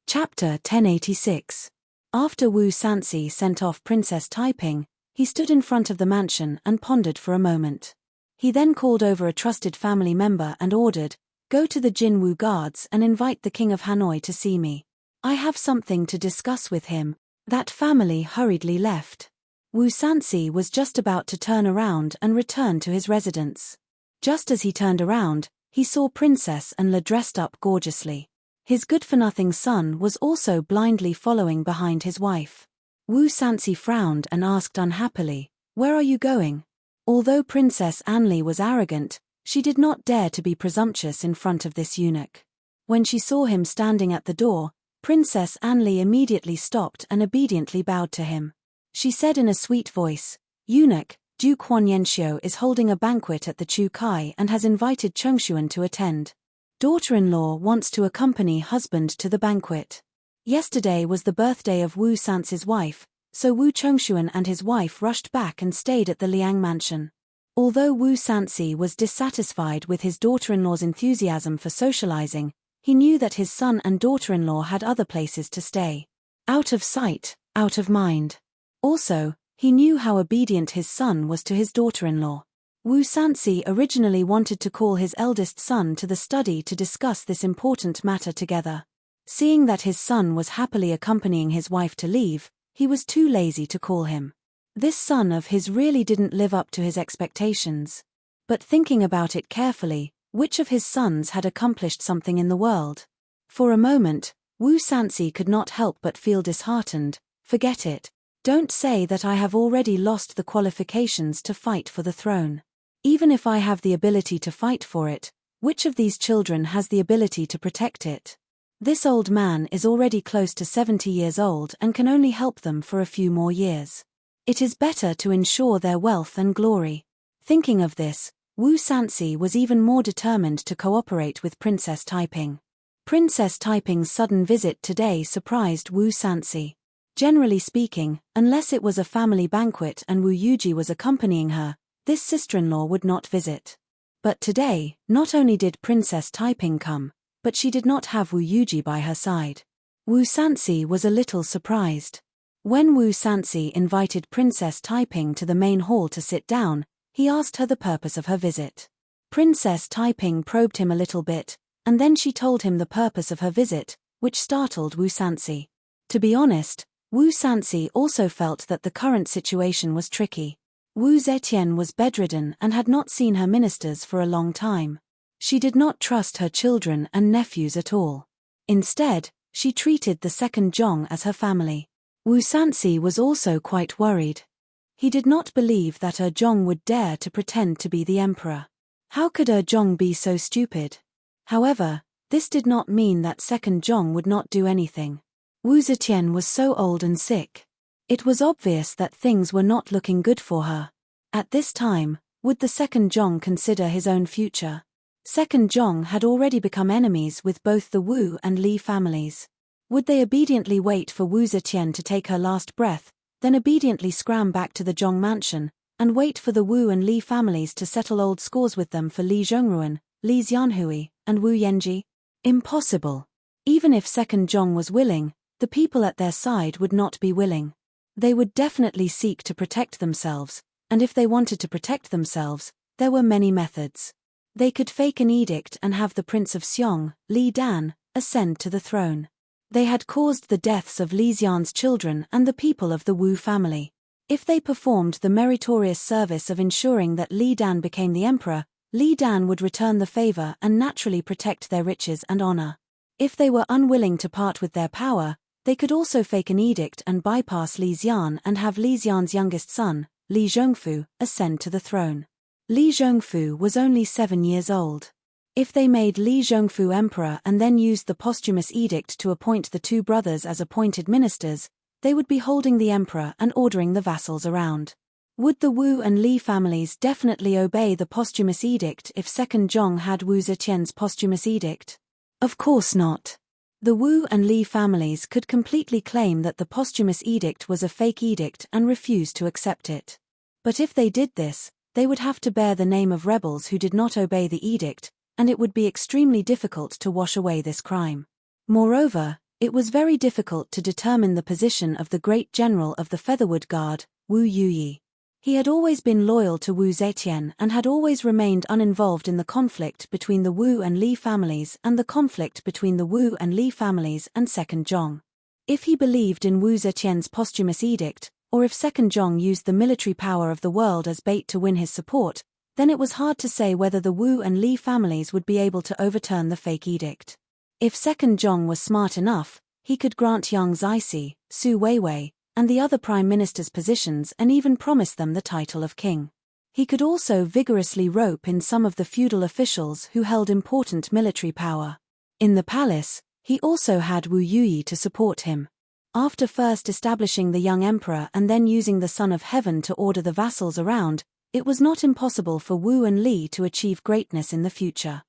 Chapter 1086. After Wu Sanxi sent off Princess Taiping, he stood in front of the mansion and pondered for a moment. He then called over a trusted family member and ordered, "Go to the Jin Wu guards and invite the King of Hanoi to see me. I have something to discuss with him." That family hurriedly left. Wu Sanxi was just about to turn around and return to his residence. Just as he turned around, he saw Princess Anla dressed up gorgeously. His good-for-nothing son was also blindly following behind his wife. Wu Sanxi frowned and asked unhappily, "Where are you going?" Although Princess Anli was arrogant, she did not dare to be presumptuous in front of this eunuch. When she saw him standing at the door, Princess Anli immediately stopped and obediently bowed to him. She said in a sweet voice, "Eunuch, Duke Huan Yanxiu is holding a banquet at the Chu Kai and has invited Chengshuan to attend. Daughter-in-law wants to accompany husband to the banquet." Yesterday was the birthday of Wu Sanxi's wife, so Wu Chengshuan and his wife rushed back and stayed at the Liang mansion. Although Wu Sanxi was dissatisfied with his daughter-in-law's enthusiasm for socializing, he knew that his son and daughter-in-law had other places to stay. Out of sight, out of mind. Also, he knew how obedient his son was to his daughter-in-law. Wu Sanxi originally wanted to call his eldest son to the study to discuss this important matter together. Seeing that his son was happily accompanying his wife to leave, he was too lazy to call him. This son of his really didn't live up to his expectations. But thinking about it carefully, which of his sons had accomplished something in the world? For a moment, Wu Sanxi could not help but feel disheartened. Forget it. Don't say that I have already lost the qualifications to fight for the throne. Even if I have the ability to fight for it, which of these children has the ability to protect it? This old man is already close to 70 years old and can only help them for a few more years. It is better to ensure their wealth and glory. Thinking of this, Wu Sanxi was even more determined to cooperate with Princess Taiping. Princess Taiping's sudden visit today surprised Wu Sanxi. Generally speaking, unless it was a family banquet and Wu Yuji was accompanying her, this sister-in-law would not visit. But today, not only did Princess Taiping come, but she did not have Wu Yuji by her side. Wu Sanxi was a little surprised. When Wu Sanxi invited Princess Taiping to the main hall to sit down, he asked her the purpose of her visit. Princess Taiping probed him a little bit, and then she told him the purpose of her visit, which startled Wu Sanxi. To be honest, Wu Sanxi also felt that the current situation was tricky. Wu Zetian was bedridden and had not seen her ministers for a long time. She did not trust her children and nephews at all. Instead, she treated the second Zhong as her family. Wu Sanxi was also quite worried. He did not believe that Zhong would dare to pretend to be the emperor. How could Zhong be so stupid? However, this did not mean that second Zhong would not do anything. Wu Zetian was so old and sick. It was obvious that things were not looking good for her. At this time, would the second Zhong consider his own future? Second Zhong had already become enemies with both the Wu and Li families. Would they obediently wait for Wu Zetian to take her last breath, then obediently scram back to the Zhong mansion, and wait for the Wu and Li families to settle old scores with them for Li Zhongruan, Li Xianhui, and Wu Yenji? Impossible. Even if second Zhong was willing, the people at their side would not be willing. They would definitely seek to protect themselves, and if they wanted to protect themselves, there were many methods. They could fake an edict and have the Prince of Xiong, Li Dan, ascend to the throne. They had caused the deaths of Li Xian's children and the people of the Wu family. If they performed the meritorious service of ensuring that Li Dan became the emperor, Li Dan would return the favor and naturally protect their riches and honor. If they were unwilling to part with their power, they could also fake an edict and bypass Li Xian and have Li Xian's youngest son, Li Zhongfu, ascend to the throne. Li Zhongfu was only 7 years old. If they made Li Zhongfu emperor and then used the posthumous edict to appoint the two brothers as appointed ministers, they would be holding the emperor and ordering the vassals around. Would the Wu and Li families definitely obey the posthumous edict if second Zhong had Wu Zetian's posthumous edict? Of course not. The Wu and Li families could completely claim that the posthumous edict was a fake edict and refuse to accept it. But if they did this, they would have to bear the name of rebels who did not obey the edict, and it would be extremely difficult to wash away this crime. Moreover, It was very difficult to determine the position of the great general of the Featherwood Guard, Wu Yuyi. He had always been loyal to Wu Zetian and had always remained uninvolved in the conflict between the Wu and Li families and the conflict between the Wu and Li families and Second Zhong. If he believed in Wu Zetian's posthumous edict, or if Second Zhong used the military power of the world as bait to win his support, then it was hard to say whether the Wu and Li families would be able to overturn the fake edict. If Second Zhong was smart enough, he could grant Yang Zixi, Su Weiwei, and the other prime ministers positions and even promise them the title of king. He could also vigorously rope in some of the feudal officials who held important military power. In the palace, he also had Wu Yuyi to support him. After first establishing the young emperor and then using the Son of Heaven to order the vassals around, it was not impossible for Wu and Li to achieve greatness in the future.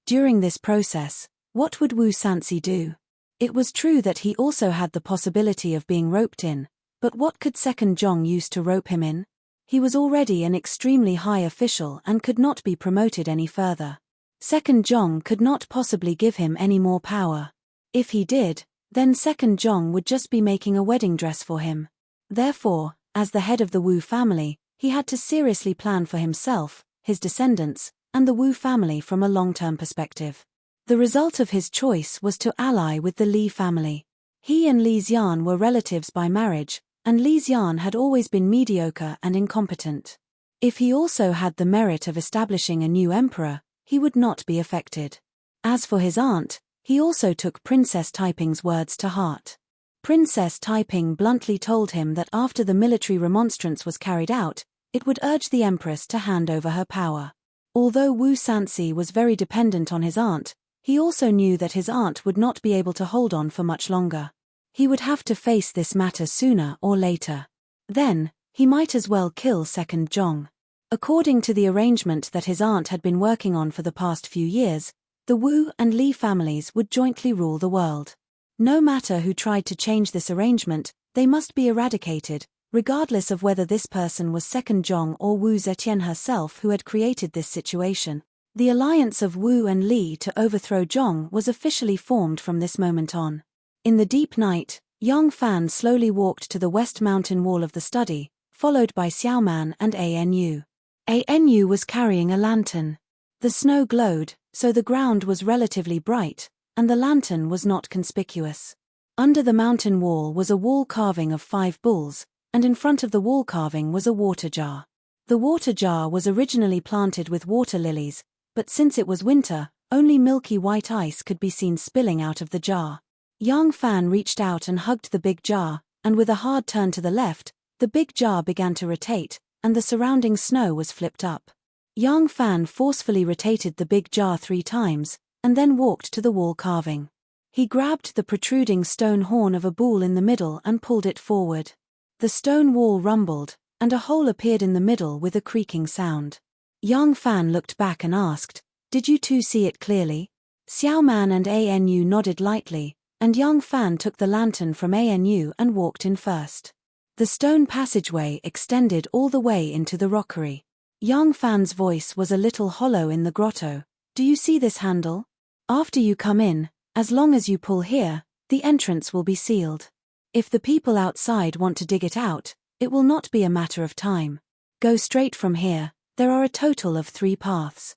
During this process, what would Wu Sanxi do? It was true that he also had the possibility of being roped in, but what could Second Zhong use to rope him in? He was already an extremely high official and could not be promoted any further. Second Zhong could not possibly give him any more power. If he did, then Second Zhong would just be making a wedding dress for him. Therefore, as the head of the Wu family, he had to seriously plan for himself, his descendants, and the Wu family from a long-term perspective. The result of his choice was to ally with the Li family. He and Li Xian were relatives by marriage, and Li Xian had always been mediocre and incompetent. If he also had the merit of establishing a new emperor, he would not be affected. As for his aunt, he also took Princess Taiping's words to heart. Princess Taiping bluntly told him that after the military remonstrance was carried out, it would urge the empress to hand over her power. Although Wu Sanxi was very dependent on his aunt, he also knew that his aunt would not be able to hold on for much longer. He would have to face this matter sooner or later. Then, he might as well kill Second Zhong. According to the arrangement that his aunt had been working on for the past few years, the Wu and Li families would jointly rule the world. No matter who tried to change this arrangement, they must be eradicated, regardless of whether this person was Second Zhong or Wu Zetian herself who had created this situation. The alliance of Wu and Li to overthrow Zhong was officially formed from this moment on. In the deep night, Yang Fan slowly walked to the west mountain wall of the study, followed by Xiaoman and Anu. Anu was carrying a lantern. The snow glowed, so the ground was relatively bright, and the lantern was not conspicuous. Under the mountain wall was a wall carving of 5 bulls, and in front of the wall carving was a water jar. The water jar was originally planted with water lilies, but since it was winter, only milky white ice could be seen spilling out of the jar. Yang Fan reached out and hugged the big jar, and with a hard turn to the left, the big jar began to rotate, and the surrounding snow was flipped up. Yang Fan forcefully rotated the big jar 3 times, and then walked to the wall carving. He grabbed the protruding stone horn of a bull in the middle and pulled it forward. The stone wall rumbled, and a hole appeared in the middle with a creaking sound. Yang Fan looked back and asked, "Did you two see it clearly?" Xiaoman and Anu nodded lightly, and Yang Fan took the lantern from Anu and walked in first. The stone passageway extended all the way into the rockery. Yang Fan's voice was a little hollow in the grotto. "Do you see this handle? After you come in, as long as you pull here, the entrance will be sealed. If the people outside want to dig it out, it will not be a matter of time. Go straight from here. There are a total of 3 paths.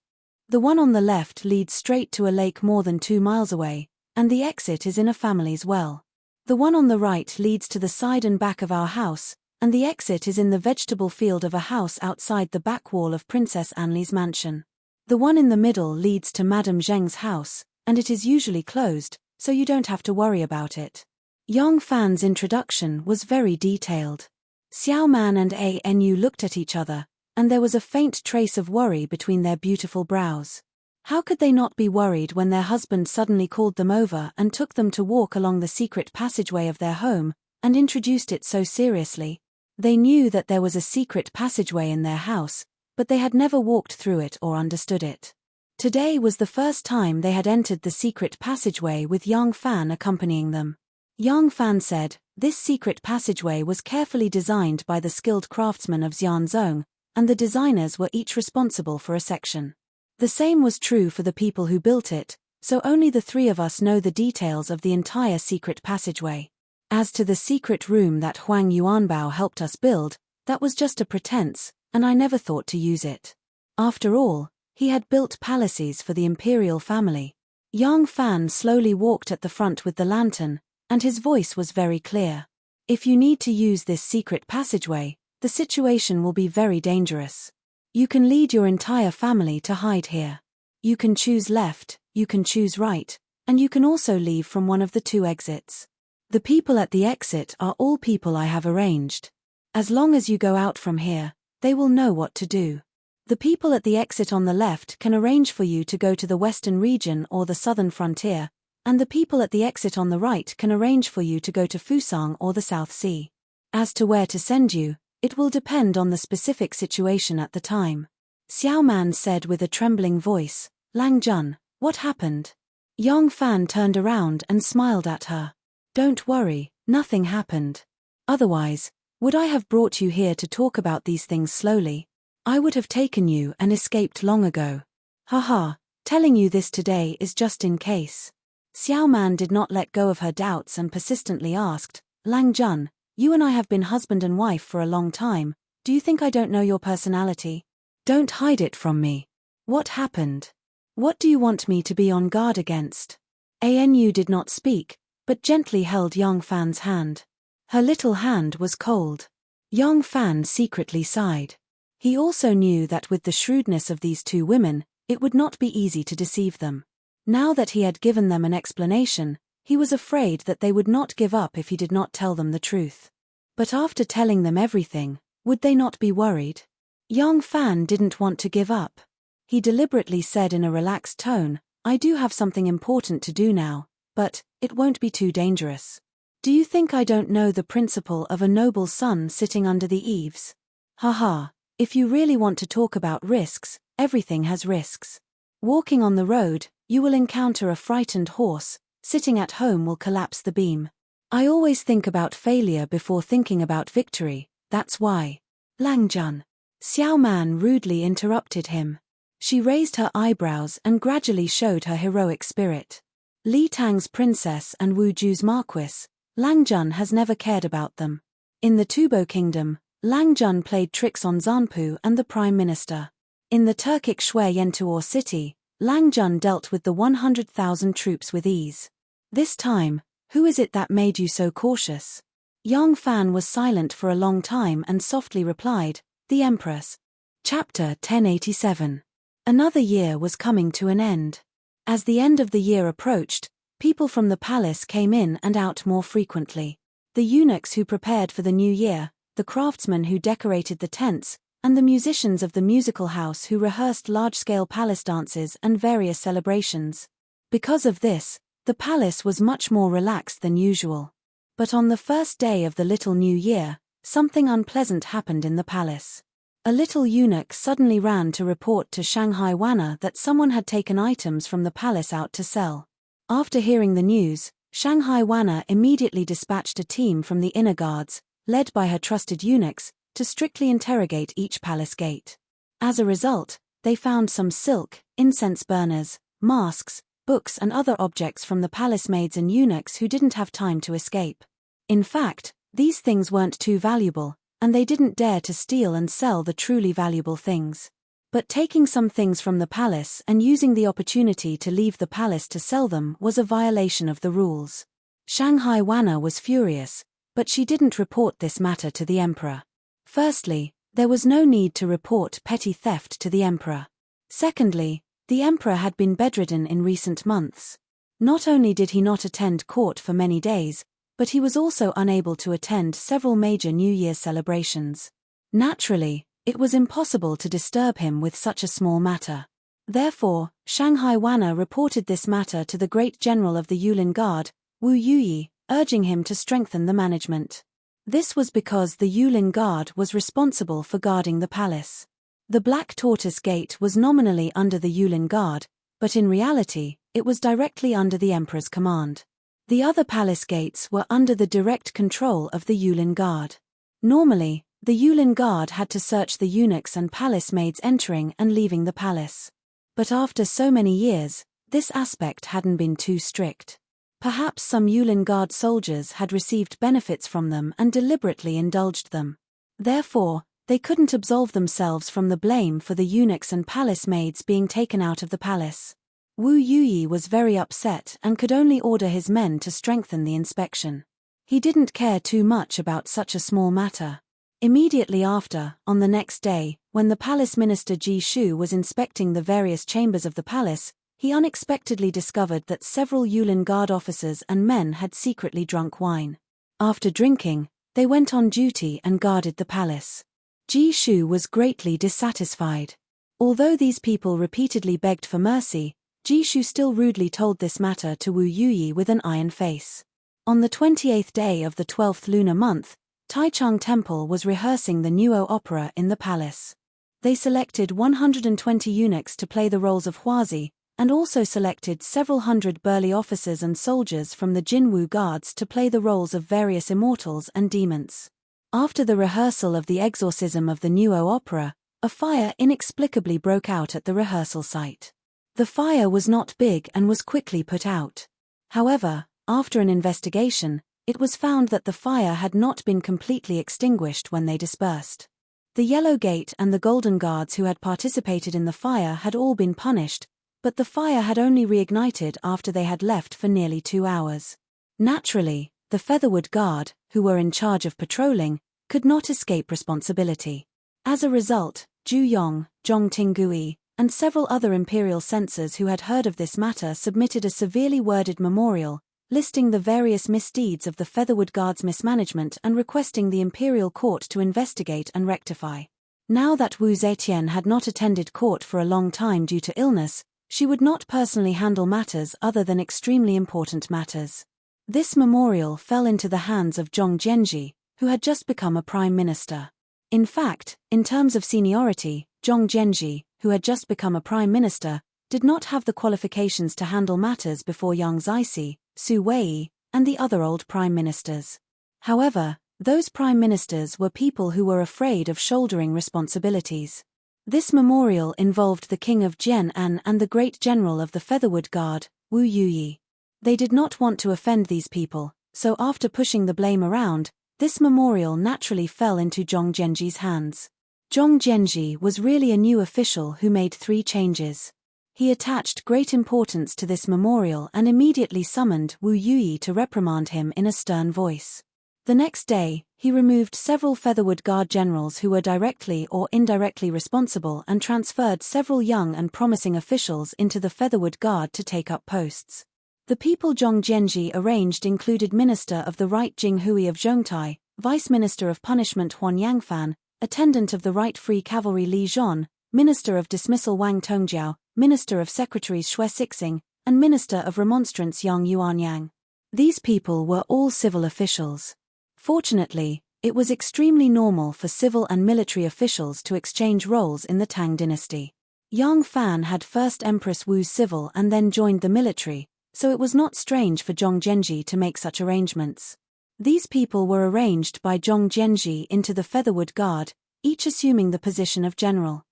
The one on the left leads straight to a lake more than 2 miles away, and the exit is in a family's well. The one on the right leads to the side and back of our house, and the exit is in the vegetable field of a house outside the back wall of Princess Anli's mansion. The one in the middle leads to Madame Zheng's house, and it is usually closed, so you don't have to worry about it." Yang Fan's introduction was very detailed. Xiaoman and Anu looked at each other, and there was a faint trace of worry between their beautiful brows. How could they not be worried when their husband suddenly called them over and took them to walk along the secret passageway of their home, and introduced it so seriously? They knew that there was a secret passageway in their house, but they had never walked through it or understood it. Today was the first time they had entered the secret passageway with Yang Fan accompanying them. Yang Fan said, "This secret passageway was carefully designed by the skilled craftsmen of Xianzhong, and the designers were each responsible for a section. The same was true for the people who built it, so only the three of us know the details of the entire secret passageway. As to the secret room that Huang Yuanbao helped us build, that was just a pretense, and I never thought to use it. After all, he had built palaces for the imperial family. Yang Fan slowly walked at the front with the lantern, and his voice was very clear. If you need to use this secret passageway, the situation will be very dangerous. You can lead your entire family to hide here. You can choose left, you can choose right, and you can also leave from one of the two exits. The people at the exit are all people I have arranged. As long as you go out from here, they will know what to do. The people at the exit on the left can arrange for you to go to the western region or the southern frontier, and the people at the exit on the right can arrange for you to go to Fusang or the South Sea. As to where to send you, it will depend on the specific situation at the time. Xiao Man said with a trembling voice, Lang Jun, what happened? Yang Fan turned around and smiled at her. Don't worry, nothing happened. Otherwise, would I have brought you here to talk about these things slowly? I would have taken you and escaped long ago. Haha, telling you this today is just in case. Xiao Man did not let go of her doubts and persistently asked, Lang Jun, you and I have been husband and wife for a long time, do you think I don't know your personality? Don't hide it from me. What happened? What do you want me to be on guard against? Anu did not speak, but gently held Yang Fan's hand. Her little hand was cold. Yang Fan secretly sighed. He also knew that with the shrewdness of these two women, it would not be easy to deceive them. Now that he had given them an explanation, he was afraid that they would not give up if he did not tell them the truth. But after telling them everything, would they not be worried? Yang Fan didn't want to give up. He deliberately said in a relaxed tone, I do have something important to do now, but it won't be too dangerous. Do you think I don't know the principle of a noble sun sitting under the eaves? Haha, if you really want to talk about risks, everything has risks. Walking on the road, you will encounter a frightened horse, sitting at home will collapse the beam. I always think about failure before thinking about victory, that's why. Lang Jun. Xiao Man rudely interrupted him. She raised her eyebrows and gradually showed her heroic spirit. Li Tang's princess and Wu Ju's marquis, Lang Jun has never cared about them. In the Tubo kingdom, Lang Jun played tricks on Zanpu and the prime minister. In the Turkic Shui Yentuor city, Lang Jun dealt with the 100,000 troops with ease. This time, who is it that made you so cautious? Yang Fan was silent for a long time and softly replied, the Empress. Chapter 1087. Another year was coming to an end. As the end of the year approached, people from the palace came in and out more frequently. The eunuchs who prepared for the new year, the craftsmen who decorated the tents, and the musicians of the musical house who rehearsed large-scale palace dances and various celebrations. Because of this, the palace was much more relaxed than usual. But on the first day of the little new year, something unpleasant happened in the palace. A little eunuch suddenly ran to report to Shanghai Wana that someone had taken items from the palace out to sell. After hearing the news, Shanghai Wana immediately dispatched a team from the inner guards, led by her trusted eunuchs, to strictly interrogate each palace gate. As a result, they found some silk, incense burners, masks, books and other objects from the palace maids and eunuchs who didn't have time to escape. In fact, these things weren't too valuable, and they didn't dare to steal and sell the truly valuable things. But taking some things from the palace and using the opportunity to leave the palace to sell them was a violation of the rules. Shanghai Wana was furious, but she didn't report this matter to the emperor. Firstly, there was no need to report petty theft to the emperor. Secondly, the emperor had been bedridden in recent months. Not only did he not attend court for many days, but he was also unable to attend several major New Year's celebrations. Naturally, it was impossible to disturb him with such a small matter. Therefore, Shanghai Wana reported this matter to the Great General of the Yulin Guard, Wu Yuyi, urging him to strengthen the management. This was because the Yulin Guard was responsible for guarding the palace. The Black Tortoise Gate was nominally under the Yulin Guard, but in reality, it was directly under the emperor's command. The other palace gates were under the direct control of the Yulin Guard. Normally, the Yulin Guard had to search the eunuchs and palace maids entering and leaving the palace. But after so many years, this aspect hadn't been too strict. Perhaps some Yulin Guard soldiers had received benefits from them and deliberately indulged them. Therefore, they couldn't absolve themselves from the blame for the eunuchs and palace maids being taken out of the palace. Wu Yuyi was very upset and could only order his men to strengthen the inspection. He didn't care too much about such a small matter. Immediately after, on the next day, when the palace minister Ji Shu was inspecting the various chambers of the palace, he unexpectedly discovered that several Yulin Guard officers and men had secretly drunk wine. After drinking, they went on duty and guarded the palace. Ji Shu was greatly dissatisfied. Although these people repeatedly begged for mercy, Ji Shu still rudely told this matter to Wu Yuyi with an iron face. On the 28th day of the 12th lunar month, Taichung Temple was rehearsing the Nuo opera in the palace. They selected 120 eunuchs to play the roles of Huazi, and also selected several hundred burly officers and soldiers from the Jinwu guards to play the roles of various immortals and demons. After the rehearsal of the exorcism of the Nuo opera, a fire inexplicably broke out at the rehearsal site. The fire was not big and was quickly put out. However, after an investigation, it was found that the fire had not been completely extinguished when they dispersed. The Yellow Gate and the Golden Guards who had participated in the fire had all been punished, but the fire had only reignited after they had left for nearly 2 hours. Naturally, the Featherwood Guard, who were in charge of patrolling, could not escape responsibility. As a result, Zhu Yong, Zhong Tinggui, and several other imperial censors who had heard of this matter submitted a severely worded memorial, listing the various misdeeds of the Featherwood Guard's mismanagement and requesting the imperial court to investigate and rectify. Now that Wu Zetian had not attended court for a long time due to illness, she would not personally handle matters other than extremely important matters. This memorial fell into the hands of Zhong Jianji, who had just become a prime minister. In fact, in terms of seniority, Zhong Jianji, who had just become a prime minister, did not have the qualifications to handle matters before Yang Zixi, Su Wei, and the other old prime ministers. However, those prime ministers were people who were afraid of shouldering responsibilities. This memorial involved the king of Jian'an and the great general of the Featherwood Guard, Wu Yuyi. They did not want to offend these people, so after pushing the blame around, this memorial naturally fell into Zhong Jianji's hands. Zhong Jianji was really a new official who made 3 changes. He attached great importance to this memorial and immediately summoned Wu Yuyi to reprimand him in a stern voice. The next day, he removed several Featherwood Guard generals who were directly or indirectly responsible and transferred several young and promising officials into the Featherwood Guard to take up posts. The people Zhong Jianji arranged included Minister of the Right Jing Hui of Zhongtai, Vice Minister of Punishment Huan Yangfan, Attendant of the Right Free Cavalry Li Zhon, Minister of Dismissal Wang Tongjiao, Minister of Secretaries Xue Sixing, and Minister of Remonstrance Yang Yuanyang. These people were all civil officials. Fortunately, it was extremely normal for civil and military officials to exchange roles in the Tang dynasty. Yang Fan had first Empress Wu's civil and then joined the military, so it was not strange for Zhong Jianji to make such arrangements. These people were arranged by Zhong Jianji into the Featherwood Guard, each assuming the position of general.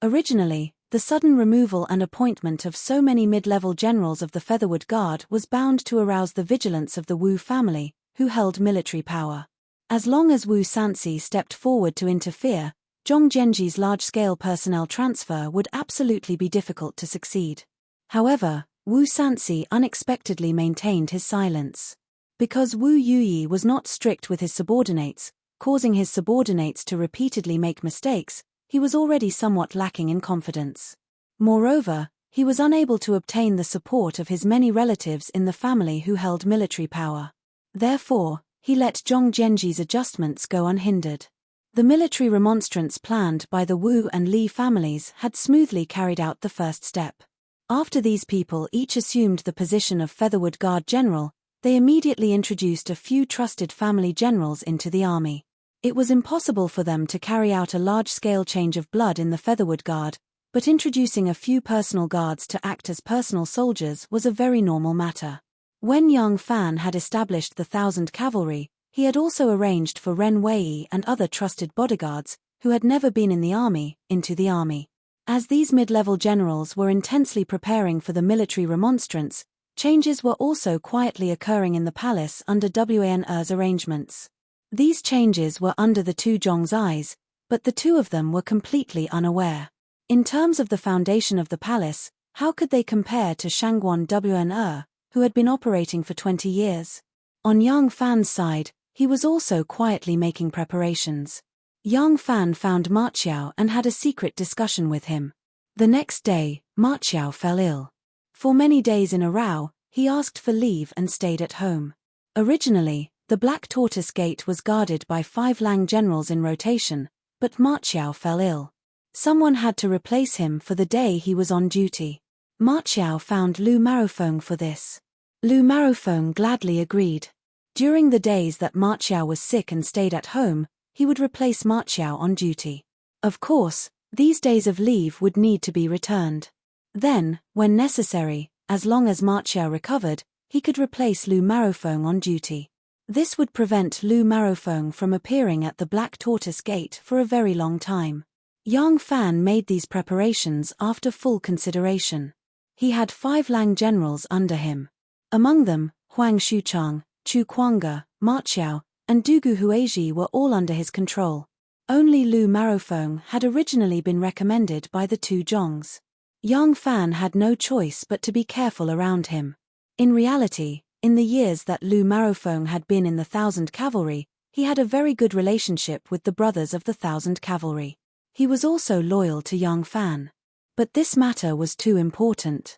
Originally, the sudden removal and appointment of so many mid-level generals of the Featherwood Guard was bound to arouse the vigilance of the Wu family, who held military power. As long as Wu Sanxi stepped forward to interfere, Zhong Jianji's large-scale personnel transfer would absolutely be difficult to succeed. However, Wu Sanxi unexpectedly maintained his silence. Because Wu Yuyi was not strict with his subordinates, causing his subordinates to repeatedly make mistakes, he was already somewhat lacking in confidence. Moreover, he was unable to obtain the support of his many relatives in the family who held military power. Therefore, he let Zhong Jianji's adjustments go unhindered. The military remonstrance planned by the Wu and Li families had smoothly carried out the first step. After these people each assumed the position of Featherwood Guard General, they immediately introduced a few trusted family generals into the army. It was impossible for them to carry out a large-scale change of blood in the Featherwood Guard, but introducing a few personal guards to act as personal soldiers was a very normal matter. When Yang Fan had established the 1,000 cavalry, he had also arranged for Ren Wei and other trusted bodyguards, who had never been in the army, into the army. As these mid-level generals were intensely preparing for the military remonstrance, changes were also quietly occurring in the palace under Wan's arrangements. These changes were under the two Zhong's eyes, but the two of them were completely unaware. In terms of the foundation of the palace, how could they compare to Shangguan Wan, who had been operating for 20 years? On Yang Fan's side, he was also quietly making preparations. Yang Fan found Ma Qiao and had a secret discussion with him. The next day, Ma Qiao fell ill. For many days in a row, he asked for leave and stayed at home. Originally, the Black Tortoise Gate was guarded by 5 Lang generals in rotation, but Ma Qiao fell ill. Someone had to replace him for the day he was on duty. Ma Qiao found Lu Marofeng for this. Lu Marofeng gladly agreed. During the days that Ma Qiao was sick and stayed at home, he would replace Ma Qiao on duty. Of course, these days of leave would need to be returned. Then, when necessary, as long as Ma Qiao recovered, he could replace Lu Marofeng on duty. This would prevent Lu Marofeng from appearing at the Black Tortoise Gate for a very long time. Yang Fan made these preparations after full consideration. He had 5 Lang generals under him. Among them, Huang Xuchang, Chu Kuanga, Ma Qiao, and Dugu Huizhi were all under his control. Only Lu Marofeng had originally been recommended by the two Zhongs. Yang Fan had no choice but to be careful around him. In reality, in the years that Lu Marofeng had been in the 1000 Cavalry, he had a very good relationship with the brothers of the 1000 Cavalry. He was also loyal to Yang Fan. But this matter was too important.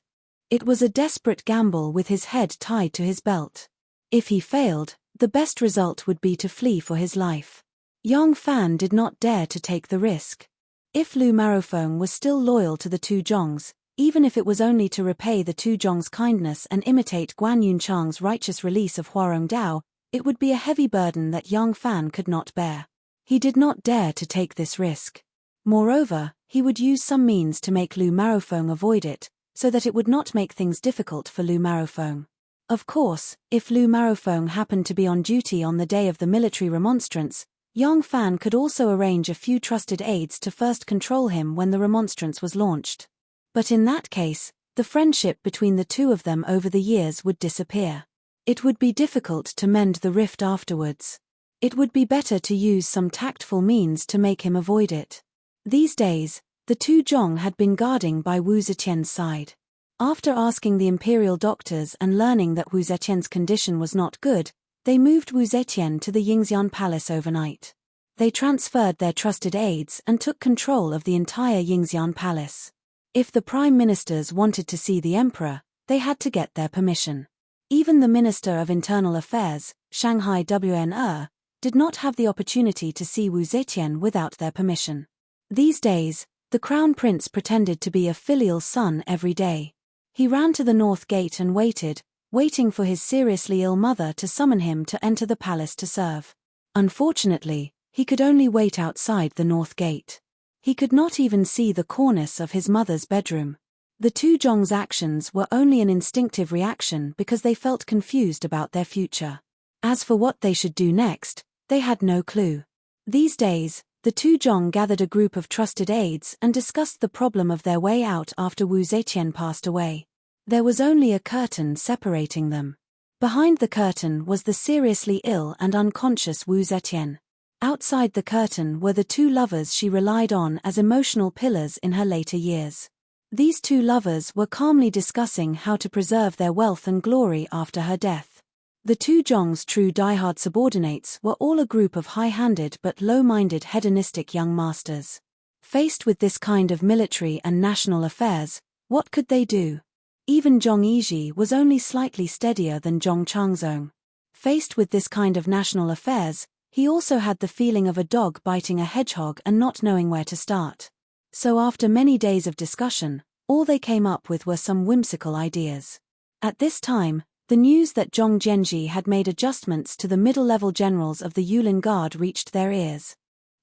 It was a desperate gamble with his head tied to his belt. If he failed, the best result would be to flee for his life. Yang Fan did not dare to take the risk. If Lu Marofeng was still loyal to the two Zhongs, even if it was only to repay the two Zhongs' kindness and imitate Guan Yunchang's righteous release of Huarong Dao, it would be a heavy burden that Yang Fan could not bear. He did not dare to take this risk. Moreover, he would use some means to make Lu Marofeng avoid it, so that it would not make things difficult for Lu Marofeng. Of course, if Lu Marofeng happened to be on duty on the day of the military remonstrance, Yang Fan could also arrange a few trusted aides to first control him when the remonstrance was launched. But in that case, the friendship between the two of them over the years would disappear. It would be difficult to mend the rift afterwards. It would be better to use some tactful means to make him avoid it. These days, the two Zhong had been guarding by Wu Zetian's side. After asking the imperial doctors and learning that Wu Zetian's condition was not good, they moved Wu Zetian to the Yingxian Palace overnight. They transferred their trusted aides and took control of the entire Yingxian Palace. If the prime ministers wanted to see the emperor, they had to get their permission. Even the Minister of Internal Affairs, Shanghai Wan, did not have the opportunity to see Wu Zetian without their permission. These days, the crown prince pretended to be a filial son every day. He ran to the north gate and waiting for his seriously ill mother to summon him to enter the palace to serve. Unfortunately, he could only wait outside the north gate. He could not even see the cornice of his mother's bedroom. The two Zhong's actions were only an instinctive reaction because they felt confused about their future. As for what they should do next, they had no clue. These days, the two Zhong gathered a group of trusted aides and discussed the problem of their way out after Wu Zetian passed away. There was only a curtain separating them. Behind the curtain was the seriously ill and unconscious Wu Zetian. Outside the curtain were the two lovers she relied on as emotional pillars in her later years. These two lovers were calmly discussing how to preserve their wealth and glory after her death. The two Zhong's true diehard subordinates were all a group of high-handed but low-minded hedonistic young masters. Faced with this kind of military and national affairs, what could they do? Even Zhong Yizhi was only slightly steadier than Zhong Changzong. Faced with this kind of national affairs, he also had the feeling of a dog biting a hedgehog and not knowing where to start. So after many days of discussion, all they came up with were some whimsical ideas. At this time, the news that Zhong Zhenji had made adjustments to the middle-level generals of the Yulin Guard reached their ears.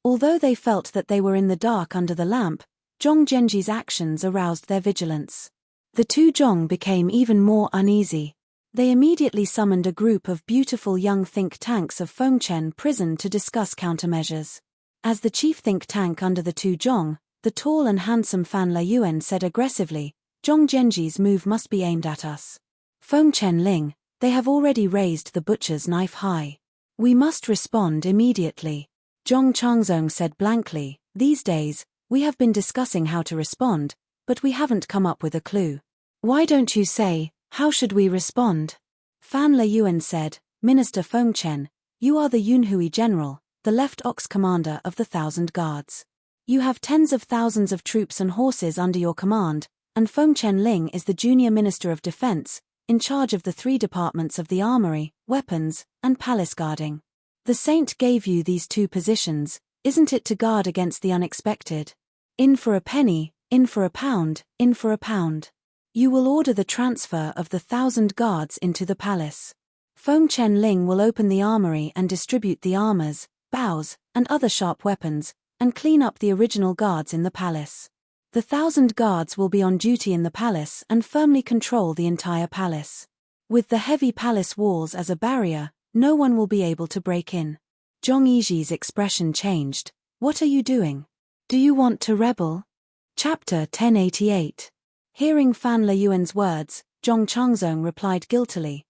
Although they felt that they were in the dark under the lamp, Zhong Zhenji's actions aroused their vigilance. The two Zhong became even more uneasy. They immediately summoned a group of beautiful young think tanks of Fengchen prison to discuss countermeasures. As the chief think tank under the two Zhong, The tall and handsome Fan Layuan said aggressively, Zhong Genji's move must be aimed at us. Feng Chen-ling, they have already raised the butcher's knife high. We must respond immediately. Zhong Changzong said blankly, these days, we have been discussing how to respond, but we haven't come up with a clue. Why don't you say, how should we respond? Fan Layuan said, Minister Feng Chen, you are the Yunhui general, the left ox commander of the 1,000 guards. You have tens of thousands of troops and horses under your command, and Feng Chen-ling is the junior minister of defense, in charge of the 3 departments of the armory, weapons, and palace guarding. The saint gave you these 2 positions, isn't it to guard against the unexpected? In for a penny, in for a pound, in for a pound. You will order the transfer of the 1,000 guards into the palace. Feng Chen-ling will open the armory and distribute the armors, bows, and other sharp weapons, and clean up the original guards in the palace. The 1,000 guards will be on duty in the palace and firmly control the entire palace. With the heavy palace walls as a barrier, no one will be able to break in. Zhong Yiji's expression changed. What are you doing? Do you want to rebel? Chapter 1088. Hearing Fan Layuan's words, Zhong Changzong replied guiltily,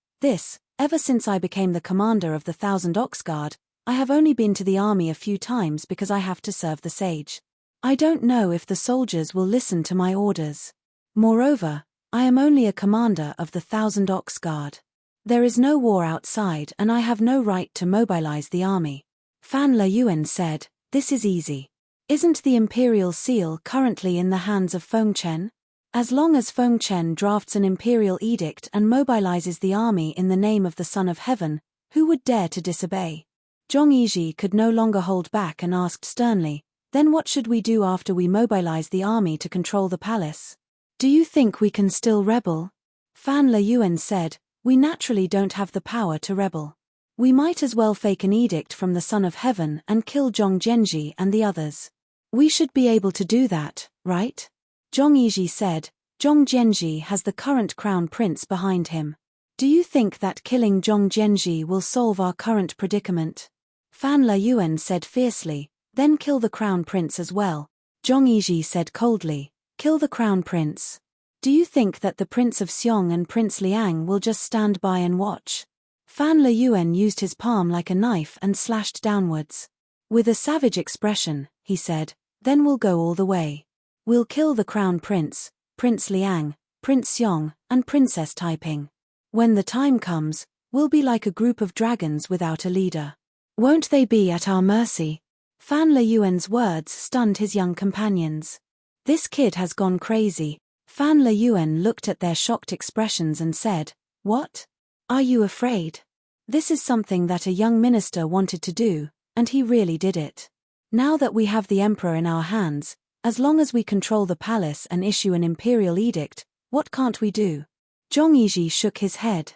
ever since I became the commander of the 1,000 ox guard, I have only been to the army a few times because I have to serve the sage. I don't know if the soldiers will listen to my orders. Moreover, I am only a commander of the 1,000 ox guard. There is no war outside and I have no right to mobilize the army. Fan Layuan said, this is easy. Isn't the imperial seal currently in the hands of Feng Chen? As long as Feng Chen drafts an imperial edict and mobilizes the army in the name of the Son of Heaven, who would dare to disobey? Zhong Yiji could no longer hold back and asked sternly, then what should we do after we mobilize the army to control the palace? Do you think we can still rebel? Fan Layuan said, we naturally don't have the power to rebel. We might as well fake an edict from the Son of Heaven and kill Zhong Genji and the others. We should be able to do that, right? Zhong Yiji said, Zhong Genji has the current crown prince behind him. Do you think that killing Zhong Genji will solve our current predicament? Fan Layuan said fiercely, then kill the crown prince as well. Zhong Yiji said coldly, kill the crown prince. Do you think that the Prince of Xiong and Prince Liang will just stand by and watch? Fan Layuan used his palm like a knife and slashed downwards. With a savage expression, he said, then we'll go all the way. We'll kill the crown prince, Prince Liang, Prince Xiong, and Princess Taiping. When the time comes, we'll be like a group of dragons without a leader. Won't they be at our mercy? Fan Layuan's words stunned his young companions. This kid has gone crazy. Fan Layuan looked at their shocked expressions and said, what? Are you afraid? This is something that a young minister wanted to do, and he really did it. Now that we have the emperor in our hands, as long as we control the palace and issue an imperial edict, what can't we do? Zhong Yiji shook his head.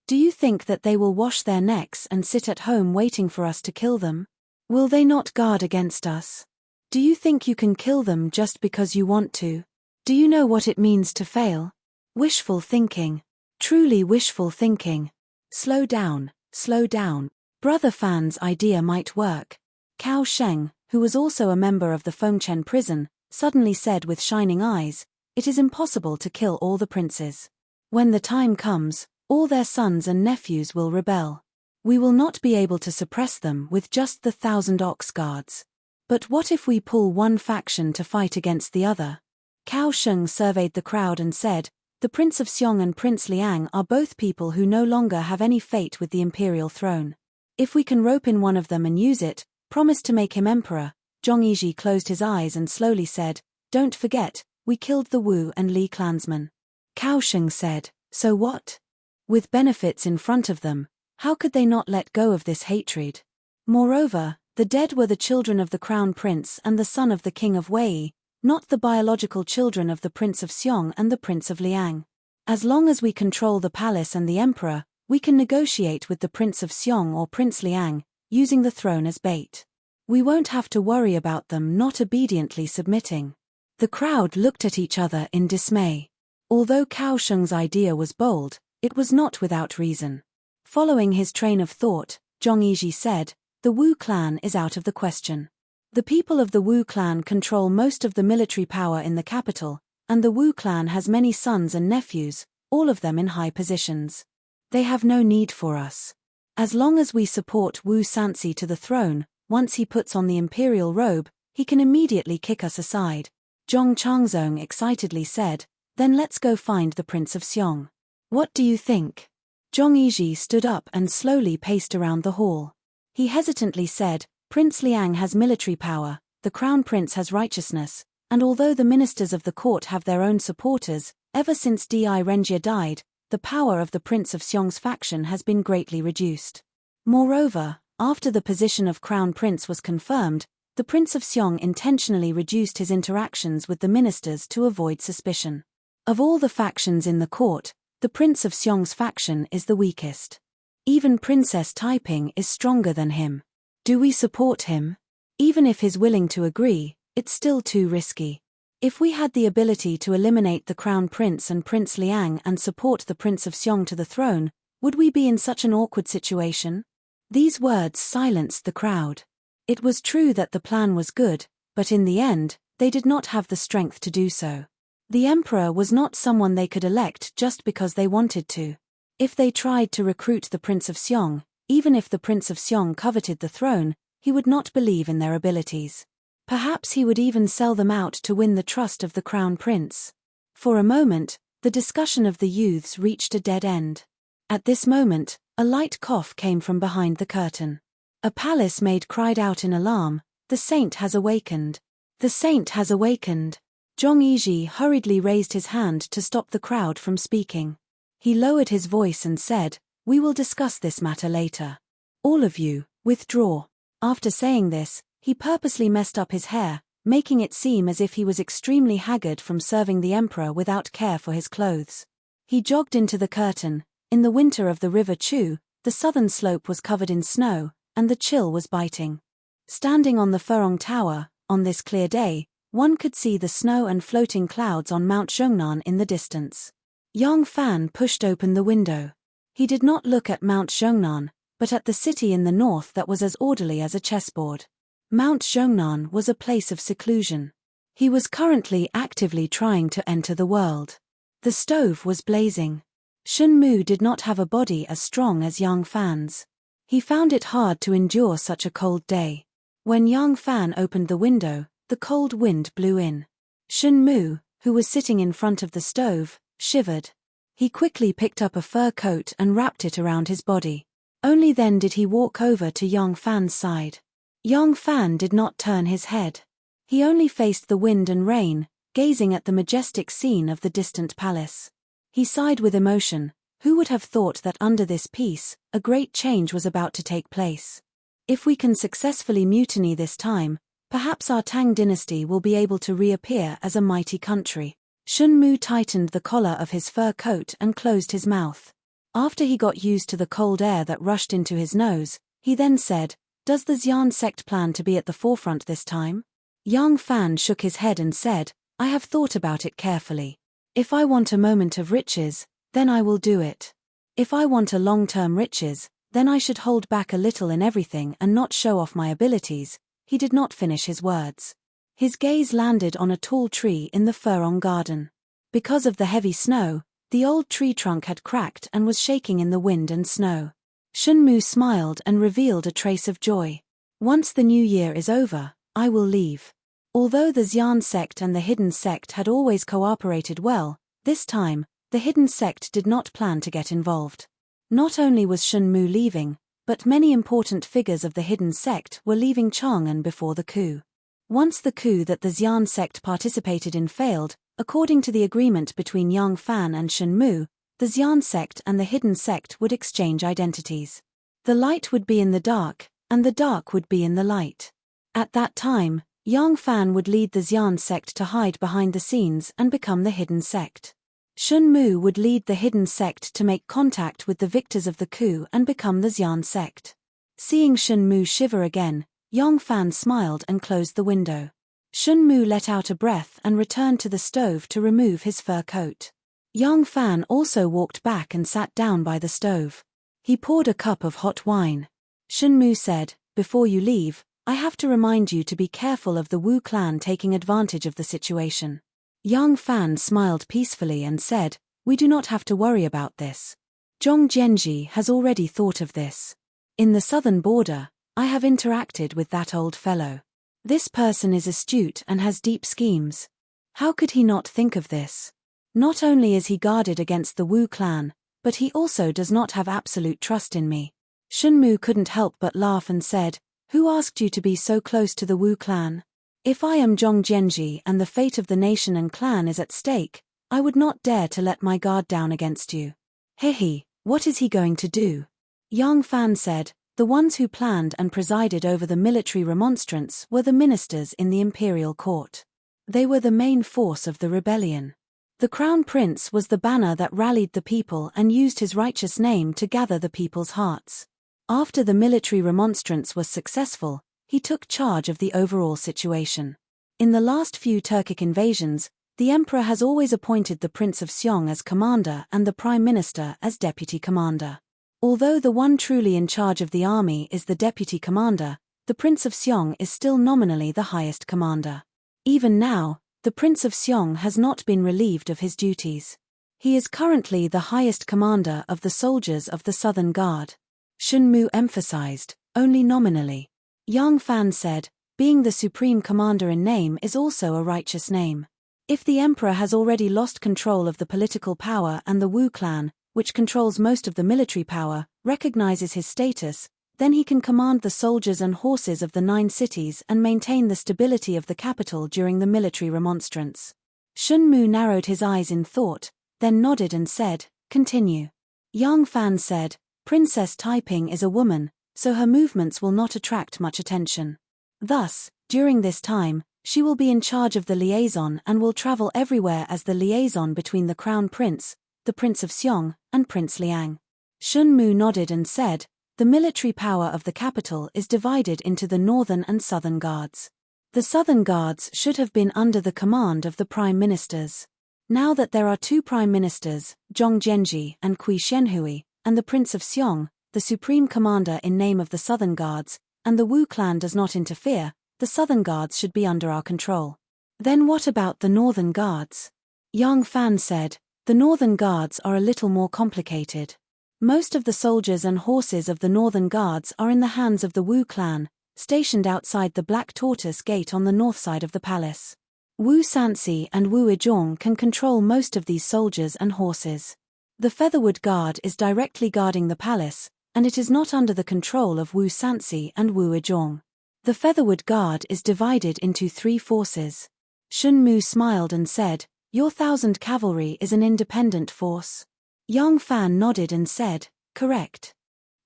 Do you think that they will wash their necks and sit at home waiting for us to kill them? Will they not guard against us? Do you think you can kill them just because you want to? Do you know what it means to fail? Wishful thinking. Truly wishful thinking. Slow down, slow down. Brother Fan's idea might work. Cao Sheng, who was also a member of the Fengchen prison, suddenly said with shining eyes, it is impossible to kill all the princes. When the time comes, all their sons and nephews will rebel. We will not be able to suppress them with just the 1,000 ox guards. But what if we pull one faction to fight against the other? Cao Sheng surveyed the crowd and said, the Prince of Xiong and Prince Liang are both people who no longer have any fate with the imperial throne. If we can rope in one of them and use it, promise to make him emperor. Zhong Yiji closed his eyes and slowly said, don't forget, we killed the Wu and Li clansmen. Cao Sheng said, so what? With benefits in front of them, how could they not let go of this hatred? Moreover, the dead were the children of the crown prince and the son of the king of Wei, not the biological children of the Prince of Xiong and the Prince of Liang. As long as we control the palace and the emperor, we can negotiate with the Prince of Xiong or Prince Liang, using the throne as bait. We won't have to worry about them not obediently submitting. The crowd looked at each other in dismay. Although Cao Sheng's idea was bold, it was not without reason. Following his train of thought, Zhong Yiji said, the Wu clan is out of the question. The people of the Wu clan control most of the military power in the capital, and the Wu clan has many sons and nephews, all of them in high positions. They have no need for us. As long as we support Wu Sansi to the throne, once he puts on the imperial robe, he can immediately kick us aside. Zhong Changzong excitedly said, then let's go find the Prince of Xiong. What do you think? Zhong Yizhi stood up and slowly paced around the hall. He hesitantly said, Prince Liang has military power, the crown prince has righteousness, and although the ministers of the court have their own supporters, ever since Di Renjie died, the power of the Prince of Xiong's faction has been greatly reduced. Moreover, after the position of crown prince was confirmed, the Prince of Xiong intentionally reduced his interactions with the ministers to avoid suspicion. Of all the factions in the court, the Prince of Xiong's faction is the weakest. Even Princess Taiping is stronger than him. Do we support him? Even if he's willing to agree, it's still too risky. If we had the ability to eliminate the Crown Prince and Prince Liang and support the Prince of Xiong to the throne, would we be in such an awkward situation? These words silenced the crowd. It was true that the plan was good, but in the end, they did not have the strength to do so. The emperor was not someone they could elect just because they wanted to. If they tried to recruit the Prince of Xiong, even if the Prince of Xiong coveted the throne, he would not believe in their abilities. Perhaps he would even sell them out to win the trust of the crown prince. For a moment, the discussion of the youths reached a dead end. At this moment, a light cough came from behind the curtain. A palace maid cried out in alarm, "The saint has awakened! The saint has awakened!" Zhong Yizhi hurriedly raised his hand to stop the crowd from speaking. He lowered his voice and said, "We will discuss this matter later. All of you, withdraw." After saying this, he purposely messed up his hair, making it seem as if he was extremely haggard from serving the emperor without care for his clothes. He jogged into the curtain. In the winter of the River Chu, the southern slope was covered in snow, and the chill was biting. Standing on the Furong Tower, on this clear day, one could see the snow and floating clouds on Mount Zhongnan in the distance. Yang Fan pushed open the window. He did not look at Mount Zhongnan, but at the city in the north that was as orderly as a chessboard. Mount Zhongnan was a place of seclusion. He was currently actively trying to enter the world. The stove was blazing. Shun Mu did not have a body as strong as Yang Fan's. He found it hard to endure such a cold day. When Yang Fan opened the window, the cold wind blew in. Shun Mu, who was sitting in front of the stove, shivered. He quickly picked up a fur coat and wrapped it around his body. Only then did he walk over to Yang Fan's side. Yang Fan did not turn his head. He only faced the wind and rain, gazing at the majestic scene of the distant palace. He sighed with emotion. Who would have thought that under this peace, a great change was about to take place? If we can successfully mutiny this time, perhaps our Tang dynasty will be able to reappear as a mighty country. Shun Mu tightened the collar of his fur coat and closed his mouth. After he got used to the cold air that rushed into his nose, he then said, "Does the Xian sect plan to be at the forefront this time?" Yang Fan shook his head and said, "I have thought about it carefully. If I want a moment of riches, then I will do it. If I want a long-term riches, then I should hold back a little in everything and not show off my abilities." He did not finish his words. His gaze landed on a tall tree in the Furong garden. Because of the heavy snow, the old tree trunk had cracked and was shaking in the wind and snow. Shun Mu smiled and revealed a trace of joy. "Once the new year is over, I will leave." Although the Xian sect and the hidden sect had always cooperated well, this time, the hidden sect did not plan to get involved. Not only was Shun Mu leaving, but many important figures of the hidden sect were leaving Chang'an before the coup. Once the coup that the Xian sect participated in failed, according to the agreement between Yang Fan and Shun Mu, the Xian sect and the hidden sect would exchange identities. The light would be in the dark, and the dark would be in the light. At that time, Yang Fan would lead the Xian sect to hide behind the scenes and become the hidden sect. Shun Mu would lead the hidden sect to make contact with the victors of the coup and become the Xian sect. Seeing Shun Mu shiver again, Yang Fan smiled and closed the window. Shun Mu let out a breath and returned to the stove to remove his fur coat. Yang Fan also walked back and sat down by the stove. He poured a cup of hot wine. Shun Mu said, "Before you leave, I have to remind you to be careful of the Wu clan taking advantage of the situation. Yang Fan smiled peacefully and said, we do not have to worry about this. Zhong Jianji has already thought of this. In the southern border, I have interacted with that old fellow. This person is astute and has deep schemes. How could he not think of this? Not only is he guarded against the Wu clan, but he also does not have absolute trust in me. Shunmu couldn't help but laugh and said, who asked you to be so close to the Wu clan? If I am Zhong Jianji and the fate of the nation and clan is at stake, I would not dare to let my guard down against you. Hehe, what is he going to do? Yang Fan said, the ones who planned and presided over the military remonstrance were the ministers in the imperial court. They were the main force of the rebellion. The crown prince was the banner that rallied the people and used his righteous name to gather the people's hearts. After the military remonstrance was successful, he took charge of the overall situation. In the last few Turkic invasions, the emperor has always appointed the Prince of Xiong as commander and the prime minister as deputy commander. Although the one truly in charge of the army is the deputy commander, the Prince of Xiong is still nominally the highest commander. Even now, the Prince of Xiong has not been relieved of his duties. He is currently the highest commander of the soldiers of the Southern Guard. Shunmu emphasized, only nominally. Yang Fan said, being the supreme commander in name is also a righteous name. If the emperor has already lost control of the political power and the Wu clan, which controls most of the military power, recognizes his status, then he can command the soldiers and horses of the 9 cities and maintain the stability of the capital during the military remonstrance. Shunmu narrowed his eyes in thought, then nodded and said, continue. Yang Fan said, Princess Taiping is a woman, so her movements will not attract much attention. Thus, during this time, she will be in charge of the liaison and will travel everywhere as the liaison between the Crown Prince, the Prince of Xiong, and Prince Liang. Shunmu nodded and said, the military power of the capital is divided into the Northern and Southern Guards. The Southern Guards should have been under the command of the Prime Ministers. Now that there are 2 Prime Ministers, Zhong Jianji and Kui Shenhui, and the Prince of Xiong, the Supreme Commander in name of the Southern Guards, and the Wu clan does not interfere, the Southern Guards should be under our control. Then what about the Northern Guards? Yang Fan said, the Northern Guards are a little more complicated. Most of the soldiers and horses of the Northern Guards are in the hands of the Wu clan, stationed outside the Black Tortoise Gate on the north side of the palace. Wu Sanxi and Wu Ijong can control most of these soldiers and horses. The Featherwood Guard is directly guarding the palace, and it is not under the control of Wu Sanxi and Wu Ijong. The Featherwood Guard is divided into 3 forces. Shunmu smiled and said, your 1,000 cavalry is an independent force. Yang Fan nodded and said, correct.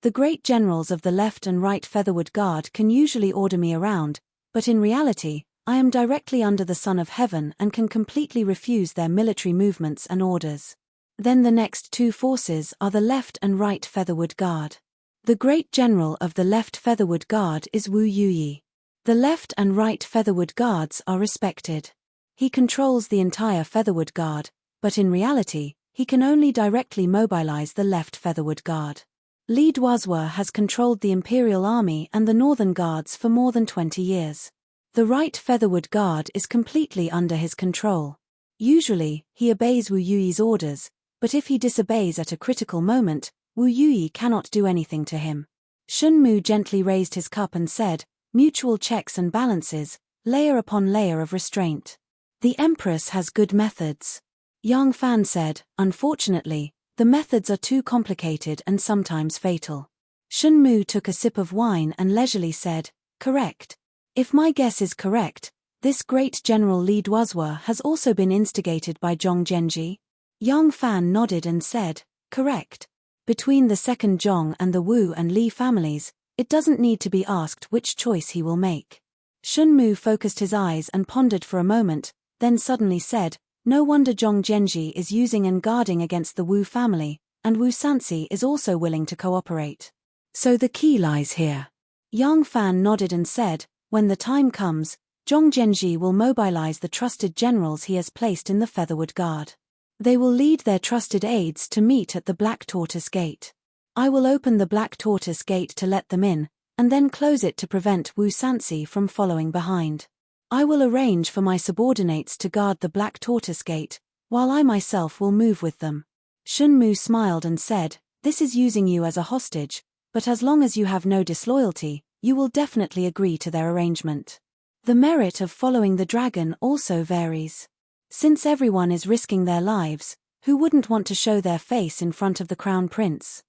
The great generals of the left and right Featherwood Guard can usually order me around, but in reality, I am directly under the Son of Heaven and can completely refuse their military movements and orders. Then the next 2 forces are the left and right Featherwood Guard. The great general of the left Featherwood Guard is Wu Yuyi. The left and right Featherwood Guards are respected. He controls the entire Featherwood Guard, but in reality, he can only directly mobilize the left Featherwood Guard. Li Duozhua has controlled the Imperial Army and the Northern Guards for more than 20 years. The right Featherwood Guard is completely under his control. Usually, he obeys Wu Yuyi's orders, but if he disobeys at a critical moment, Wu Yuyi cannot do anything to him. Shunmu gently raised his cup and said, mutual checks and balances, layer upon layer of restraint. The Empress has good methods. Yang Fan said, unfortunately, the methods are too complicated and sometimes fatal. Shunmu took a sip of wine and leisurely said, correct. If my guess is correct, this great General Li Duozhua has also been instigated by Zhong Jianji. Yang Fan nodded and said, correct. Between the second Zhong and the Wu and Li families, it doesn't need to be asked which choice he will make. Shunmu focused his eyes and pondered for a moment, then suddenly said, no wonder Zhong Jianji is using and guarding against the Wu family, and Wu Sanxi is also willing to cooperate. So the key lies here. Yang Fan nodded and said, when the time comes, Zhong Jianji will mobilize the trusted generals he has placed in the Featherwood Guard. They will lead their trusted aides to meet at the Black Tortoise Gate. I will open the Black Tortoise Gate to let them in, and then close it to prevent Wu Sansi from following behind. I will arrange for my subordinates to guard the Black Tortoise Gate, while I myself will move with them. Shun Mu smiled and said, "This is using you as a hostage, but as long as you have no disloyalty, you will definitely agree to their arrangement. The merit of following the dragon also varies. Since everyone is risking their lives, who wouldn't want to show their face in front of the crown prince?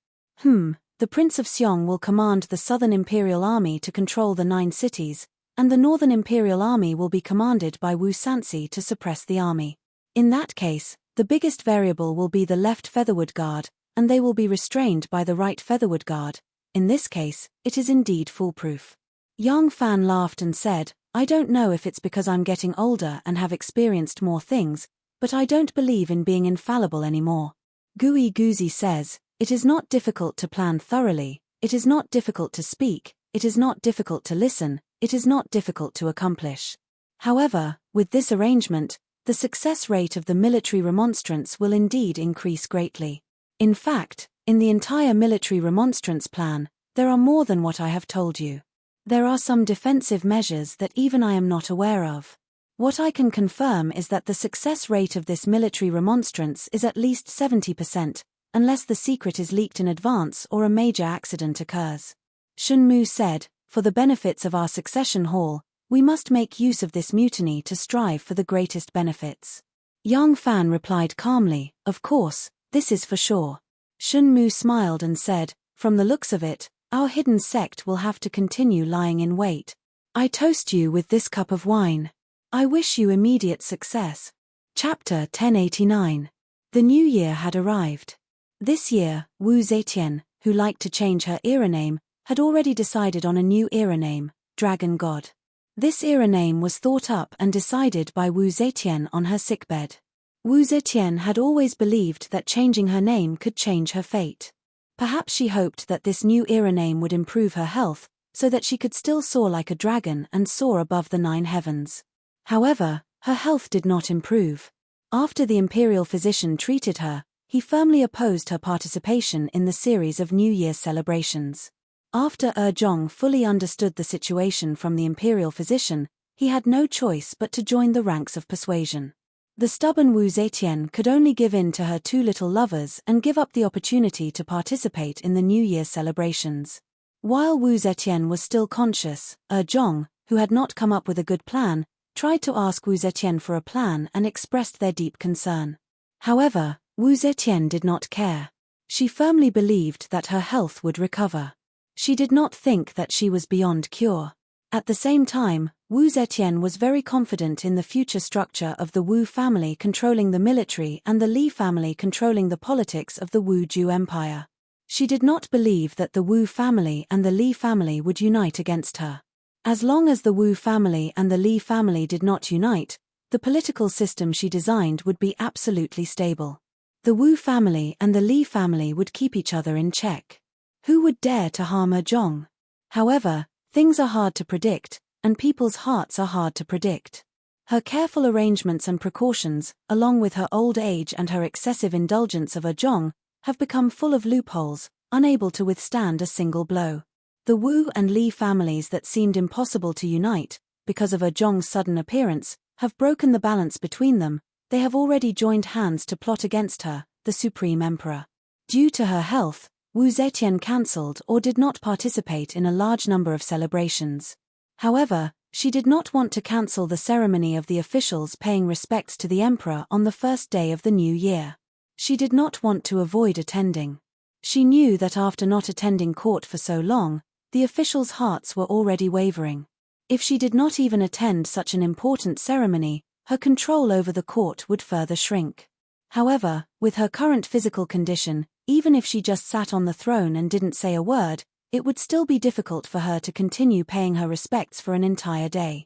The Prince of Xiong will command the Southern Imperial Army to control the 9 cities, and the Northern Imperial Army will be commanded by Wu Sansi to suppress the army. In that case, the biggest variable will be the left Featherwood Guard, and they will be restrained by the right Featherwood Guard. In this case, it is indeed foolproof." Yang Fan laughed and said, "I don't know if it's because I'm getting older and have experienced more things, but I don't believe in being infallible anymore." Gui Guzi says, "It is not difficult to plan thoroughly, it is not difficult to speak, it is not difficult to listen, it is not difficult to accomplish. However, with this arrangement, the success rate of the military remonstrance will indeed increase greatly. In fact, in the entire military remonstrance plan, there are more than what I have told you. There are some defensive measures that even I am not aware of. What I can confirm is that the success rate of this military remonstrance is at least 70%, unless the secret is leaked in advance or a major accident occurs." Shun Mu said, "For the benefits of our succession hall, we must make use of this mutiny to strive for the greatest benefits." Yang Fan replied calmly, "Of course, this is for sure." Shun Mu smiled and said, "From the looks of it, our hidden sect will have to continue lying in wait. I toast you with this cup of wine. I wish you immediate success." Chapter 1089. The new year had arrived. This year, Wu Zetian, who liked to change her era name, had already decided on a new era name, Dragon God. This era name was thought up and decided by Wu Zetian on her sickbed. Wu Zetian had always believed that changing her name could change her fate. Perhaps she hoped that this new era name would improve her health, so that she could still soar like a dragon and soar above the 9 heavens. However, her health did not improve. After the imperial physician treated her, he firmly opposed her participation in the series of New Year's celebrations. After Zhong fully understood the situation from the imperial physician, he had no choice but to join the ranks of persuasion. The stubborn Wu Zetian could only give in to her 2 little lovers and give up the opportunity to participate in the New Year's celebrations. While Wu Zetian was still conscious, Zhong, who had not come up with a good plan, tried to ask Wu Zetian for a plan and expressed their deep concern. However, Wu Zetian did not care. She firmly believed that her health would recover. She did not think that she was beyond cure. At the same time, Wu Zetian was very confident in the future structure of the Wu family controlling the military and the Li family controlling the politics of the Wu Ju Empire. She did not believe that the Wu family and the Li family would unite against her. As long as the Wu family and the Li family did not unite, the political system she designed would be absolutely stable. The Wu family and the Li family would keep each other in check. Who would dare to harm Zhong? However, things are hard to predict, and people's hearts are hard to predict. Her careful arrangements and precautions, along with her old age and her excessive indulgence of Zhong, have become full of loopholes, unable to withstand a single blow. The Wu and Li families that seemed impossible to unite, because of Zhong's sudden appearance, have broken the balance between them. They have already joined hands to plot against her, the Supreme Emperor. Due to her health, Wu Zetian cancelled or did not participate in a large number of celebrations. However, she did not want to cancel the ceremony of the officials paying respects to the emperor on the first day of the new year. She did not want to avoid attending. She knew that after not attending court for so long, the officials' hearts were already wavering. If she did not even attend such an important ceremony, her control over the court would further shrink. However, with her current physical condition, even if she just sat on the throne and didn't say a word, it would still be difficult for her to continue paying her respects for an entire day.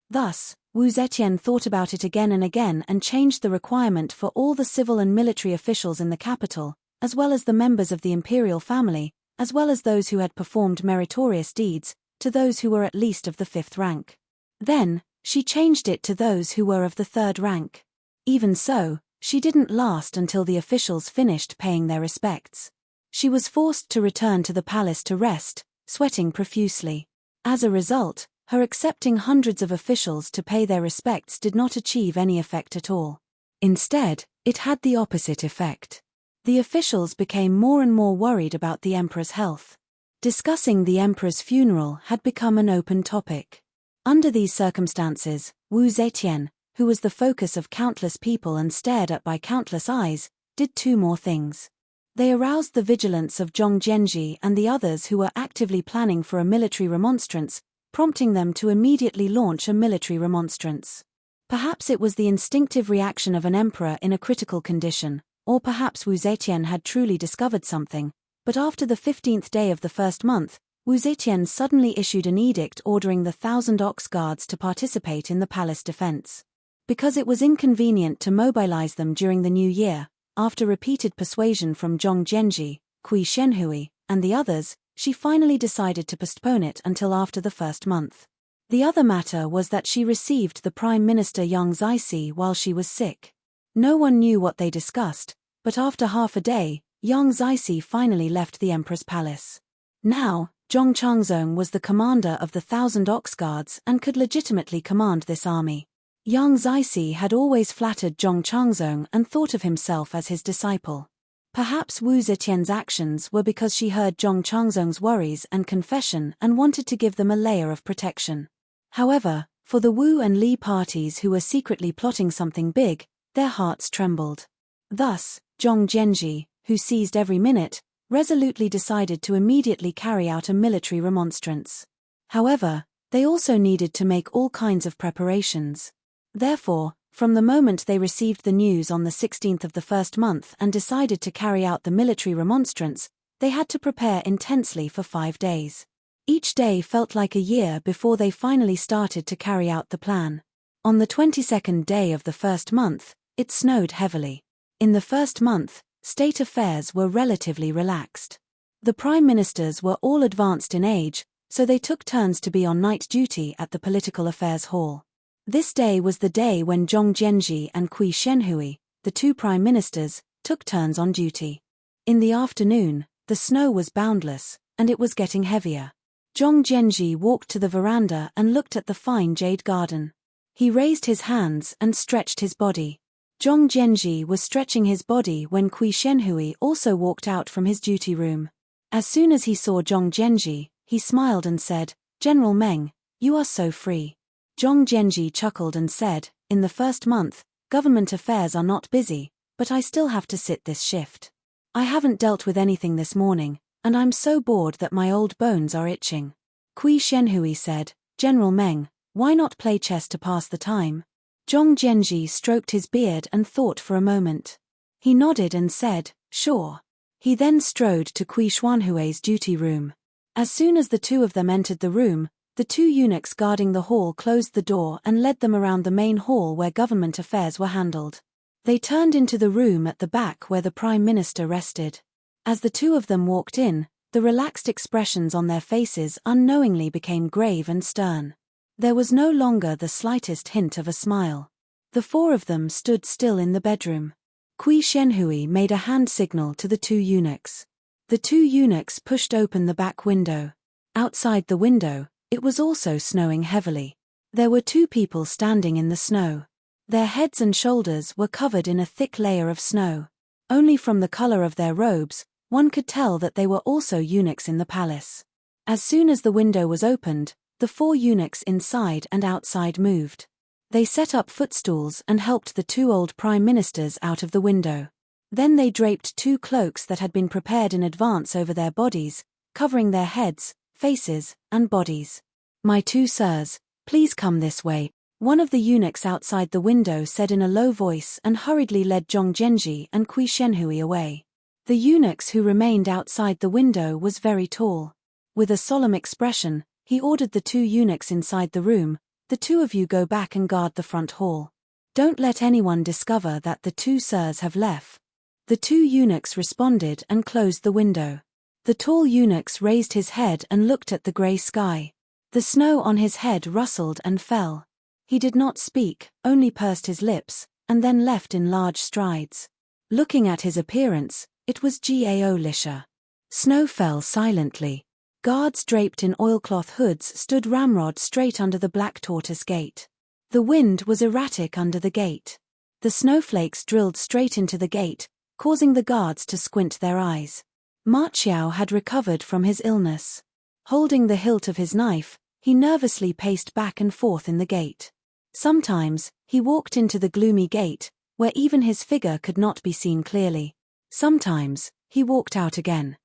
Thus, Wu Zetian thought about it again and again and changed the requirement for all the civil and military officials in the capital, as well as the members of the imperial family, as well as those who had performed meritorious deeds, to those who were at least of the 5th rank. Then, she changed it to those who were of the 3rd rank. Even so, she didn't last until the officials finished paying their respects. She was forced to return to the palace to rest, sweating profusely. As a result, her accepting hundreds of officials to pay their respects did not achieve any effect at all. Instead, it had the opposite effect. The officials became more and more worried about the emperor's health. Discussing the emperor's funeral had become an open topic. Under these circumstances, Wu Zetian, who was the focus of countless people and stared at by countless eyes, did two more things. They aroused the vigilance of Zhong Zhenji and the others who were actively planning for a military remonstrance, prompting them to immediately launch a military remonstrance. Perhaps it was the instinctive reaction of an emperor in a critical condition, or perhaps Wu Zetian had truly discovered something, but after the 15th day of the first month, Wu Zetian suddenly issued an edict ordering the 1,000 ox guards to participate in the palace defense. Because it was inconvenient to mobilize them during the new year, after repeated persuasion from Zhong Zhenji, Qi Shenhui, and the others, she finally decided to postpone it until after the first month. The other matter was that she received the Prime Minister Yang Zixi while she was sick. No one knew what they discussed, but after half a day, Yang Zixi finally left the emperor's palace. Now, Zhong Changzong was the commander of the 1,000 ox guards and could legitimately command this army. Yang Zixi had always flattered Zhong Changzong and thought of himself as his disciple. Perhaps Wu Zetian's actions were because she heard Zhong Changzong's worries and confession and wanted to give them a layer of protection. However, for the Wu and Li parties who were secretly plotting something big, their hearts trembled. Thus, Zhong Zhenji, who seized every minute, resolutely decided to immediately carry out a military remonstrance. However, they also needed to make all kinds of preparations. Therefore, from the moment they received the news on the 16th of the first month and decided to carry out the military remonstrance, they had to prepare intensely for 5 days. Each day felt like a year before they finally started to carry out the plan. On the 22nd day of the first month, it snowed heavily. In the first month, state affairs were relatively relaxed. The prime ministers were all advanced in age, so they took turns to be on night duty at the Political Affairs Hall. This day was the day when Zhong Zhenji and Qi Shenhui, the two prime ministers, took turns on duty. In the afternoon, the snow was boundless, and it was getting heavier. Zhong Zhenji walked to the veranda and looked at the fine jade garden. He raised his hands and stretched his body. Zhong Zhenji was stretching his body when Qi Shenhui also walked out from his duty room. As soon as he saw Zhong Zhenji, he smiled and said, "General Meng, you are so free." Zhong Zhenji chuckled and said, "In the first month, government affairs are not busy, but I still have to sit this shift. I haven't dealt with anything this morning, and I'm so bored that my old bones are itching." Qi Shenhui said, "General Meng, why not play chess to pass the time?" Zhong Zhenji stroked his beard and thought for a moment. He nodded and said, "Sure." He then strode to Qi Xuanhui's duty room. As soon as the two of them entered the room, the two eunuchs guarding the hall closed the door and led them around the main hall where government affairs were handled. They turned into the room at the back where the prime minister rested. As the two of them walked in, the relaxed expressions on their faces unknowingly became grave and stern. There was no longer the slightest hint of a smile. The four of them stood still in the bedroom. Qi Shenhui made a hand signal to the two eunuchs. The two eunuchs pushed open the back window. Outside the window, it was also snowing heavily. There were two people standing in the snow. Their heads and shoulders were covered in a thick layer of snow. Only from the color of their robes, one could tell that they were also eunuchs in the palace. As soon as the window was opened, the four eunuchs inside and outside moved. They set up footstools and helped the two old prime ministers out of the window. Then they draped two cloaks that had been prepared in advance over their bodies, covering their heads, faces, and bodies. "My two sirs, please come this way," one of the eunuchs outside the window said in a low voice and hurriedly led Zhong Zhenji and Qi Shenhui away. The eunuchs who remained outside the window was very tall. With a solemn expression, he ordered the two eunuchs inside the room, "The two of you go back and guard the front hall. Don't let anyone discover that the two sirs have left." The two eunuchs responded and closed the window. The tall eunuchs raised his head and looked at the grey sky. The snow on his head rustled and fell. He did not speak, only pursed his lips, and then left in large strides. Looking at his appearance, it was Gao Lisha. Snow fell silently. Guards draped in oilcloth hoods stood ramrod straight under the Black Tortoise Gate. The wind was erratic under the gate. The snowflakes drilled straight into the gate, causing the guards to squint their eyes. Ma Qiao had recovered from his illness. Holding the hilt of his knife, he nervously paced back and forth in the gate. Sometimes, he walked into the gloomy gate, where even his figure could not be seen clearly. Sometimes, he walked out again.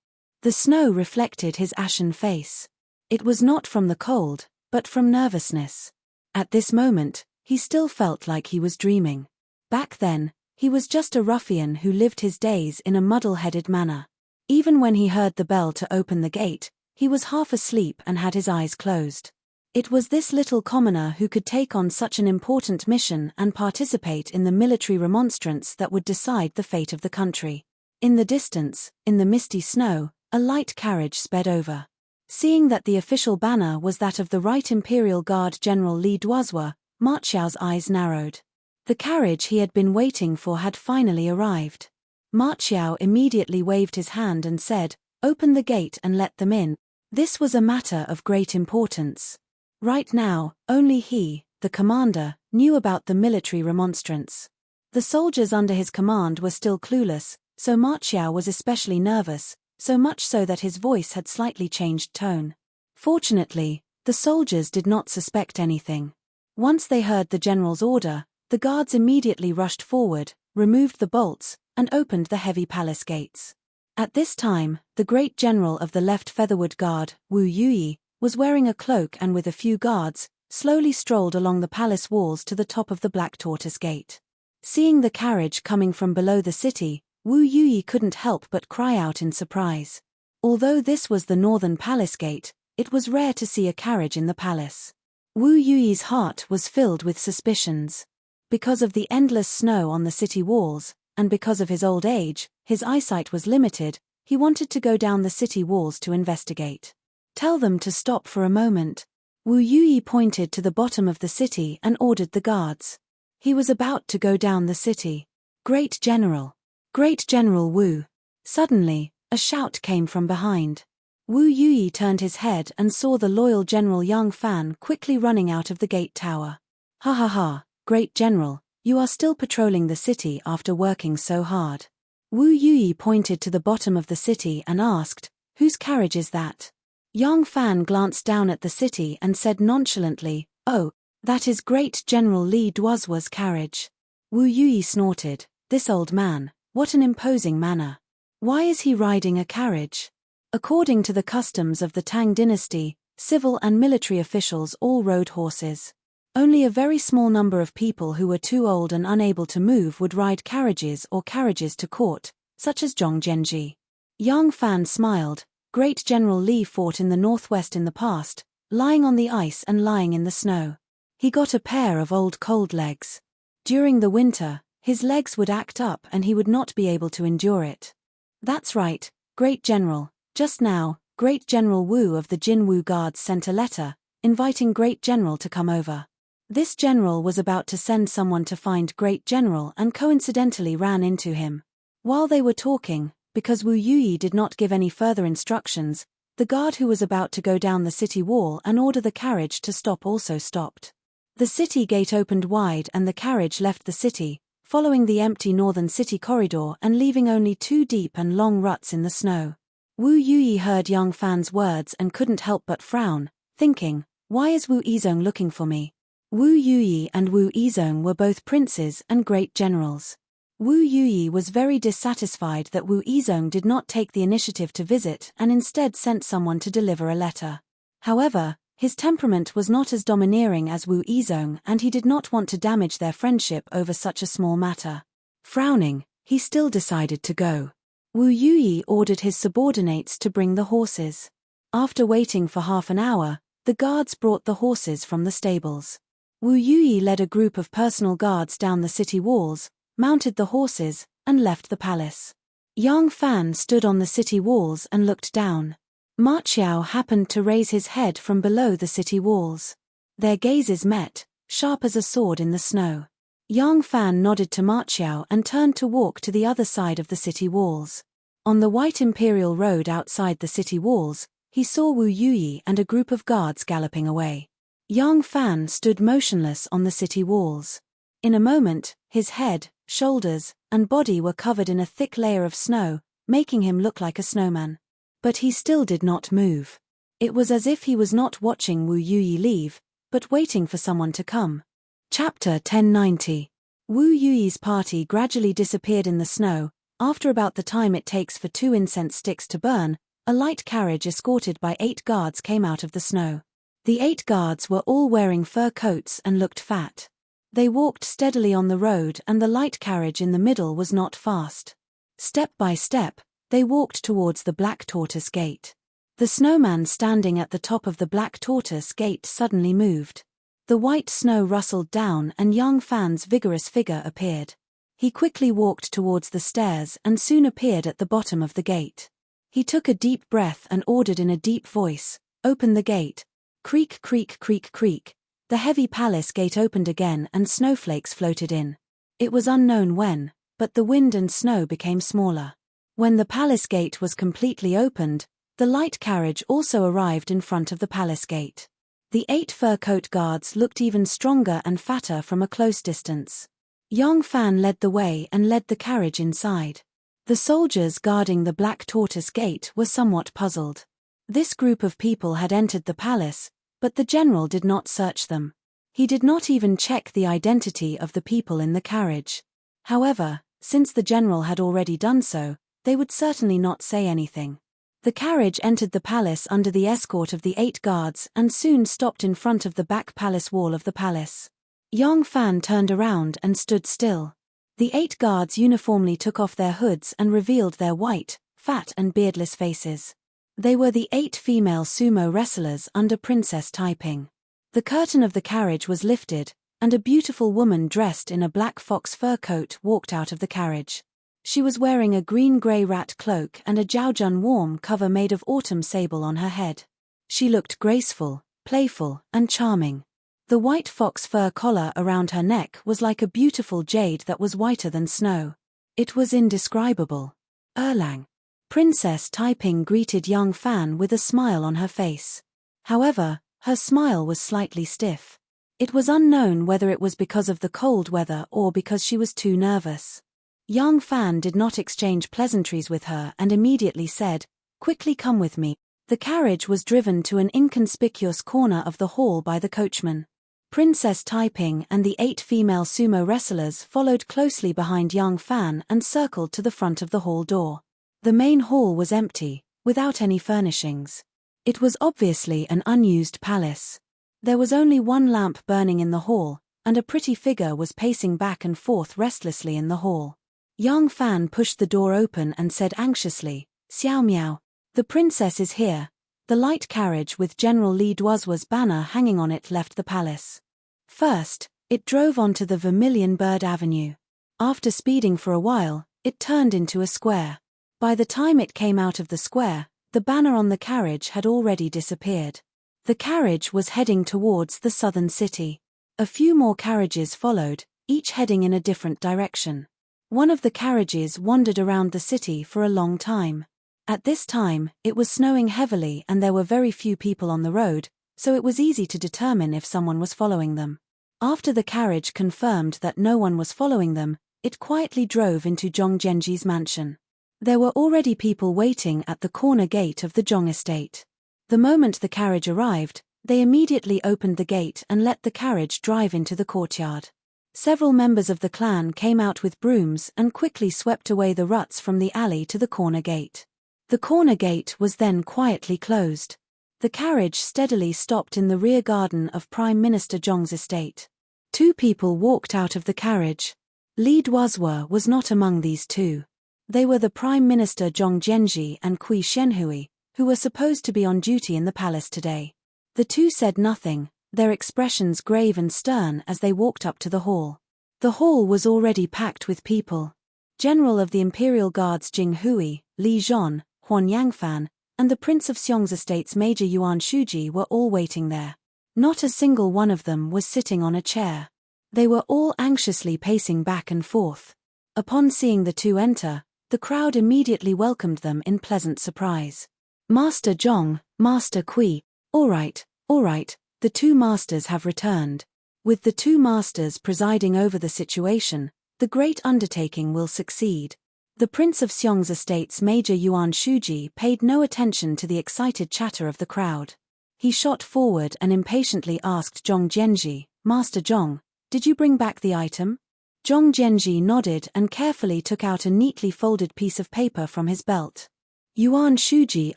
The snow reflected his ashen face. It was not from the cold, but from nervousness. At this moment, he still felt like he was dreaming. Back then, he was just a ruffian who lived his days in a muddle-headed manner. Even when he heard the bell to open the gate, he was half asleep and had his eyes closed. It was this little commoner who could take on such an important mission and participate in the military remonstrance that would decide the fate of the country. In the distance, in the misty snow, a light carriage sped over. Seeing that the official banner was that of the Right Imperial Guard General Li Duozhua, Ma Qiao's eyes narrowed. The carriage he had been waiting for had finally arrived. Ma Qiao immediately waved his hand and said, "Open the gate and let them in." This was a matter of great importance. Right now, only he, the commander, knew about the military remonstrance. The soldiers under his command were still clueless, so Ma Qiao was especially nervous, so much so that his voice had slightly changed tone. Fortunately, the soldiers did not suspect anything. Once they heard the general's order, the guards immediately rushed forward, removed the bolts, and opened the heavy palace gates. At this time, the great general of the left Featherwood Guard, Wu Yuyi, was wearing a cloak and with a few guards, slowly strolled along the palace walls to the top of the Black Tortoise Gate. Seeing the carriage coming from below the city, Wu Yuyi couldn't help but cry out in surprise. Although this was the northern palace gate, it was rare to see a carriage in the palace. Wu Yuyi's heart was filled with suspicions. Because of the endless snow on the city walls, and because of his old age, his eyesight was limited, he wanted to go down the city walls to investigate. "Tell them to stop for a moment." Wu Yuyi pointed to the bottom of the city and ordered the guards. He was about to go down the city. "Great General! Great General Wu!" Suddenly, a shout came from behind. Wu Yuyi turned his head and saw the loyal General Yang Fan quickly running out of the gate tower. "Ha ha ha, Great General, you are still patrolling the city after working so hard." Wu Yuyi pointed to the bottom of the city and asked, "Whose carriage is that?" Yang Fan glanced down at the city and said nonchalantly, "Oh, that is Great General Li Duozhua's carriage." Wu Yuyi snorted, "This old man, what an imposing manner. Why is he riding a carriage?" According to the customs of the Tang dynasty, civil and military officials all rode horses. Only a very small number of people who were too old and unable to move would ride carriages or carriages to court, such as Zhong Zhenji. Yang Fan smiled. Great General Li fought in the northwest in the past, lying on the ice and lying in the snow. He got a pair of old cold legs. During the winter, his legs would act up and he would not be able to endure it. "That's right, Great General. Just now, Great General Wu of the Jin Wu Guards sent a letter, inviting Great General to come over." This general was about to send someone to find Great General and coincidentally ran into him. While they were talking, because Wu Yuyi did not give any further instructions, the guard who was about to go down the city wall and order the carriage to stop also stopped. The city gate opened wide and the carriage left the city, following the empty northern city corridor and leaving only two deep and long ruts in the snow. Wu Yuyi heard Yang Fan's words and couldn't help but frown, thinking, "Why is Wu Yizong looking for me?" Wu Yuyi and Wu Yizong were both princes and great generals. Wu Yuyi was very dissatisfied that Wu Yizong did not take the initiative to visit and instead sent someone to deliver a letter. However, his temperament was not as domineering as Wu Yizong and he did not want to damage their friendship over such a small matter. Frowning, he still decided to go. Wu Yuyi ordered his subordinates to bring the horses. After waiting for half an hour, the guards brought the horses from the stables. Wu Yuyi led a group of personal guards down the city walls, mounted the horses, and left the palace. Yang Fan stood on the city walls and looked down. Ma Qiao happened to raise his head from below the city walls. Their gazes met, sharp as a sword in the snow. Yang Fan nodded to Ma Qiao and turned to walk to the other side of the city walls. On the white imperial road outside the city walls, he saw Wu Yuyi and a group of guards galloping away. Yang Fan stood motionless on the city walls. In a moment, his head, shoulders, and body were covered in a thick layer of snow, making him look like a snowman. But he still did not move. It was as if he was not watching Wu Yuyi leave, but waiting for someone to come. Chapter 1090. Wu Yuyi's party gradually disappeared in the snow. After about the time it takes for 2 incense sticks to burn, a light carriage escorted by 8 guards came out of the snow. The 8 guards were all wearing fur coats and looked fat. They walked steadily on the road and the light carriage in the middle was not fast. Step by step, they walked towards the Black Tortoise Gate. The snowman standing at the top of the Black Tortoise Gate suddenly moved. The white snow rustled down and Yang Fan's vigorous figure appeared. He quickly walked towards the stairs and soon appeared at the bottom of the gate. He took a deep breath and ordered in a deep voice, "Open the gate." Creak, creak, creak, creak. The heavy palace gate opened again and snowflakes floated in. It was unknown when, but the wind and snow became smaller. When the palace gate was completely opened, the light carriage also arrived in front of the palace gate. The 8 fur coat guards looked even stronger and fatter from a close distance. Yang Fan led the way and led the carriage inside. The soldiers guarding the Black Tortoise Gate were somewhat puzzled. This group of people had entered the palace, but the general did not search them. He did not even check the identity of the people in the carriage. However, since the general had already done so, they would certainly not say anything. The carriage entered the palace under the escort of the 8 guards and soon stopped in front of the back palace wall of the palace. Yang Fan turned around and stood still. The 8 guards uniformly took off their hoods and revealed their white, fat and beardless faces. They were the 8 female sumo wrestlers under Princess Taiping. The curtain of the carriage was lifted, and a beautiful woman dressed in a black fox fur coat walked out of the carriage. She was wearing a green-grey rat cloak and a Jiaojun warm cover made of autumn sable on her head. She looked graceful, playful, and charming. The white fox fur collar around her neck was like a beautiful jade that was whiter than snow. It was indescribable. Erlang. Princess Taiping greeted Yang Fan with a smile on her face. However, her smile was slightly stiff. It was unknown whether it was because of the cold weather or because she was too nervous. Yang Fan did not exchange pleasantries with her and immediately said, "Quickly come with me." The carriage was driven to an inconspicuous corner of the hall by the coachman. Princess Taiping and the 8 female sumo wrestlers followed closely behind Yang Fan and circled to the front of the hall door. The main hall was empty, without any furnishings. It was obviously an unused palace. There was only one lamp burning in the hall, and a pretty figure was pacing back and forth restlessly in the hall. Yang Fan pushed the door open and said anxiously, "Xiao Miao, the princess is here." The light carriage with General Li Duozuo's banner hanging on it left the palace. First, it drove onto the Vermilion Bird Avenue. After speeding for a while, it turned into a square. By the time it came out of the square, the banner on the carriage had already disappeared. The carriage was heading towards the southern city. A few more carriages followed, each heading in a different direction. One of the carriages wandered around the city for a long time. At this time, it was snowing heavily and there were very few people on the road, so it was easy to determine if someone was following them. After the carriage confirmed that no one was following them, it quietly drove into Zhong Genji's mansion. There were already people waiting at the corner gate of the Zhong estate. The moment the carriage arrived, they immediately opened the gate and let the carriage drive into the courtyard. Several members of the clan came out with brooms and quickly swept away the ruts from the alley to the corner gate. The corner gate was then quietly closed. The carriage steadily stopped in the rear garden of Prime Minister Zhong's estate. 2 people walked out of the carriage. Li Duozuo was not among these 2. They were the Prime Minister Zhong Genji and Kui Shenhui, who were supposed to be on duty in the palace today. The 2 said nothing, their expressions grave and stern as they walked up to the hall. The hall was already packed with people. General of the Imperial Guards Jing Hui, Li Zhon, Huan Yangfan, and the Prince of Xiong's estate's Major Yuan Shuji were all waiting there. Not a single one of them was sitting on a chair. They were all anxiously pacing back and forth. Upon seeing the 2 enter, the crowd immediately welcomed them in pleasant surprise. "Master Zhong, Master Kui. All right, the two masters have returned. With the two masters presiding over the situation, the great undertaking will succeed. The Prince of Xiong's estate's Major Yuan Shuji paid no attention to the excited chatter of the crowd. He shot forward and impatiently asked Zhong Jianji, Master Zhong, did you bring back the item? Zhong Jianji nodded and carefully took out a neatly folded piece of paper from his belt. Yuan Shuji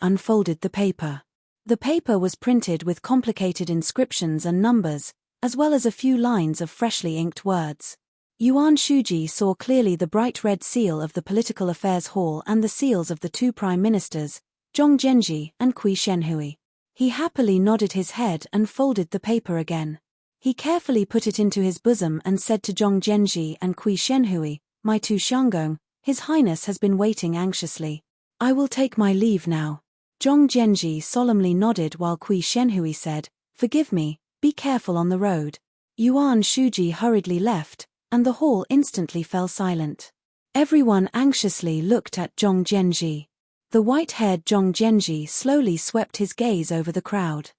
unfolded the paper. The paper was printed with complicated inscriptions and numbers, as well as a few lines of freshly inked words. Yuan Shuji saw clearly the bright red seal of the Political Affairs Hall and the seals of the two prime ministers, Zhong Jianji and Kui Shenhui. He happily nodded his head and folded the paper again. He carefully put it into his bosom and said to Zhong Jianji and Kui Shenhui, My two Xianggong, His Highness has been waiting anxiously. I will take my leave now. Zhong Jianji solemnly nodded while Kui Shenhui said, Forgive me, be careful on the road. Yuan Shuji hurriedly left, and the hall instantly fell silent. Everyone anxiously looked at Zhong Jianji. The white-haired Zhong Jianji slowly swept his gaze over the crowd.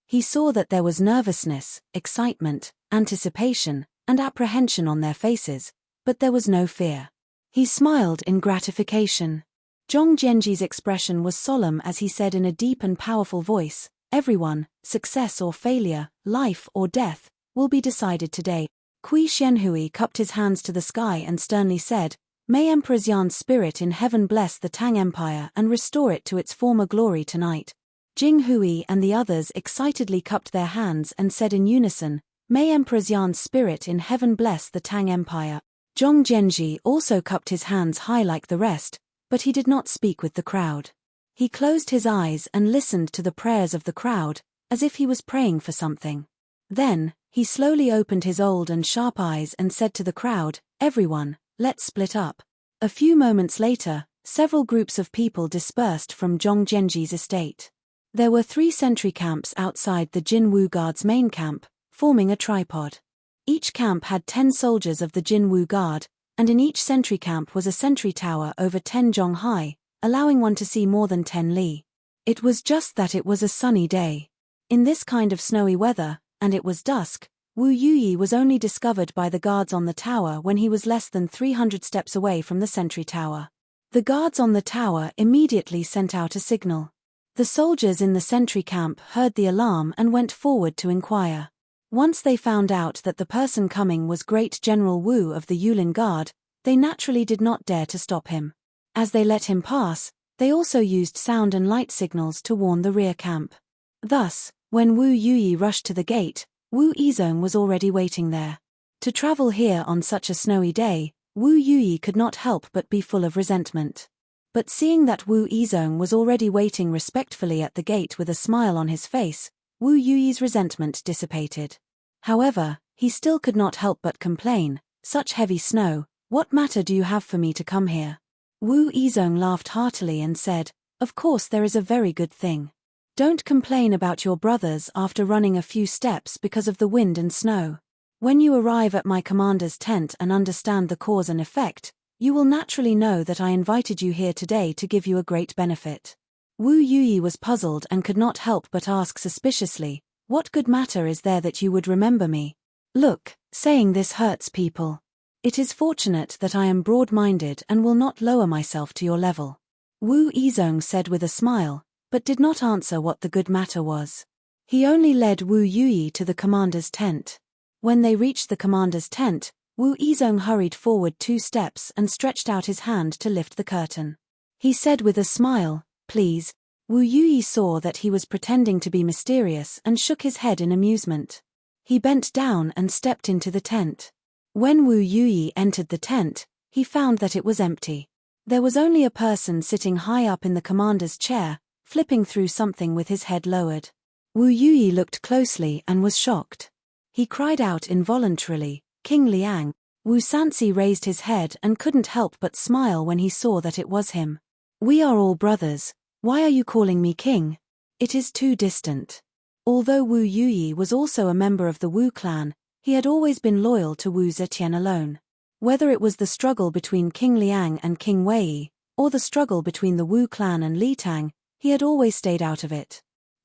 He saw that there was nervousness, excitement, anticipation, and apprehension on their faces, but there was no fear. He smiled in gratification. Zhong Jianji's expression was solemn as he said in a deep and powerful voice, Everyone, success or failure, life or death, will be decided today. Kui Shenhui cupped his hands to the sky and sternly said, May Emperor Xian's spirit in heaven bless the Tang Empire and restore it to its former glory tonight. Jing Hui and the others excitedly cupped their hands and said in unison, May Emperor Xian's spirit in heaven bless the Tang Empire. Zhong Jianji also cupped his hands high like the rest, but he did not speak with the crowd. He closed his eyes and listened to the prayers of the crowd, as if he was praying for something. Then, he slowly opened his old and sharp eyes and said to the crowd, Everyone, let's split up. A few moments later, several groups of people dispersed from Zhong Jianji's estate. There were 3 sentry camps outside the Jin Wu Guard's main camp, forming a tripod. Each camp had 10 soldiers of the Jin Wu Guard, and in each sentry camp was a sentry tower over 10 zhong high, allowing one to see more than 10 li. It was just that it was a sunny day. In this kind of snowy weather, and it was dusk, Wu Yuyi was only discovered by the guards on the tower when he was less than 300 steps away from the sentry tower. The guards on the tower immediately sent out a signal. The soldiers in the sentry camp heard the alarm and went forward to inquire. Once they found out that the person coming was Great General Wu of the Yulin Guard, they naturally did not dare to stop him. As they let him pass, they also used sound and light signals to warn the rear camp. Thus, when Wu Yuyi rushed to the gate, Wu Yizong was already waiting there. To travel here on such a snowy day, Wu Yuyi could not help but be full of resentment. But seeing that Wu Yizong was already waiting respectfully at the gate with a smile on his face, Wu Yuyi's resentment dissipated. However, he still could not help but complain, Such heavy snow, what matter do you have for me to come here? Wu Yizong laughed heartily and said, Of course there is a very good thing. Don't complain about your brothers after running a few steps because of the wind and snow. When you arrive at my commander's tent and understand the cause and effect, you will naturally know that I invited you here today to give you a great benefit. Wu Yuyi was puzzled and could not help but ask suspiciously, What good matter is there that you would remember me? Look, saying this hurts people. It is fortunate that I am broad-minded and will not lower myself to your level. Wu Yizong said with a smile, but did not answer what the good matter was. He only led Wu Yuyi to the commander's tent. When they reached the commander's tent, Wu Yizong hurried forward 2 steps and stretched out his hand to lift the curtain. He said with a smile, Please. Wu Yuyi saw that he was pretending to be mysterious and shook his head in amusement. He bent down and stepped into the tent. When Wu Yuyi entered the tent, he found that it was empty. There was only a person sitting high up in the commander's chair, flipping through something with his head lowered. Wu Yuyi looked closely and was shocked. He cried out involuntarily, King Liang. Wu Sansi raised his head and couldn't help but smile when he saw that it was him. We are all brothers. Why are you calling me king? It is too distant. Although Wu Yuyi was also a member of the Wu clan, he had always been loyal to Wu Zetian alone. Whether it was the struggle between King Liang and King Wei, or the struggle between the Wu clan and Li Tang, he had always stayed out of it.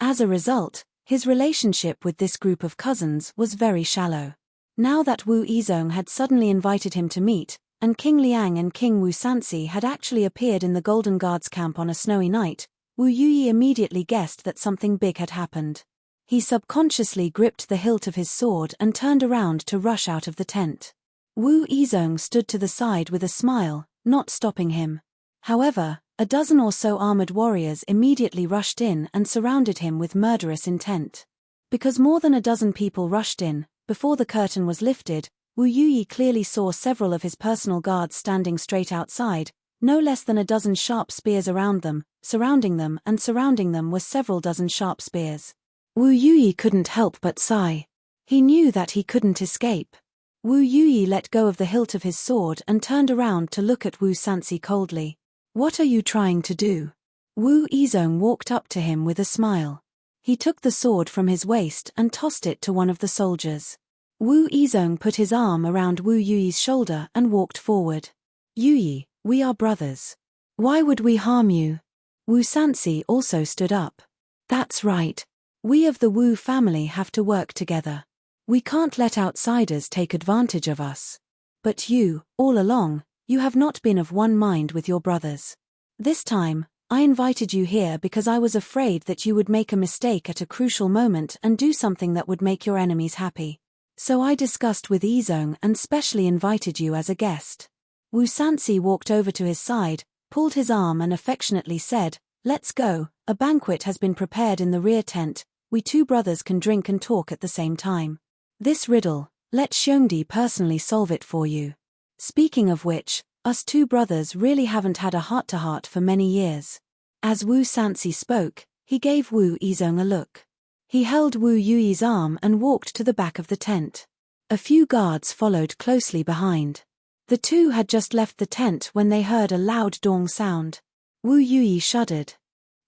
As a result, his relationship with this group of cousins was very shallow. Now that Wu Yizong had suddenly invited him to meet, and King Liang and King Wu Sanxi had actually appeared in the Golden Guards camp on a snowy night, Wu Yuyi immediately guessed that something big had happened. He subconsciously gripped the hilt of his sword and turned around to rush out of the tent. Wu Yizong stood to the side with a smile, not stopping him. However, a dozen or so armored warriors immediately rushed in and surrounded him with murderous intent. Because more than a dozen people rushed in, before the curtain was lifted, Wu Yuyi clearly saw several of his personal guards standing straight outside, no less than a dozen sharp spears around them, surrounding them were several dozen sharp spears. Wu Yuyi couldn't help but sigh. He knew that he couldn't escape. Wu Yuyi let go of the hilt of his sword and turned around to look at Wu Sanxi coldly. "What are you trying to do?" Wu Yizong walked up to him with a smile. He took the sword from his waist and tossed it to one of the soldiers. Wu Yizong put his arm around Wu Yuyi's shoulder and walked forward. "Yuyi, we are brothers. Why would we harm you?" Wu Sanxi also stood up. "That's right. We of the Wu family have to work together. We can't let outsiders take advantage of us. But you, all along, you have not been of one mind with your brothers. This time, I invited you here because I was afraid that you would make a mistake at a crucial moment and do something that would make your enemies happy. So I discussed with Yizong and specially invited you as a guest." Wu Sanxi walked over to his side, pulled his arm and affectionately said, "Let's go, a banquet has been prepared in the rear tent, we two brothers can drink and talk at the same time. This riddle, let Xiongdi personally solve it for you. Speaking of which, us two brothers really haven't had a heart-to-heart for many years." As Wu Sanxi spoke, he gave Wu Yizong a look. He held Wu Yuyi's arm and walked to the back of the tent. A few guards followed closely behind. The two had just left the tent when they heard a loud dong sound. Wu Yuyi shuddered.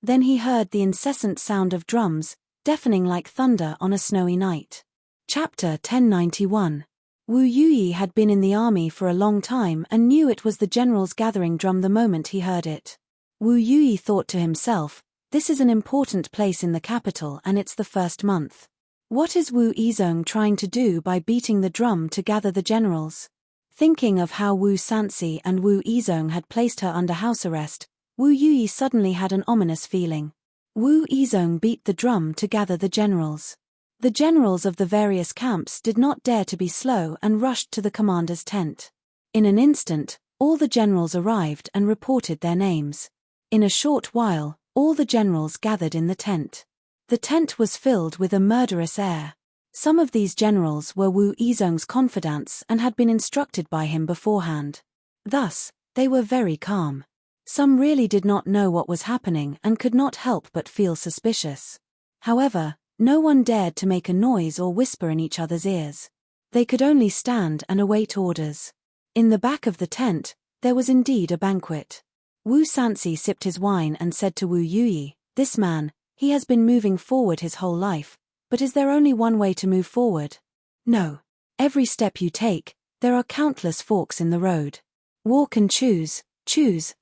Then he heard the incessant sound of drums, deafening like thunder on a snowy night. Chapter 1091. Wu Yuyi had been in the army for a long time and knew it was the general's gathering drum the moment he heard it. Wu Yuyi thought to himself, this is an important place in the capital and it's the first month. What is Wu Yizong trying to do by beating the drum to gather the generals? Thinking of how Wu Sanxi and Wu Yizong had placed her under house arrest, Wu Yuyi suddenly had an ominous feeling. Wu Yizong beat the drum to gather the generals. The generals of the various camps did not dare to be slow and rushed to the commander's tent. In an instant, all the generals arrived and reported their names. In a short while, all the generals gathered in the tent. The tent was filled with a murderous air. Some of these generals were Wu Yizong's confidants and had been instructed by him beforehand. Thus, they were very calm. Some really did not know what was happening and could not help but feel suspicious. However, no one dared to make a noise or whisper in each other's ears. They could only stand and await orders. In the back of the tent, there was indeed a banquet. Wu Sanxi sipped his wine and said to Wu Yuyi, "This man, he has been moving forward his whole life, but is there only one way to move forward? No. Every step you take, there are countless forks in the road. Walk and choose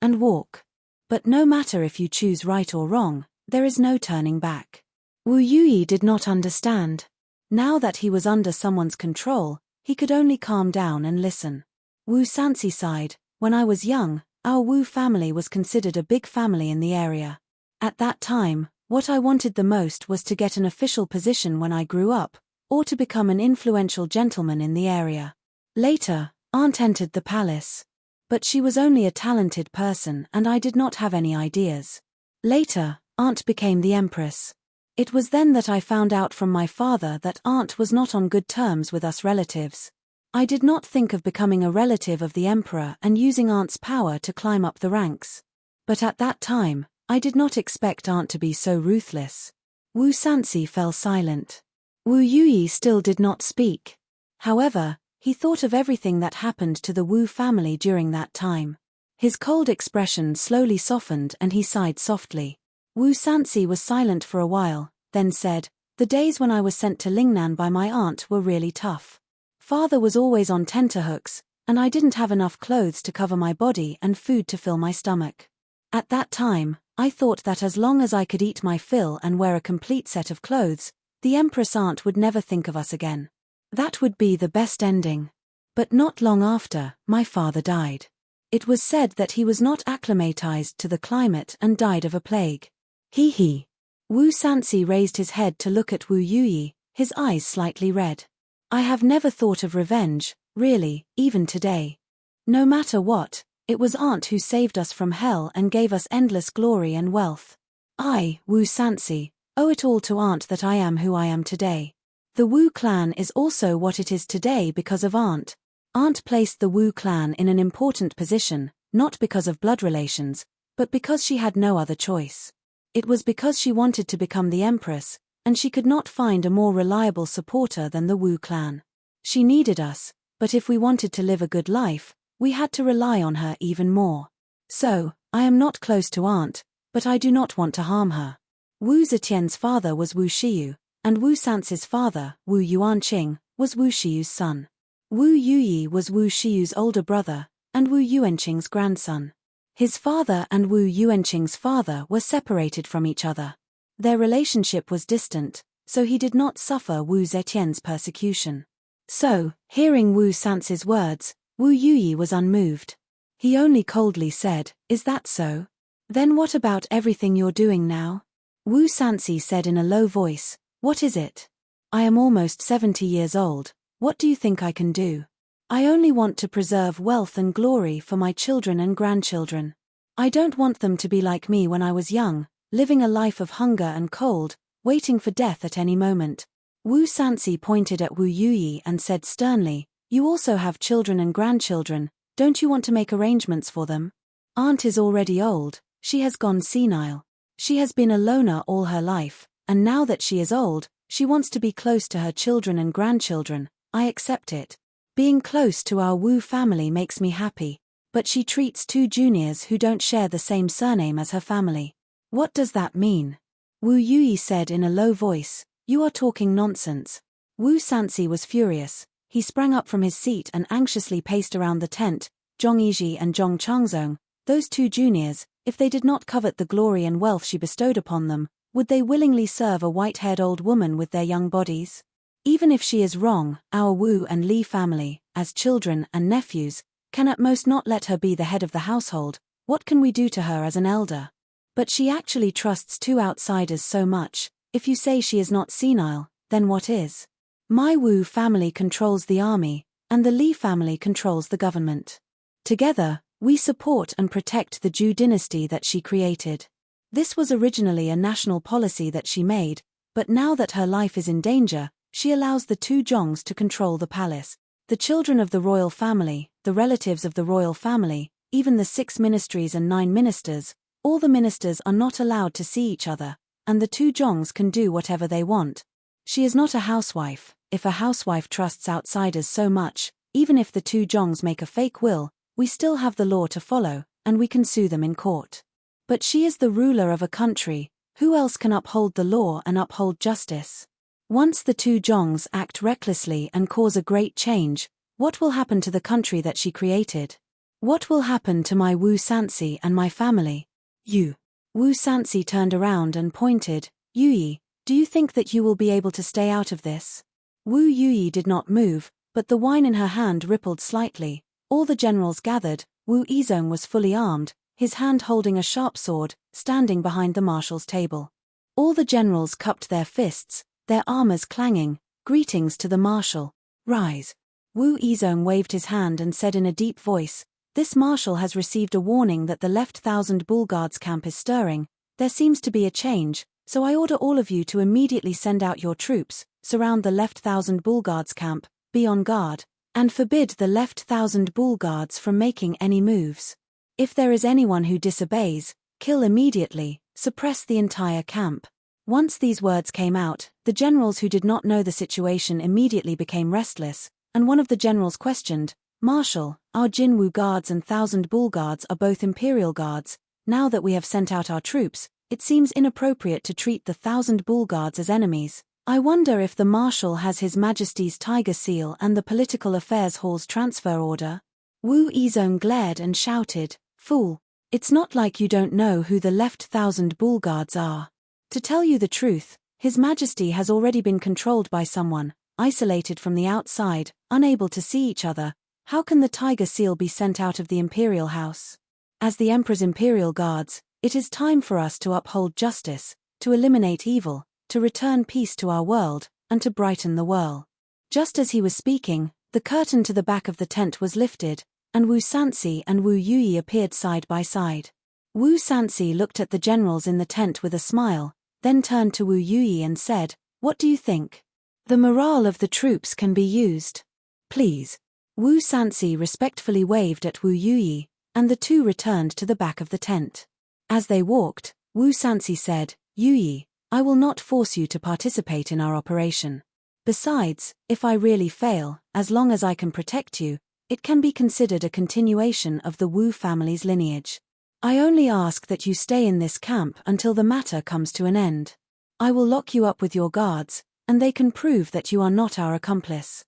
and walk. But no matter if you choose right or wrong, there is no turning back." Wu Yuyi did not understand. Now that he was under someone's control, he could only calm down and listen. Wu Sanxi sighed, "When I was young, our Wu family was considered a big family in the area. At that time, what I wanted the most was to get an official position when I grew up, or to become an influential gentleman in the area. Later, Aunt entered the palace. But she was only a talented person and I did not have any ideas. Later, Aunt became the empress. It was then that I found out from my father that Aunt was not on good terms with us relatives. I did not think of becoming a relative of the emperor and using Aunt's power to climb up the ranks. But at that time, I did not expect Aunt to be so ruthless." Wu Sanxi fell silent. Wu Yuyi still did not speak. However, he thought of everything that happened to the Wu family during that time. His cold expression slowly softened and he sighed softly. Wu Sanxi was silent for a while, then said, "The days when I was sent to Lingnan by my aunt were really tough. Father was always on tenterhooks, and I didn't have enough clothes to cover my body and food to fill my stomach. At that time, I thought that as long as I could eat my fill and wear a complete set of clothes, the Empress aunt would never think of us again. That would be the best ending. But not long after, my father died. It was said that he was not acclimatized to the climate and died of a plague. He. Wu Sansi raised his head to look at Wu Yuyi, his eyes slightly red. I have never thought of revenge, really, even today. No matter what, it was Aunt who saved us from hell and gave us endless glory and wealth. I, Wu Sansi, owe it all to Aunt that I am who I am today. The Wu clan is also what it is today because of Aunt. Aunt placed the Wu clan in an important position, not because of blood relations, but because she had no other choice. It was because she wanted to become the Empress, and she could not find a more reliable supporter than the Wu clan. She needed us, but if we wanted to live a good life, we had to rely on her even more. So, I am not close to Aunt, but I do not want to harm her. Wu Zetian's father was Wu Shiyu, and Wu Sansi's father, Wu Yuanqing, was Wu Shiyu's son. Wu Yuyi was Wu Shiyu's older brother, and Wu Yuanqing's grandson. His father and Wu Yuanqing's father were separated from each other. Their relationship was distant, so he did not suffer Wu Zetian's persecution. So, hearing Wu Sansi's words, Wu Yuyi was unmoved. He only coldly said, "Is that so? Then what about everything you're doing now?" Wu Sansi said in a low voice, "What is it? I am almost 70 years old. What do you think I can do? I only want to preserve wealth and glory for my children and grandchildren. I don't want them to be like me when I was young, living a life of hunger and cold, waiting for death at any moment." Wu Sansi pointed at Wu Yuyi and said sternly, "You also have children and grandchildren, don't you want to make arrangements for them? Aunt is already old, she has gone senile. She has been a loner all her life, and now that she is old, she wants to be close to her children and grandchildren. I accept it. Being close to our Wu family makes me happy, but she treats two juniors who don't share the same surname as her family. What does that mean?" Wu Yuyi said in a low voice, "You are talking nonsense." Wu Sansi was furious. He sprang up from his seat and anxiously paced around the tent. Zhong Yizhi and Zhong Changzong, those two juniors, if they did not covet the glory and wealth she bestowed upon them, would they willingly serve a white-haired old woman with their young bodies? Even if she is wrong, our Wu and Li family, as children and nephews, can at most not let her be the head of the household. What can we do to her as an elder? But she actually trusts two outsiders so much. If you say she is not senile, then what is? My Wu family controls the army, and the Li family controls the government. Together, we support and protect the Zhou dynasty that she created. This was originally a national policy that she made, but now that her life is in danger, she allows the two Zhongs to control the palace. The children of the royal family, the relatives of the royal family, even the 6 ministries and 9 ministers, all the ministers are not allowed to see each other, and the two Zhongs can do whatever they want. She is not a housewife. If a housewife trusts outsiders so much, even if the two Zhongs make a fake will, we still have the law to follow, and we can sue them in court. But she is the ruler of a country. Who else can uphold the law and uphold justice? Once the two Zhongs act recklessly and cause a great change, what will happen to the country that she created? What will happen to my Wu Sansi and my family? You. Wu Sansi turned around and pointed, "Yuyi, do you think that you will be able to stay out of this?" Wu Yuyi did not move, but the wine in her hand rippled slightly. All the generals gathered. Wu Yizong was fully armed, his hand holding a sharp sword, standing behind the marshal's table. All the generals cupped their fists, their armors clanging, "Greetings to the marshal. Rise." Wu Yizong waved his hand and said in a deep voice, "This marshal has received a warning that the left 1000 Bull Guards camp is stirring. There seems to be a change, so I order all of you to immediately send out your troops, surround the left 1000 Bull Guards camp, be on guard, and forbid the left 1000 Bull Guards from making any moves. If there is anyone who disobeys, kill immediately, suppress the entire camp." Once these words came out, the generals who did not know the situation immediately became restless, and one of the generals questioned, "Marshal, our Jinwu Guards and 1000 Bull Guards are both Imperial Guards. Now that we have sent out our troops, it seems inappropriate to treat the 1000 Bull Guards as enemies. I wonder if the Marshal has His Majesty's Tiger Seal and the Political Affairs Hall's transfer order?" Wu Yizong glared and shouted, "Fool! It's not like you don't know who the left 1,000 bull guards are. To tell you the truth, His Majesty has already been controlled by someone, isolated from the outside, unable to see each other. How can the tiger seal be sent out of the imperial house? As the Emperor's imperial guards, it is time for us to uphold justice, to eliminate evil, to return peace to our world, and to brighten the world. Just as he was speaking, the curtain to the back of the tent was lifted, and Wu Sansi and Wu Yuyi appeared side by side. Wu Sansi looked at the generals in the tent with a smile, then turned to Wu Yuyi and said, "What do you think? The morale of the troops can be used. Please." Wu Sansi respectfully waved at Wu Yuyi, and the two returned to the back of the tent. As they walked, Wu Sansi said, "Yuyi, I will not force you to participate in our operation. Besides, if I really fail, as long as I can protect you, it can be considered a continuation of the Wu family's lineage. I only ask that you stay in this camp until the matter comes to an end. I will lock you up with your guards, and they can prove that you are not our accomplice.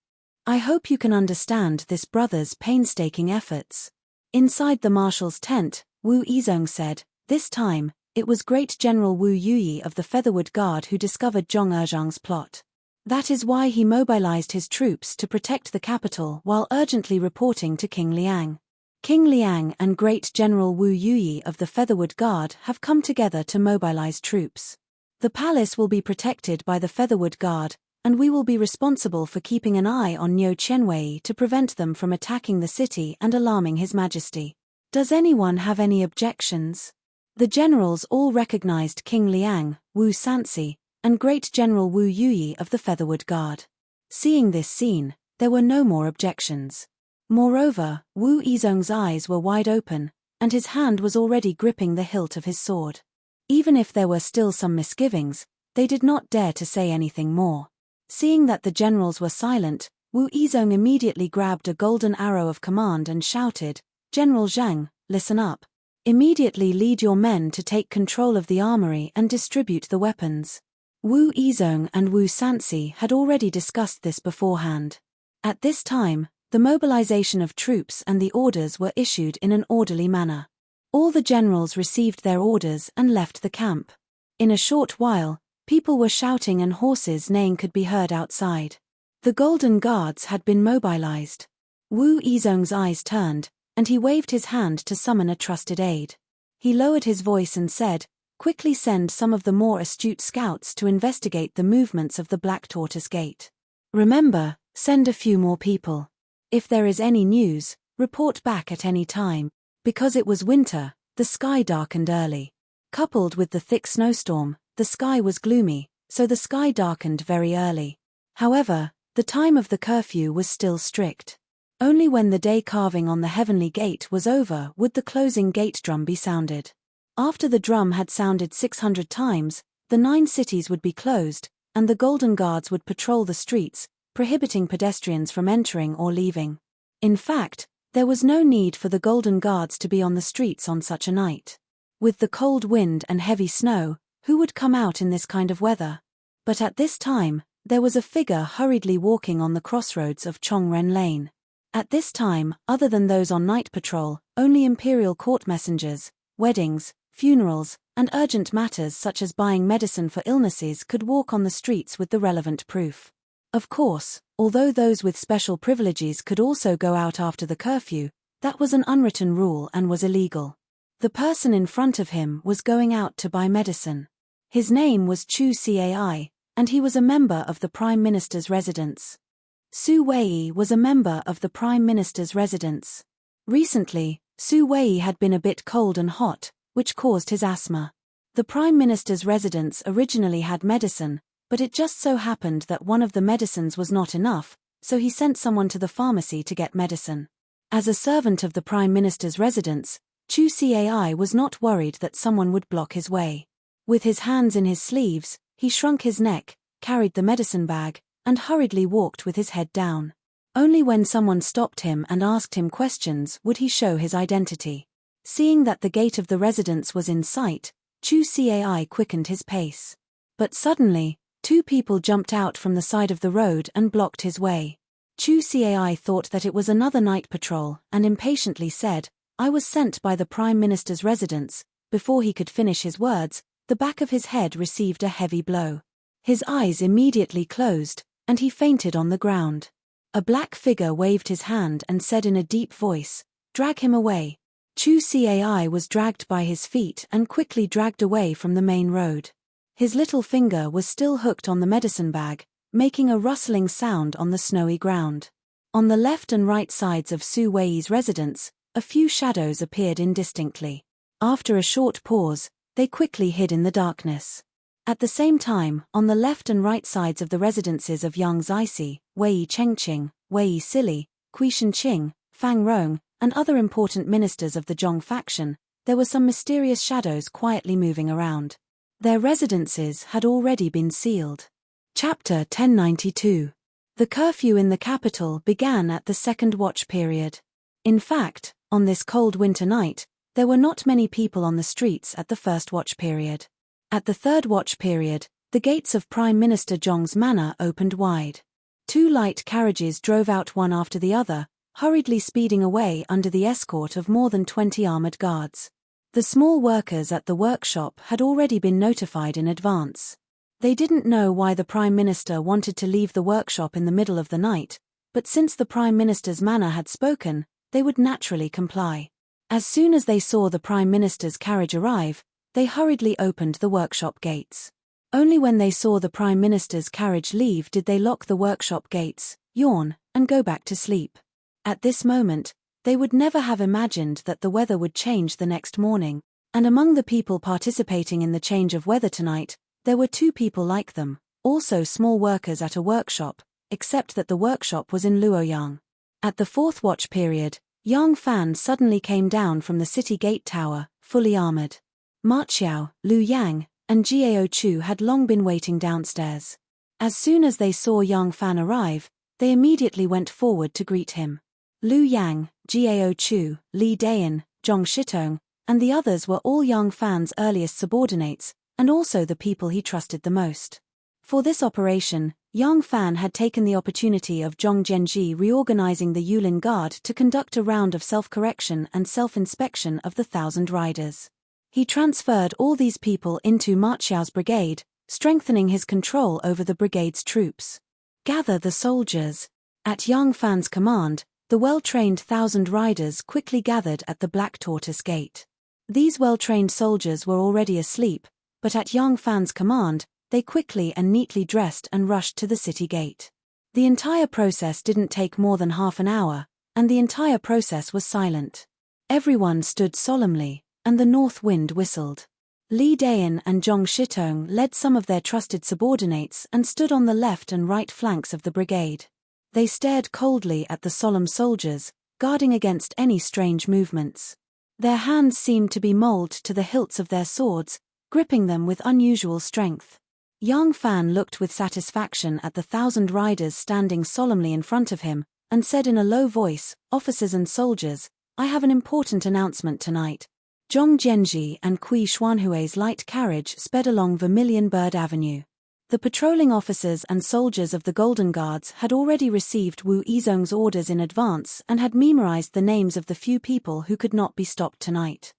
I hope you can understand this brother's painstaking efforts." Inside the marshal's tent, Wu Yizong said, "This time, it was Great General Wu Yuyi of the Featherwood Guard who discovered Zhong Ezhang's plot. That is why he mobilized his troops to protect the capital while urgently reporting to King Liang. King Liang and Great General Wu Yuyi of the Featherwood Guard have come together to mobilize troops. The palace will be protected by the Featherwood Guard, and we will be responsible for keeping an eye on Niu Qianwei to prevent them from attacking the city and alarming His Majesty. Does anyone have any objections?" The generals all recognized King Liang, Wu Sansi, and Great General Wu Yuyi of the Featherwood Guard. Seeing this scene, there were no more objections. Moreover, Wu Yizong's eyes were wide open, and his hand was already gripping the hilt of his sword. Even if there were still some misgivings, they did not dare to say anything more. Seeing that the generals were silent, Wu Yizong immediately grabbed a golden arrow of command and shouted, "General Zhang, listen up. Immediately lead your men to take control of the armory and distribute the weapons." Wu Yizong and Wu Sansi had already discussed this beforehand. At this time, the mobilization of troops and the orders were issued in an orderly manner. All the generals received their orders and left the camp. In a short while, people were shouting and horses neighing could be heard outside. The Golden Guards had been mobilized. Wu Yizong's eyes turned, and he waved his hand to summon a trusted aide. He lowered his voice and said, "Quickly send some of the more astute scouts to investigate the movements of the Black Tortoise Gate. Remember, send a few more people. If there is any news, report back at any time." Because it was winter, the sky darkened early. Coupled with the thick snowstorm, the sky was gloomy, so the sky darkened very early. However, the time of the curfew was still strict. Only when the day carving on the heavenly gate was over would the closing gate drum be sounded. After the drum had sounded 600 times, the 9 cities would be closed, and the Golden Guards would patrol the streets, prohibiting pedestrians from entering or leaving. In fact, there was no need for the Golden Guards to be on the streets on such a night. With the cold wind and heavy snow, who would come out in this kind of weather? But at this time, there was a figure hurriedly walking on the crossroads of Chongren Lane. At this time, other than those on night patrol, only imperial court messengers, weddings, funerals, and urgent matters such as buying medicine for illnesses could walk on the streets with the relevant proof. Of course, although those with special privileges could also go out after the curfew, that was an unwritten rule and was illegal. The person in front of him was going out to buy medicine. His name was Chu Cai, and he was a member of the Prime Minister's residence. Su Wei was a member of the Prime Minister's residence. Recently, Su Wei had been a bit cold and hot, which caused his asthma. The Prime Minister's residence originally had medicine, but it just so happened that one of the medicines was not enough, so he sent someone to the pharmacy to get medicine. As a servant of the Prime Minister's residence, Chu Cai was not worried that someone would block his way. With his hands in his sleeves, he shrunk his neck, carried the medicine bag, and hurriedly walked with his head down. Only when someone stopped him and asked him questions would he show his identity. Seeing that the gate of the residence was in sight, Chu Cai quickened his pace. But suddenly, 2 people jumped out from the side of the road and blocked his way. Chu Cai thought that it was another night patrol and impatiently said, I was sent by the Prime Minister's residence." Before he could finish his words, the back of his head received a heavy blow. His eyes immediately closed, and he fainted on the ground. A black figure waved his hand and said in a deep voice, "Drag him away." Chu Cai was dragged by his feet and quickly dragged away from the main road. His little finger was still hooked on the medicine bag, making a rustling sound on the snowy ground. On the left and right sides of Su Wei's residence, a few shadows appeared indistinctly. After a short pause, they quickly hid in the darkness. At the same time, on the left and right sides of the residences of Yang Zixi, Wei Chengqing, Wei Sili, Kui Shenqing, Fang Rong, and other important ministers of the Zhong faction, there were some mysterious shadows quietly moving around. Their residences had already been sealed. Chapter 1092. The curfew in the capital began at the second watch period. In fact, on this cold winter night, there were not many people on the streets at the first watch period. At the third watch period, the gates of Prime Minister Zhong's manor opened wide. 2 light carriages drove out one after the other, hurriedly speeding away under the escort of more than 20 armored guards. The small workers at the workshop had already been notified in advance. They didn't know why the Prime Minister wanted to leave the workshop in the middle of the night, but since the Prime Minister's manner had spoken, they would naturally comply. As soon as they saw the Prime Minister's carriage arrive, they hurriedly opened the workshop gates. Only when they saw the Prime Minister's carriage leave did they lock the workshop gates, yawn, and go back to sleep. At this moment, they would never have imagined that the weather would change the next morning, and among the people participating in the change of weather tonight, there were 2 people like them, also small workers at a workshop, except that the workshop was in Luoyang. At the fourth watch period, Yang Fan suddenly came down from the city gate tower, fully armored. Ma Qiao, Lu Yang, and Jiao Chu had long been waiting downstairs. As soon as they saw Yang Fan arrive, they immediately went forward to greet him. Lu Yang, Jiao Chu, Li Dayan, Zhong Shitong, and the others were all Yang Fan's earliest subordinates, and also the people he trusted the most. For this operation, Yang Fan had taken the opportunity of Zhong Zhenji reorganizing the Yulin Guard to conduct a round of self-correction and self-inspection of the 1,000 riders. He transferred all these people into Ma Qiao's brigade, strengthening his control over the brigade's troops. Gather the soldiers. At Yang Fan's command, the well-trained 1,000 riders quickly gathered at the Black Tortoise Gate. These well-trained soldiers were already asleep, but at Yang Fan's command, they quickly and neatly dressed and rushed to the city gate. The entire process didn't take more than half an hour, and the entire process was silent. Everyone stood solemnly, and the north wind whistled. Li Dayan and Zhong Shitong led some of their trusted subordinates and stood on the left and right flanks of the brigade. They stared coldly at the solemn soldiers, guarding against any strange movements. Their hands seemed to be molded to the hilts of their swords, gripping them with unusual strength. Yang Fan looked with satisfaction at the 1,000 riders standing solemnly in front of him, and said in a low voice, "Officers and soldiers, I have an important announcement tonight." Zhong Zhenji and Kui Xuanhui's light carriage sped along Vermilion Bird Avenue. The patrolling officers and soldiers of the Golden Guards had already received Wu Yizhong's orders in advance and had memorized the names of the few people who could not be stopped tonight.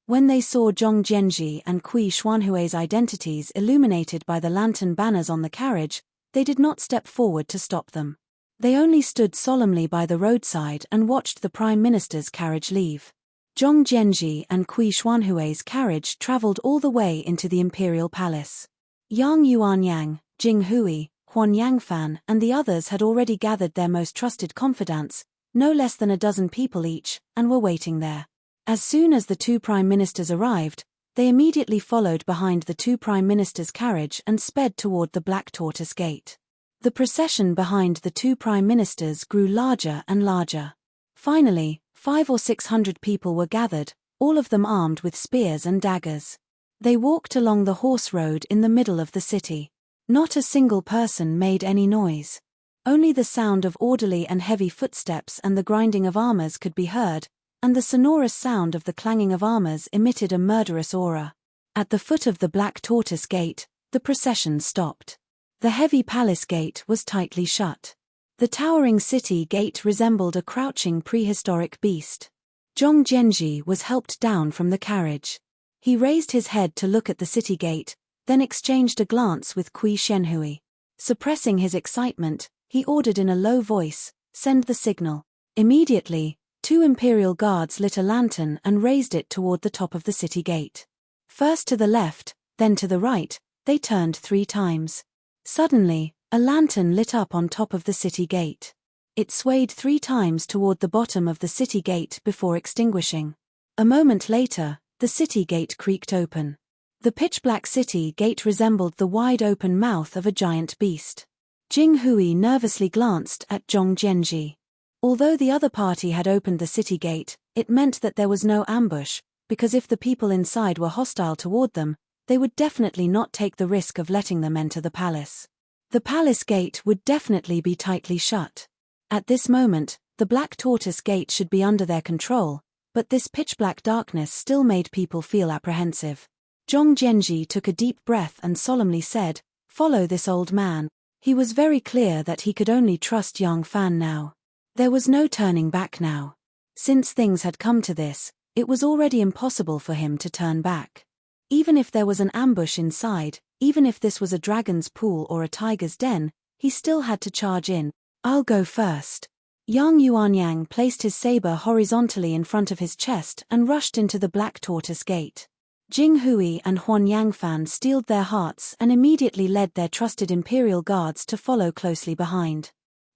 When they saw Zhong Zhenji and Kui Xuanhui's identities illuminated by the lantern banners on the carriage, they did not step forward to stop them. They only stood solemnly by the roadside and watched the Prime Minister's carriage leave. Zhong Zhenji and Kui Xuanhui's carriage traveled all the way into the Imperial Palace. Yang Yuanyang, Jing Hui, Huan Yangfan, and the others had already gathered their most trusted confidants, no less than a dozen people each, and were waiting there. As soon as the 2 prime ministers arrived, they immediately followed behind the 2 prime ministers' carriage and sped toward the Black Tortoise Gate. The procession behind the 2 prime ministers grew larger and larger. Finally, 500 or 600 people were gathered, all of them armed with spears and daggers. They walked along the horse road in the middle of the city. Not a single person made any noise. Only the sound of orderly and heavy footsteps and the grinding of armors could be heard, and the sonorous sound of the clanging of armors emitted a murderous aura. At the foot of the Black Tortoise Gate, the procession stopped. The heavy palace gate was tightly shut. The towering city gate resembled a crouching prehistoric beast. Zhong Zhenji was helped down from the carriage. He raised his head to look at the city gate, then exchanged a glance with Kui Shenhui. Suppressing his excitement, he ordered in a low voice, "Send the signal." Immediately, 2 imperial guards lit a lantern and raised it toward the top of the city gate. First to the left, then to the right, they turned 3 times. Suddenly, a lantern lit up on top of the city gate. It swayed 3 times toward the bottom of the city gate before extinguishing. A moment later, the city gate creaked open. The pitch-black city gate resembled the wide-open mouth of a giant beast. Jing Hui nervously glanced at Zhong Zhenji. Although the other party had opened the city gate, it meant that there was no ambush, because if the people inside were hostile toward them, they would definitely not take the risk of letting them enter the palace. The palace gate would definitely be tightly shut. At this moment, the Black Tortoise Gate should be under their control, but this pitch-black darkness still made people feel apprehensive. Zhong Zhenji took a deep breath and solemnly said, "Follow this old man." He was very clear that he could only trust Yang Fan now. There was no turning back now. Since things had come to this, it was already impossible for him to turn back. Even if there was an ambush inside, even if this was a dragon's pool or a tiger's den, he still had to charge in. "I'll go first." Yang Yuanyang placed his saber horizontally in front of his chest and rushed into the Black Tortoise Gate. Jing Hui and Huan Yangfan steeled their hearts and immediately led their trusted imperial guards to follow closely behind.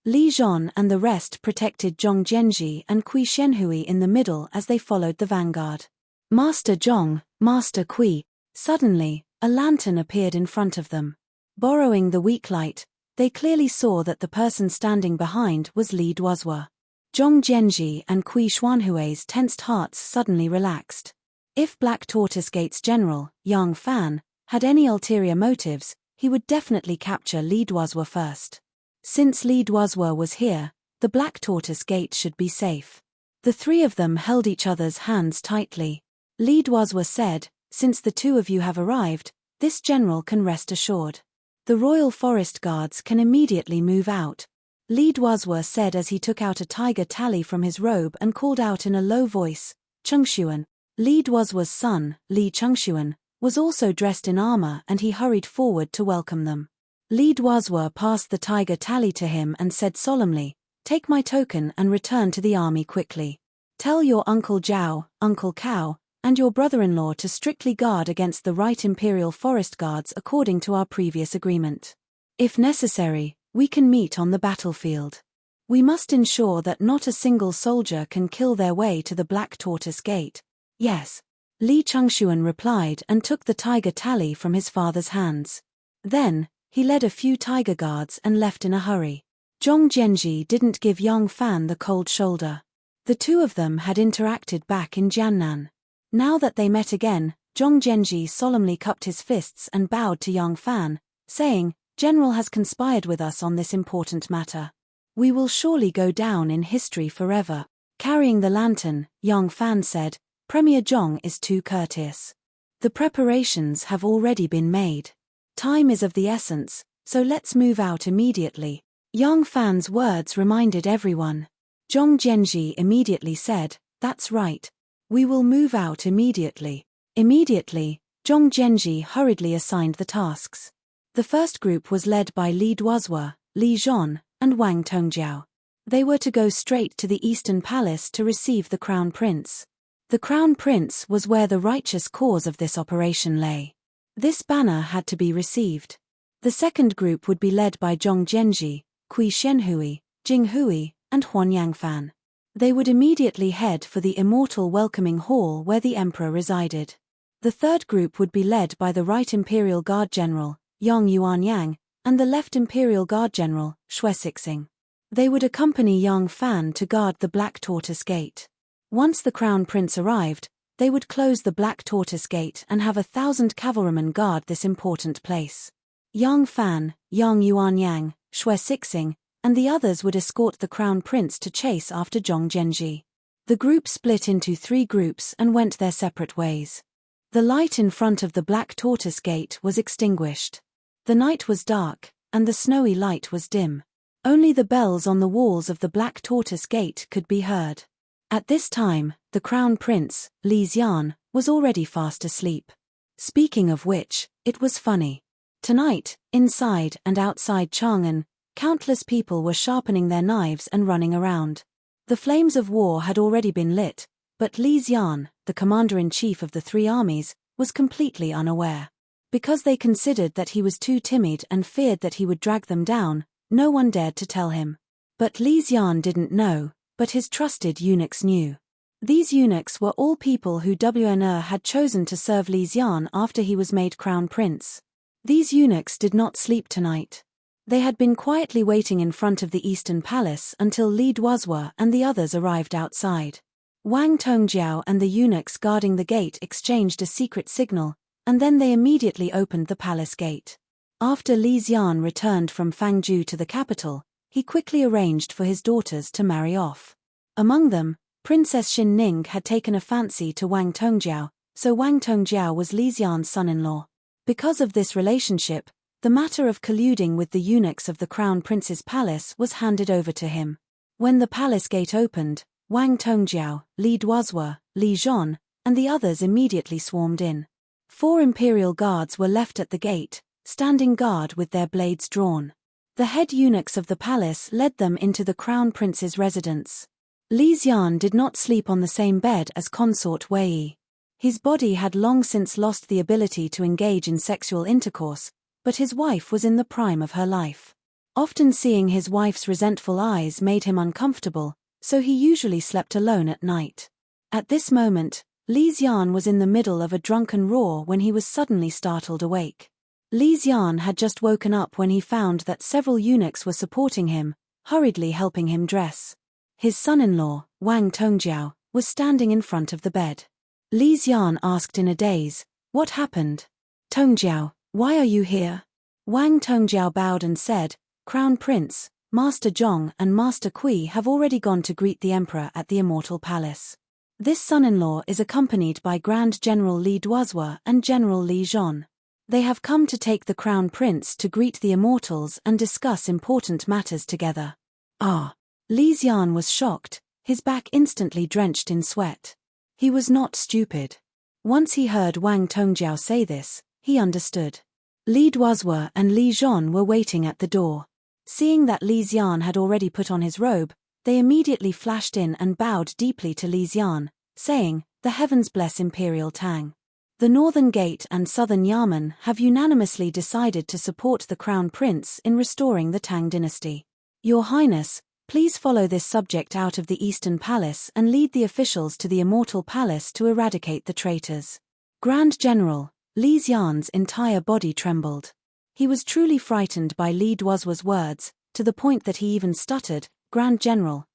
Li Zhon and the rest protected Zhong Zhenji and Kui Shenhui in the middle as they followed the vanguard. "Master Zhong, Master Kui." Suddenly, a lantern appeared in front of them. Borrowing the weak light, they clearly saw that the person standing behind was Li Duozhua. Zhong Zhenji and Kui Xuanhui's tensed hearts suddenly relaxed. If Black Tortoise Gate's general, Yang Fan, had any ulterior motives, he would definitely capture Li Duozhua first. Since Li Duozhua was here, the Black Tortoise Gate should be safe. The 3 of them held each other's hands tightly. Li Duozhua said, "Since the 2 of you have arrived, this general can rest assured. The royal forest guards can immediately move out." Li Duozhua said as he took out a tiger tally from his robe and called out in a low voice, "Chengshuan." Li Duozhua's son, Li Chengshuan, was also dressed in armor and he hurried forward to welcome them. Li Duozhua passed the tiger tally to him and said solemnly, "Take my token and return to the army quickly. Tell your Uncle Zhao, Uncle Cao, and your brother-in-law to strictly guard against the right Imperial Forest Guards according to our previous agreement. If necessary, we can meet on the battlefield. We must ensure that not a single soldier can kill their way to the Black Tortoise Gate." "Yes," Li Chengshuan replied and took the tiger tally from his father's hands. Then, he led a few tiger guards and left in a hurry. Zhong Zhenji didn't give Yang Fan the cold shoulder. The 2 of them had interacted back in Jiannan. Now that they met again, Zhong Zhenji solemnly cupped his fists and bowed to Yang Fan, saying, "General has conspired with us on this important matter. We will surely go down in history forever." Carrying the lantern, Yang Fan said, "Premier Zhong is too courteous. The preparations have already been made. Time is of the essence, so let's move out immediately." Yang Fan's words reminded everyone. Zhong Zhenji immediately said, "That's right. We will move out immediately." Immediately, Zhong Zhenji hurriedly assigned the tasks. The first group was led by Li Duozhua, Li Zhon, and Wang Tongjiao. They were to go straight to the Eastern Palace to receive the Crown Prince. The Crown Prince was where the righteous cause of this operation lay. This banner had to be received. The second group would be led by Zhong Zhenji, Kui Shenhui, Jing Hui, and Huan Yangfan. They would immediately head for the immortal welcoming hall where the emperor resided. The third group would be led by the right Imperial Guard General, Yang Yuanyang, and the left Imperial Guard General, Xue Sixing. They would accompany Yang Fan to guard the Black Tortoise Gate. Once the Crown Prince arrived, they would close the Black Tortoise Gate and have 1,000 cavalrymen guard this important place. Yang Fan, Yang Yuanyang, Xue Sixing, and the others would escort the Crown Prince to chase after Zhong Zhenji. The group split into 3 groups and went their separate ways. The light in front of the Black Tortoise Gate was extinguished. The night was dark, and the snowy light was dim. Only the bells on the walls of the Black Tortoise Gate could be heard. At this time, The crown prince, Li Xian, was already fast asleep. Speaking of which, it was funny. Tonight, inside and outside Chang'an, countless people were sharpening their knives and running around. The flames of war had already been lit, but Li Xian, the commander-in-chief of the three armies, was completely unaware. Because they considered that he was too timid and feared that he would drag them down, no one dared to tell him. But Li Xian didn't know, but his trusted eunuchs knew. These eunuchs were all people who WNR had chosen to serve Li Xian after he was made crown prince. These eunuchs did not sleep tonight. They had been quietly waiting in front of the Eastern Palace until Li Duozhua and the others arrived outside. Wang Tongjiao and the eunuchs guarding the gate exchanged a secret signal, and then they immediately opened the palace gate. After Li Xian returned from Fangzhou to the capital, he quickly arranged for his daughters to marry off. Among them, Princess Xin Ning had taken a fancy to Wang Tongjiao, so Wang Tongjiao was Li Xian's son-in-law. Because of this relationship, the matter of colluding with the eunuchs of the crown prince's palace was handed over to him. When the palace gate opened, Wang Tongjiao, Li Duozhua, Li Zhon, and the others immediately swarmed in. 4 imperial guards were left at the gate, standing guard with their blades drawn. The head eunuchs of the palace led them into the crown prince's residence. Li Xian did not sleep on the same bed as consort Wei. His body had long since lost the ability to engage in sexual intercourse, but his wife was in the prime of her life. Often seeing his wife's resentful eyes made him uncomfortable, so he usually slept alone at night. At this moment, Li Xian was in the middle of a drunken roar when he was suddenly startled awake. Li Xian had just woken up when he found that several eunuchs were supporting him, hurriedly helping him dress. His son-in-law, Wang Tongjiao, was standing in front of the bed. Li Xian asked in a daze, "What happened? Tongjiao, why are you here?" Wang Tongjiao bowed and said, "Crown Prince, Master Zhong and Master Kui have already gone to greet the Emperor at the Immortal Palace. This son-in-law is accompanied by Grand General Li Duozhua and General Li Zhon. They have come to take the Crown Prince to greet the Immortals and discuss important matters together." Ah! Li Xian was shocked, his back instantly drenched in sweat. He was not stupid. Once he heard Wang Tongjiao say this, he understood. Li Duozhua and Li Zhon were waiting at the door. Seeing that Li Xian had already put on his robe, they immediately flashed in and bowed deeply to Li Xian, saying, "The heavens bless Imperial Tang. The Northern Gate and Southern Yamen have unanimously decided to support the Crown Prince in restoring the Tang dynasty. Your Highness, please follow this subject out of the Eastern Palace and lead the officials to the Immortal Palace to eradicate the traitors." Grand General, Li Xian's entire body trembled. He was truly frightened by Li Duozhua's words, to the point that he even stuttered, "Grand General,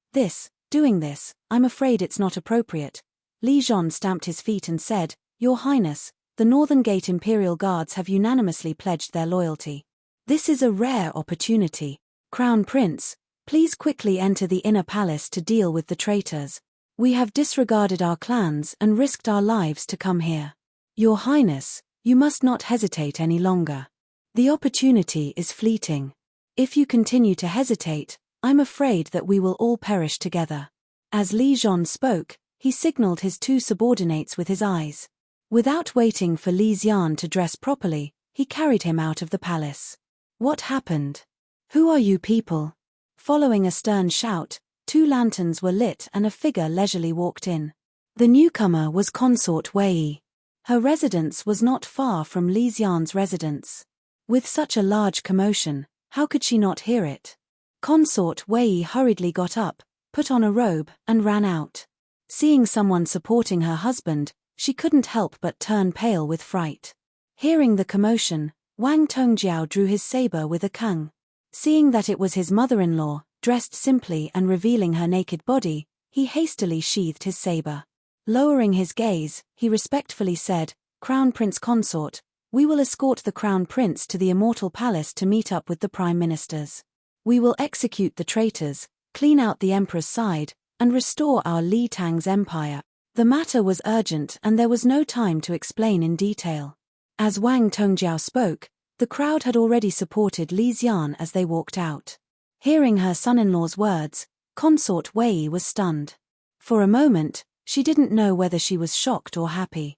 doing this, I'm afraid it's not appropriate." Li Zhon stamped his feet and said, "Your Highness, the Northern Gate Imperial Guards have unanimously pledged their loyalty. This is a rare opportunity. Crown Prince, please quickly enter the inner palace to deal with the traitors. We have disregarded our clans and risked our lives to come here. Your Highness, you must not hesitate any longer. The opportunity is fleeting. If you continue to hesitate, I'm afraid that we will all perish together." As Li Zhon spoke, he signaled his 2 subordinates with his eyes. Without waiting for Li Xian to dress properly, he carried him out of the palace. "What happened? Who are you people?" Following a stern shout, 2 lanterns were lit and a figure leisurely walked in. The newcomer was Consort Wei. Her residence was not far from Li Xian's residence. With such a large commotion, how could she not hear it? Consort Wei hurriedly got up, put on a robe, and ran out. Seeing someone supporting her husband, she couldn't help but turn pale with fright. Hearing the commotion, Wang Tongjiao drew his saber with a kang. Seeing that it was his mother-in-law, dressed simply and revealing her naked body, he hastily sheathed his saber. Lowering his gaze, he respectfully said, "Crown Prince Consort, we will escort the Crown Prince to the Immortal Palace to meet up with the Prime Ministers. We will execute the traitors, clean out the Emperor's side, and restore our Li Tang's empire." The matter was urgent and there was no time to explain in detail. As Wang Tongjiao spoke, the crowd had already supported Li Xian as they walked out. Hearing her son-in-law's words, Consort Wei was stunned. For a moment, She didn't know whether she was shocked or happy.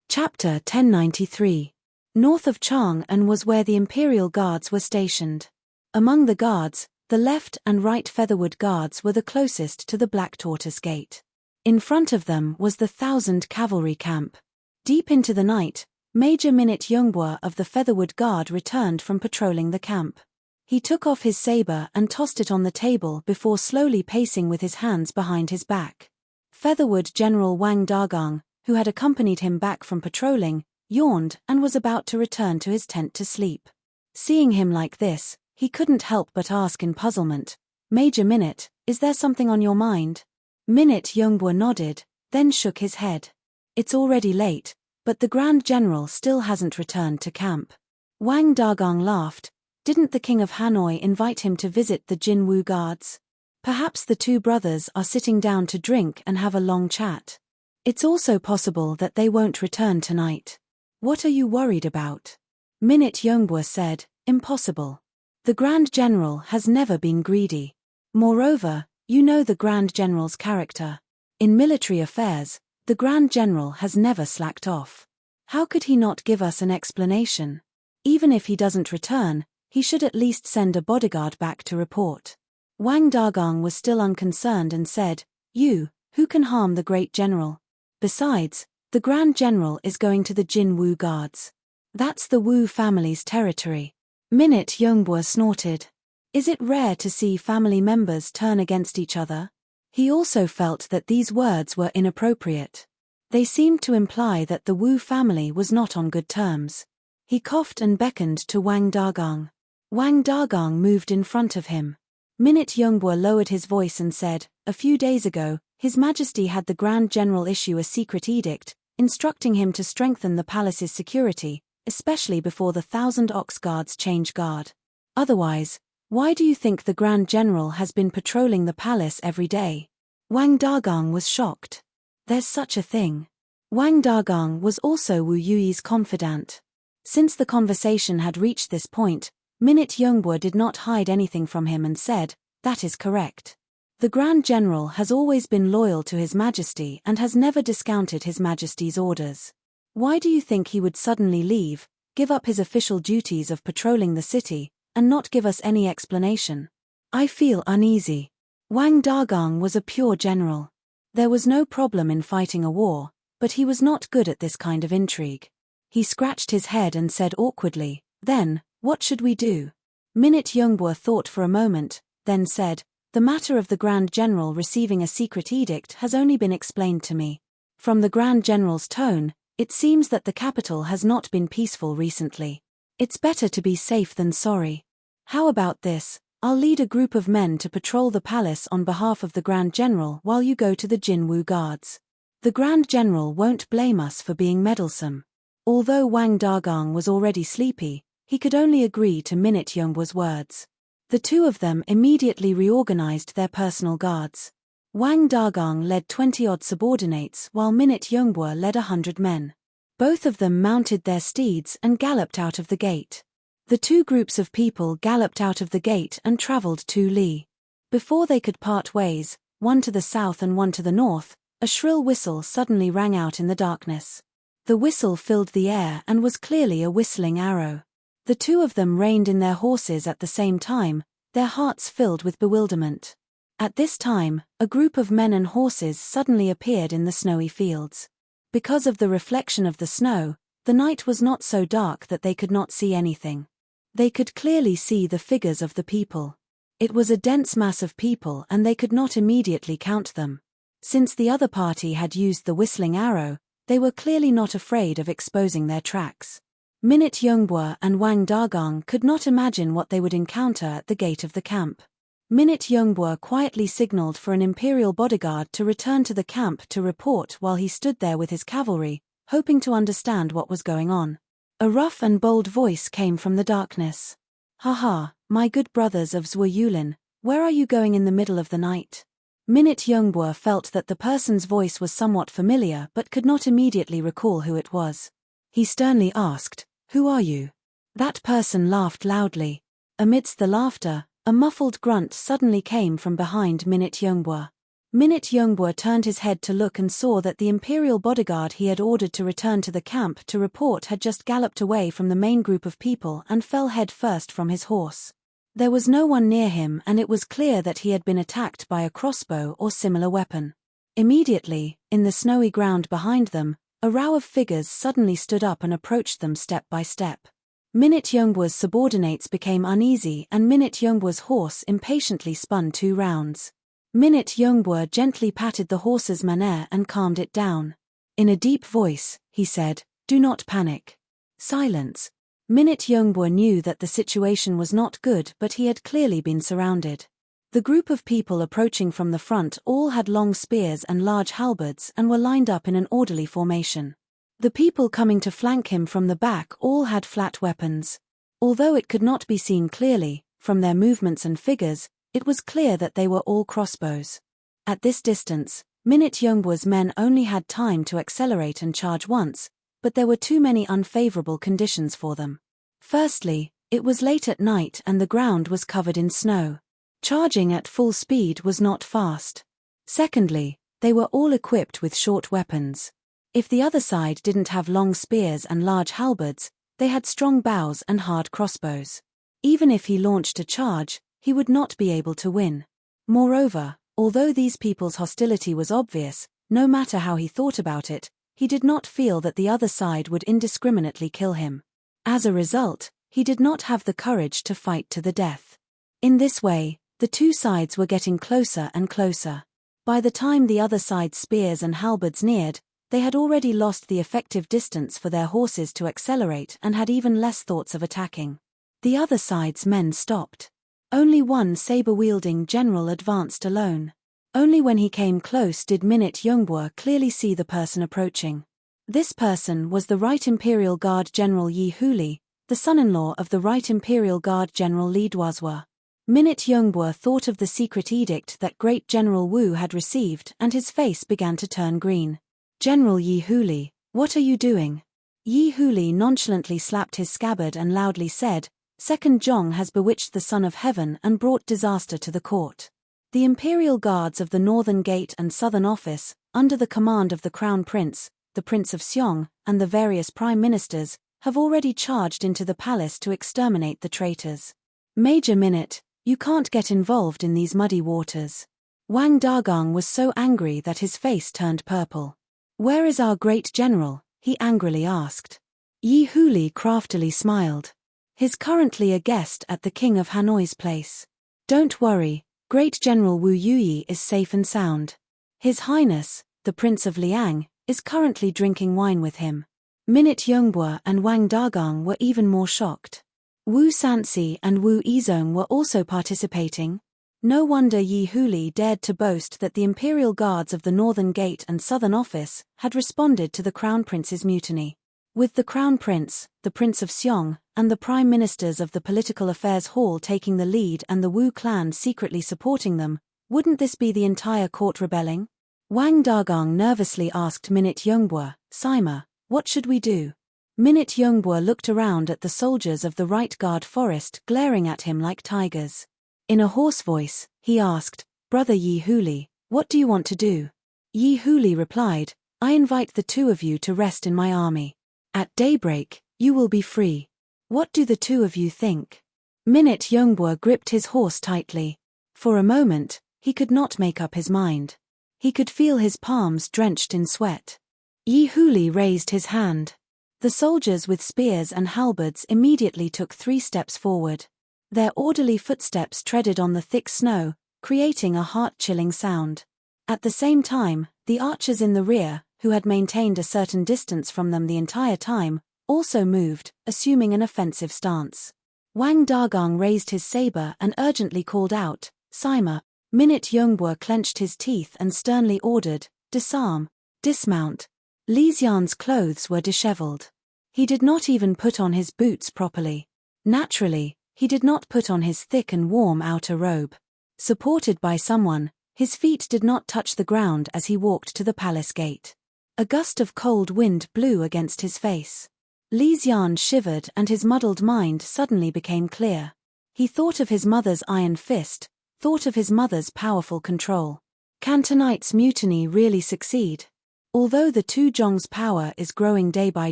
Chapter 1093. North of Chang'an was where the Imperial Guards were stationed. Among the guards, the left and right Featherwood Guards were the closest to the Black Tortoise Gate. In front of them was the 1,000 cavalry camp. Deep into the night, Major Minute Youngbwa of the Featherwood Guard returned from patrolling the camp. He took off his saber and tossed it on the table before slowly pacing with his hands behind his back. Featherwood General Wang Dagang, who had accompanied him back from patrolling, yawned and was about to return to his tent to sleep. Seeing him like this, he couldn't help but ask in puzzlement, "Major Minute, is there something on your mind?" Minute Youngbwa nodded, then shook his head. "It's already late, but the Grand General still hasn't returned to camp." Wang Dagang laughed. Didn't the King of Hanoi invite him to visit the Jinwu Guards? Perhaps the two brothers are sitting down to drink and have a long chat. It's also possible that they won't return tonight. "What are you worried about?" Minute Youngbwa said, "Impossible. The Grand General has never been greedy. Moreover, you know the Grand General's character. In military affairs, the Grand General has never slacked off. How could he not give us an explanation? Even if he doesn't return, he should at least send a bodyguard back to report." Wang Dagang was still unconcerned and said, Who can harm the great general? Besides, the Grand General is going to the Jinwu Guards. That's the Wu family's territory." Minute Youngbwa snorted. Is it rare to see family members turn against each other? He also felt that these words were inappropriate. They seemed to imply that the Wu family was not on good terms. He coughed and beckoned to Wang Dagang. Wang Dagang moved in front of him. Minute Youngbwa lowered his voice and said, "A few days ago, His Majesty had the Grand General issue a secret edict, instructing him to strengthen the palace's security, especially before the 1,000 ox guards change guard. Otherwise, why do you think the Grand General has been patrolling the palace every day?" Wang Dagang was shocked. There's such a thing. Wang Dagang was also Wu Yui's confidant. Since the conversation had reached this point, Minute Youngbwa did not hide anything from him and said, "That is correct. The Grand General has always been loyal to His Majesty and has never discounted His Majesty's orders. Why do you think he would suddenly leave, give up his official duties of patrolling the city, and not give us any explanation? I feel uneasy." Wang Dagang was a pure general. There was no problem in fighting a war, but he was not good at this kind of intrigue. He scratched his head and said awkwardly, "Then, what should we do?" Minute Youngbwa thought for a moment, then said, "The matter of the Grand General receiving a secret edict has only been explained to me. From the Grand General's tone, it seems that the capital has not been peaceful recently. It's better to be safe than sorry. How about this? I'll lead a group of men to patrol the palace on behalf of the Grand General while you go to the Jinwu Guards. The Grand General won't blame us for being meddlesome." Although Wang Dagang was already sleepy, he could only agree to Minute Youngbwa's words. The two of them immediately reorganized their personal guards. Wang Dagang led 20-odd subordinates while Minute Youngbwa led 100 men. Both of them mounted their steeds and galloped out of the gate. The two groups of people galloped out of the gate and traveled 2 li. Before they could part ways, one to the south and one to the north, a shrill whistle suddenly rang out in the darkness. The whistle filled the air and was clearly a whistling arrow. The two of them reined in their horses at the same time, their hearts filled with bewilderment. At this time, a group of men and horses suddenly appeared in the snowy fields. Because of the reflection of the snow, the night was not so dark that they could not see anything. They could clearly see the figures of the people. It was a dense mass of people and they could not immediately count them. Since the other party had used the whistling arrow, they were clearly not afraid of exposing their tracks. Minute Youngbwa and Wang Dagang could not imagine what they would encounter at the gate of the camp. Minute Youngbwa quietly signaled for an imperial bodyguard to return to the camp to report while he stood there with his cavalry, hoping to understand what was going on. A rough and bold voice came from the darkness. "Ha, my good brothers of Zhuo Yulin, where are you going in the middle of the night?" Minute Youngbwa felt that the person's voice was somewhat familiar but could not immediately recall who it was. He sternly asked, "Who are you?" That person laughed loudly. Amidst the laughter, a muffled grunt suddenly came from behind Minute Youngbwa. Minute Yongbur turned his head to look and saw that the imperial bodyguard he had ordered to return to the camp to report had just galloped away from the main group of people and fell head first from his horse. There was no one near him, and it was clear that he had been attacked by a crossbow or similar weapon. Immediately, in the snowy ground behind them, a row of figures suddenly stood up and approached them step by step. Minute Yongbur's subordinates became uneasy, and Minute Yongbur's horse impatiently spun 2 rounds. Minute Yongbur gently patted the horse's manner and calmed it down. In a deep voice, he said, "Do not panic." Silence. Minute Yongbur knew that the situation was not good, but he had clearly been surrounded. The group of people approaching from the front all had long spears and large halberds and were lined up in an orderly formation. The people coming to flank him from the back all had flat weapons. Although it could not be seen clearly, from their movements and figures, it was clear that they were all crossbows. At this distance, Minute Yongbur's men only had time to accelerate and charge once, but there were too many unfavorable conditions for them. Firstly, it was late at night and the ground was covered in snow. Charging at full speed was not fast. Secondly, they were all equipped with short weapons. If the other side didn't have long spears and large halberds, they had strong bows and hard crossbows. Even if he launched a charge, he would not be able to win. Moreover, although these people's hostility was obvious, no matter how he thought about it, he did not feel that the other side would indiscriminately kill him. As a result, he did not have the courage to fight to the death. In this way, the two sides were getting closer and closer. By the time the other side's spears and halberds neared, they had already lost the effective distance for their horses to accelerate and had even less thoughts of attacking. The other side's men stopped. Only one saber-wielding general advanced alone. Only when he came close did Minute Yongbur clearly see the person approaching. This person was the Right Imperial Guard General Yi Huli, the son-in-law of the Right Imperial Guard General Li Duozhua. Minute Yongbur thought of the secret edict that Great General Wu had received, and his face began to turn green. "General Yi Huli, what are you doing?" Yi Huli nonchalantly slapped his scabbard and loudly said, "Second Zhong has bewitched the Son of Heaven and brought disaster to the court. The Imperial Guards of the Northern Gate and Southern Office, under the command of the Crown Prince, the Prince of Xiong, and the various Prime Ministers, have already charged into the palace to exterminate the traitors. Major Minute, you can't get involved in these muddy waters." Wang Dagong was so angry that his face turned purple. "Where is our great general?" he angrily asked. Yi Huli craftily smiled. "He's currently a guest at the King of Hanoi's place. Don't worry, Great General Wu Yuyi is safe and sound. His Highness, the Prince of Liang, is currently drinking wine with him." Minute Yongbur and Wang Dagong were even more shocked. Wu Sanxi and Wu Yizong were also participating. No wonder Yi Huli dared to boast that the Imperial Guards of the Northern Gate and Southern Office had responded to the Crown Prince's mutiny. With the Crown Prince, the Prince of Xiong, and the Prime Ministers of the Political Affairs Hall taking the lead and the Wu clan secretly supporting them, wouldn't this be the entire court rebelling? Wang Dagong nervously asked Minute Yongbur, "Sima, what should we do?" Minute Yongbur looked around at the soldiers of the Right Guard Forest glaring at him like tigers. In a hoarse voice, he asked, "Brother Yi Huli, what do you want to do?" Yi Huli replied, "I invite the two of you to rest in my army. At daybreak, you will be free. What do the two of you think?" Minute Yongbur gripped his horse tightly. For a moment, he could not make up his mind. He could feel his palms drenched in sweat. Yi Huli raised his hand. The soldiers with spears and halberds immediately took 3 steps forward. Their orderly footsteps treaded on the thick snow, creating a heart-chilling sound. At the same time, the archers in the rear, who had maintained a certain distance from them the entire time, also moved, assuming an offensive stance. Wang Dagong raised his saber and urgently called out, "Sima." Minute Yongbur clenched his teeth and sternly ordered, "Disarm, dismount." Li Xian's clothes were disheveled. He did not even put on his boots properly. Naturally, he did not put on his thick and warm outer robe. Supported by someone, his feet did not touch the ground as he walked to the palace gate. A gust of cold wind blew against his face. Li Xian shivered and his muddled mind suddenly became clear. He thought of his mother's iron fist, thought of his mother's powerful control. Can tonight's mutiny really succeed? Although the two Zhong's power is growing day by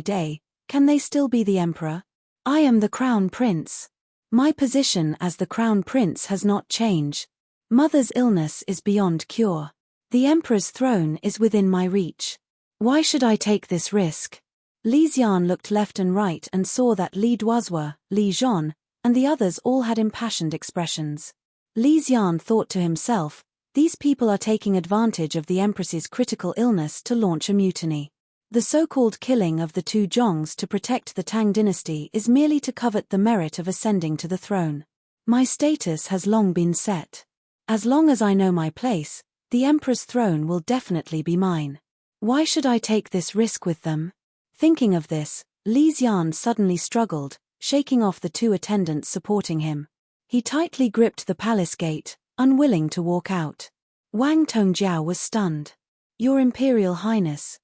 day, can they still be the emperor? I am the crown prince. My position as the crown prince has not changed. Mother's illness is beyond cure. The emperor's throne is within my reach. Why should I take this risk? Li Xian looked left and right and saw that Li Duozhua, Li Zhon, and the others all had impassioned expressions. Li Xian thought to himself, these people are taking advantage of the empress's critical illness to launch a mutiny. The so-called killing of the two Zhongs to protect the Tang dynasty is merely to covet the merit of ascending to the throne. My status has long been set. As long as I know my place, the emperor's throne will definitely be mine. Why should I take this risk with them? Thinking of this, Li Xian suddenly struggled, shaking off the two attendants supporting him. He tightly gripped the palace gate, unwilling to walk out. Wang Tongjiao was stunned. Your Imperial Highness,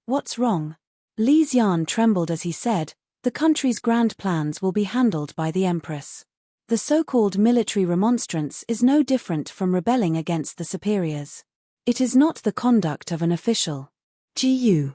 what's wrong? Li Xian trembled as he said, the country's grand plans will be handled by the empress. The so-called military remonstrance is no different from rebelling against the superiors. It is not the conduct of an official. Ji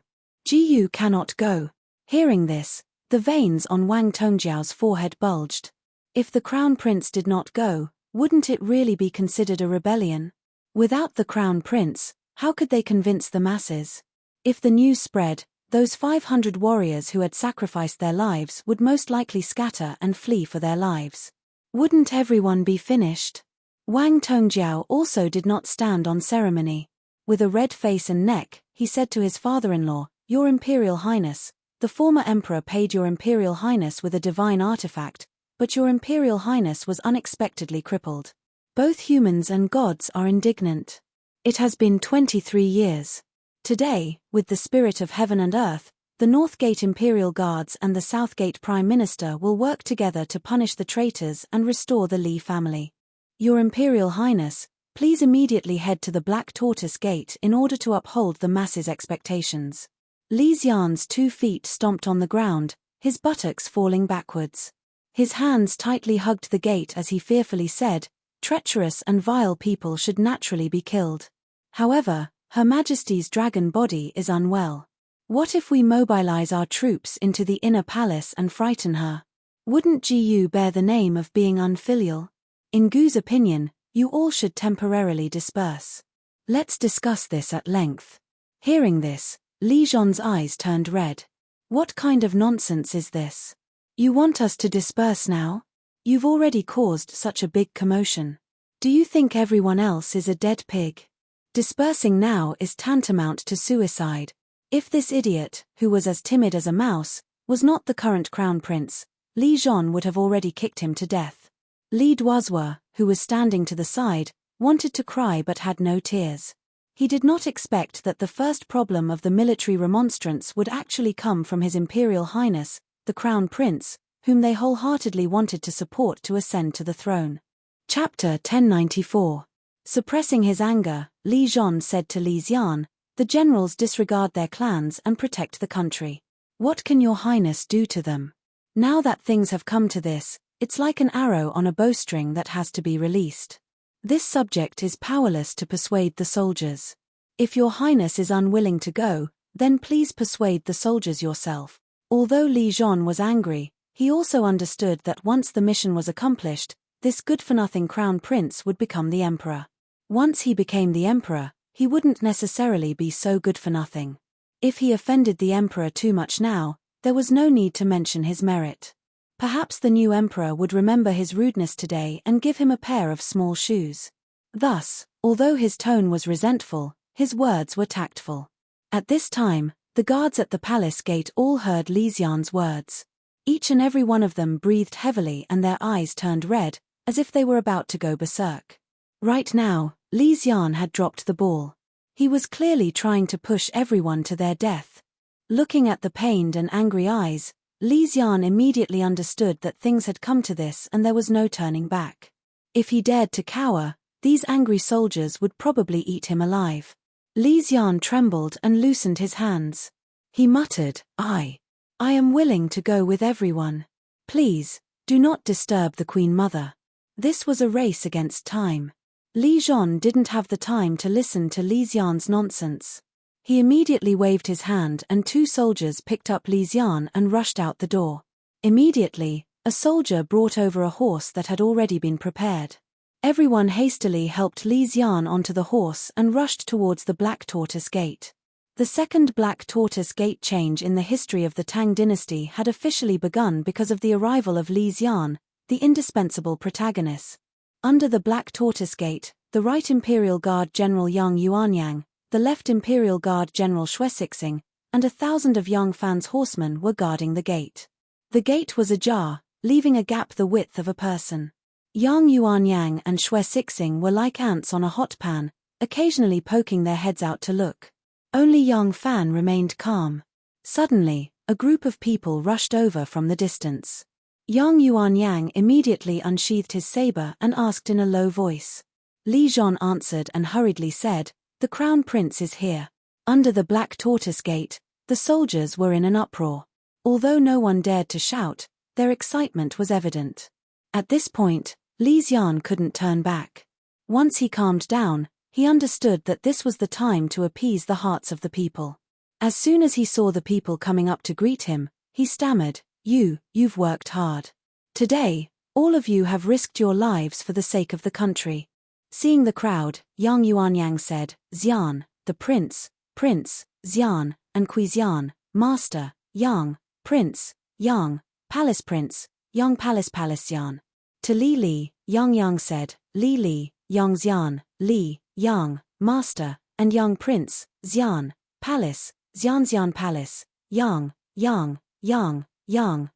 cannot go. Hearing this, the veins on Wang Tongjiao's forehead bulged. If the crown prince did not go, wouldn't it really be considered a rebellion? Without the crown prince, how could they convince the masses? If the news spread, those 500 warriors who had sacrificed their lives would most likely scatter and flee for their lives. Wouldn't everyone be finished? Wang Tongjiao also did not stand on ceremony. With a red face and neck, he said to his father-in-law, Your Imperial Highness, the former emperor paid Your Imperial Highness with a divine artifact, but Your Imperial Highness was unexpectedly crippled. Both humans and gods are indignant. It has been 23 years. Today, with the spirit of heaven and earth, the North Gate Imperial Guards and the South Gate Prime Minister will work together to punish the traitors and restore the Li family. Your Imperial Highness, please immediately head to the Black Tortoise Gate in order to uphold the masses' expectations. Li Xian's 2 feet stomped on the ground, his buttocks falling backwards. His hands tightly hugged the gate as he fearfully said, treacherous and vile people should naturally be killed. However, Her Majesty's dragon body is unwell. What if we mobilize our troops into the inner palace and frighten her? Wouldn't Ji bear the name of being unfilial? In Gu's opinion, you all should temporarily disperse. Let's discuss this at length. Hearing this, Li Zhon's eyes turned red. What kind of nonsense is this? You want us to disperse now? You've already caused such a big commotion. Do you think everyone else is a dead pig? Dispersing now is tantamount to suicide. If this idiot, who was as timid as a mouse, was not the current crown prince, Li Zhon would have already kicked him to death. Li Duozhua, who was standing to the side, wanted to cry but had no tears. He did not expect that the first problem of the military remonstrance would actually come from His Imperial Highness, the Crown Prince, whom they wholeheartedly wanted to support to ascend to the throne. Chapter 1094. Suppressing his anger, Li Zhon said to Li Xian, the generals disregard their clans and protect the country. What can your highness do to them? Now that things have come to this, it's like an arrow on a bowstring that has to be released. This subject is powerless to persuade the soldiers. If your highness is unwilling to go, then please persuade the soldiers yourself. Although Li Zhon was angry, he also understood that once the mission was accomplished, this good-for-nothing crown prince would become the emperor. Once he became the emperor, he wouldn't necessarily be so good for nothing. If he offended the emperor too much now, there was no need to mention his merit. Perhaps the new emperor would remember his rudeness today and give him a pair of small shoes. Thus, although his tone was resentful, his words were tactful. At this time, the guards at the palace gate all heard Li Xian's words. Each and every one of them breathed heavily and their eyes turned red, as if they were about to go berserk. Right now, Li Xian had dropped the ball. He was clearly trying to push everyone to their death. Looking at the pained and angry eyes, Li Xian immediately understood that things had come to this and there was no turning back. If he dared to cower, these angry soldiers would probably eat him alive. Li Xian trembled and loosened his hands. He muttered, I am willing to go with everyone. Please, do not disturb the Queen Mother. This was a race against time. Li Zhon didn't have the time to listen to Li Xian's nonsense. He immediately waved his hand and 2 soldiers picked up Li Xian and rushed out the door. Immediately, a soldier brought over a horse that had already been prepared. Everyone hastily helped Li Xian onto the horse and rushed towards the Black Tortoise Gate. The second Black Tortoise Gate change in the history of the Tang dynasty had officially begun because of the arrival of Li Xian, the indispensable protagonist. Under the Black Tortoise Gate, the right Imperial Guard General Yang Yuanyang, the left Imperial Guard General Xue Sixing, and 1,000 of Yang Fan's horsemen were guarding the gate. The gate was ajar, leaving a gap the width of a person. Yang Yuanyang and Xue Sixing were like ants on a hot pan, occasionally poking their heads out to look. Only Yang Fan remained calm. Suddenly, a group of people rushed over from the distance. Yang Yuanyang immediately unsheathed his saber and asked in a low voice. Li Zhon answered and hurriedly said, "The Crown Prince is here." Under the Black Tortoise Gate, the soldiers were in an uproar. Although no one dared to shout, their excitement was evident. At this point, Li Xian couldn't turn back. Once he calmed down, he understood that this was the time to appease the hearts of the people. As soon as he saw the people coming up to greet him, he stammered, You've worked hard. Today, all of you have risked your lives for the sake of the country." Seeing the crowd, Yang Yuanyang said, "Xian, the Prince, Xian, and Kui Xian, Master, Yang, Prince, Yang, Palace Prince, Yang Palace Xian." To Li, Yang said, Li, Yang Xian, Li, Yang, Master, and Yang Prince, Xian, Palace, Xian Palace, Yang, Xian, Yang Xian,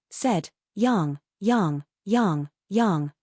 said, Yang,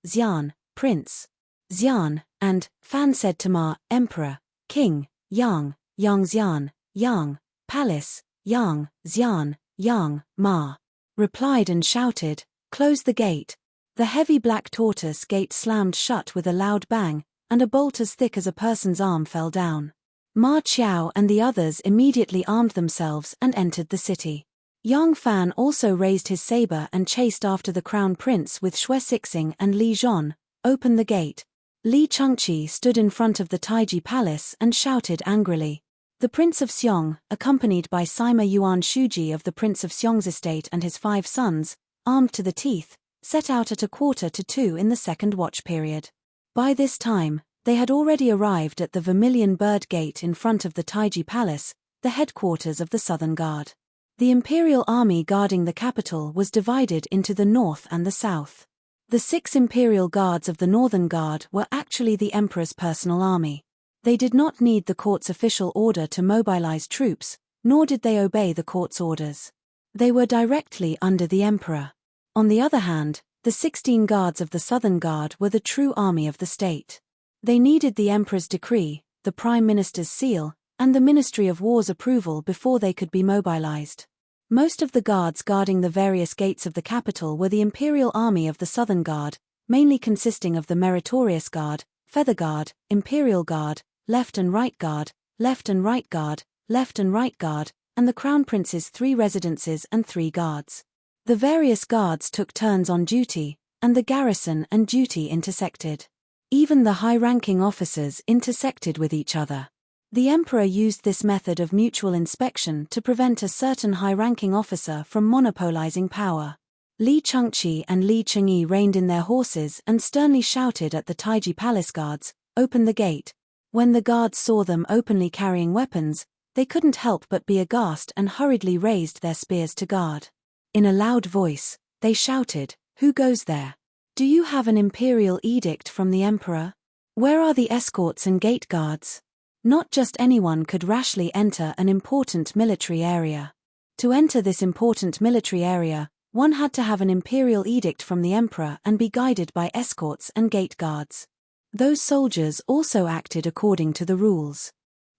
Xian, Prince, Xian, and Fan said to Ma, Emperor, King, Yang Xian, Yang, Palace, Yang, Xian, Yang, Ma, replied and shouted, "Close the gate." The heavy Black Tortoise Gate slammed shut with a loud bang, and a bolt as thick as a person's arm fell down. Ma Qiao and the others immediately armed themselves and entered the city. Yang Fan also raised his saber and chased after the Crown Prince with Xue Sixing and Li Zhon. "Open the gate." Li Chengqi stood in front of the Taiji Palace and shouted angrily. The Prince of Xiong, accompanied by Sima Yuan Shuji of the Prince of Xiong's estate and his 5 sons, armed to the teeth, set out at 1:45 in the second watch period. By this time, they had already arrived at the Vermilion Bird Gate in front of the Taiji Palace, the headquarters of the Southern Guard. The Imperial Army guarding the capital was divided into the north and the south. The 6 Imperial Guards of the Northern Guard were actually the Emperor's personal army. They did not need the court's official order to mobilize troops, nor did they obey the court's orders. They were directly under the Emperor. On the other hand, the 16 Guards of the Southern Guard were the true army of the state. They needed the Emperor's decree, the Prime Minister's seal, and the Ministry of War's approval before they could be mobilized. Most of the guards guarding the various gates of the capital were the Imperial Army of the Southern Guard, mainly consisting of the Meritorious Guard, Feather Guard, Imperial Guard, Left and Right Guard, Left and Right Guard, Left and Right Guard, and the Crown Prince's 3 residences and 3 guards. The various guards took turns on duty, and the garrison and duty intersected. Even the high-ranking officers intersected with each other. The Emperor used this method of mutual inspection to prevent a certain high-ranking officer from monopolizing power. Li Chengqi and Li Chengyi reined in their horses and sternly shouted at the Taiji Palace guards, "Open the gate." When the guards saw them openly carrying weapons, they couldn't help but be aghast and hurriedly raised their spears to guard. In a loud voice, they shouted, "Who goes there? Do you have an imperial edict from the Emperor? Where are the escorts and gate guards?" Not just anyone could rashly enter an important military area. To enter this important military area, one had to have an imperial edict from the Emperor and be guided by escorts and gate guards. Those soldiers also acted according to the rules.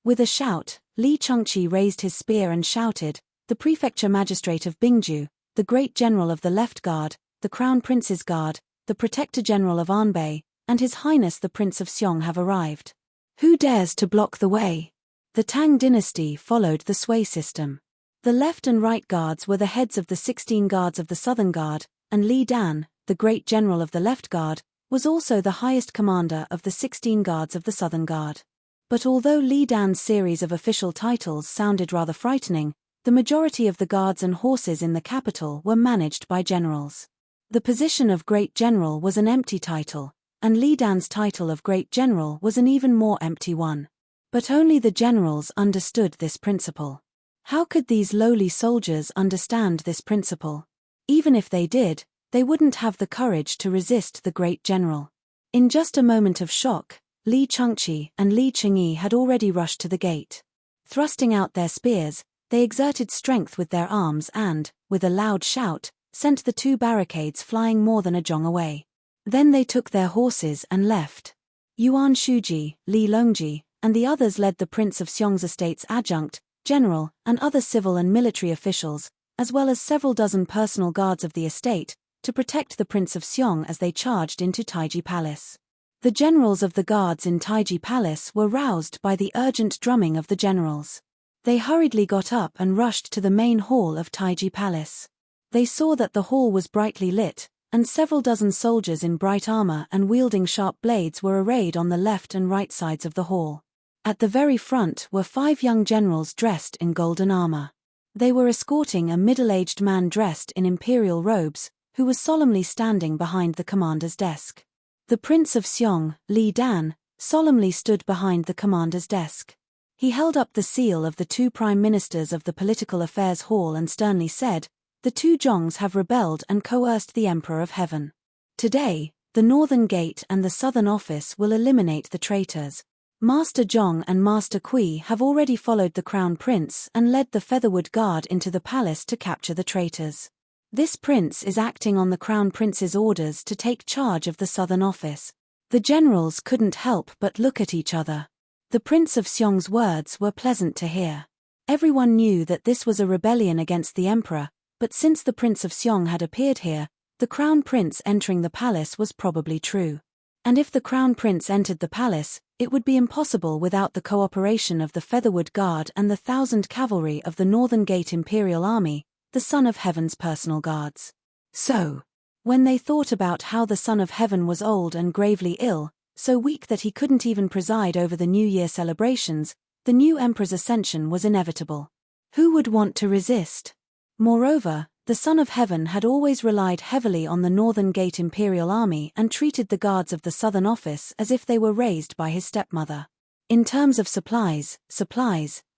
With a shout, Li Chengqi raised his spear and shouted, "The Prefecture Magistrate of Bingju, the Great General of the Left Guard, the Crown Prince's Guard, the Protector General of Anbei, and His Highness the Prince of Xiong have arrived. Who dares to block the way?" The Tang dynasty followed the sway system. The left and right guards were the heads of the 16 guards of the Southern Guard, and Li Dan, the Great General of the Left Guard, was also the highest commander of the 16 guards of the Southern Guard. But although Li Dan's series of official titles sounded rather frightening, the majority of the guards and horses in the capital were managed by generals. The position of Great General was an empty title, and Li Dan's title of Great General was an even more empty one. But only the generals understood this principle. How could these lowly soldiers understand this principle? Even if they did, they wouldn't have the courage to resist the Great General. In just a moment of shock, Li Chengqi and Li Qingyi had already rushed to the gate. Thrusting out their spears, they exerted strength with their arms and, with a loud shout, sent the two barricades flying more than a zhong away. Then they took their horses and left. Yuan Shuji, Li Longji, and the others led the Prince of Xiong's estate's adjunct, general, and other civil and military officials, as well as several dozen personal guards of the estate, to protect the Prince of Xiong as they charged into Taiji Palace. The generals of the guards in Taiji Palace were roused by the urgent drumming of the generals. They hurriedly got up and rushed to the main hall of Taiji Palace. They saw that the hall was brightly lit, and several dozen soldiers in bright armor and wielding sharp blades were arrayed on the left and right sides of the hall. At the very front were 5 young generals dressed in golden armor. They were escorting a middle-aged man dressed in imperial robes, who was solemnly standing behind the commander's desk. The Prince of Xiong, Li Dan, solemnly stood behind the commander's desk. He held up the seal of the 2 prime ministers of the Political Affairs Hall and sternly said, "The 2 Zhongs have rebelled and coerced the Emperor of Heaven. Today, the Northern Gate and the Southern Office will eliminate the traitors. Master Zhong and Master Kui have already followed the Crown Prince and led the Featherwood Guard into the palace to capture the traitors. This prince is acting on the Crown Prince's orders to take charge of the Southern Office." The generals couldn't help but look at each other. The Prince of Xiong's words were pleasant to hear. Everyone knew that this was a rebellion against the emperor, but since the Prince of Xiong had appeared here, the Crown Prince entering the palace was probably true. And if the Crown Prince entered the palace, it would be impossible without the cooperation of the Featherwood Guard and the 1,000 cavalry of the Northern Gate Imperial Army, the Son of Heaven's personal guards. So, when they thought about how the Son of Heaven was old and gravely ill, so weak that he couldn't even preside over the New Year celebrations, the new emperor's ascension was inevitable. Who would want to resist? Moreover, the Son of Heaven had always relied heavily on the Northern Gate Imperial Army and treated the guards of the Southern Office as if they were raised by his stepmother. In terms of supplies,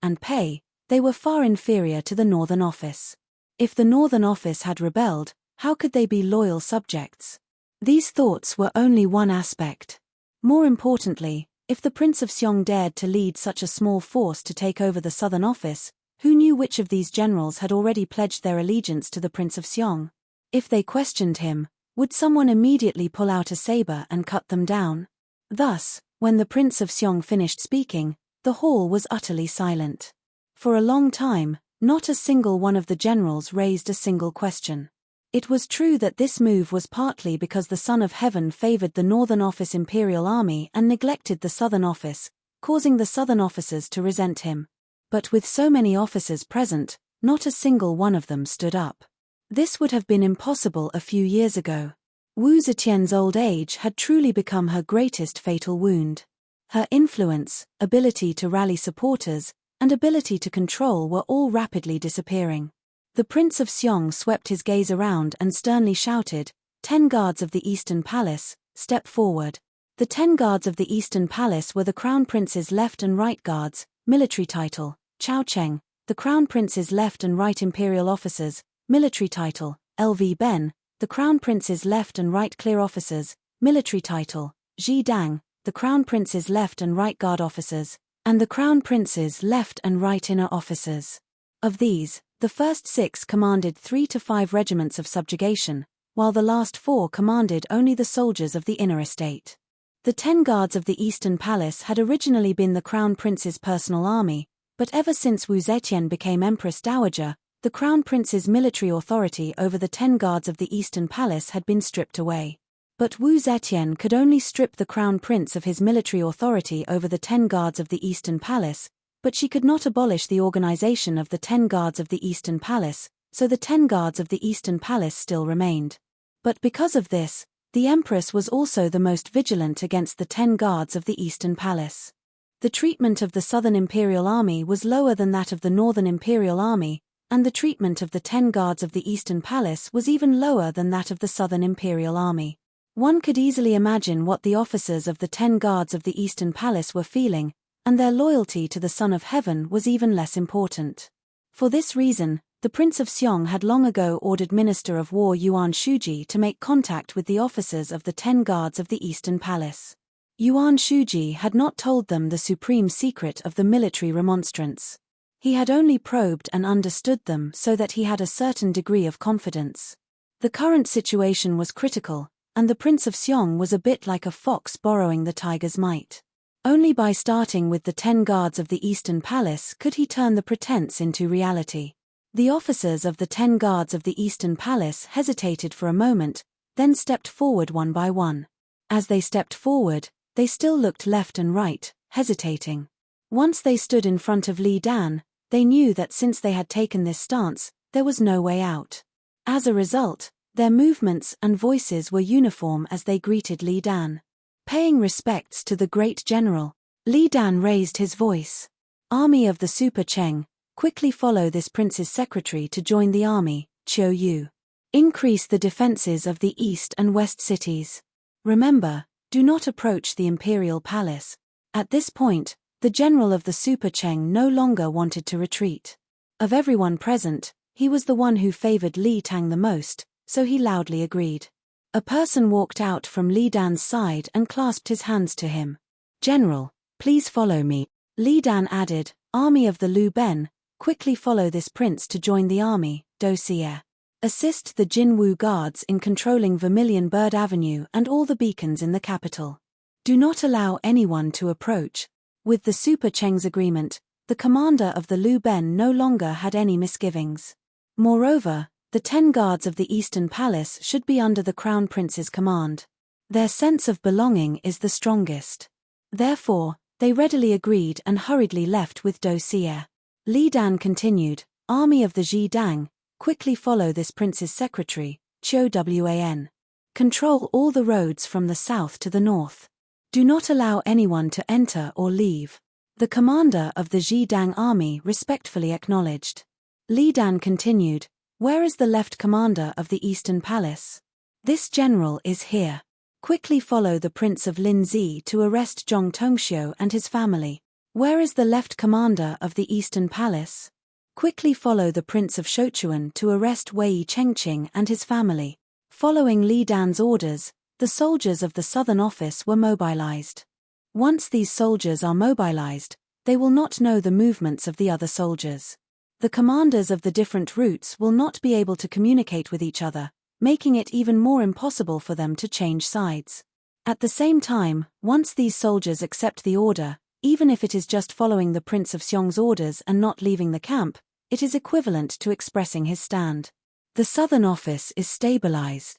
and pay, they were far inferior to the Northern Office. If the Northern Office had rebelled, how could they be loyal subjects? These thoughts were only one aspect. More importantly, if the Prince of Xiong dared to lead such a small force to take over the Southern Office, who knew which of these generals had already pledged their allegiance to the Prince of Xiong? If they questioned him, would someone immediately pull out a saber and cut them down? Thus, when the Prince of Xiong finished speaking, the hall was utterly silent. For a long time, not a single one of the generals raised a single question. It was true that this move was partly because the Son of Heaven favored the Northern Office Imperial Army and neglected the Southern Office, causing the Southern officers to resent him. But with so many officers present, not a single one of them stood up. This would have been impossible a few years ago. Wu Zetian's old age had truly become her greatest fatal wound. Her influence, ability to rally supporters, and ability to control were all rapidly disappearing. The Prince of Xiong swept his gaze around and sternly shouted, 10 guards of the Eastern Palace, step forward. The 10 guards of the Eastern Palace were the Crown Prince's left and right guards, military title, Chao Cheng, the Crown Prince's left and right imperial officers, military title, LV Ben, the Crown Prince's left and right clear officers, military title, Ji Dang, the Crown Prince's left and right guard officers, and the Crown Prince's left and right inner officers. Of these, the first 6 commanded 3 to 5 regiments of subjugation, while the last 4 commanded only the soldiers of the inner estate. The 10 guards of the Eastern Palace had originally been the Crown Prince's personal army, but ever since Wu Zetian became Empress Dowager, the Crown Prince's military authority over the 10 guards of the Eastern Palace had been stripped away. But Wu Zetian could only strip the Crown Prince of his military authority over the 10 guards of the Eastern Palace, but she could not abolish the organization of the 10 guards of the Eastern Palace, so the 10 guards of the Eastern Palace still remained. But because of this, The empress was also the most vigilant against the 10 guards of the Eastern Palace. The treatment of the Southern Imperial Army was lower than that of the Northern Imperial Army, and the treatment of the 10 guards of the Eastern Palace was even lower than that of the Southern Imperial Army. One could easily imagine what the officers of the 10 guards of the Eastern Palace were feeling, and their loyalty to the Son of Heaven was even less important. For this reason, the Prince of Xiong had long ago ordered Minister of War Yuan Shuji to make contact with the officers of the 10 guards of the Eastern Palace. Yuan Shuji had not told them the supreme secret of the military remonstrance. He had only probed and understood them so that he had a certain degree of confidence. The current situation was critical, and the Prince of Xiong was a bit like a fox borrowing the tiger's might. Only by starting with the 10 guards of the Eastern Palace could he turn the pretense into reality. The officers of the 10 guards of the Eastern Palace hesitated for a moment, then stepped forward one by one. As they stepped forward, they still looked left and right, hesitating. Once they stood in front of Li Dan, they knew that since they had taken this stance, there was no way out. As a result, their movements and voices were uniform as they greeted Li Dan. Paying respects to the great general, Li Dan raised his voice. Army of the Super Cheng, quickly follow this prince's secretary to join the army, Qiu Yu. Increase the defenses of the east and west cities. Remember, do not approach the imperial palace. At this point, the general of the Super Cheng no longer wanted to retreat. Of everyone present, he was the one who favored Li Tang the most, so he loudly agreed. A person walked out from Li Dan's side and clasped his hands to him. General, please follow me. Li Dan added, Army of the Lu Ben, quickly follow this prince to join the army, Dossier. Assist the Jinwu guards in controlling Vermilion Bird Avenue and all the beacons in the capital. Do not allow anyone to approach. With the Super Cheng's agreement, the commander of the Lu Ben no longer had any misgivings. Moreover, the 10 guards of the Eastern Palace should be under the Crown Prince's command. Their sense of belonging is the strongest. Therefore, they readily agreed and hurriedly left with Dossier. Li Dan continued, Army of the Ji Dang, quickly follow this prince's secretary, Qiu Wan. Control all the roads from the south to the north. Do not allow anyone to enter or leave. The commander of the Ji Dang army respectfully acknowledged. Li Dan continued, Where is the left commander of the Eastern Palace? This general is here. Quickly follow the Prince of Linzi to arrest Zhong Tongxiu and his family. Where is the left commander of the Eastern Palace? Quickly follow the Prince of Shouchuan to arrest Wei Chengqing and his family. Following Li Dan's orders, the soldiers of the Southern Office were mobilized. Once these soldiers are mobilized, they will not know the movements of the other soldiers. The commanders of the different routes will not be able to communicate with each other, making it even more impossible for them to change sides. At the same time, once these soldiers accept the order, even if it is just following the Prince of Xiong's orders and not leaving the camp, it is equivalent to expressing his stand. The Southern Office is stabilized.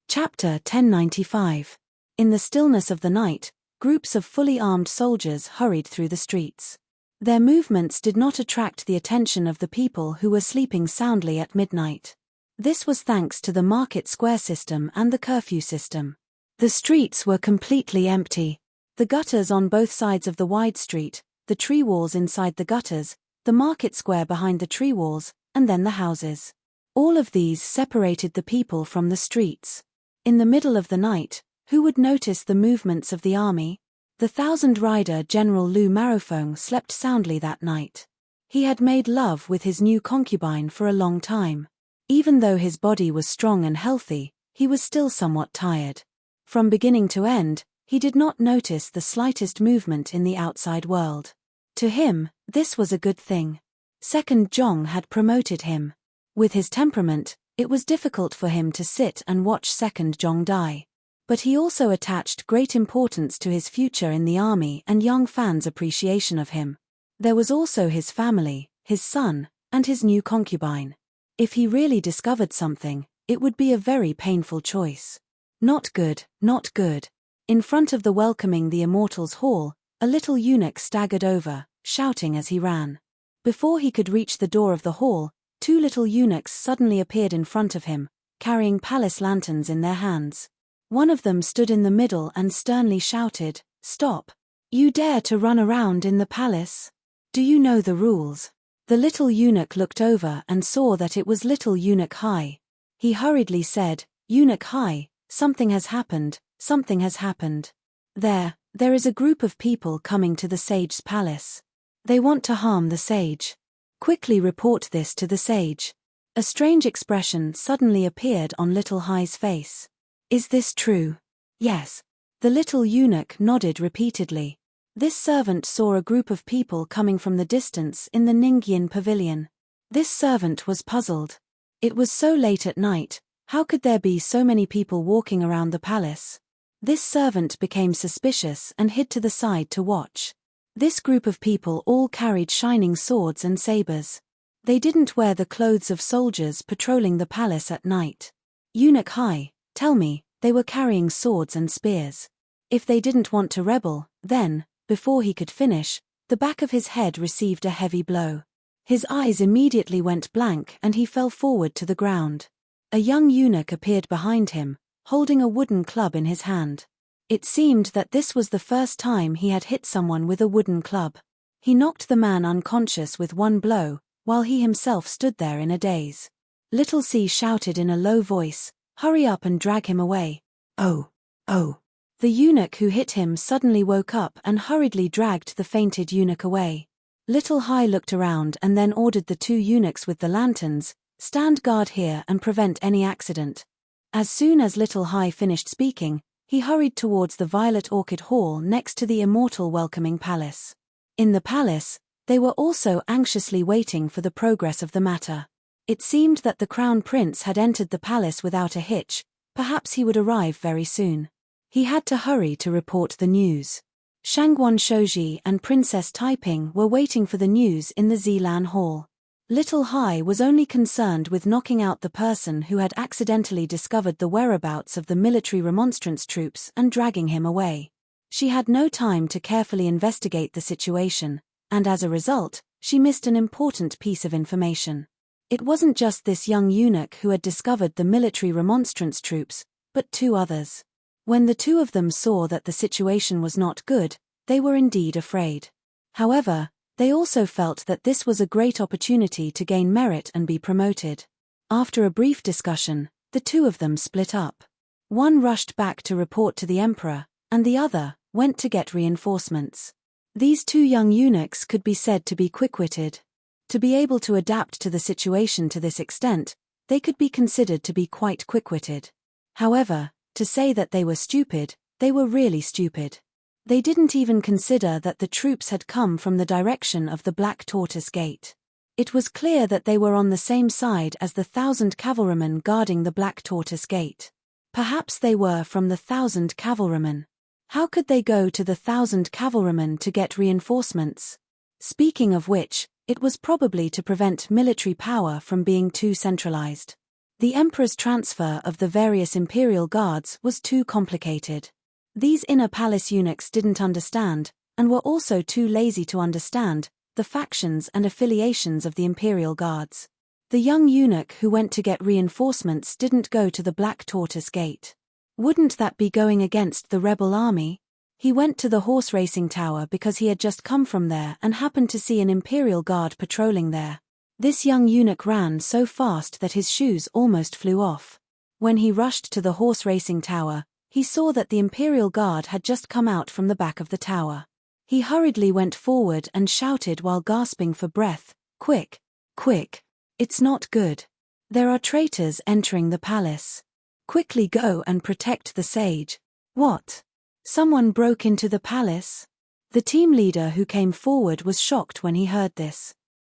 Chapter 1095. In the stillness of the night, groups of fully armed soldiers hurried through the streets. Their movements did not attract the attention of the people who were sleeping soundly at midnight. This was thanks to the market square system and the curfew system. The streets were completely empty. The gutters on both sides of the wide street, the tree walls inside the gutters, the market square behind the tree walls, and then the houses. All of these separated the people from the streets. In the middle of the night, who would notice the movements of the army? The 1,000-rider General Lu Marofeng slept soundly that night. He had made love with his new concubine for a long time. Even though his body was strong and healthy, he was still somewhat tired. From beginning to end, he did not notice the slightest movement in the outside world. To him, this was a good thing. Second Zhong had promoted him. With his temperament, it was difficult for him to sit and watch Second Zhong die. But he also attached great importance to his future in the army and young fans' appreciation of him. There was also his family, his son, and his new concubine. If he really discovered something, it would be a very painful choice. Not good, not good. In front of the welcoming the Immortals Hall, a little eunuch staggered over, shouting as he ran. Before he could reach the door of the hall, 2 little eunuchs suddenly appeared in front of him, carrying palace lanterns in their hands. One of them stood in the middle and sternly shouted, "Stop! You dare to run around in the palace? Do you know the rules?" The little eunuch looked over and saw that it was little Eunuch Hai. He hurriedly said, "Eunuch Hai, something has happened, something has happened. There is a group of people coming to the sage's palace. They want to harm the sage. Quickly report this to the sage." A strange expression suddenly appeared on little Hai's face. "Is this true?" "Yes." The little eunuch nodded repeatedly. This servant saw a group of people coming from the distance in the Ningyin pavilion. This servant was puzzled. It was so late at night, how could there be so many people walking around the palace? This servant became suspicious and hid to the side to watch. This group of people all carried shining swords and sabers. They didn't wear the clothes of soldiers patrolling the palace at night. "Eunuch Hai, tell me, they were carrying swords and spears. If they didn't want to rebel, then," before he could finish, the back of his head received a heavy blow. His eyes immediately went blank and he fell forward to the ground. A young eunuch appeared behind him, holding a wooden club in his hand. It seemed that this was the first time he had hit someone with a wooden club. He knocked the man unconscious with one blow, while he himself stood there in a daze. Little C shouted in a low voice, "Hurry up and drag him away." "Oh, oh." The eunuch who hit him suddenly woke up and hurriedly dragged the fainted eunuch away. Little Hai looked around and then ordered the two eunuchs with the lanterns, "Stand guard here and prevent any accident." As soon as Little Hai finished speaking, he hurried towards the Violet Orchid Hall next to the immortal welcoming palace. In the palace, they were also anxiously waiting for the progress of the matter. It seemed that the Crown Prince had entered the palace without a hitch, perhaps he would arrive very soon. He had to hurry to report the news. Shangguan Shouji and Princess Taiping were waiting for the news in the Zilan Hall. Little Hai was only concerned with knocking out the person who had accidentally discovered the whereabouts of the military remonstrance troops and dragging him away. She had no time to carefully investigate the situation, and as a result, she missed an important piece of information. It wasn't just this young eunuch who had discovered the military remonstrance troops, but two others. When the two of them saw that the situation was not good, they were indeed afraid. However, they also felt that this was a great opportunity to gain merit and be promoted. After a brief discussion, the two of them split up. One rushed back to report to the emperor, and the other went to get reinforcements. These two young eunuchs could be said to be quick-witted. To be able to adapt to the situation to this extent, they could be considered to be quite quick-witted. However, to say that they were stupid, they were really stupid. They didn't even consider that the troops had come from the direction of the Black Tortoise Gate. It was clear that they were on the same side as the 1,000 cavalrymen guarding the Black Tortoise Gate. Perhaps they were from the 1,000 cavalrymen. How could they go to the 1,000 cavalrymen to get reinforcements? Speaking of which, it was probably to prevent military power from being too centralized. The emperor's transfer of the various imperial guards was too complicated. These inner palace eunuchs didn't understand, and were also too lazy to understand, the factions and affiliations of the imperial guards. The young eunuch who went to get reinforcements didn't go to the Black Tortoise Gate. Wouldn't that be going against the rebel army? He went to the horse racing tower because he had just come from there and happened to see an imperial guard patrolling there. This young eunuch ran so fast that his shoes almost flew off. When he rushed to the horse racing tower, he saw that the imperial guard had just come out from the back of the tower. He hurriedly went forward and shouted while gasping for breath, "Quick! Quick! It's not good. There are traitors entering the palace. Quickly go and protect the sage." "What? Someone broke into the palace?" The team leader who came forward was shocked when he heard this.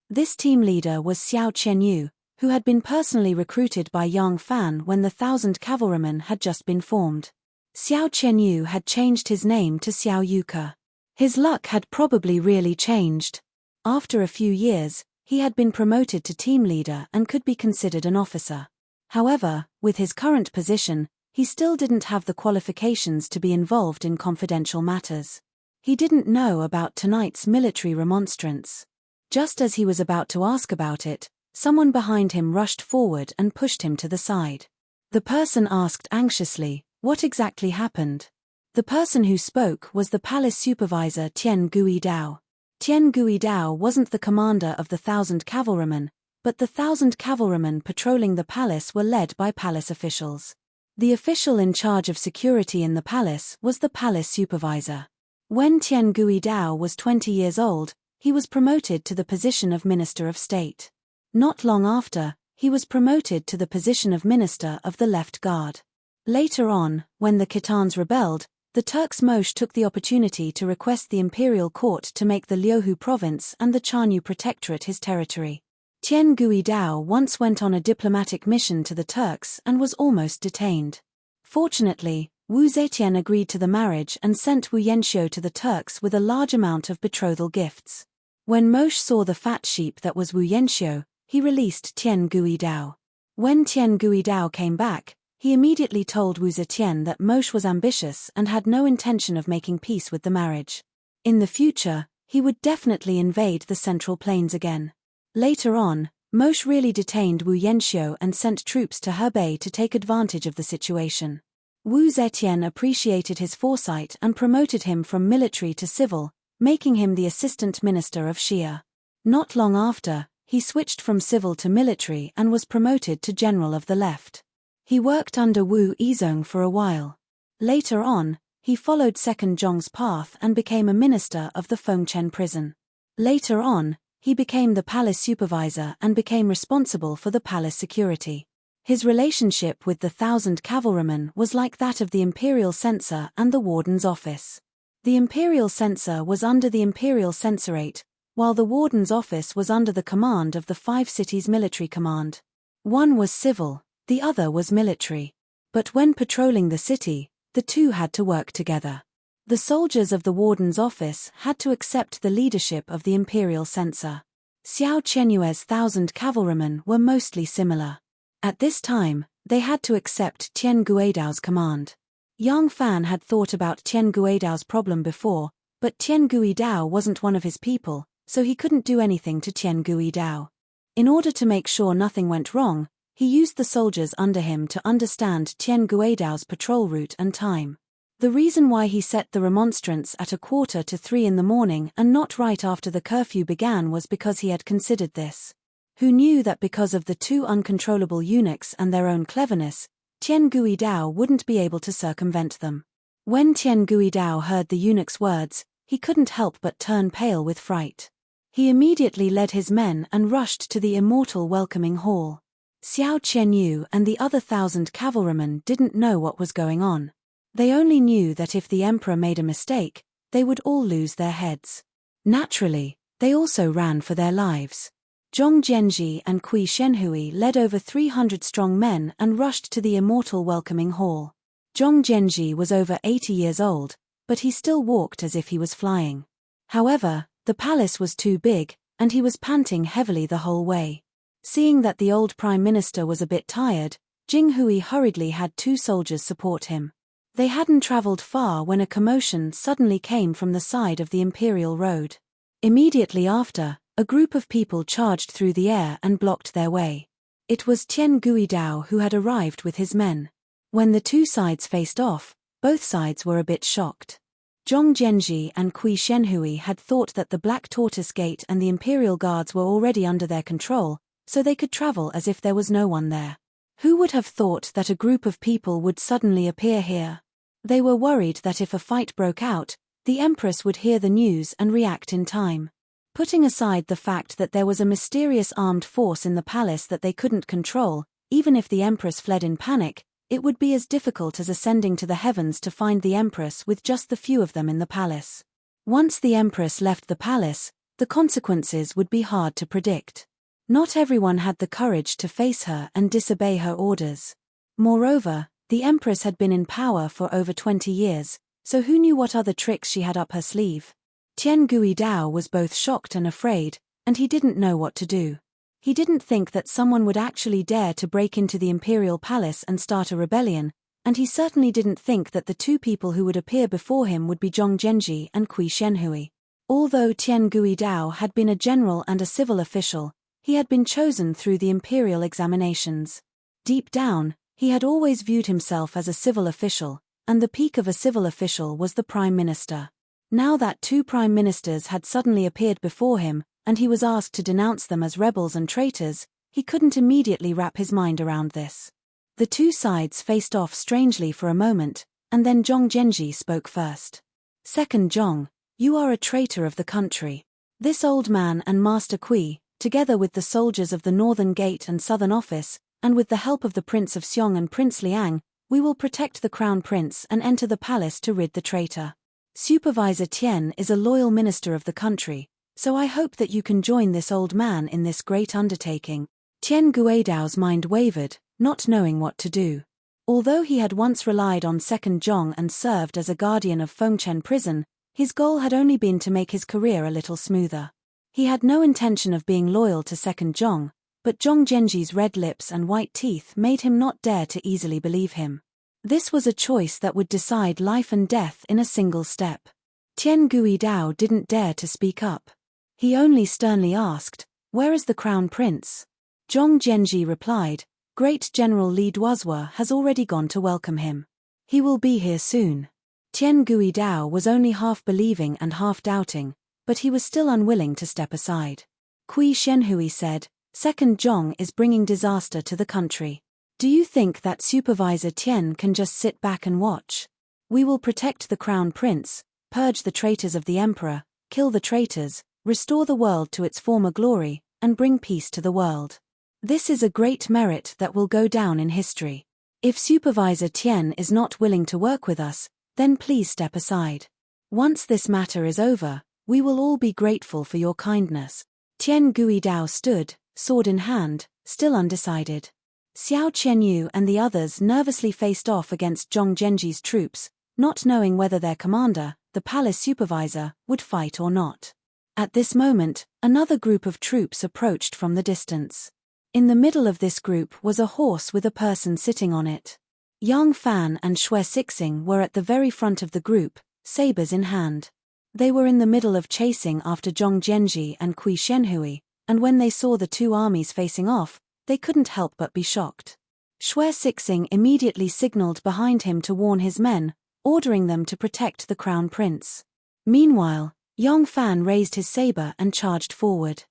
This team leader was Xiao Qianyu, who had been personally recruited by Yang Fan when the 1,000 cavalrymen had just been formed. Xiao Qianyu had changed his name to Xiao Yuke. His luck had probably really changed. After a few years, he had been promoted to team leader and could be considered an officer. However, with his current position, he still didn't have the qualifications to be involved in confidential matters. He didn't know about tonight's military remonstrance. Just as he was about to ask about it, someone behind him rushed forward and pushed him to the side. The person asked anxiously, What exactly happened? The person who spoke was the palace supervisor Tian Guidao. Tian Guidao wasn't the commander of the 1,000 cavalrymen, but the 1,000 cavalrymen patrolling the palace were led by palace officials. The official in charge of security in the palace was the palace supervisor. When Tian Guidao was 20 years old, he was promoted to the position of Minister of State. Not long after, he was promoted to the position of Minister of the Left Guard. Later on, when the Khitans rebelled, the Turks Moshe took the opportunity to request the imperial court to make the Liuhu province and the Chanyu protectorate his territory. Tian Guidao once went on a diplomatic mission to the Turks and was almost detained. Fortunately, Wu Zetian agreed to the marriage and sent Wu Yanxiu to the Turks with a large amount of betrothal gifts. When Moshe saw the fat sheep that was Wu Yanxiu, he released Tian Guidao. When Tian Guidao came back, he immediately told Wu Zetian that Moshe was ambitious and had no intention of making peace with the marriage. In the future, he would definitely invade the Central Plains again. Later on, Moshe really detained Wu Yanxiu and sent troops to Hebei to take advantage of the situation. Wu Zetian appreciated his foresight and promoted him from military to civil, making him the assistant minister of Xia. Not long after, he switched from civil to military and was promoted to general of the left. He worked under Wu Yizong for a while. Later on, he followed Second Zhong's path and became a minister of the Fengchen prison. Later on, he became the palace supervisor and became responsible for the palace security. His relationship with the 1,000 cavalrymen was like that of the imperial censor and the warden's office. The imperial censor was under the imperial censorate, while the warden's office was under the command of the 5 cities military command. One was civil, the other was military. But when patrolling the city, the two had to work together. The soldiers of the warden's office had to accept the leadership of the imperial censor. Xiao Qianyue's 1,000 cavalrymen were mostly similar. At this time, they had to accept Tian Guidao's command. Yang Fan had thought about Tian Guidao's problem before, but Tian Guidao wasn't one of his people, so he couldn't do anything to Tian Guidao. In order to make sure nothing went wrong, he used the soldiers under him to understand Tian Guidao's patrol route and time. The reason why he set the remonstrance at 2:45 in the morning and not right after the curfew began was because he had considered this. Who knew that because of the 2 uncontrollable eunuchs and their own cleverness, Tian Guidao wouldn't be able to circumvent them. When Tian Guidao heard the eunuch's words, he couldn't help but turn pale with fright. He immediately led his men and rushed to the immortal welcoming hall. Xiao Qianyu and the other 1,000 cavalrymen didn't know what was going on. They only knew that if the emperor made a mistake, they would all lose their heads. Naturally, they also ran for their lives. Zhong Jianji and Kui Shenhui led over 300 strong men and rushed to the immortal welcoming hall. Zhong Jianji was over 80 years old, but he still walked as if he was flying. However, the palace was too big, and he was panting heavily the whole way. Seeing that the old prime minister was a bit tired, Jing Hui hurriedly had 2 soldiers support him. They hadn't traveled far when a commotion suddenly came from the side of the imperial road. Immediately after, a group of people charged through the air and blocked their way. It was Tian Guidao who had arrived with his men. When the 2 sides faced off, both sides were a bit shocked. Zhong Jianji and Kui Shenhui had thought that the Black Tortoise Gate and the imperial guards were already under their control, so they could travel as if there was no one there. Who would have thought that a group of people would suddenly appear here? They were worried that if a fight broke out, the Empress would hear the news and react in time. Putting aside the fact that there was a mysterious armed force in the palace that they couldn't control, even if the Empress fled in panic, it would be as difficult as ascending to the heavens to find the Empress with just the few of them in the palace. Once the Empress left the palace, the consequences would be hard to predict. Not everyone had the courage to face her and disobey her orders. Moreover, the Empress had been in power for over 20 years, so who knew what other tricks she had up her sleeve? Tian Guidao was both shocked and afraid, and he didn't know what to do. He didn't think that someone would actually dare to break into the imperial palace and start a rebellion, and he certainly didn't think that the 2 people who would appear before him would be Zhong Jianji and Kui Shenhui. Although Tian Guidao had been a general and a civil official, he had been chosen through the imperial examinations. Deep down, He had always viewed himself as a civil official, and the peak of a civil official was the prime minister. Now that two prime ministers had suddenly appeared before him, and he was asked to denounce them as rebels and traitors, he couldn't immediately wrap his mind around this. The two sides faced off strangely for a moment, and then Zhong Zhenji spoke first. Second Zhong, you are a traitor of the country. This old man and Master Kui, together with the soldiers of the Northern Gate and Southern Office, and with the help of the Prince of Xiong and Prince Liang, we will protect the Crown Prince and enter the palace to rid the traitor. Supervisor Tian is a loyal minister of the country, so I hope that you can join this old man in this great undertaking. Tian Guidao's mind wavered, not knowing what to do. Although he had once relied on Second Zhong and served as a guardian of Fengchen prison, his goal had only been to make his career a little smoother. He had no intention of being loyal to Second Zhong, but Zhong Zhenji's red lips and white teeth made him not dare to easily believe him. This was a choice that would decide life and death in a single step. Tian Guidao didn't dare to speak up. He only sternly asked, "Where is the Crown Prince?" Zhong Zhenji replied, "Great General Li Duozhua has already gone to welcome him. He will be here soon." Tian Guidao was only half believing and half doubting, but he was still unwilling to step aside. Kui Shenhui said, "Second Zhong is bringing disaster to the country. Do you think that Supervisor Tian can just sit back and watch? We will protect the Crown Prince, purge the traitors of the Emperor, kill the traitors, restore the world to its former glory, and bring peace to the world. This is a great merit that will go down in history. If Supervisor Tian is not willing to work with us, then please step aside. Once this matter is over, we will all be grateful for your kindness." Tian Guidao stood, sword in hand, still undecided. Xiao Qianyu and the others nervously faced off against Zhong Zhenji's troops, not knowing whether their commander, the palace supervisor, would fight or not. At this moment, another group of troops approached from the distance. In the middle of this group was a horse with a person sitting on it. Yang Fan and Xue Sixing were at the very front of the group, sabers in hand. They were in the middle of chasing after Zhong Zhenji and Kui Shenhui, and when they saw the two armies facing off, they couldn't help but be shocked. Xue Sixing immediately signaled behind him to warn his men, ordering them to protect the Crown Prince. Meanwhile, Yang Fan raised his saber and charged forward.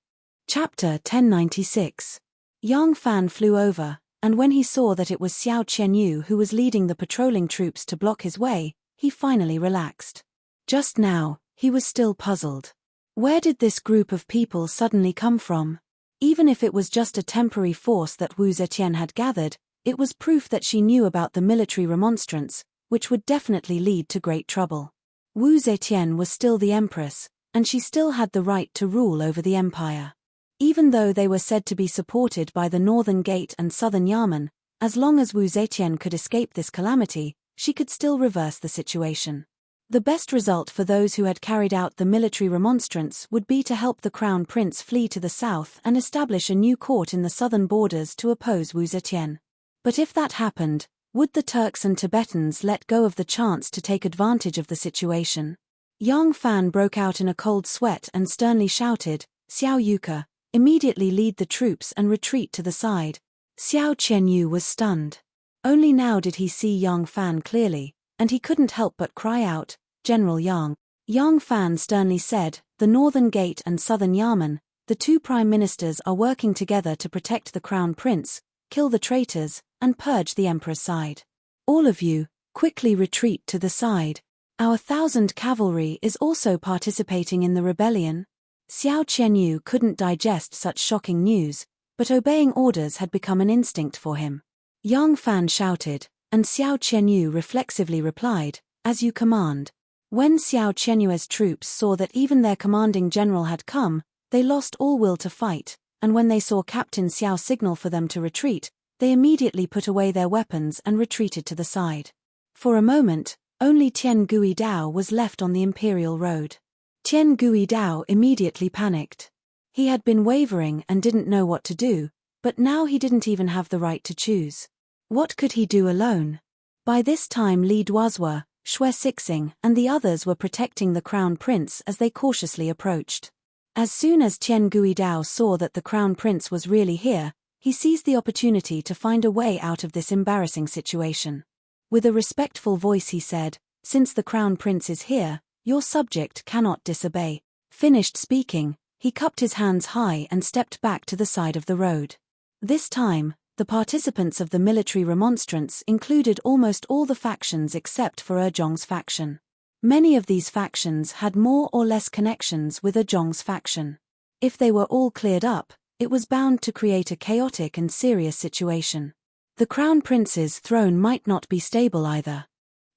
Chapter 1096. Yang Fan flew over, and when he saw that it was Xiao Qianyu who was leading the patrolling troops to block his way, he finally relaxed. Just now, he was still puzzled. Where did this group of people suddenly come from? Even if it was just a temporary force that Wu Zetian had gathered, it was proof that she knew about the military remonstrance, which would definitely lead to great trouble. Wu Zetian was still the empress, and she still had the right to rule over the empire. Even though they were said to be supported by the Northern Gate and Southern Yamen, as long as Wu Zetian could escape this calamity, she could still reverse the situation. The best result for those who had carried out the military remonstrance would be to help the Crown Prince flee to the south and establish a new court in the southern borders to oppose Wu Zetian. But if that happened, would the Turks and Tibetans let go of the chance to take advantage of the situation? Yang Fan broke out in a cold sweat and sternly shouted, "Xiao Yuke, immediately lead the troops and retreat to the side." Xiao Qianyu was stunned. Only now did he see Yang Fan clearly, and he couldn't help but cry out, "General Yang." Yang Fan sternly said, "The Northern Gate and Southern Yamen, the two prime ministers are working together to protect the Crown Prince, kill the traitors, and purge the Emperor's side. All of you, quickly retreat to the side. Our 1,000 cavalry is also participating in the rebellion." Xiao Qianyu couldn't digest such shocking news, but obeying orders had become an instinct for him. Yang Fan shouted, and Xiao Qianyu reflexively replied, "As you command." When Xiao Qianyue's troops saw that even their commanding general had come, they lost all will to fight, and when they saw Captain Xiao signal for them to retreat, they immediately put away their weapons and retreated to the side. For a moment, only Tian Guidao was left on the imperial road. Tian Guidao immediately panicked. He had been wavering and didn't know what to do, but now he didn't even have the right to choose. What could he do alone? By this time Li Duozhua, Xue Sixing, and the others were protecting the Crown Prince as they cautiously approached. As soon as Tian Guidao saw that the Crown Prince was really here, he seized the opportunity to find a way out of this embarrassing situation. With a respectful voice he said, "Since the crown prince is here, your subject cannot disobey." Finished speaking, he cupped his hands high and stepped back to the side of the road. This time, the participants of the military remonstrance included almost all the factions except for Zhong's faction. Many of these factions had more or less connections with Zhong's faction. If they were all cleared up, it was bound to create a chaotic and serious situation. The crown prince's throne might not be stable either.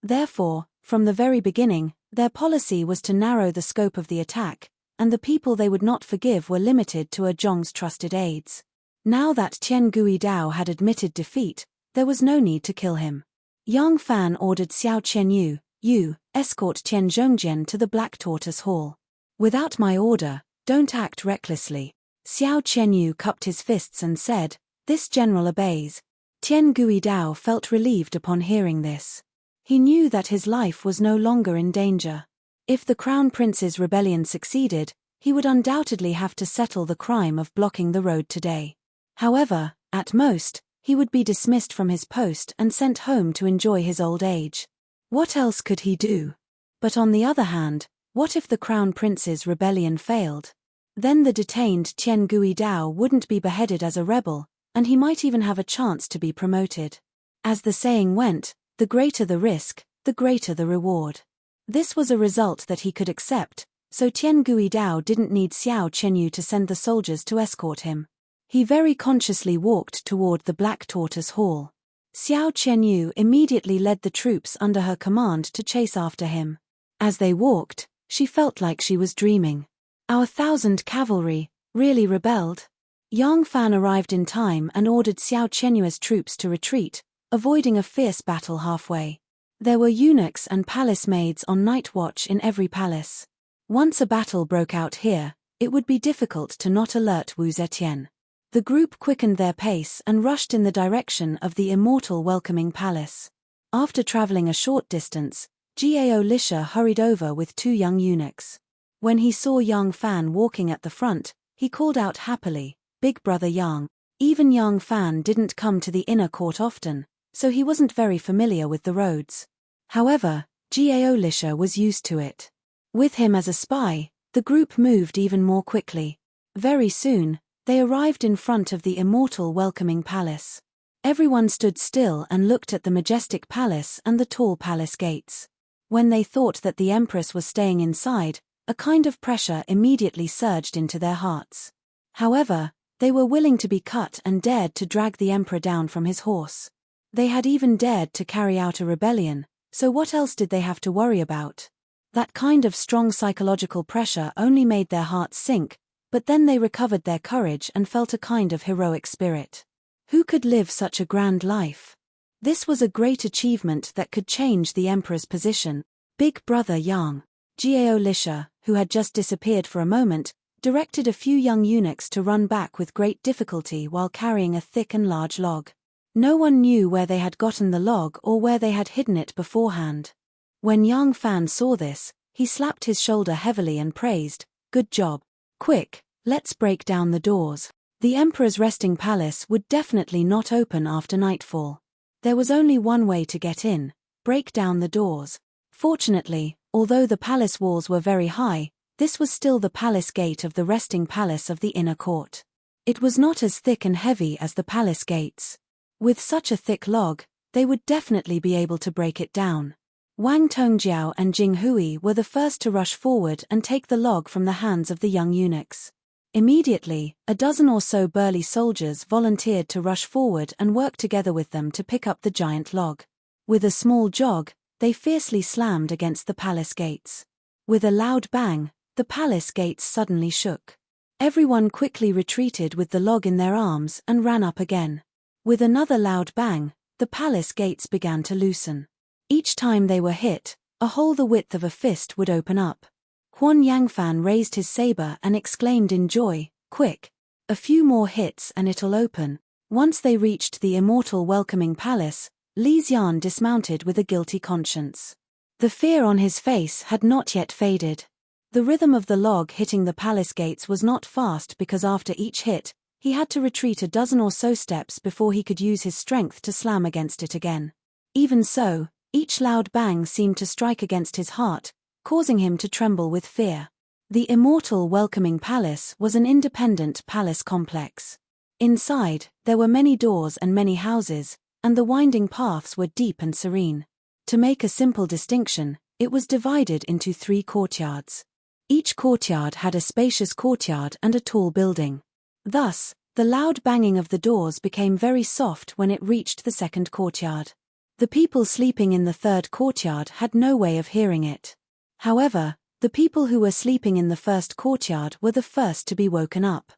Therefore, from the very beginning, their policy was to narrow the scope of the attack, and the people they would not forgive were limited to Zhong's trusted aides. Now that Tian Guidao had admitted defeat, there was no need to kill him. Yang Fan ordered Xiao Qianyu, "You, escort Tian Zhongjian to the Black Tortoise Hall. Without my order, don't act recklessly." Xiao Qianyu cupped his fists and said, "This general obeys." Tian Guidao felt relieved upon hearing this. He knew that his life was no longer in danger. If the crown prince's rebellion succeeded, he would undoubtedly have to settle the crime of blocking the road today. However, at most, he would be dismissed from his post and sent home to enjoy his old age. What else could he do? But on the other hand, what if the crown prince's rebellion failed? Then the detained Tian Guidao wouldn't be beheaded as a rebel, and he might even have a chance to be promoted. As the saying went, the greater the risk, the greater the reward. This was a result that he could accept, so Tian Guidao didn't need Xiao Qianyu to send the soldiers to escort him. He very consciously walked toward the Black Tortoise Hall. Xiao Qianyu immediately led the troops under her command to chase after him. As they walked, she felt like she was dreaming. Our 1,000 cavalry really rebelled? Yang Fan arrived in time and ordered Xiao Qianyu's troops to retreat, avoiding a fierce battle halfway. There were eunuchs and palace maids on night watch in every palace. Once a battle broke out here, it would be difficult to not alert Wu Zetian. The group quickened their pace and rushed in the direction of the immortal welcoming palace. After traveling a short distance, Gao Lisha hurried over with 2 young eunuchs. When he saw Yang Fan walking at the front, he called out happily, "Big brother Yang." Even Yang Fan didn't come to the inner court often, so he wasn't very familiar with the roads. However, Gao Lisha was used to it. With him as a spy, the group moved even more quickly. Very soon, they arrived in front of the immortal welcoming palace. Everyone stood still and looked at the majestic palace and the tall palace gates. When they thought that the empress was staying inside, a kind of pressure immediately surged into their hearts. However, they were willing to be cut and dared to drag the emperor down from his horse. They had even dared to carry out a rebellion, so what else did they have to worry about? That kind of strong psychological pressure only made their hearts sink, but then they recovered their courage and felt a kind of heroic spirit. Who could live such a grand life? This was a great achievement that could change the emperor's position. Big brother Yang. Gao Lisha, who had just disappeared for a moment, directed a few young eunuchs to run back with great difficulty while carrying a thick and large log. No one knew where they had gotten the log or where they had hidden it beforehand. When Yang Fan saw this, he slapped his shoulder heavily and praised, "Good job. Quick, let's break down the doors." The emperor's resting palace would definitely not open after nightfall. There was only one way to get in: break down the doors. Fortunately, although the palace walls were very high, this was still the palace gate of the resting palace of the inner court. It was not as thick and heavy as the palace gates. With such a thick log, they would definitely be able to break it down. Wang Tongjiao and Jing Hui were the first to rush forward and take the log from the hands of the young eunuchs. Immediately, a dozen or so burly soldiers volunteered to rush forward and work together with them to pick up the giant log. With a small jog, they fiercely slammed against the palace gates. With a loud bang, the palace gates suddenly shook. Everyone quickly retreated with the log in their arms and ran up again. With another loud bang, the palace gates began to loosen. Each time they were hit, a hole the width of a fist would open up. Huan Yangfan raised his saber and exclaimed in joy, "Quick! A few more hits and it'll open." Once they reached the immortal welcoming palace, Li Xian dismounted with a guilty conscience. The fear on his face had not yet faded. The rhythm of the log hitting the palace gates was not fast because after each hit, He had to retreat a dozen or so steps before he could use his strength to slam against it again. Even so, each loud bang seemed to strike against his heart, causing him to tremble with fear. The immortal welcoming palace was an independent palace complex. Inside, there were many doors and many houses, and the winding paths were deep and serene. To make a simple distinction, it was divided into 3 courtyards. Each courtyard had a spacious courtyard and a tall building. Thus, the loud banging of the doors became very soft when it reached the second courtyard. The people sleeping in the third courtyard had no way of hearing it. However, the people who were sleeping in the first courtyard were the first to be woken up.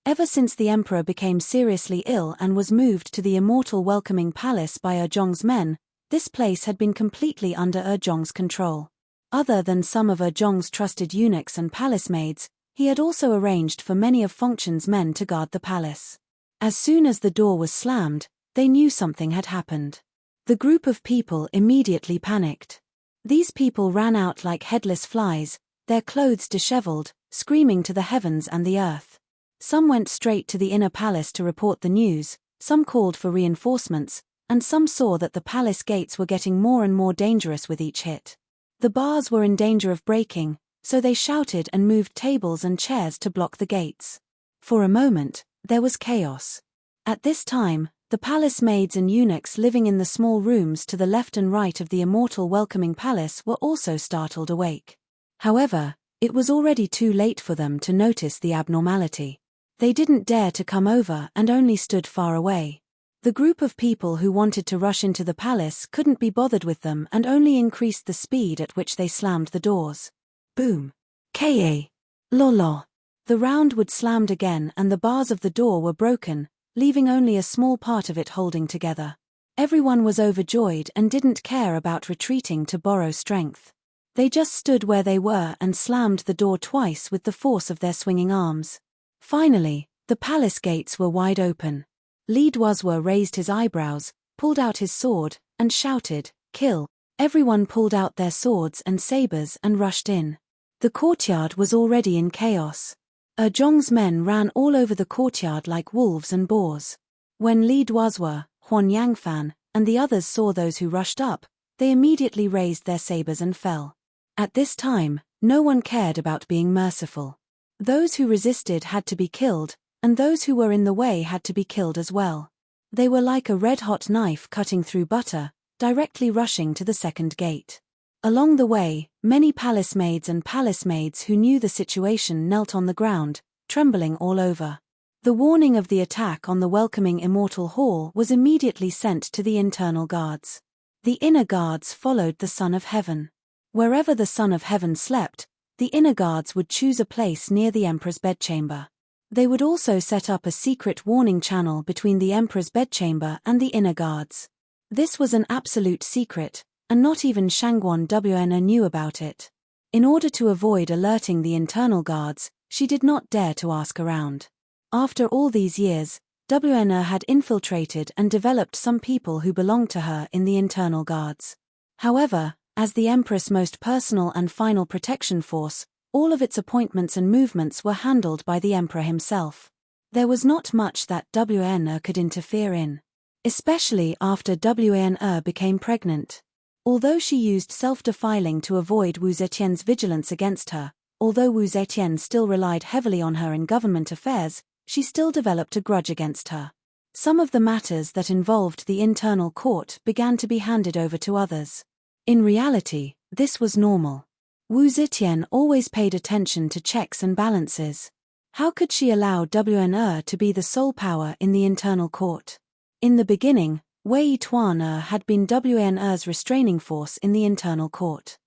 Ever since the emperor became seriously ill and was moved to the immortal welcoming palace by Zhong's men, this place had been completely under Zhong's control. Other than some of Zhong's trusted eunuchs and palace maids, he had also arranged for many of Fengchun's men to guard the palace. As soon as the door was slammed, they knew something had happened. The group of people immediately panicked. These people ran out like headless flies, their clothes disheveled, screaming to the heavens and the earth. Some went straight to the inner palace to report the news, some called for reinforcements, and some saw that the palace gates were getting more and more dangerous with each hit. The bars were in danger of breaking, so they shouted and moved tables and chairs to block the gates. For a moment, there was chaos. At this time, the palace maids and eunuchs living in the small rooms to the left and right of the immortal welcoming palace were also startled awake. However, it was already too late for them to notice the abnormality. They didn't dare to come over and only stood far away. The group of people who wanted to rush into the palace couldn't be bothered with them and only increased the speed at which they slammed the doors. Boom. Ka. Lolo. The round wood slammed again and the bars of the door were broken, leaving only a small part of it holding together. Everyone was overjoyed and didn't care about retreating to borrow strength. They just stood where they were and slammed the door twice with the force of their swinging arms. Finally, the palace gates were wide open. Li Duozhua raised his eyebrows, pulled out his sword, and shouted, "Kill!" Everyone pulled out their swords and sabers and rushed in. The courtyard was already in chaos. Zhong's men ran all over the courtyard like wolves and boars. When Li Duozhua, Huan Yangfan, and the others saw those who rushed up, they immediately raised their sabers and fell. At this time, no one cared about being merciful. Those who resisted had to be killed, and those who were in the way had to be killed as well. They were like a red-hot knife cutting through butter, directly rushing to the second gate. Along the way, many palace maids and palace maids who knew the situation knelt on the ground, trembling all over. The warning of the attack on the welcoming immortal hall was immediately sent to the internal guards. The inner guards followed the Son of Heaven. Wherever the Son of Heaven slept, the inner guards would choose a place near the emperor's bedchamber. They would also set up a secret warning channel between the emperor's bedchamber and the inner guards. This was an absolute secret, and not even Shangguan Wn knew about it. In order to avoid alerting the internal guards, she did not dare to ask around. After all these years, Wn had infiltrated and developed some people who belonged to her in the internal guards. However, as the Empress' most personal and final protection force, all of its appointments and movements were handled by the Emperor himself. There was not much that Wn could interfere in. Especially after Wn became pregnant. Although she used self-defiling to avoid Wu Zetian's vigilance against her, although Wu Zetian still relied heavily on her in government affairs, she still developed a grudge against her. Some of the matters that involved the internal court began to be handed over to others. In reality, this was normal. Wu Zetian always paid attention to checks and balances. How could she allow Wn to be the sole power in the internal court? In the beginning, Wei Tuan had been Wn's restraining force in the internal court.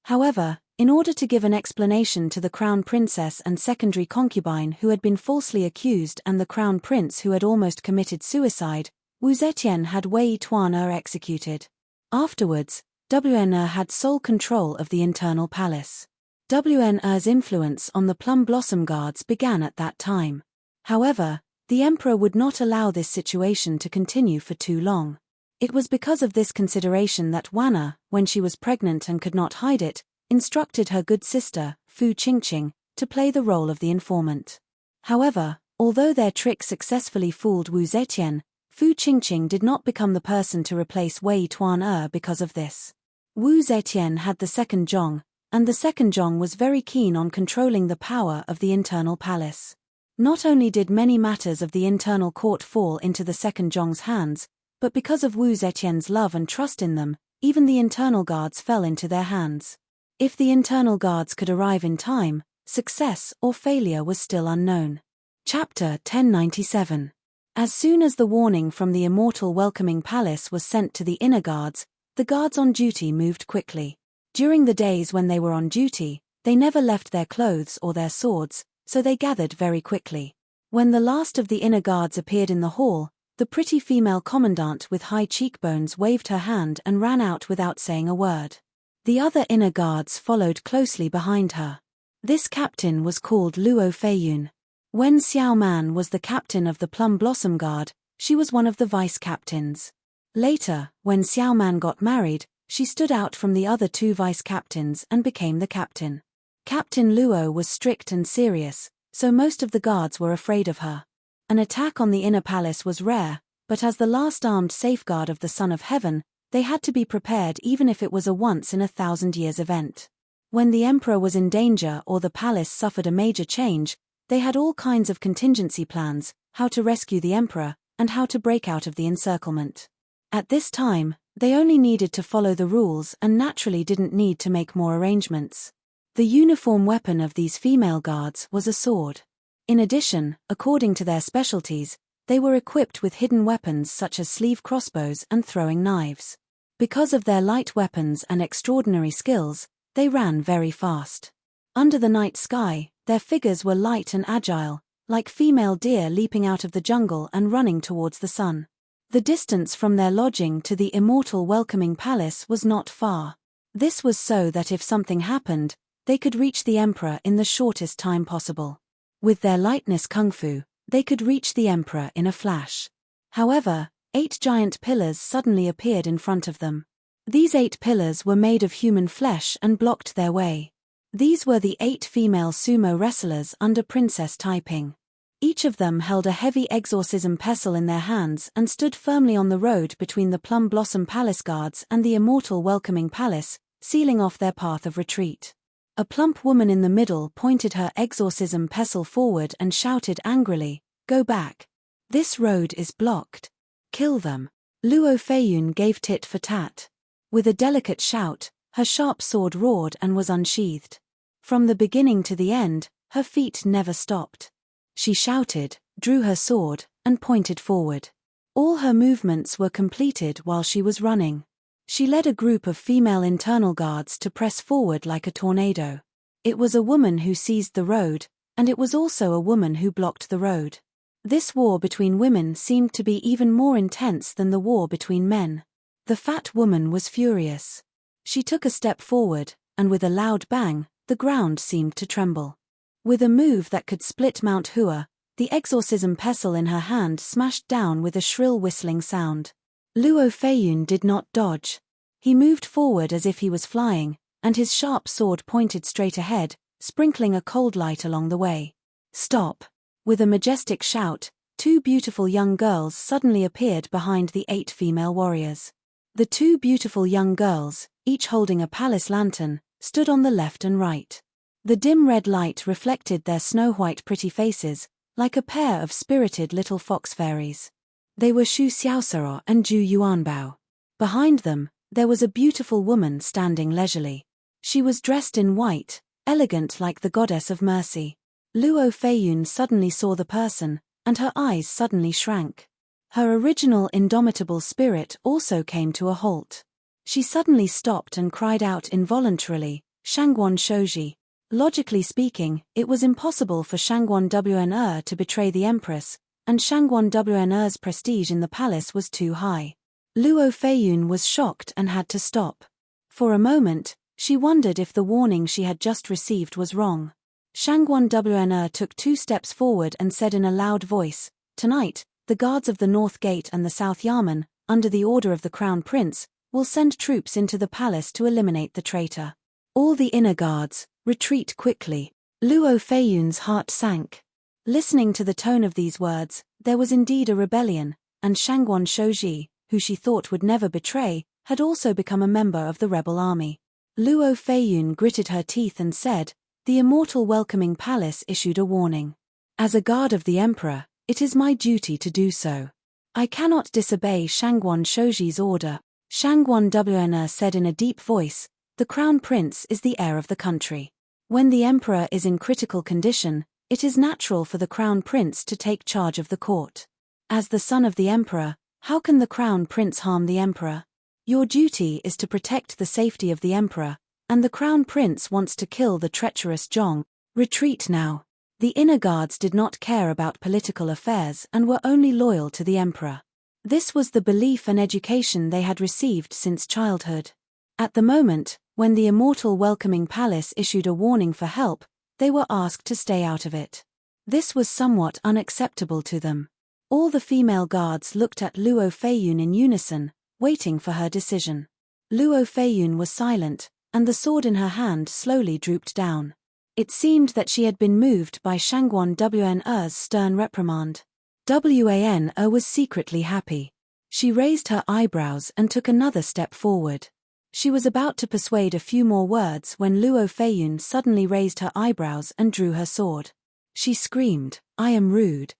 However, in order to give an explanation to the crown princess and secondary concubine who had been falsely accused and the crown prince who had almost committed suicide, Wu Zetian had Wei Tuan executed. Afterwards, Wn had sole control of the internal palace. Wn's influence on the Plum Blossom Guards began at that time. However, the emperor would not allow this situation to continue for too long. It was because of this consideration that Wanna, when she was pregnant and could not hide it, instructed her good sister, Fu Qingqing, to play the role of the informant. However, Although their trick successfully fooled Wu Zetian, Fu Qingqing did not become the person to replace Wei Tuan because of this. Wu Zetian had the second Zhong, and the second Zhong was very keen on controlling the power of the internal palace. Not only did many matters of the internal court fall into the second Zhong's hands, but because of Wu Zetian's love and trust in them, even the internal guards fell into their hands. If the internal guards could arrive in time, success or failure was still unknown. Chapter 1097. As soon as the warning from the immortal welcoming palace was sent to the inner guards, the guards on duty moved quickly. During the days when they were on duty, they never left their clothes or their swords, so they gathered very quickly. When the last of the inner guards appeared in the hall, the pretty female commandant with high cheekbones waved her hand and ran out without saying a word. The other inner guards followed closely behind her. This captain was called Luo Feiyun. When Xiao Man was the captain of the Plum Blossom Guard, she was one of the vice-captains. Later, when Xiao Man got married, she stood out from the other two vice-captains and became the captain. Captain Luo was strict and serious, so most of the guards were afraid of her. An attack on the inner palace was rare, but as the last armed safeguard of the Son of Heaven, they had to be prepared even if it was a once-in-a-thousand-years event. When the emperor was in danger or the palace suffered a major change, they had all kinds of contingency plans, how to rescue the emperor, and how to break out of the encirclement. At this time, they only needed to follow the rules and naturally didn't need to make more arrangements. The uniform weapon of these female guards was a sword. In addition, according to their specialties, they were equipped with hidden weapons such as sleeve crossbows and throwing knives. Because of their light weapons and extraordinary skills, they ran very fast. Under the night sky, their figures were light and agile, like female deer leaping out of the jungle and running towards the sun. The distance from their lodging to the immortal welcoming palace was not far. This was so that if something happened, they could reach the emperor in the shortest time possible. With their lightness kung fu, they could reach the emperor in a flash. However, 8 giant pillars suddenly appeared in front of them. These 8 pillars were made of human flesh and blocked their way. These were the 8 female sumo wrestlers under Princess Taiping. Each of them held a heavy exorcism pestle in their hands and stood firmly on the road between the Plum Blossom Palace guards and the immortal welcoming palace, sealing off their path of retreat. A plump woman in the middle pointed her exorcism pestle forward and shouted angrily, "Go back. This road is blocked. Kill them." Luo Feiyun gave tit for tat. With a delicate shout, her sharp sword roared and was unsheathed. From the beginning to the end, her feet never stopped. She shouted, drew her sword, and pointed forward. All her movements were completed while she was running. She led a group of female internal guards to press forward like a tornado. It was a woman who seized the road, and it was also a woman who blocked the road. This war between women seemed to be even more intense than the war between men. The fat woman was furious. She took a step forward, and with a loud bang, the ground seemed to tremble. With a move that could split Mount Hua, the exorcism pestle in her hand smashed down with a shrill whistling sound. Luo Feiyun did not dodge. He moved forward as if he was flying, and his sharp sword pointed straight ahead, sprinkling a cold light along the way. "Stop!" With a majestic shout, 2 beautiful young girls suddenly appeared behind the 8 female warriors. The 2 beautiful young girls, each holding a palace lantern, stood on the left and right. The dim red light reflected their snow-white pretty faces, like a pair of spirited little fox fairies. They were Xu Xiaosaro and Zhu Yuanbao. Behind them, there was a beautiful woman standing leisurely. She was dressed in white, elegant like the goddess of mercy. Luo Feiyun suddenly saw the person, and her eyes suddenly shrank. Her original indomitable spirit also came to a halt. She suddenly stopped and cried out involuntarily, "Shangguan Shouji." Logically speaking, it was impossible for Shangguan Wn'er to betray the empress, and Shangguan Wn'er's prestige in the palace was too high. Luo Feiyun was shocked and had to stop. For a moment, she wondered if the warning she had just received was wrong. Shangguan Wn'er took 2 steps forward and said in a loud voice, "Tonight, the guards of the North Gate and the South Yamen, under the order of the Crown Prince, will send troops into the palace to eliminate the traitor. All the inner guards, retreat quickly." Luo Feiyun's heart sank. Listening to the tone of these words, there was indeed a rebellion, and Shangguan Shouji, who she thought would never betray, had also become a member of the rebel army. Luo Feiyun gritted her teeth and said, "The immortal welcoming palace issued a warning. As a guard of the emperor, it is my duty to do so. I cannot disobey Shangguan Shouji's order." Shangguan Wnr said in a deep voice, "The crown prince is the heir of the country. When the emperor is in critical condition, it is natural for the crown prince to take charge of the court. As the son of the emperor, how can the crown prince harm the emperor? Your duty is to protect the safety of the emperor, and the crown prince wants to kill the treacherous Zhong. Retreat now." The inner guards did not care about political affairs and were only loyal to the emperor. This was the belief and education they had received since childhood. At the moment, when the immortal welcoming palace issued a warning for help, they were asked to stay out of it. This was somewhat unacceptable to them. All the female guards looked at Luo Feiyun in unison, waiting for her decision. Luo Feiyun was silent, and the sword in her hand slowly drooped down. It seemed that she had been moved by Shangguan Wnr's stern reprimand. Wan was secretly happy. She raised her eyebrows and took another step forward. She was about to persuade a few more words when Luo Feiyun suddenly raised her eyebrows and drew her sword. She screamed, "I am rude."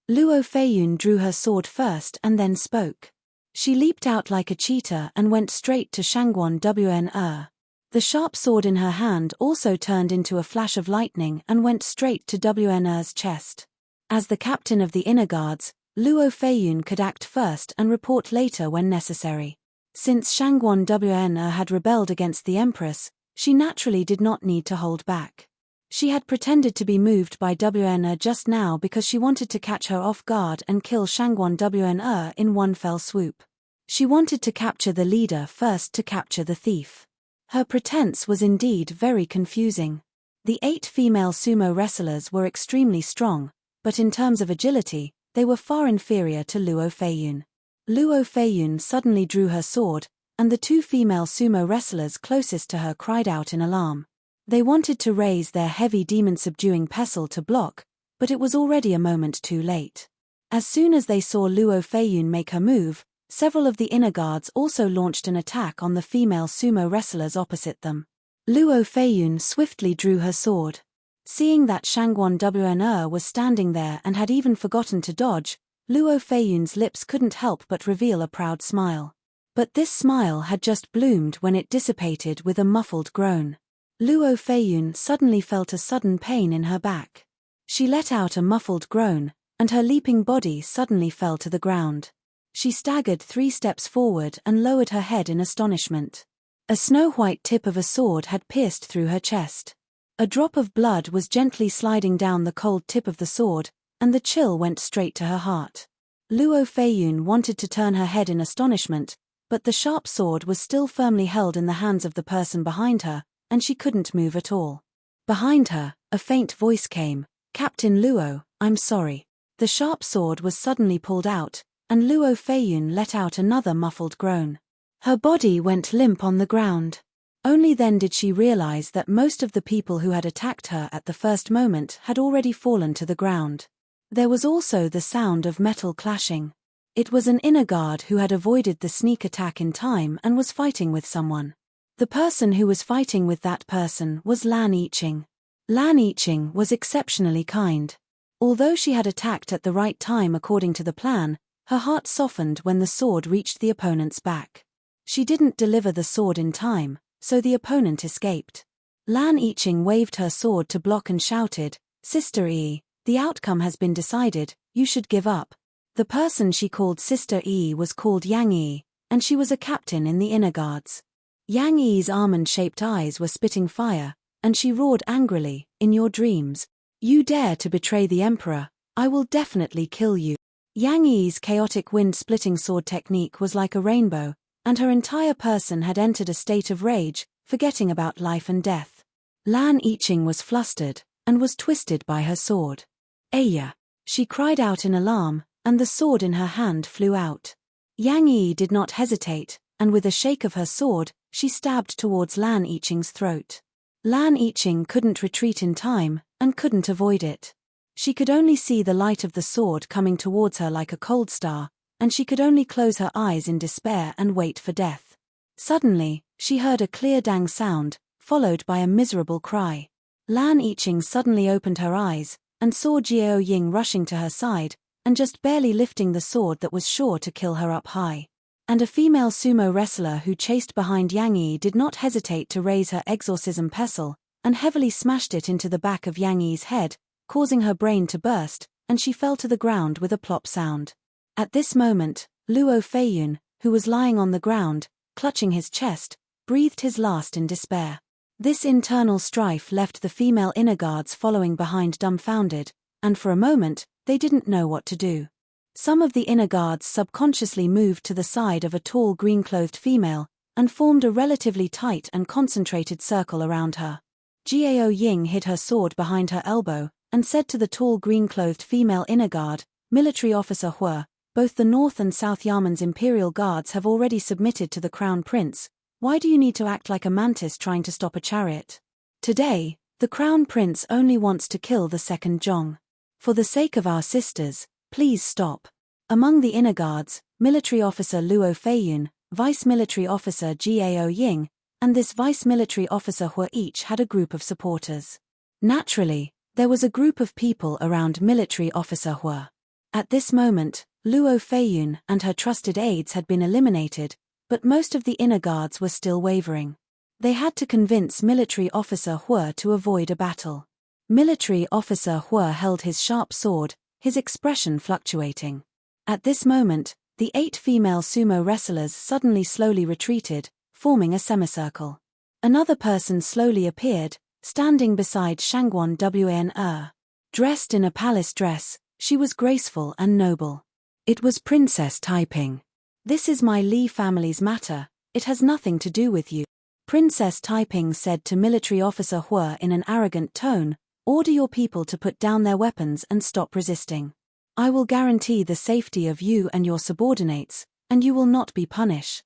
Luo Feiyun drew her sword first and then spoke. She leaped out like a cheetah and went straight to Shangguan Wnr. The sharp sword in her hand also turned into a flash of lightning and went straight to Wnr's chest. As the captain of the inner guards, Luo Feiyun could act first and report later when necessary. Since Shangguan Wnr had rebelled against the empress, she naturally did not need to hold back. She had pretended to be moved by Wnr just now because she wanted to catch her off guard and kill Shangguan Wnr in one fell swoop. She wanted to capture the leader first to capture the thief. Her pretense was indeed very confusing. The 8 female sumo wrestlers were extremely strong, but in terms of agility, they were far inferior to Luo Feiyun. Luo Feiyun suddenly drew her sword, and the 2 female sumo wrestlers closest to her cried out in alarm. They wanted to raise their heavy demon-subduing pestle to block, but it was already a moment too late. As soon as they saw Luo Feiyun make her move, several of the inner guards also launched an attack on the female sumo wrestlers opposite them. Luo Feiyun swiftly drew her sword. Seeing that Shangguan Wnr was standing there and had even forgotten to dodge, Luo Feiyun's lips couldn't help but reveal a proud smile. But this smile had just bloomed when it dissipated with a muffled groan. Luo Feiyun suddenly felt a sudden pain in her back. She let out a muffled groan, and her leaping body suddenly fell to the ground. She staggered 3 steps forward and lowered her head in astonishment. A snow-white tip of a sword had pierced through her chest. A drop of blood was gently sliding down the cold tip of the sword, and the chill went straight to her heart. Luo Feiyun wanted to turn her head in astonishment, but the sharp sword was still firmly held in the hands of the person behind her, and she couldn't move at all. Behind her, a faint voice came, "Captain Luo, I'm sorry." The sharp sword was suddenly pulled out, and Luo Feiyun let out another muffled groan. Her body went limp on the ground. Only then did she realize that most of the people who had attacked her at the first moment had already fallen to the ground. There was also the sound of metal clashing. It was an inner guard who had avoided the sneak attack in time and was fighting with someone. The person who was fighting with that person was Lan Yiqing. Lan Yiqing was exceptionally kind. Although she had attacked at the right time according to the plan, her heart softened when the sword reached the opponent's back. She didn't deliver the sword in time, so the opponent escaped. Lan Yiqing waved her sword to block and shouted, "Sister Yi, the outcome has been decided, you should give up." The person she called Sister Yi was called Yang Yi, and she was a captain in the inner guards. Yang Yi's almond-shaped eyes were spitting fire, and she roared angrily, "In your dreams, you dare to betray the emperor, I will definitely kill you." Yang Yi's chaotic wind-splitting sword technique was like a rainbow, and her entire person had entered a state of rage, forgetting about life and death. Lan Yiqing was flustered, and was twisted by her sword. "Aya!" She cried out in alarm, and the sword in her hand flew out. Yang Yi did not hesitate, and with a shake of her sword, she stabbed towards Lan Yiqing's throat. Lan Yiqing couldn't retreat in time, and couldn't avoid it. She could only see the light of the sword coming towards her like a cold star, and she could only close her eyes in despair and wait for death. Suddenly, she heard a clear dang sound, followed by a miserable cry. Lan Yiqing suddenly opened her eyes, and saw Jiao Ying rushing to her side, and just barely lifting the sword that was sure to kill her up high. And a female sumo wrestler who chased behind Yang Yi did not hesitate to raise her exorcism pestle, and heavily smashed it into the back of Yang Yi's head, causing her brain to burst, and she fell to the ground with a plop sound. At this moment, Luo Feiyun, who was lying on the ground, clutching his chest, breathed his last in despair. This internal strife left the female inner guards following behind dumbfounded, and for a moment, they didn't know what to do. Some of the inner guards subconsciously moved to the side of a tall green-clothed female, and formed a relatively tight and concentrated circle around her. Jiao Ying hid her sword behind her elbow, and said to the tall green-clothed female inner guard, "Military Officer Hua, both the North and South Yarman's imperial guards have already submitted to the Crown Prince. Why do you need to act like a mantis trying to stop a chariot? Today, the Crown Prince only wants to kill the second Zhong. For the sake of our sisters, please stop." Among the inner guards, Military Officer Luo Feiyun, Vice Military Officer Jiao Ying, and this Vice Military Officer Hua each had a group of supporters. Naturally, there was a group of people around Military Officer Hua. At this moment, Luo Feiyun and her trusted aides had been eliminated, but most of the inner guards were still wavering. They had to convince Military Officer Hua to avoid a battle. Military Officer Hua held his sharp sword, his expression fluctuating. At this moment, the 8 female sumo wrestlers suddenly slowly retreated, forming a semicircle. Another person slowly appeared, standing beside Shangguan Wan. Dressed in a palace dress, she was graceful and noble. It was Princess Taiping. "This is my Li family's matter, it has nothing to do with you," Princess Taiping said to Military Officer Hua in an arrogant tone. "Order your people to put down their weapons and stop resisting. I will guarantee the safety of you and your subordinates, and you will not be punished."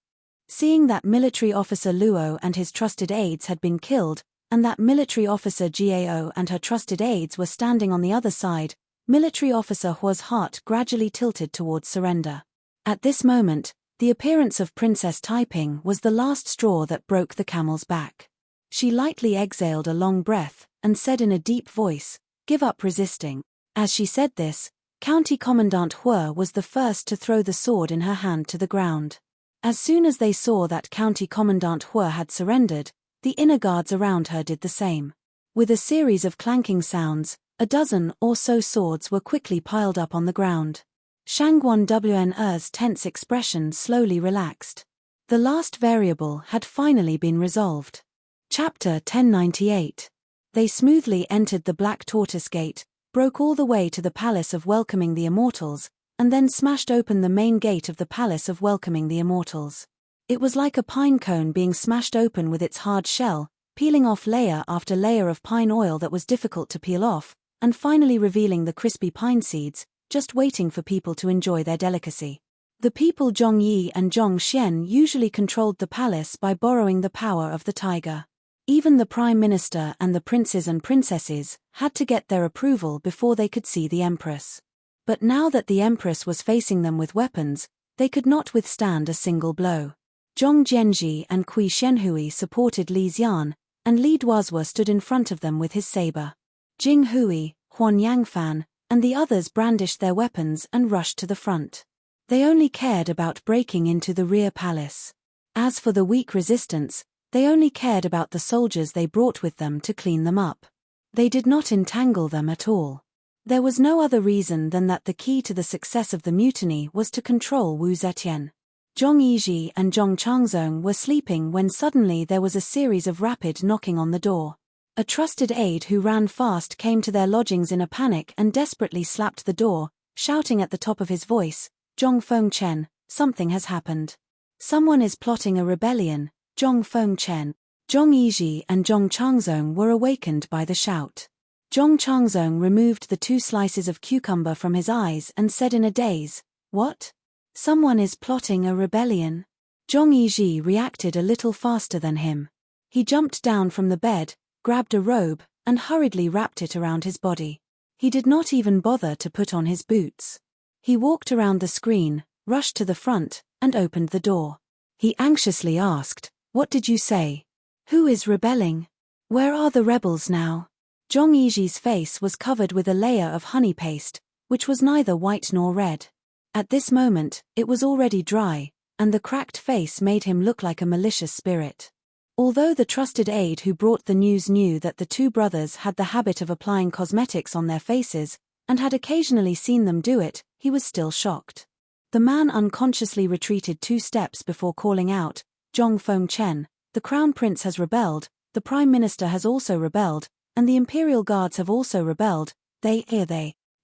Seeing that Military Officer Luo and his trusted aides had been killed, and that Military Officer Jiao and her trusted aides were standing on the other side, Military Officer Hua's heart gradually tilted towards surrender. At this moment, the appearance of Princess Taiping was the last straw that broke the camel's back. She lightly exhaled a long breath, and said in a deep voice, "Give up resisting." As she said this, County Commandant Hua was the first to throw the sword in her hand to the ground. As soon as they saw that County Commandant Hua had surrendered, the inner guards around her did the same. With a series of clanking sounds, a dozen or so swords were quickly piled up on the ground. Shangguan Wan's tense expression slowly relaxed. The last variable had finally been resolved. Chapter 1098. They smoothly entered the Black Tortoise Gate, broke all the way to the Palace of Welcoming the Immortals, and then smashed open the main gate of the Palace of Welcoming the Immortals. It was like a pine cone being smashed open with its hard shell, peeling off layer after layer of pine oil that was difficult to peel off, and finally revealing the crispy pine seeds, just waiting for people to enjoy their delicacy. The people Zhong Yi and Zhong Xian usually controlled the palace by borrowing the power of the tiger. Even the Prime Minister and the princes and princesses had to get their approval before they could see the Empress. But now that the Empress was facing them with weapons, they could not withstand a single blow. Zhong Jianji and Kui Shenhui supported Li Xian, and Li Duozhua stood in front of them with his saber. Jing Hui, Huan Yangfan, and the others brandished their weapons and rushed to the front. They only cared about breaking into the rear palace. As for the weak resistance, they only cared about the soldiers they brought with them to clean them up. They did not entangle them at all. There was no other reason than that the key to the success of the mutiny was to control Wu Zetian. Zhong Yizhi and Zhong Changzong were sleeping when suddenly there was a series of rapid knocking on the door. A trusted aide who ran fast came to their lodgings in a panic and desperately slapped the door, shouting at the top of his voice, "Zhong Fengchen, something has happened. Someone is plotting a rebellion, Zhong Fengchen." Zhong Yizhi and Zhong Changzong were awakened by the shout. Zhong Changzong removed the 2 slices of cucumber from his eyes and said in a daze, "What? Someone is plotting a rebellion?" Zhong Yizhi reacted a little faster than him. He jumped down from the bed, grabbed a robe, and hurriedly wrapped it around his body. He did not even bother to put on his boots. He walked around the screen, rushed to the front, and opened the door. He anxiously asked, "What did you say? Who is rebelling? Where are the rebels now?" Zhong Yiji's face was covered with a layer of honey paste, which was neither white nor red. At this moment, it was already dry, and the cracked face made him look like a malicious spirit. Although the trusted aide who brought the news knew that the two brothers had the habit of applying cosmetics on their faces, and had occasionally seen them do it, he was still shocked. The man unconsciously retreated 2 steps before calling out, "Zhong Fengchen, the Crown Prince has rebelled, the Prime Minister has also rebelled, and the Imperial Guards have also rebelled, they.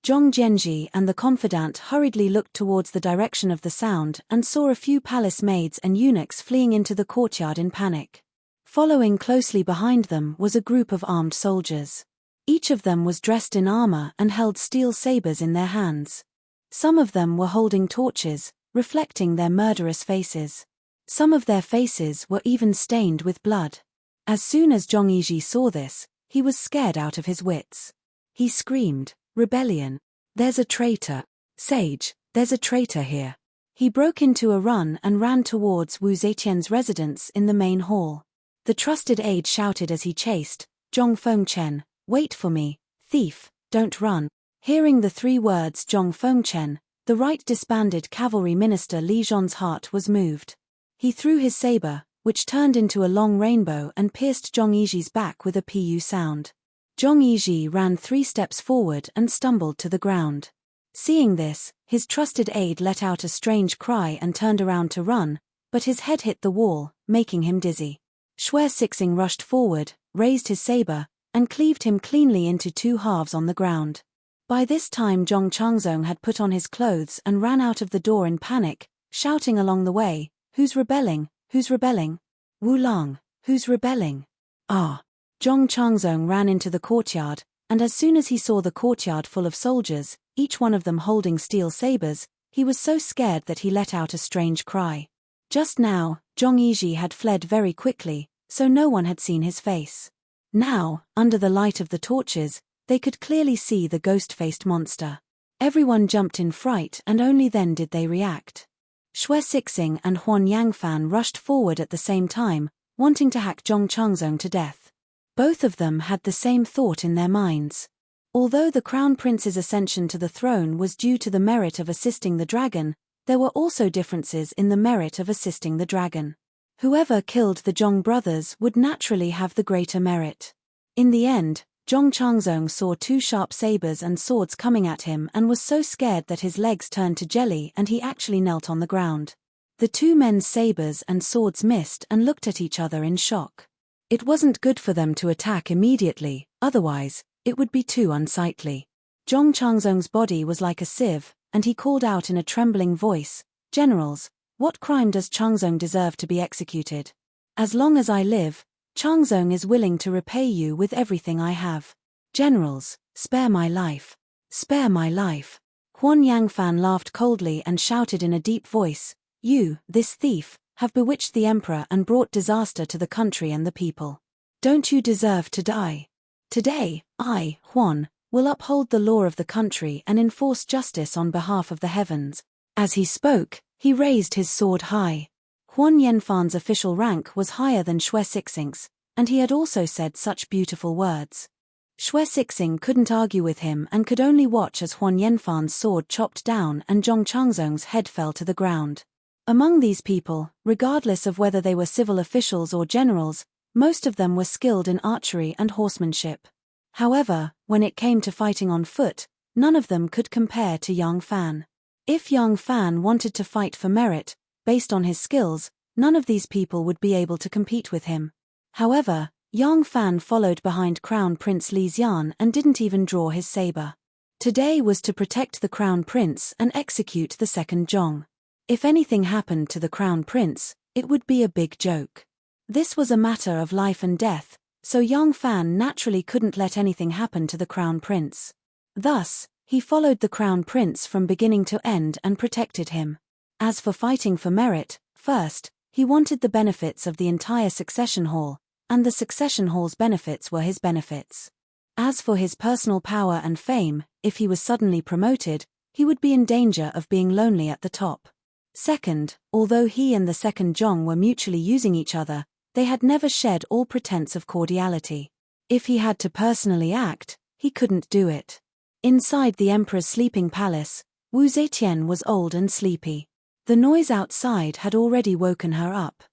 Zhong Jianji and the confidant hurriedly looked towards the direction of the sound and saw a few palace maids and eunuchs fleeing into the courtyard in panic. Following closely behind them was a group of armed soldiers. Each of them was dressed in armor and held steel sabers in their hands. Some of them were holding torches, reflecting their murderous faces. Some of their faces were even stained with blood. As soon as Zhong Yiji saw this, he was scared out of his wits. He screamed, "Rebellion! There's a traitor! Sage, there's a traitor here!" He broke into a run and ran towards Wu Zetian's residence in the main hall. The trusted aide shouted as he chased, "Zhong Fengchen, wait for me, thief, don't run." Hearing the 3 words Zhong Fengchen, the right disbanded cavalry minister Li Zhon's heart was moved. He threw his saber, which turned into a long rainbow and pierced Zhong Yiji's back with a pu sound. Zhong Yiji ran 3 steps forward and stumbled to the ground. Seeing this, his trusted aide let out a strange cry and turned around to run, but his head hit the wall, making him dizzy. Xue Sixing rushed forward, raised his saber, and cleaved him cleanly into 2 halves on the ground. By this time Zhong Changzong had put on his clothes and ran out of the door in panic, shouting along the way, "Who's rebelling? Who's rebelling? Wu Lang, who's rebelling? Ah!" Zhong Changzong ran into the courtyard, and as soon as he saw the courtyard full of soldiers, each one of them holding steel sabers, he was so scared that he let out a strange cry. Just now, Zhong Yiji had fled very quickly, so no one had seen his face. Now, under the light of the torches, they could clearly see the ghost-faced monster. Everyone jumped in fright and only then did they react. Xue Sixing and Huan Yangfan rushed forward at the same time, wanting to hack Zhong Changzong to death. Both of them had the same thought in their minds. Although the Crown Prince's ascension to the throne was due to the merit of assisting the dragon, there were also differences in the merit of assisting the dragon. Whoever killed the Zhong brothers would naturally have the greater merit. In the end, Zhong Changzong saw 2 sharp sabers and swords coming at him and was so scared that his legs turned to jelly and he actually knelt on the ground. The 2 men's sabers and swords missed and looked at each other in shock. It wasn't good for them to attack immediately, otherwise, it would be too unsightly. Zhong Changzong's body was like a sieve, and he called out in a trembling voice, "Generals, what crime does Changzong deserve to be executed? As long as I live, Changzong is willing to repay you with everything I have. Generals, spare my life. Spare my life." Huan Yangfan laughed coldly and shouted in a deep voice, "You, this thief, have bewitched the emperor and brought disaster to the country and the people. Don't you deserve to die? Today, I, Huan, will uphold the law of the country and enforce justice on behalf of the heavens." As he spoke, he raised his sword high. Huan Yanfan's official rank was higher than Xue Sixing's, and he had also said such beautiful words. Xue Sixing couldn't argue with him and could only watch as Huan Yanfan's sword chopped down and Zhong Changzong's head fell to the ground. Among these people, regardless of whether they were civil officials or generals, most of them were skilled in archery and horsemanship. However, when it came to fighting on foot, none of them could compare to Yang Fan. If Yang Fan wanted to fight for merit, based on his skills, none of these people would be able to compete with him. However, Yang Fan followed behind Crown Prince Li Xian and didn't even draw his saber. Today was to protect the Crown Prince and execute the second Zhong. If anything happened to the Crown Prince, it would be a big joke. This was a matter of life and death, so Yang Fan naturally couldn't let anything happen to the Crown Prince. Thus, he followed the Crown Prince from beginning to end and protected him. As for fighting for merit, first, he wanted the benefits of the entire succession hall, and the succession hall's benefits were his benefits. As for his personal power and fame, if he was suddenly promoted, he would be in danger of being lonely at the top. Second, although he and the second Zhong were mutually using each other, they had never shed all pretense of cordiality. If he had to personally act, he couldn't do it. Inside the emperor's sleeping palace, Wu Zetian was old and sleepy. The noise outside had already woken her up.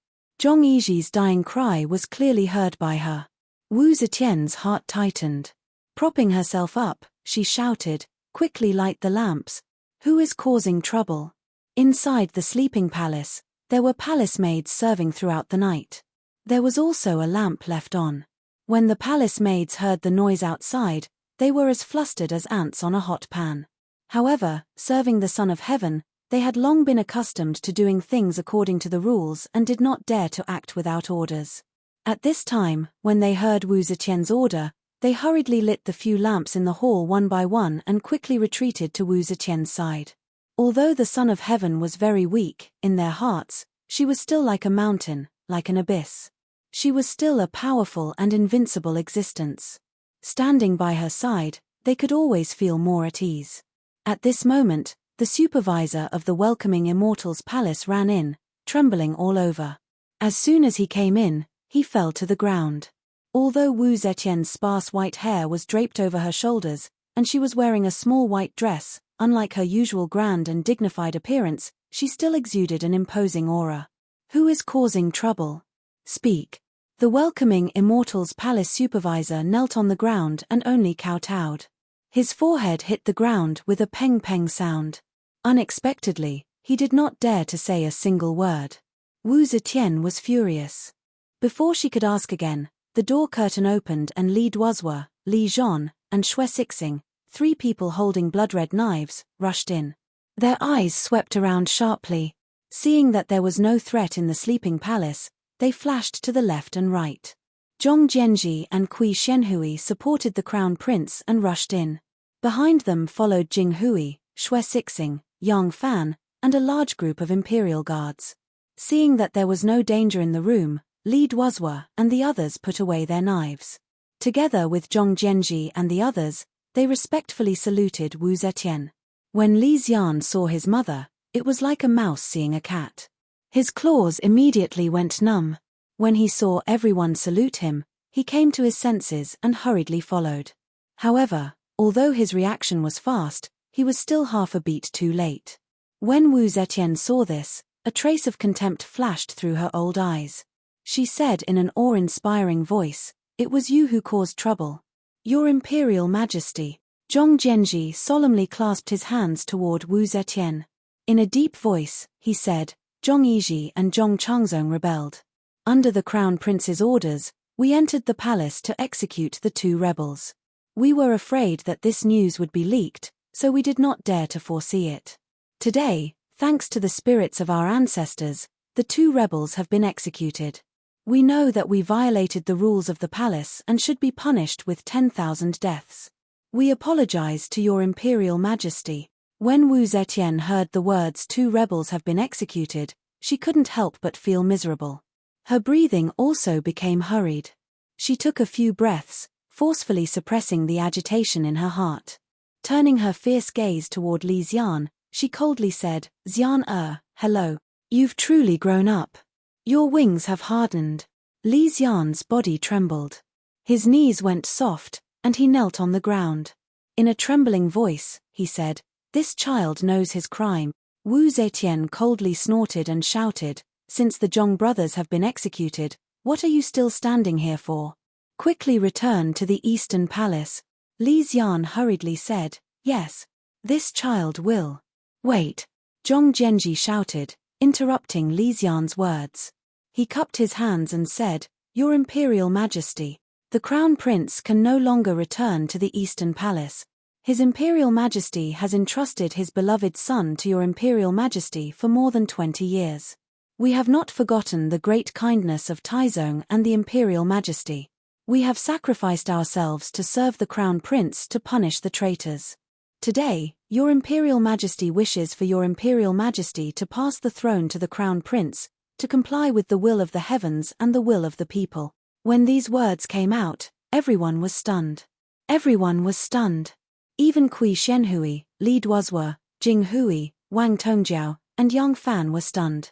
Zhong Yiji's dying cry was clearly heard by her. Wu Zetian's heart tightened. Propping herself up, she shouted, "Quickly light the lamps. Who is causing trouble?" Inside the sleeping palace, there were palace maids serving throughout the night. There was also a lamp left on. When the palace maids heard the noise outside, they were as flustered as ants on a hot pan. However, serving the Son of Heaven, they had long been accustomed to doing things according to the rules and did not dare to act without orders. At this time, when they heard Wu Zetian's order, they hurriedly lit the few lamps in the hall one by one and quickly retreated to Wu Zetian's side. Although the Son of Heaven was very weak, in their hearts, she was still like a mountain, like an abyss. She was still a powerful and invincible existence. Standing by her side, they could always feel more at ease. At this moment, the supervisor of the welcoming Immortals Palace ran in, trembling all over. As soon as he came in, he fell to the ground. Although Wu Zetian's sparse white hair was draped over her shoulders, and she was wearing a small white dress, unlike her usual grand and dignified appearance, she still exuded an imposing aura. "Who is causing trouble? Speak." The welcoming Immortals Palace supervisor knelt on the ground and only kowtowed. His forehead hit the ground with a peng-peng sound. Unexpectedly, he did not dare to say a single word. Wu Zetian was furious. Before she could ask again, the door curtain opened and Li Duozhua, Li Zhon, and Xue Sixing, 3 people holding blood-red knives, rushed in. Their eyes swept around sharply. Seeing that there was no threat in the sleeping palace, they flashed to the left and right. Zhong Jianji and Kui Xianhui supported the crown prince and rushed in. Behind them followed Jing Hui, Xue Sixing, Yang Fan, and a large group of imperial guards. Seeing that there was no danger in the room, Li Duozhua and the others put away their knives. Together with Zhong Jianji and the others, they respectfully saluted Wu Zetian. When Li Xian saw his mother, it was like a mouse seeing a cat. His claws immediately went numb. When he saw everyone salute him, he came to his senses and hurriedly followed. However, although his reaction was fast, he was still half a beat too late. When Wu Zetian saw this, a trace of contempt flashed through her old eyes. She said in an awe-inspiring voice, "It was you who caused trouble. Your Imperial Majesty." Zhong Jianji solemnly clasped his hands toward Wu Zetian. In a deep voice, he said, "Zhong Yiji and Zhong Changzong rebelled. Under the Crown Prince's orders, we entered the palace to execute the 2 rebels. We were afraid that this news would be leaked, so we did not dare to foresee it. Today, thanks to the spirits of our ancestors, the 2 rebels have been executed. We know that we violated the rules of the palace and should be punished with 10,000 deaths. We apologize to your Imperial Majesty." When Wu Zetian heard the words 2 rebels have been executed, she couldn't help but feel miserable. Her breathing also became hurried. She took a few breaths, forcefully suppressing the agitation in her heart. Turning her fierce gaze toward Li Xian, she coldly said, "Xian hello. You've truly grown up. Your wings have hardened." Li Xian's body trembled. His knees went soft, and he knelt on the ground. In a trembling voice, he said, "This child knows his crime." Wu Zetian coldly snorted and shouted, "Since the Zhong brothers have been executed, what are you still standing here for? Quickly return to the Eastern Palace." Li Xian hurriedly said, "Yes. This child will." "Wait!" Zhong Jianji shouted, interrupting Li Xian's words. He cupped his hands and said, "Your Imperial Majesty, the Crown Prince can no longer return to the Eastern Palace. His Imperial Majesty has entrusted his beloved son to your Imperial Majesty for more than 20 years. We have not forgotten the great kindness of Taizong and the Imperial Majesty. We have sacrificed ourselves to serve the Crown Prince to punish the traitors. Today, your Imperial Majesty wishes for your Imperial Majesty to pass the throne to the Crown Prince, to comply with the will of the heavens and the will of the people." When these words came out, everyone was stunned. Everyone was stunned. Even Kui Shenhui, Li Duozhua, Jing Hui, Wang Tongjiao, and Yang Fan were stunned.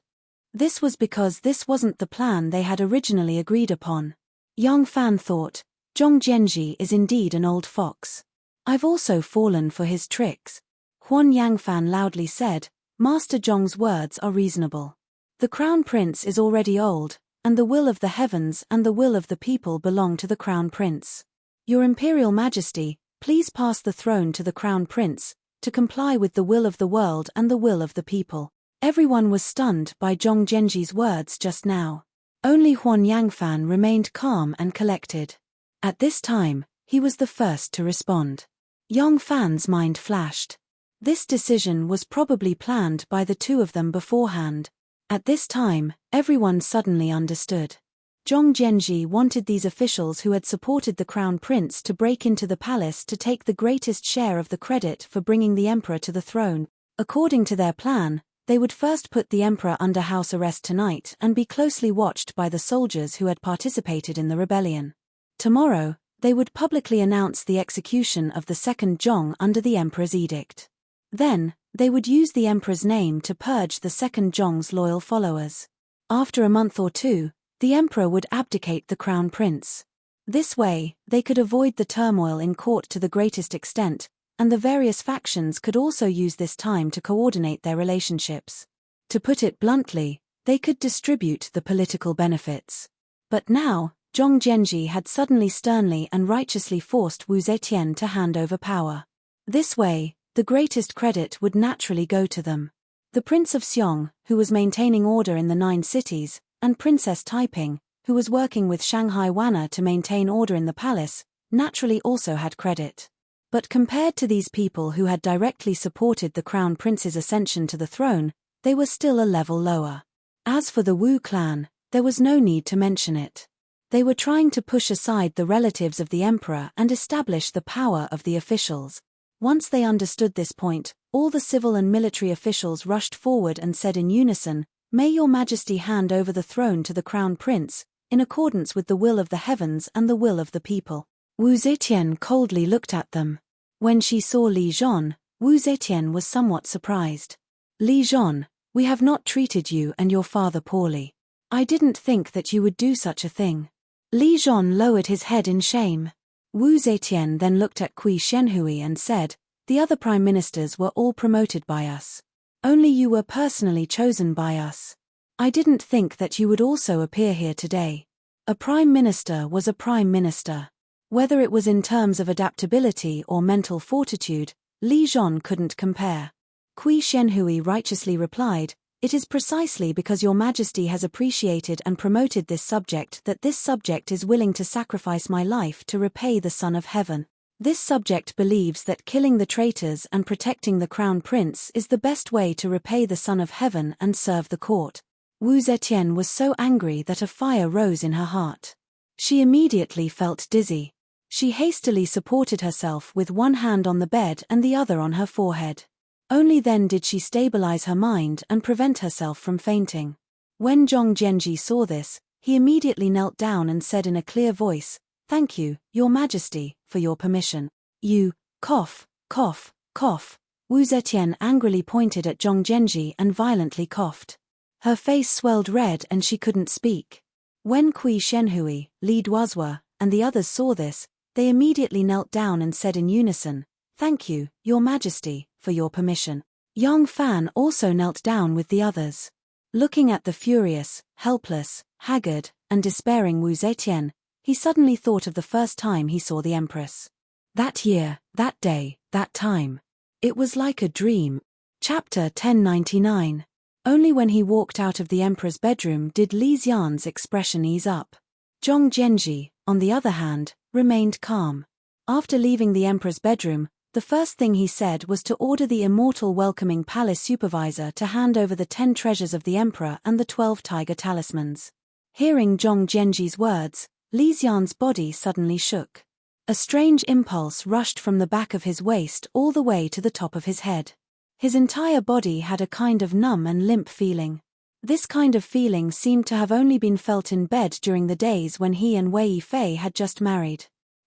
This was because this wasn't the plan they had originally agreed upon. Yang Fan thought, Zhong Jianji is indeed an old fox. I've also fallen for his tricks. Huan Yangfan loudly said, Master Zhong's words are reasonable. The crown prince is already old, and the will of the heavens and the will of the people belong to the crown prince. Your imperial majesty, please pass the throne to the crown prince, to comply with the will of the world and the will of the people. Everyone was stunned by Zhong Jianji's words just now. Only Huan Yangfan remained calm and collected. At this time, he was the first to respond. Yang Fan's mind flashed. This decision was probably planned by the two of them beforehand. At this time, everyone suddenly understood. Zhong Jianji wanted these officials who had supported the crown prince to break into the palace to take the greatest share of the credit for bringing the emperor to the throne. According to their plan, they would first put the emperor under house arrest tonight and be closely watched by the soldiers who had participated in the rebellion. Tomorrow, they would publicly announce the execution of the second Zhong under the emperor's edict. Then, they would use the emperor's name to purge the second Zhong's loyal followers. After a month or two, the emperor would abdicate the crown prince. This way, they could avoid the turmoil in court to the greatest extent, and the various factions could also use this time to coordinate their relationships. To put it bluntly, they could distribute the political benefits. But now, Zhong Jianji had suddenly sternly and righteously forced Wu Zetian to hand over power. This way, the greatest credit would naturally go to them. The Prince of Xiong, who was maintaining order in the 9 cities, and Princess Taiping, who was working with Shanghai Wana to maintain order in the palace, naturally also had credit. But compared to these people who had directly supported the crown prince's ascension to the throne, they were still a level lower. As for the Wu clan, there was no need to mention it. They were trying to push aside the relatives of the emperor and establish the power of the officials. Once they understood this point, all the civil and military officials rushed forward and said in unison, May your majesty hand over the throne to the crown prince, in accordance with the will of the heavens and the will of the people. Wu Zetian coldly looked at them. When she saw Li Zhon, Wu Zetian was somewhat surprised. Li Zhon, we have not treated you and your father poorly. I didn't think that you would do such a thing. Li Zhon lowered his head in shame. Wu Zetian then looked at Kui Shenhui and said, The other prime ministers were all promoted by us. Only you were personally chosen by us. I didn't think that you would also appear here today. A prime minister was a prime minister. Whether it was in terms of adaptability or mental fortitude, Li Zhon couldn't compare. Kui Shenhui righteously replied, It is precisely because your majesty has appreciated and promoted this subject that this subject is willing to sacrifice my life to repay the Son of Heaven. This subject believes that killing the traitors and protecting the crown prince is the best way to repay the Son of Heaven and serve the court. Wu Zetian was so angry that a fire rose in her heart. She immediately felt dizzy. She hastily supported herself with one hand on the bed and the other on her forehead. Only then did she stabilize her mind and prevent herself from fainting. When Zhong Jianji saw this, he immediately knelt down and said in a clear voice, Thank you, Your Majesty, for your permission. You, cough, cough, cough. Wu Zetian angrily pointed at Zhong Jianji and violently coughed. Her face swelled red and she couldn't speak. When Kui Shenhui, Li Duozhua, and the others saw this, they immediately knelt down and said in unison, Thank you, Your Majesty, for your permission. Yang Fan also knelt down with the others. Looking at the furious, helpless, haggard, and despairing Wu Zetian, he suddenly thought of the first time he saw the Empress. That year, that day, that time. It was like a dream. Chapter 1099. Only when he walked out of the Emperor's bedroom did Li Xian's expression ease up. Zhong Jianji, on the other hand, remained calm. After leaving the Emperor's bedroom, the first thing he said was to order the immortal welcoming palace supervisor to hand over the 10 treasures of the Emperor and the 12 tiger talismans. Hearing Zhong Jianji's words, Li Xian's body suddenly shook. A strange impulse rushed from the back of his waist all the way to the top of his head. His entire body had a kind of numb and limp feeling. This kind of feeling seemed to have only been felt in bed during the days when he and Wei Yifei had just married.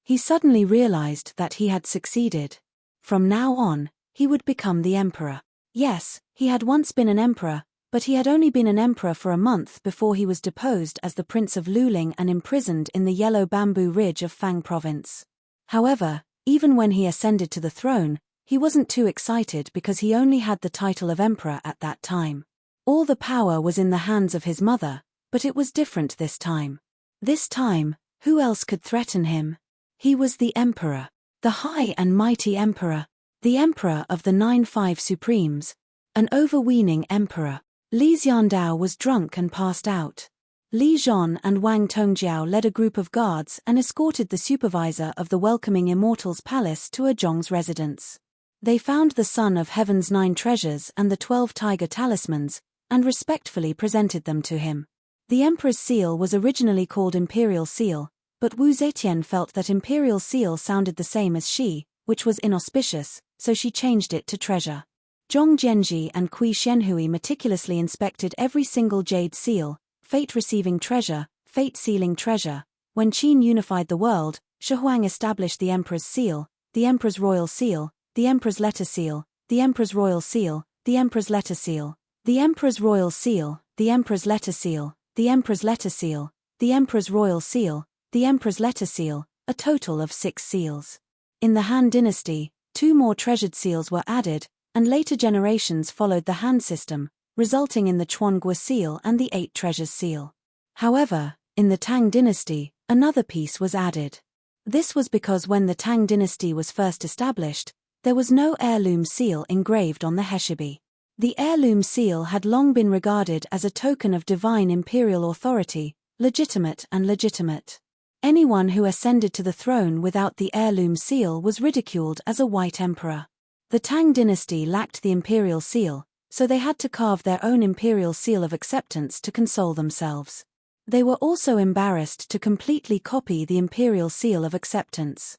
He suddenly realized that he had succeeded. From now on, he would become the emperor. Yes, he had once been an emperor, but he had only been an emperor for a month before he was deposed as the Prince of Luling and imprisoned in the Yellow Bamboo Ridge of Fang Province. However, even when he ascended to the throne, he wasn't too excited because he only had the title of emperor at that time. All the power was in the hands of his mother, but it was different this time. This time, who else could threaten him? He was the emperor, the high and mighty emperor, the emperor of the 9-5 Supremes, an overweening emperor. Li Xiandao was drunk and passed out. Li Zhon and Wang Tongjiao led a group of guards and escorted the supervisor of the Welcoming Immortals Palace to a Zhong's residence. They found the Son of Heaven's 9 treasures and the 12 tiger talismans, and respectfully presented them to him. The emperor's seal was originally called Imperial Seal, but Wu Zetian felt that Imperial Seal sounded the same as she, which was inauspicious, so she changed it to Treasure. Zhong Jianji and Kui Shenhui meticulously inspected every single jade seal, fate receiving treasure, fate sealing treasure. When Qin unified the world, Shihuang established the Emperor's seal, the Emperor's royal seal, the Emperor's letter seal, the Emperor's royal seal, the Emperor's letter seal, the Emperor's royal seal, the Emperor's letter seal, the Emperor's letter seal, the Emperor's royal seal, the Emperor's letter seal, a total of 6 seals. In the Han dynasty, 2 more treasured seals were added, and later generations followed the Han system, resulting in the Chuangua seal and the 8 treasures seal. However, in the Tang dynasty, another piece was added. This was because when the Tang dynasty was first established, there was no heirloom seal engraved on the Heshibi. The heirloom seal had long been regarded as a token of divine imperial authority, legitimate and legitimate. Anyone who ascended to the throne without the heirloom seal was ridiculed as a white emperor. The Tang dynasty lacked the imperial seal, so they had to carve their own imperial seal of acceptance to console themselves. They were also embarrassed to completely copy the imperial seal of acceptance.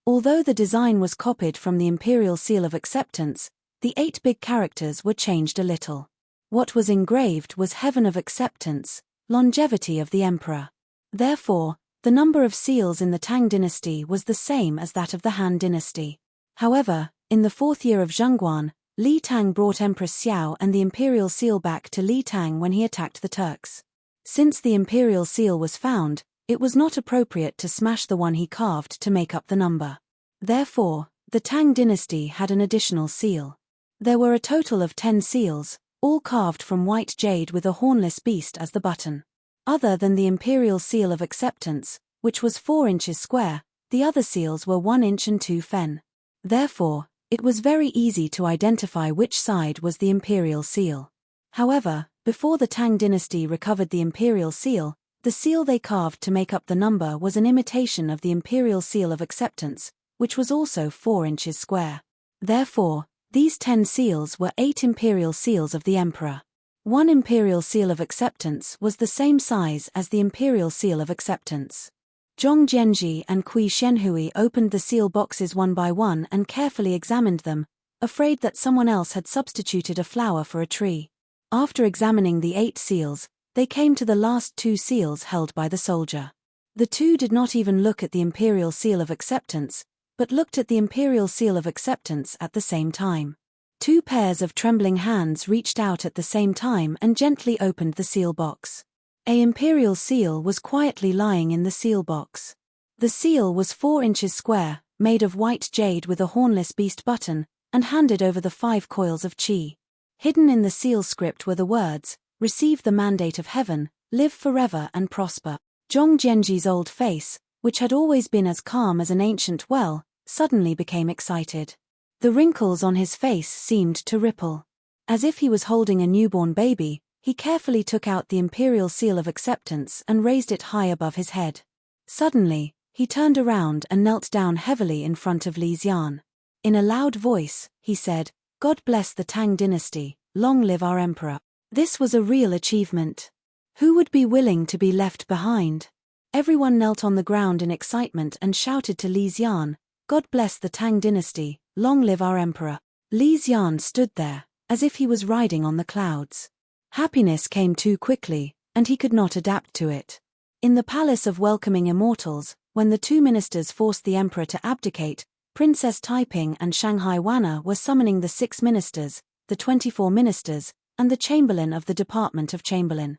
Although the design was copied from the imperial seal of acceptance, the 8 big characters were changed a little. What was engraved was Heaven of Acceptance, longevity of the emperor. Therefore, the number of seals in the Tang dynasty was the same as that of the Han dynasty. However, in the 4th year of Zhengguan, Li Tang brought Empress Xiao and the imperial seal back to Li Tang when he attacked the Turks. Since the imperial seal was found, it was not appropriate to smash the one he carved to make up the number. Therefore, the Tang dynasty had an additional seal. There were a total of 10 seals, all carved from white jade with a hornless beast as the button. Other than the imperial seal of acceptance, which was 4 inches square, the other seals were 1 inch and 2 fen. Therefore, it was very easy to identify which side was the imperial seal. However, before the Tang dynasty recovered the imperial seal, the seal they carved to make up the number was an imitation of the imperial seal of acceptance, which was also 4 inches square. Therefore, these 10 seals were 8 imperial seals of the emperor. 1 imperial seal of acceptance was the same size as the imperial seal of acceptance. Zhong Jianji and Kui Shenhui opened the seal boxes one by one and carefully examined them, afraid that someone else had substituted a flower for a tree. After examining the 8 seals, they came to the last 2 seals held by the soldier. The 2 did not even look at the imperial seal of acceptance, but looked at the imperial seal of acceptance at the same time. 2 pairs of trembling hands reached out at the same time and gently opened the seal box. An imperial seal was quietly lying in the seal box. The seal was 4 inches square, made of white jade with a hornless beast button, and handed over the 5 coils of qi. Hidden in the seal script were the words, "Receive the mandate of heaven, live forever and prosper." Zhong Jianji's old face, which had always been as calm as an ancient well, suddenly became excited. The wrinkles on his face seemed to ripple. As if he was holding a newborn baby, he carefully took out the imperial seal of acceptance and raised it high above his head. Suddenly, he turned around and knelt down heavily in front of Li Xian. In a loud voice, he said, "God bless the Tang dynasty, long live our emperor." This was a real achievement. Who would be willing to be left behind? Everyone knelt on the ground in excitement and shouted to Li Xian, "God bless the Tang dynasty, long live our emperor." Li Xian stood there, as if he was riding on the clouds. Happiness came too quickly, and he could not adapt to it. In the Palace of Welcoming Immortals, When the two ministers forced the emperor to abdicate, Princess Taiping and Shanghai Wana were summoning the 6 ministers, the 24 ministers, and the chamberlain of the Department of Chamberlain.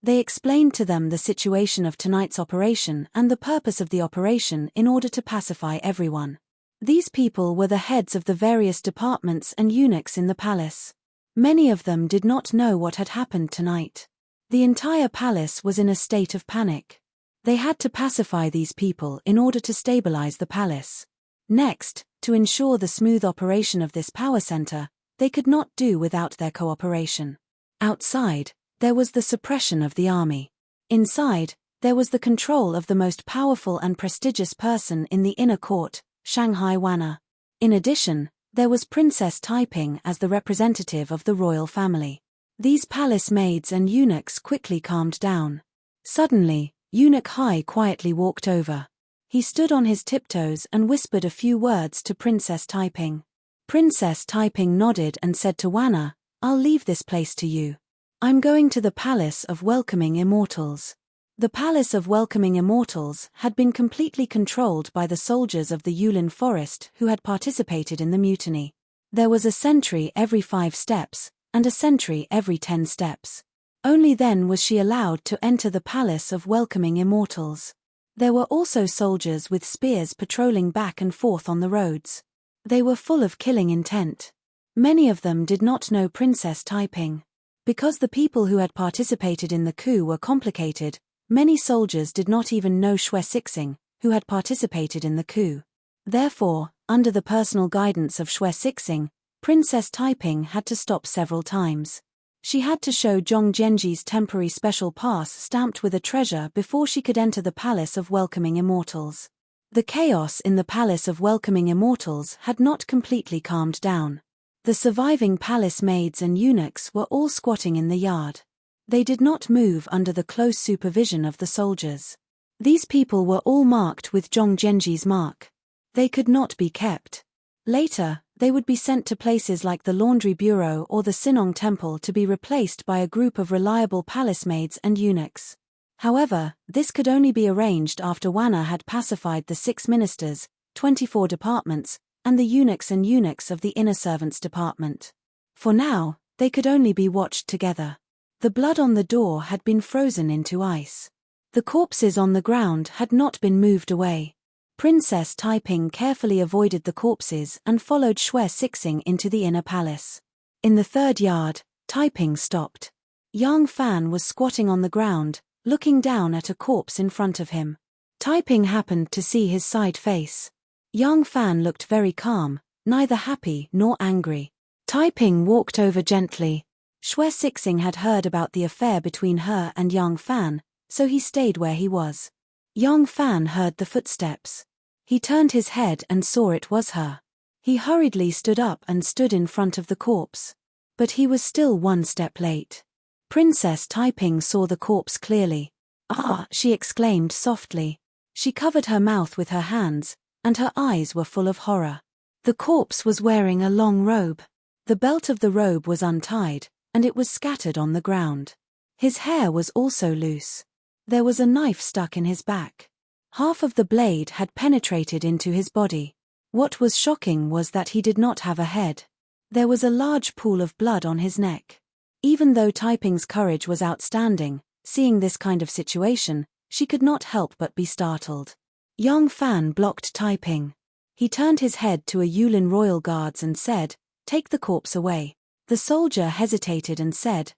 They explained to them the situation of tonight's operation and the purpose of the operation in order to pacify everyone. These people were the heads of the various departments and eunuchs in the palace. Many of them did not know what had happened tonight. The entire palace was in a state of panic. They had to pacify these people in order to stabilize the palace. Next, to ensure the smooth operation of this power center, they could not do without their cooperation. Outside, there was the suppression of the army. Inside, there was the control of the most powerful and prestigious person in the inner court, Shanghai Wana. In addition, there was Princess Taiping as the representative of the royal family. These palace maids and eunuchs quickly calmed down. Suddenly, Eunuch Hai quietly walked over. He stood on his tiptoes and whispered a few words to Princess Taiping. Princess Taiping nodded and said to Wana, "I'll leave this place to you. I'm going to the Palace of Welcoming Immortals." The Palace of Welcoming Immortals had been completely controlled by the soldiers of the Yulin Forest who had participated in the mutiny. There was a sentry every 5 steps, and a sentry every 10 steps. Only then was she allowed to enter the Palace of Welcoming Immortals. There were also soldiers with spears patrolling back and forth on the roads. They were full of killing intent. Many of them did not know Princess Taiping. Because the people who had participated in the coup were complicated, many soldiers did not even know Xue Sixing, who had participated in the coup. Therefore, under the personal guidance of Xue Sixing, Princess Taiping had to stop several times. She had to show Zhong Jianji's temporary special pass stamped with a treasure before she could enter the Palace of Welcoming Immortals. The chaos in the Palace of Welcoming Immortals had not completely calmed down. The surviving palace maids and eunuchs were all squatting in the yard. They did not move under the close supervision of the soldiers. These people were all marked with Zhong Jianji's mark. They could not be kept. Later, they would be sent to places like the Laundry Bureau or the Sinong Temple to be replaced by a group of reliable palace maids and eunuchs. However, this could only be arranged after Wana had pacified the 6 ministers, 24 departments, and the eunuchs of the inner servants department. For now, they could only be watched together. The blood on the door had been frozen into ice. The corpses on the ground had not been moved away. Princess Taiping carefully avoided the corpses and followed Xue Sixing into the inner palace. In the 3rd yard, Taiping stopped. Yang Fan was squatting on the ground, looking down at a corpse in front of him. Taiping happened to see his side face. Yang Fan looked very calm, neither happy nor angry. Taiping walked over gently. Xue Sixing had heard about the affair between her and Yang Fan, so he stayed where he was. Yang Fan heard the footsteps. He turned his head and saw it was her. He hurriedly stood up and stood in front of the corpse. But he was still 1 step late. Princess Taiping saw the corpse clearly. "Ah!" she exclaimed softly. She covered her mouth with her hands, and her eyes were full of horror. The corpse was wearing a long robe. The belt of the robe was untied, and it was scattered on the ground. His hair was also loose. There was a knife stuck in his back. Half of the blade had penetrated into his body. What was shocking was that he did not have a head. There was a large pool of blood on his neck. Even though Taiping's courage was outstanding, seeing this kind of situation, she could not help but be startled. Yang Fan blocked Taiping. He turned his head to a Yulin royal guards and said, "Take the corpse away." The soldier hesitated and said,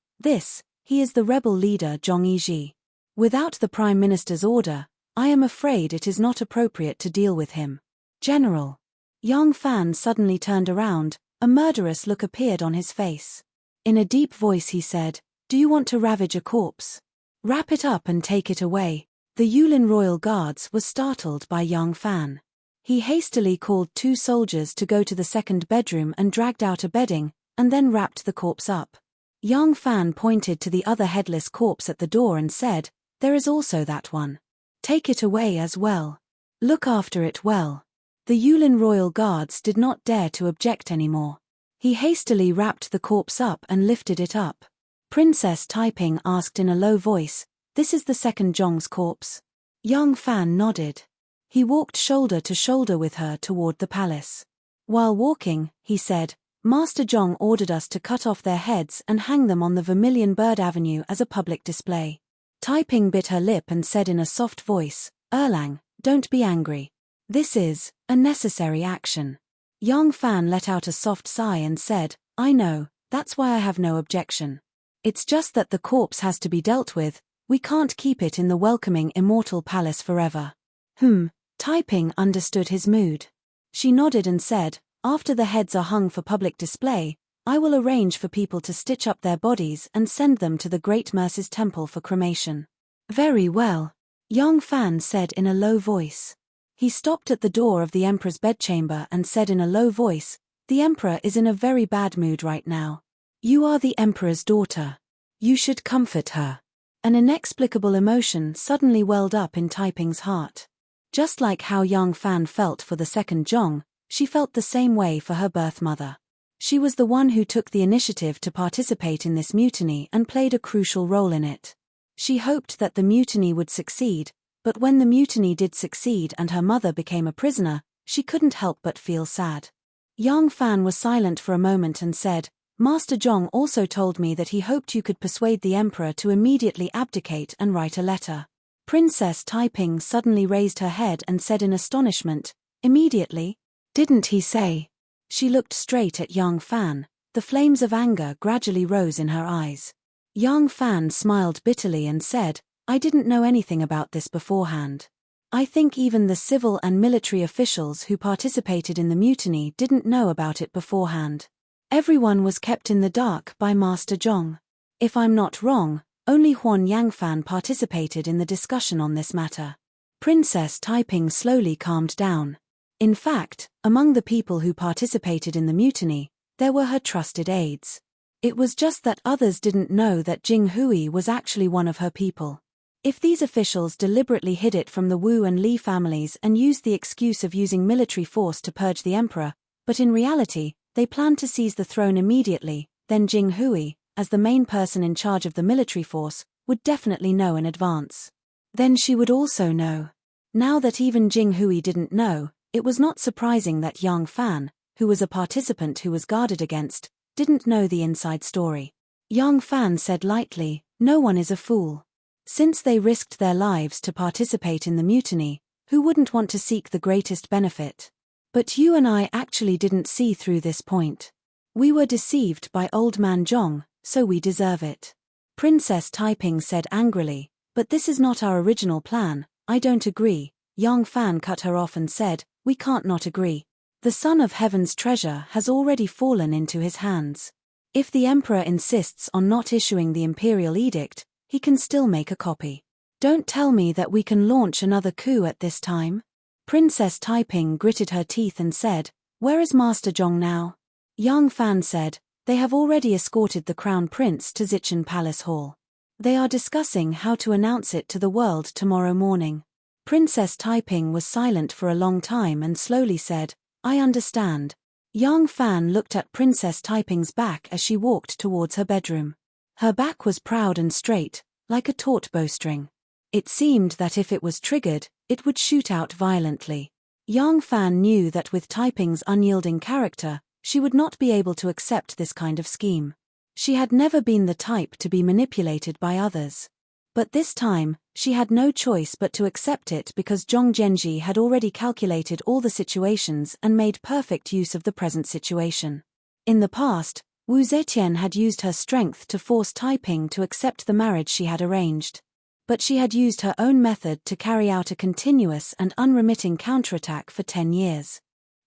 He is the rebel leader Zhong Yiji. Without the Prime Minister's order, I am afraid it is not appropriate to deal with him. General." Yang Fan suddenly turned around, a murderous look appeared on his face. In a deep voice he said, "Do you want to ravage a corpse? Wrap it up and take it away." The Yulin royal guards was startled by Yang Fan. He hastily called 2 soldiers to go to the 2nd bedroom and dragged out a bedding, and then wrapped the corpse up. Yang Fan pointed to the other headless corpse at the door and said, "There is also that one. Take it away as well. Look after it well." The Yulin royal guards did not dare to object anymore. He hastily wrapped the corpse up and lifted it up. Princess Taiping asked in a low voice, "This is the 2nd Zhong's corpse?" Yang Fan nodded. He walked shoulder to shoulder with her toward the palace. While walking, he said, Master Zhong ordered us to cut off their heads and hang them on the Vermilion Bird Avenue as a public display. Taiping bit her lip and said in a soft voice, Erlang, don't be angry. This is a necessary action. Yang Fan let out a soft sigh and said, I know, that's why I have no objection. It's just that the corpse has to be dealt with, we can't keep it in the welcoming immortal palace forever. Taiping understood his mood. She nodded and said, after the heads are hung for public display, I will arrange for people to stitch up their bodies and send them to the Great Mercy's temple for cremation. Very well, Yang Fan said in a low voice. He stopped at the door of the emperor's bedchamber and said in a low voice, the emperor is in a very bad mood right now. You are the emperor's daughter. You should comfort her. An inexplicable emotion suddenly welled up in Taiping's heart. Just like how Yang Fan felt for the second Zhong, she felt the same way for her birth mother. She was the one who took the initiative to participate in this mutiny and played a crucial role in it. She hoped that the mutiny would succeed, but when the mutiny did succeed and her mother became a prisoner, she couldn't help but feel sad. Yang Fan was silent for a moment and said, Master Zhong also told me that he hoped you could persuade the emperor to immediately abdicate and write a letter. Princess Taiping suddenly raised her head and said in astonishment, immediately? Didn't he say? She looked straight at Yang Fan. The flames of anger gradually rose in her eyes. Yang Fan smiled bitterly and said, I didn't know anything about this beforehand. I think even the civil and military officials who participated in the mutiny didn't know about it beforehand. Everyone was kept in the dark by Master Zhong. If I'm not wrong, only Huan Yangfan participated in the discussion on this matter. Princess Taiping slowly calmed down. In fact, among the people who participated in the mutiny, there were her trusted aides. It was just that others didn't know that Jing Hui was actually one of her people. If these officials deliberately hid it from the Wu and Li families and used the excuse of using military force to purge the emperor, but in reality, they planned to seize the throne immediately, then Jing Hui, as the main person in charge of the military force, would definitely know in advance. Then she would also know. Now that even Jing Hui didn't know, it was not surprising that Yang Fan, who was a participant who was guarded against, didn't know the inside story. Yang Fan said lightly, no one is a fool. Since they risked their lives to participate in the mutiny, who wouldn't want to seek the greatest benefit? But you and I actually didn't see through this point. We were deceived by old man Zhong, so we deserve it. Princess Taiping said angrily, but this is not our original plan, I don't agree. Yang Fan cut her off and said, we can't not agree. The son of heaven's treasure has already fallen into his hands. If the emperor insists on not issuing the imperial edict, he can still make a copy. Don't tell me that we can launch another coup at this time. Princess Taiping gritted her teeth and said, where is Master Zhong now? Yang Fan said, they have already escorted the crown prince to Zichen Palace Hall. They are discussing how to announce it to the world tomorrow morning. Princess Taiping was silent for a long time and slowly said, I understand. Yang Fan looked at Princess Taiping's back as she walked towards her bedroom. Her back was proud and straight, like a taut bowstring. It seemed that if it was triggered, it would shoot out violently. Yang Fan knew that with Taiping's unyielding character, she would not be able to accept this kind of scheme. She had never been the type to be manipulated by others. But this time, she had no choice but to accept it because Zhong Zhenji had already calculated all the situations and made perfect use of the present situation. In the past, Wu Zetian had used her strength to force Taiping to accept the marriage she had arranged. But she had used her own method to carry out a continuous and unremitting counterattack for 10 years.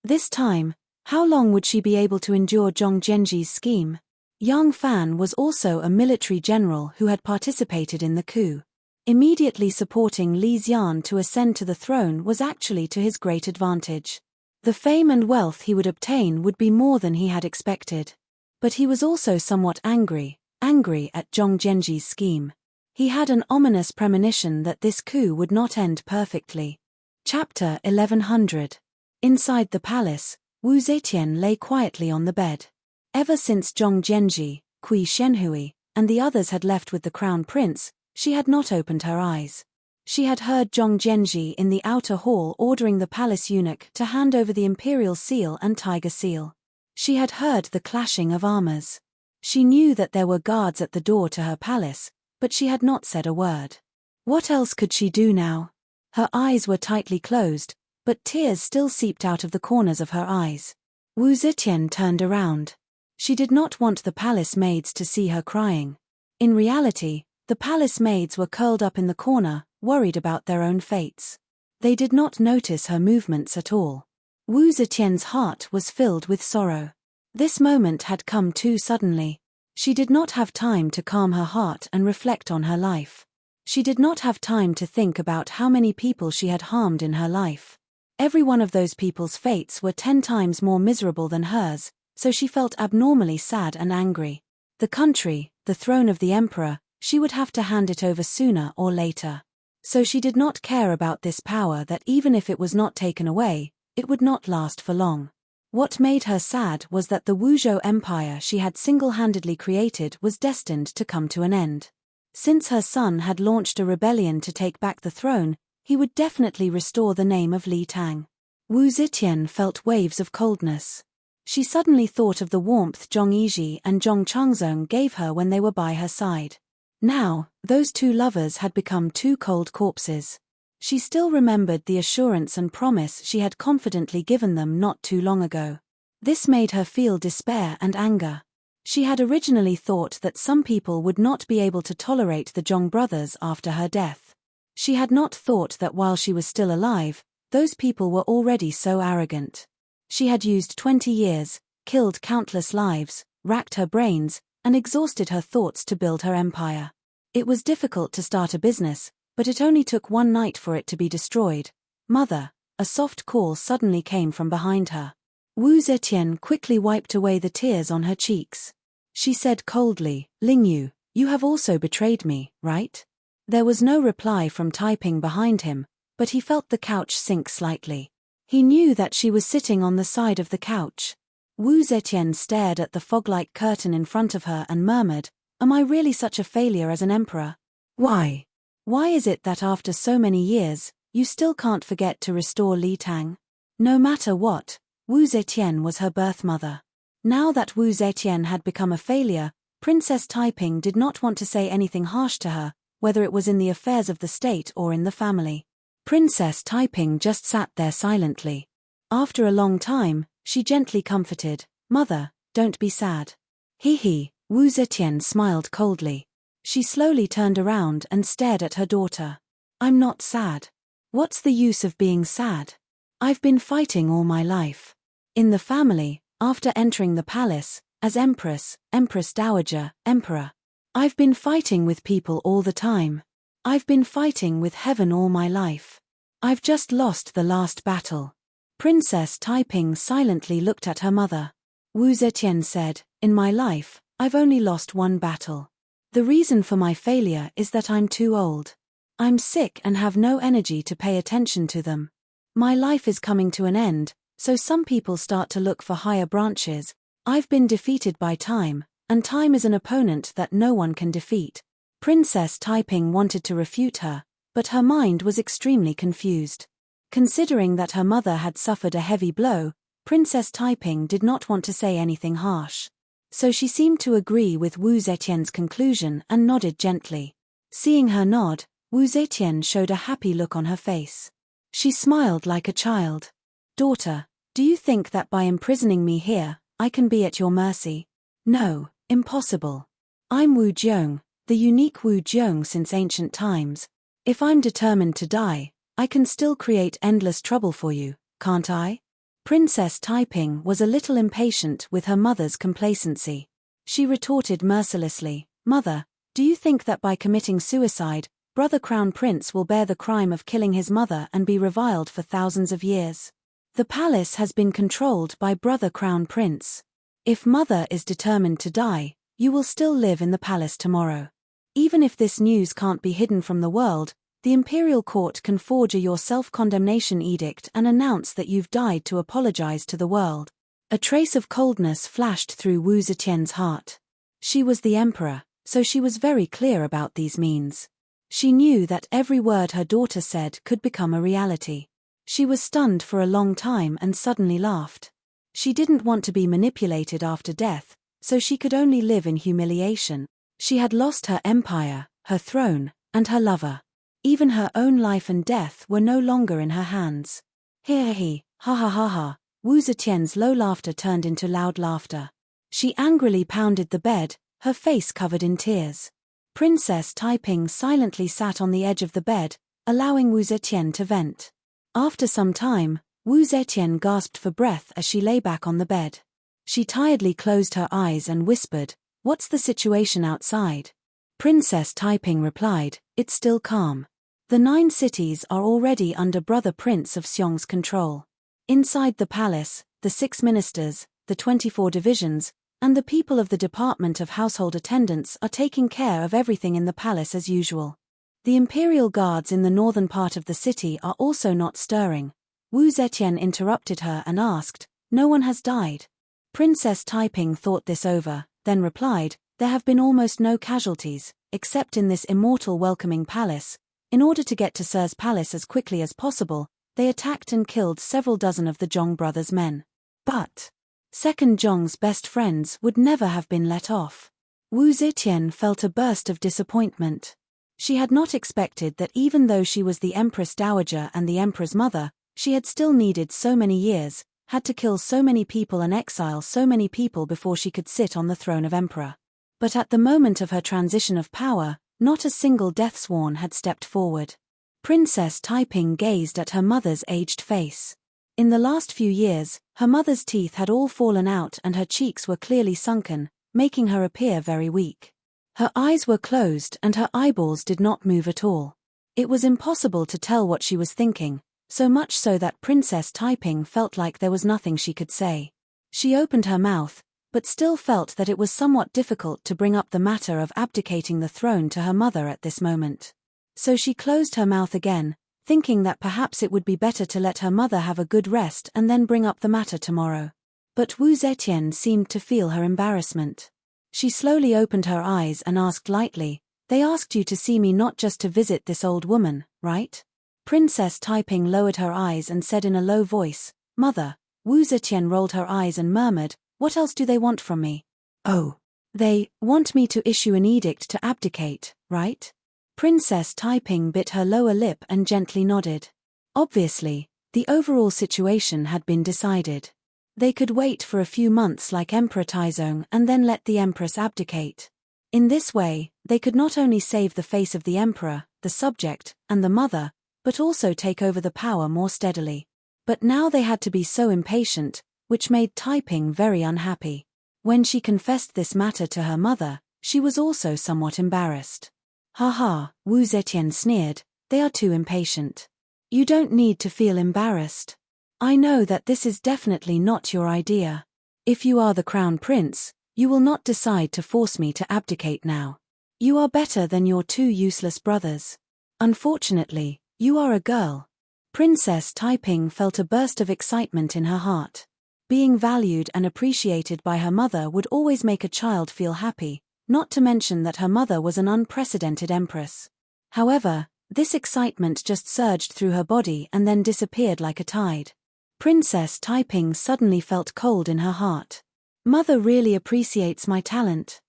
This time, how long would she be able to endure Zhong Zhenji's scheme? Yang Fan was also a military general who had participated in the coup. Immediately supporting Li Xian to ascend to the throne was actually to his great advantage. The fame and wealth he would obtain would be more than he had expected. But he was also somewhat angry at Zhong Zhenji's scheme. He had an ominous premonition that this coup would not end perfectly. Chapter 1100. Inside the palace, Wu Zetian lay quietly on the bed. Ever since Zhong Zhenji, Kui Shenhui, and the others had left with the crown prince, she had not opened her eyes. She had heard Zhong Jianji in the outer hall ordering the palace eunuch to hand over the imperial seal and tiger seal. She had heard the clashing of armors. She knew that there were guards at the door to her palace, but she had not said a word. What else could she do now? Her eyes were tightly closed, but tears still seeped out of the corners of her eyes. Wu Zetian turned around. She did not want the palace maids to see her crying. In reality, the palace maids were curled up in the corner, worried about their own fates. They did not notice her movements at all. Wu Zetian's heart was filled with sorrow. This moment had come too suddenly. She did not have time to calm her heart and reflect on her life. She did not have time to think about how many people she had harmed in her life. Every one of those people's fates were 10 times more miserable than hers, so she felt abnormally sad and angry. The country, the throne of the emperor, she would have to hand it over sooner or later. So she did not care about this power that even if it was not taken away, it would not last for long. What made her sad was that the Wuzhou Empire she had single-handedly created was destined to come to an end. Since her son had launched a rebellion to take back the throne, he would definitely restore the name of Li Tang. Wu Zetian felt waves of coldness. She suddenly thought of the warmth Zhong Yizhi and Zhong Changzong gave her when they were by her side. Now, those two lovers had become two cold corpses. She still remembered the assurance and promise she had confidently given them not too long ago. This made her feel despair and anger. She had originally thought that some people would not be able to tolerate the Zhong brothers after her death. She had not thought that while she was still alive, those people were already so arrogant. She had used 20 years, killed countless lives, racked her brains, and exhausted her thoughts to build her empire. It was difficult to start a business, but it only took one night for it to be destroyed. "Mother," a soft call suddenly came from behind her. Wu Zetian quickly wiped away the tears on her cheeks. She said coldly, "Lingyu, you have also betrayed me, right?" There was no reply from Taiping behind him, but he felt the couch sink slightly. He knew that she was sitting on the side of the couch. Wu Zetian stared at the fog-like curtain in front of her and murmured, "Am I really such a failure as an emperor? Why? Why is it that after so many years, you still can't forget to restore Li Tang?" No matter what, Wu Zetian was her birth mother. Now that Wu Zetian had become a failure, Princess Taiping did not want to say anything harsh to her, whether it was in the affairs of the state or in the family. Princess Taiping just sat there silently. After a long time, she gently comforted, "Mother, don't be sad." He, Wu Zetian smiled coldly. She slowly turned around and stared at her daughter. "I'm not sad. What's the use of being sad? I've been fighting all my life. In the family, after entering the palace, as Empress, Empress Dowager, Emperor. I've been fighting with people all the time. I've been fighting with heaven all my life. I've just lost the last battle." Princess Taiping silently looked at her mother. Wu Zetian said, "In my life, I've only lost one battle. The reason for my failure is that I'm too old. I'm sick and have no energy to pay attention to them. My life is coming to an end, so some people start to look for higher branches. I've been defeated by time, and time is an opponent that no one can defeat." Princess Taiping wanted to refute her, but her mind was extremely confused. Considering that her mother had suffered a heavy blow, Princess Taiping did not want to say anything harsh. So she seemed to agree with Wu Zetian's conclusion and nodded gently. Seeing her nod, Wu Zetian showed a happy look on her face. She smiled like a child. "Daughter, do you think that by imprisoning me here, I can be at your mercy? No, impossible. I'm Wu Jiong, the unique Wu Jiong since ancient times. If I'm determined to die, I can still create endless trouble for you, can't I?" Princess Taiping was a little impatient with her mother's complacency. She retorted mercilessly, "Mother, do you think that by committing suicide, Brother Crown Prince will bear the crime of killing his mother and be reviled for thousands of years? The palace has been controlled by Brother Crown Prince. If Mother is determined to die, you will still live in the palace tomorrow. Even if this news can't be hidden from the world, the imperial court can forge a your self-condemnation edict and announce that you've died to apologize to the world." A trace of coldness flashed through Wu Zetian's heart. She was the emperor, so she was very clear about these means. She knew that every word her daughter said could become a reality. She was stunned for a long time and suddenly laughed. She didn't want to be manipulated after death, so she could only live in humiliation. She had lost her empire, her throne, and her lover. Even her own life and death were no longer in her hands. He, ha ha ha ha. Wu Zetian's low laughter turned into loud laughter. She angrily pounded the bed, her face covered in tears. Princess Taiping silently sat on the edge of the bed, allowing Wu Zetian to vent. After some time, Wu Zetian gasped for breath as she lay back on the bed. She tiredly closed her eyes and whispered, "What's the situation outside?" Princess Taiping replied, "It's still calm. The 9 cities are already under Brother Prince of Xiong's control. Inside the palace, the 6 ministers, the 24 divisions, and the people of the Department of Household Attendants are taking care of everything in the palace as usual. The imperial guards in the northern part of the city are also not stirring." Wu Zetian interrupted her and asked, "No one has died?" Princess Taiping thought this over, then replied, "There have been almost no casualties, except in this immortal welcoming palace. In order to get to Sir's palace as quickly as possible, they attacked and killed several dozen of the Zhong brothers' men. But Second Zhong's best friends would never have been let off." Wu Zetian felt a burst of disappointment. She had not expected that even though she was the Empress Dowager and the Emperor's mother, she had still needed so many years, had to kill so many people and exile so many people before she could sit on the throne of emperor. But at the moment of her transition of power, not a single deathsworn had stepped forward. Princess Taiping gazed at her mother's aged face. In the last few years, her mother's teeth had all fallen out and her cheeks were clearly sunken, making her appear very weak. Her eyes were closed and her eyeballs did not move at all. It was impossible to tell what she was thinking, so much so that Princess Taiping felt like there was nothing she could say. She opened her mouth, but still felt that it was somewhat difficult to bring up the matter of abdicating the throne to her mother at this moment. So she closed her mouth again, thinking that perhaps it would be better to let her mother have a good rest and then bring up the matter tomorrow. But Wu Zetian seemed to feel her embarrassment. She slowly opened her eyes and asked lightly, "They asked you to see me not just to visit this old woman, right?" Princess Taiping lowered her eyes and said in a low voice, "Mother." Wu Zetian rolled her eyes and murmured, "What else do they want from me?" "Oh. They want me to issue an edict to abdicate, right?" Princess Taiping bit her lower lip and gently nodded. Obviously, the overall situation had been decided. They could wait for a few months like Emperor Taizong and then let the Empress abdicate. In this way, they could not only save the face of the Emperor, the subject, and the mother, but also take over the power more steadily. But now they had to be so impatient, which made Taiping very unhappy. When she confessed this matter to her mother, she was also somewhat embarrassed. "Ha ha," Wu Zetian sneered, "they are too impatient. You don't need to feel embarrassed. I know that this is definitely not your idea. If you are the crown prince, you will not decide to force me to abdicate now. You are better than your 2 useless brothers. Unfortunately, you are a girl." Princess Taiping felt a burst of excitement in her heart. Being valued and appreciated by her mother would always make a child feel happy, not to mention that her mother was an unprecedented empress. However, this excitement just surged through her body and then disappeared like a tide. Princess Taiping suddenly felt cold in her heart. Mother really appreciates my talent.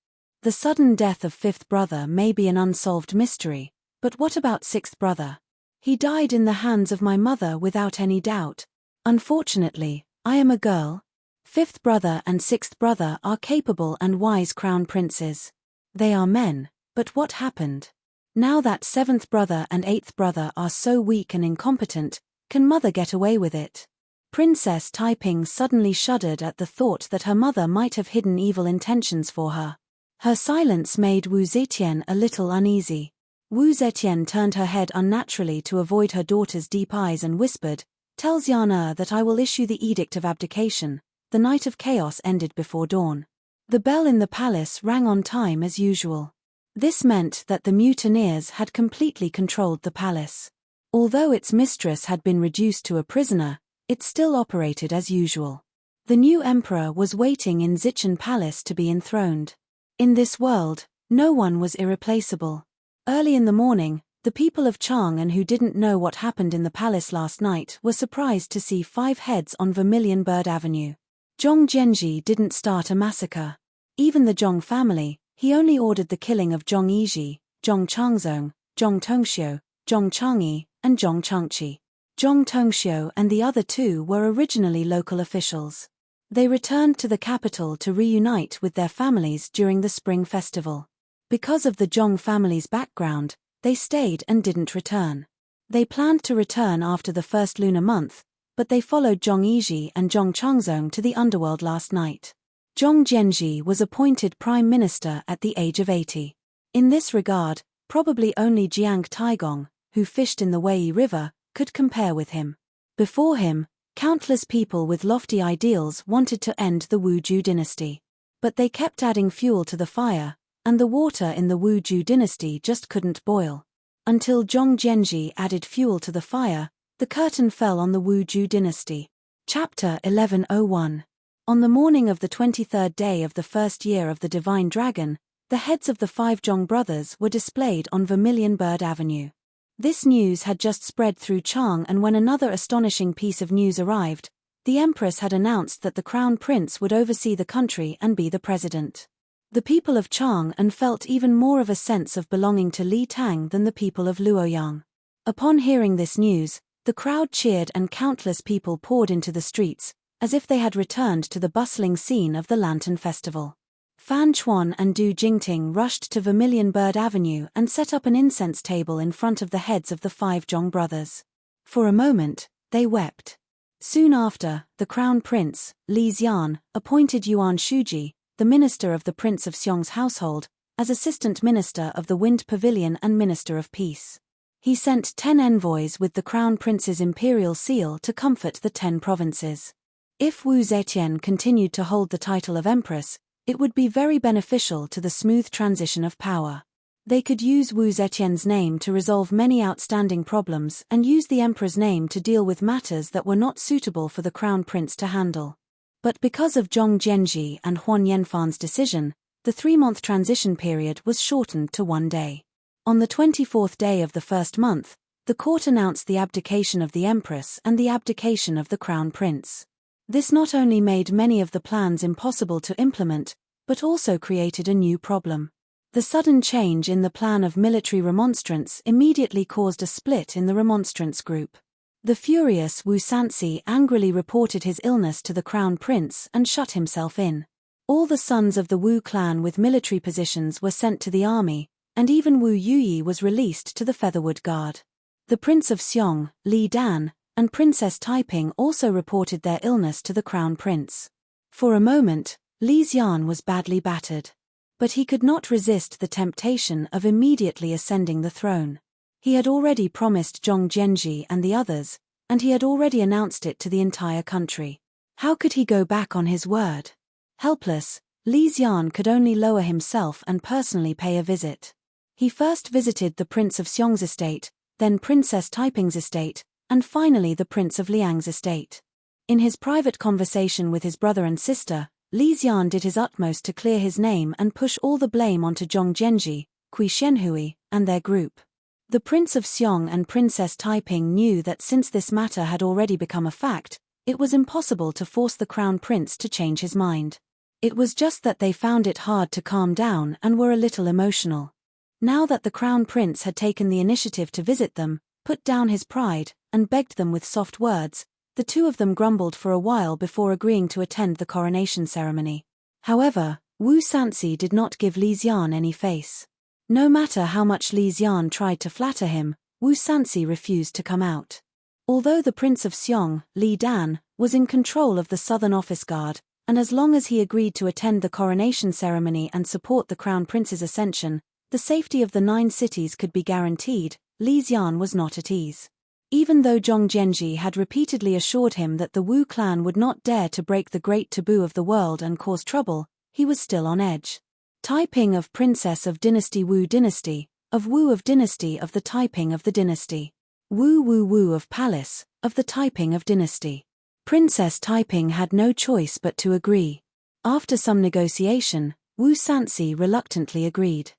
The sudden death of 5th brother may be an unsolved mystery, but what about 6th brother? He died in the hands of my mother without any doubt. Unfortunately, I am a girl. 5th brother and 6th brother are capable and wise crown princes. They are men, but what happened? Now that 7th brother and 8th brother are so weak and incompetent, can mother get away with it? Princess Taiping suddenly shuddered at the thought that her mother might have hidden evil intentions for her. Her silence made Wu Zetian a little uneasy. Wu Zetian turned her head unnaturally to avoid her daughter's deep eyes and whispered, "Tell Xian'er that I will issue the edict of abdication." The night of chaos ended before dawn. The bell in the palace rang on time as usual. This meant that the mutineers had completely controlled the palace. Although its mistress had been reduced to a prisoner, it still operated as usual. The new emperor was waiting in Zichen Palace to be enthroned. In this world, no one was irreplaceable. Early in the morning, The people of Chang'an who didn't know what happened in the palace last night were surprised to see 5 heads on Vermilion Bird Avenue. Zhong Jianji didn't start a massacre. Even the Zhong family, he only ordered the killing of Zhong Yizhi, Zhong Changzong, Zhong Tongxiu, Zhong Changyi, and Zhong Changqi. Zhong Tongxiu and the other 2 were originally local officials. They returned to the capital to reunite with their families during the Spring Festival. Because of the Zhong family's background, they stayed and didn't return. They planned to return after the first lunar month, but they followed Zhong Yizhi and Zhong Changzong to the underworld last night. Zhong Jianji was appointed prime minister at the age of 80. In this regard, probably only Jiang Taigong, who fished in the Wei River, could compare with him. Before him, countless people with lofty ideals wanted to end the Wuju dynasty. But they kept adding fuel to the fire, and the water in the Wuju dynasty just couldn't boil. Until Zhong Jianji added fuel to the fire, the curtain fell on the Wuju dynasty. Chapter 1101. On the morning of the 23rd day of the first year of the Divine Dragon, the heads of the 5 Zhong brothers were displayed on Vermilion Bird Avenue. This news had just spread through Chang, and when another astonishing piece of news arrived, the Empress had announced that the Crown Prince would oversee the country and be the president. The people of Chang'an felt even more of a sense of belonging to Li Tang than the people of Luoyang. Upon hearing this news, the crowd cheered and countless people poured into the streets, as if they had returned to the bustling scene of the Lantern Festival. Fan Chuan and Du Jingting rushed to Vermilion Bird Avenue and set up an incense table in front of the heads of the 5 Zhong brothers. For a moment, they wept. Soon after, the Crown Prince, Li Xian, appointed Yuan Shuji, the minister of the Prince of Xiong's household, as assistant minister of the Wind Pavilion and minister of peace. He sent 10 envoys with the Crown Prince's imperial seal to comfort the 10 provinces. If Wu Zetian continued to hold the title of empress, it would be very beneficial to the smooth transition of power. They could use Wu Zetian's name to resolve many outstanding problems and use the emperor's name to deal with matters that were not suitable for the Crown Prince to handle. But because of Zhong Jianji and Huan Yanfan's decision, the 3-month transition period was shortened to 1 day. On the 24th day of the first month, the court announced the abdication of the empress and the abdication of the Crown Prince. This not only made many of the plans impossible to implement, but also created a new problem. The sudden change in the plan of military remonstrance immediately caused a split in the remonstrance group. The furious Wu Sanxi angrily reported his illness to the Crown Prince and shut himself in. All the sons of the Wu clan with military positions were sent to the army, and even Wu Yuyi was released to the Featherwood Guard. The Prince of Xiong, Li Dan, and Princess Taiping also reported their illness to the Crown Prince. For a moment, Li Xian was badly battered. But he could not resist the temptation of immediately ascending the throne. He had already promised Zhong Jianji and the others, and he had already announced it to the entire country. How could he go back on his word? Helpless, Li Xian could only lower himself and personally pay a visit. He first visited the Prince of Xiong's estate, then Princess Taiping's estate, and finally the Prince of Liang's estate. In his private conversation with his brother and sister, Li Xian did his utmost to clear his name and push all the blame onto Zhong Jianji, Kui Shenhui, and their group. The Prince of Xiong and Princess Taiping knew that since this matter had already become a fact, it was impossible to force the Crown Prince to change his mind. It was just that they found it hard to calm down and were a little emotional. Now that the Crown Prince had taken the initiative to visit them, put down his pride, and begged them with soft words, the 2 of them grumbled for a while before agreeing to attend the coronation ceremony. However, Wu Sanxi did not give Li Xian any face. No matter how much Li Xian tried to flatter him, Wu Sanxi refused to come out. Although the Prince of Xiong, Li Dan, was in control of the Southern Office Guard, and as long as he agreed to attend the coronation ceremony and support the Crown Prince's ascension, the safety of the 9 cities could be guaranteed, Li Xian was not at ease. Even though Zhong Jianji had repeatedly assured him that the Wu clan would not dare to break the great taboo of the world and cause trouble, he was still on edge. Taiping of Princess of Dynasty Wu Dynasty, of Wu of Dynasty of the Taiping of the Dynasty. Wu Wu Wu of Palace, of the Taiping of Dynasty. Princess Taiping had no choice but to agree. After some negotiation, Wu Sanxi reluctantly agreed.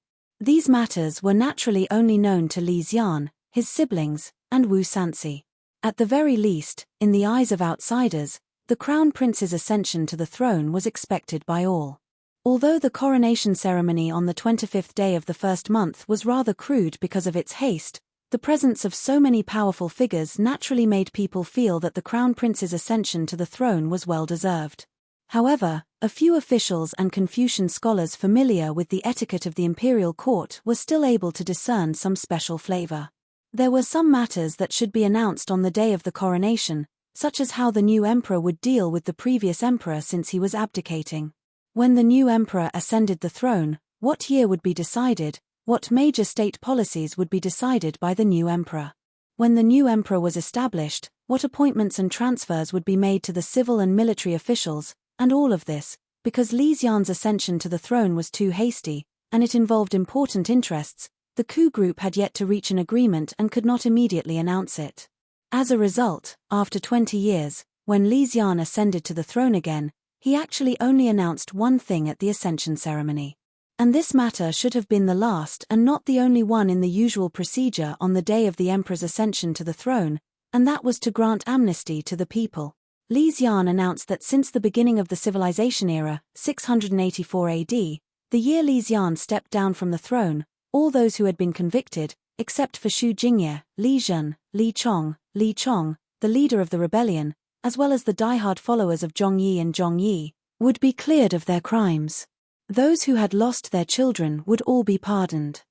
These matters were naturally only known to Li Xian, his siblings, and Wu Sanxi. At the very least, in the eyes of outsiders, the crown prince's ascension to the throne was expected by all. Although the coronation ceremony on the 25th day of the first month was rather crude because of its haste, the presence of so many powerful figures naturally made people feel that the crown prince's ascension to the throne was well deserved. However, a few officials and Confucian scholars familiar with the etiquette of the imperial court were still able to discern some special flavor. There were some matters that should be announced on the day of the coronation, such as how the new emperor would deal with the previous emperor since he was abdicating. When the new emperor ascended the throne, what year would be decided, what major state policies would be decided by the new emperor. When the new emperor was established, what appointments and transfers would be made to the civil and military officials, and all of this, because Li Xian's ascension to the throne was too hasty, and it involved important interests, the coup group had yet to reach an agreement and could not immediately announce it. As a result, after 20 years, when Li Xian ascended to the throne again, he actually only announced one thing at the ascension ceremony. And this matter should have been the last and not the only one in the usual procedure on the day of the emperor's ascension to the throne, and that was to grant amnesty to the people. Li Xian announced that since the beginning of the civilization era, 684 AD, the year Li Xian stepped down from the throne, all those who had been convicted, except for Xu Jingye, Li Zhen, Li Chong, the leader of the rebellion, as well as the die-hard followers of Zhong Yi and Zhong Yi, would be cleared of their crimes. Those who had lost their children would all be pardoned.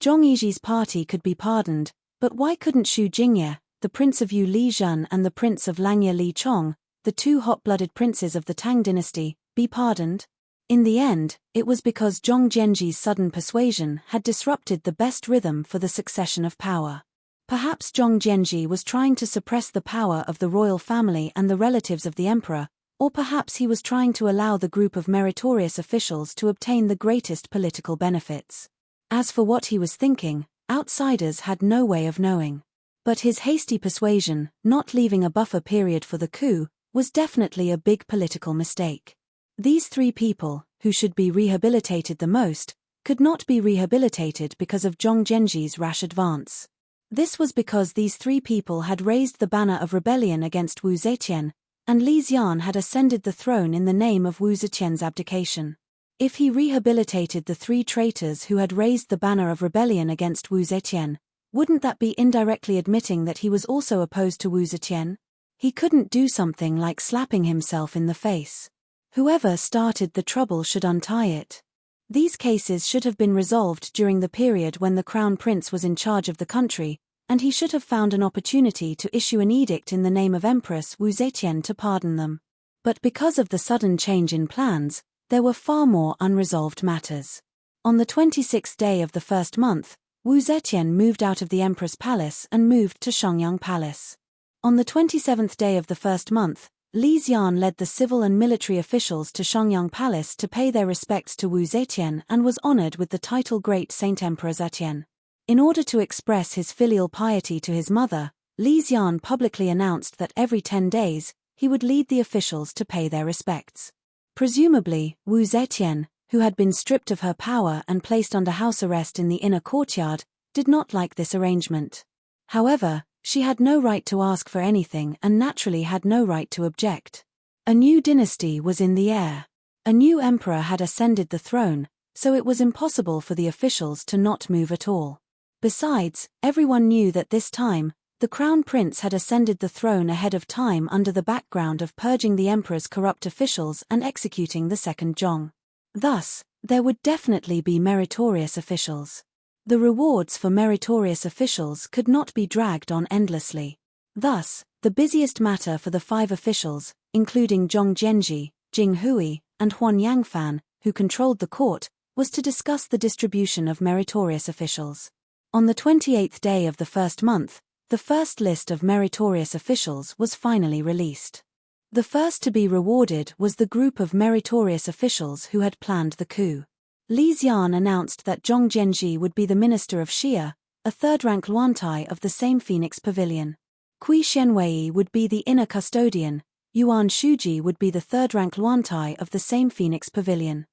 Zhong Yiji's party could be pardoned, but why couldn't Xu Jingye, the prince of Yu Li Zhen and the prince of Langye Li Chong, the two hot-blooded princes of the Tang dynasty, be pardoned? In the end, it was because Zhong Jianji's sudden persuasion had disrupted the best rhythm for the succession of power. Perhaps Zhong Jianji was trying to suppress the power of the royal family and the relatives of the emperor, or perhaps he was trying to allow the group of meritorious officials to obtain the greatest political benefits. As for what he was thinking, outsiders had no way of knowing. But his hasty persuasion, not leaving a buffer period for the coup, was definitely a big political mistake. These three people, who should be rehabilitated the most, could not be rehabilitated because of Zhong Jianji's rash advance. This was because these three people had raised the banner of rebellion against Wu Zetian, and Li Xian had ascended the throne in the name of Wu Zetian's abdication. If he rehabilitated the three traitors who had raised the banner of rebellion against Wu Zetian, wouldn't that be indirectly admitting that he was also opposed to Wu Zetian? He couldn't do something like slapping himself in the face. Whoever started the trouble should untie it. These cases should have been resolved during the period when the crown prince was in charge of the country, and he should have found an opportunity to issue an edict in the name of Empress Wu Zetian to pardon them. But because of the sudden change in plans, there were far more unresolved matters. On the 26th day of the first month, Wu Zetian moved out of the Empress Palace and moved to Shongyang Palace. On the 27th day of the first month, Li Xian led the civil and military officials to Shongyang Palace to pay their respects to Wu Zetian and was honored with the title Great Saint Emperor Zetian. In order to express his filial piety to his mother, Li Xian publicly announced that every 10 days, he would lead the officials to pay their respects. Presumably, Wu Zetian, who had been stripped of her power and placed under house arrest in the inner courtyard, did not like this arrangement. However, she had no right to ask for anything and naturally had no right to object. A new dynasty was in the air. A new emperor had ascended the throne, so it was impossible for the officials to not move at all. Besides, everyone knew that this time, the crown prince had ascended the throne ahead of time under the background of purging the emperor's corrupt officials and executing the second Zhong. Thus, there would definitely be meritorious officials. The rewards for meritorious officials could not be dragged on endlessly. Thus, the busiest matter for the 5 officials, including Zhong Jianji, Jing Hui, and Huan Yangfan, who controlled the court, was to discuss the distribution of meritorious officials. On the 28th day of the first month, the first list of meritorious officials was finally released. The first to be rewarded was the group of meritorious officials who had planned the coup. Li Xian announced that Zhong Jianji would be the minister of Xia, a third-rank Luantai of the same Phoenix Pavilion. Kui Xianwei would be the inner custodian, Yuan Shuji would be the third-rank Luantai of the same Phoenix Pavilion.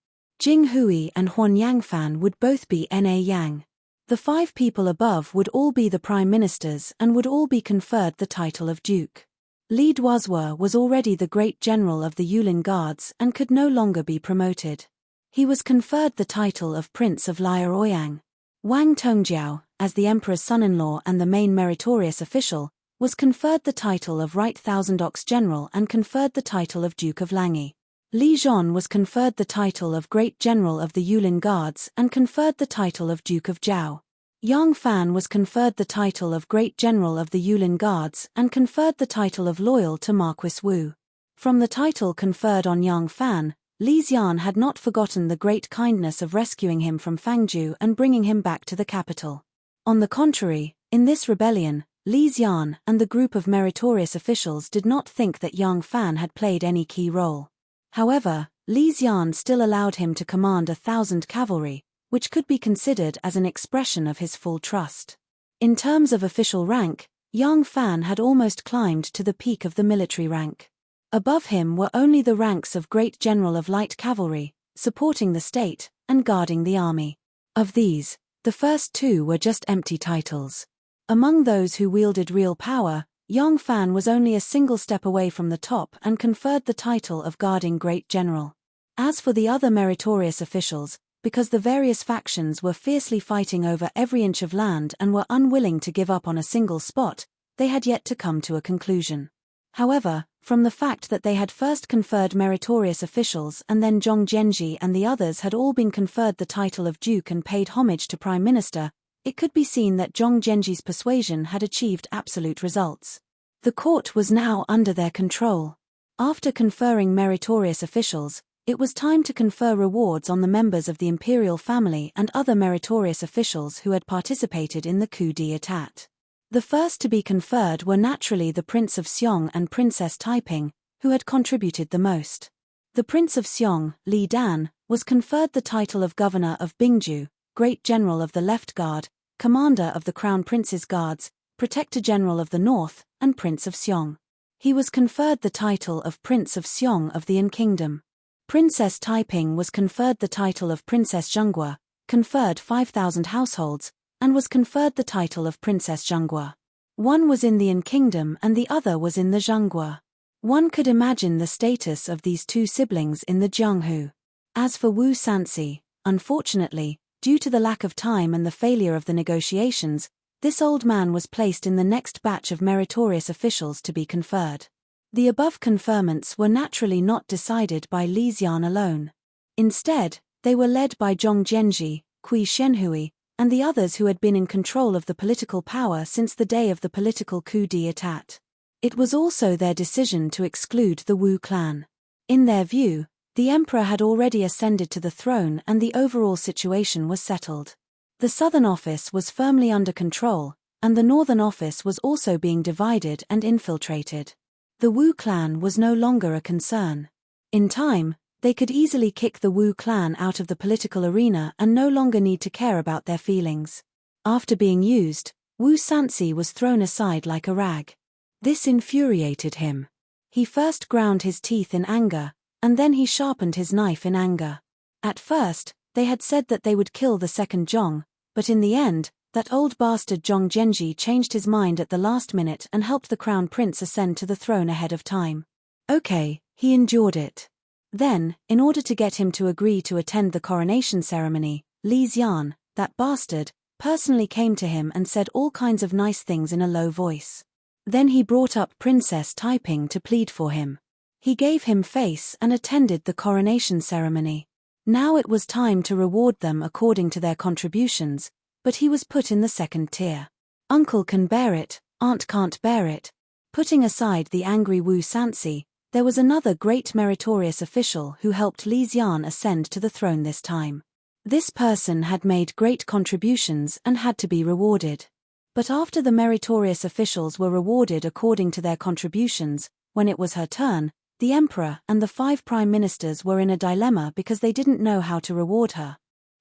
Jing Hui and Huan Yangfan would both be Na Yang. The 5 people above would all be the prime ministers and would all be conferred the title of duke. Li Duozhua was already the great general of the Yulin Guards and could no longer be promoted. He was conferred the title of Prince of Liaoyang. Wang Tongjiao, as the emperor's son-in-law and the main meritorious official, was conferred the title of Right Thousand Ox General and conferred the title of Duke of Langi. Li Zhon was conferred the title of Great General of the Yulin Guards and conferred the title of Duke of Zhao. Yang Fan was conferred the title of Great General of the Yulin Guards and conferred the title of Loyal to Marquis Wu. From the title conferred on Yang Fan, Li Xian had not forgotten the great kindness of rescuing him from Fangzhou and bringing him back to the capital. On the contrary, in this rebellion, Li Xian and the group of meritorious officials did not think that Yang Fan had played any key role. However, Li Xian still allowed him to command 1,000 cavalry, which could be considered as an expression of his full trust. In terms of official rank, Yang Fan had almost climbed to the peak of the military rank. Above him were only the ranks of Great General of Light Cavalry, supporting the state, and guarding the army. Of these, the first 2 were just empty titles. Among those who wielded real power, Yang Fan was only a single step away from the top and conferred the title of Guarding Great General. As for the other meritorious officials, because the various factions were fiercely fighting over every inch of land and were unwilling to give up on a single spot, they had yet to come to a conclusion. However, from the fact that they had first conferred meritorious officials and then Zhong Zhenji and the others had all been conferred the title of duke and paid homage to prime minister, it could be seen that Zhong Zhenji's persuasion had achieved absolute results. The court was now under their control. After conferring meritorious officials, it was time to confer rewards on the members of the imperial family and other meritorious officials who had participated in the coup d'état. The first to be conferred were naturally the Prince of Xiong and Princess Taiping, who had contributed the most. The Prince of Xiong, Li Dan, was conferred the title of Governor of Bingju, Great General of the Left Guard, Commander of the Crown Prince's Guards, Protector General of the North, and Prince of Xiong. He was conferred the title of Prince of Xiong of the An Kingdom. Princess Taiping was conferred the title of Princess Zhenghua, conferred 5,000 households, and was conferred the title of Princess Zhenghua. One was in the An Kingdom and the other was in the Zhenghua. One could imagine the status of these 2 siblings in the Jianghu. As for Wu Sanxi, unfortunately, due to the lack of time and the failure of the negotiations, this old man was placed in the next batch of meritorious officials to be conferred. The above conferments were naturally not decided by Li Xian alone. Instead, they were led by Zhong Zhenji, Kui Shenhui, and the others who had been in control of the political power since the day of the political coup d'état. It was also their decision to exclude the Wu clan. In their view, the emperor had already ascended to the throne and the overall situation was settled. The southern office was firmly under control, and the northern office was also being divided and infiltrated. The Wu clan was no longer a concern. In time, they could easily kick the Wu clan out of the political arena and no longer need to care about their feelings. After being used, Wu Sanxi was thrown aside like a rag. This infuriated him. He first ground his teeth in anger, and then he sharpened his knife in anger. At first, they had said that they would kill the second Zhong, but in the end, that old bastard Zhong Zhenji changed his mind at the last minute and helped the crown prince ascend to the throne ahead of time. Okay, he endured it. Then, in order to get him to agree to attend the coronation ceremony, Li Xian, that bastard, personally came to him and said all kinds of nice things in a low voice. Then he brought up Princess Taiping to plead for him. He gave him face and attended the coronation ceremony. Now it was time to reward them according to their contributions, but he was put in the second tier. Uncle can bear it, aunt can't bear it. Putting aside the angry Wu Sanxi, there was another great meritorious official who helped Li Xian ascend to the throne this time. This person had made great contributions and had to be rewarded. But after the meritorious officials were rewarded according to their contributions, when it was her turn, the emperor and the 5 prime ministers were in a dilemma because they didn't know how to reward her.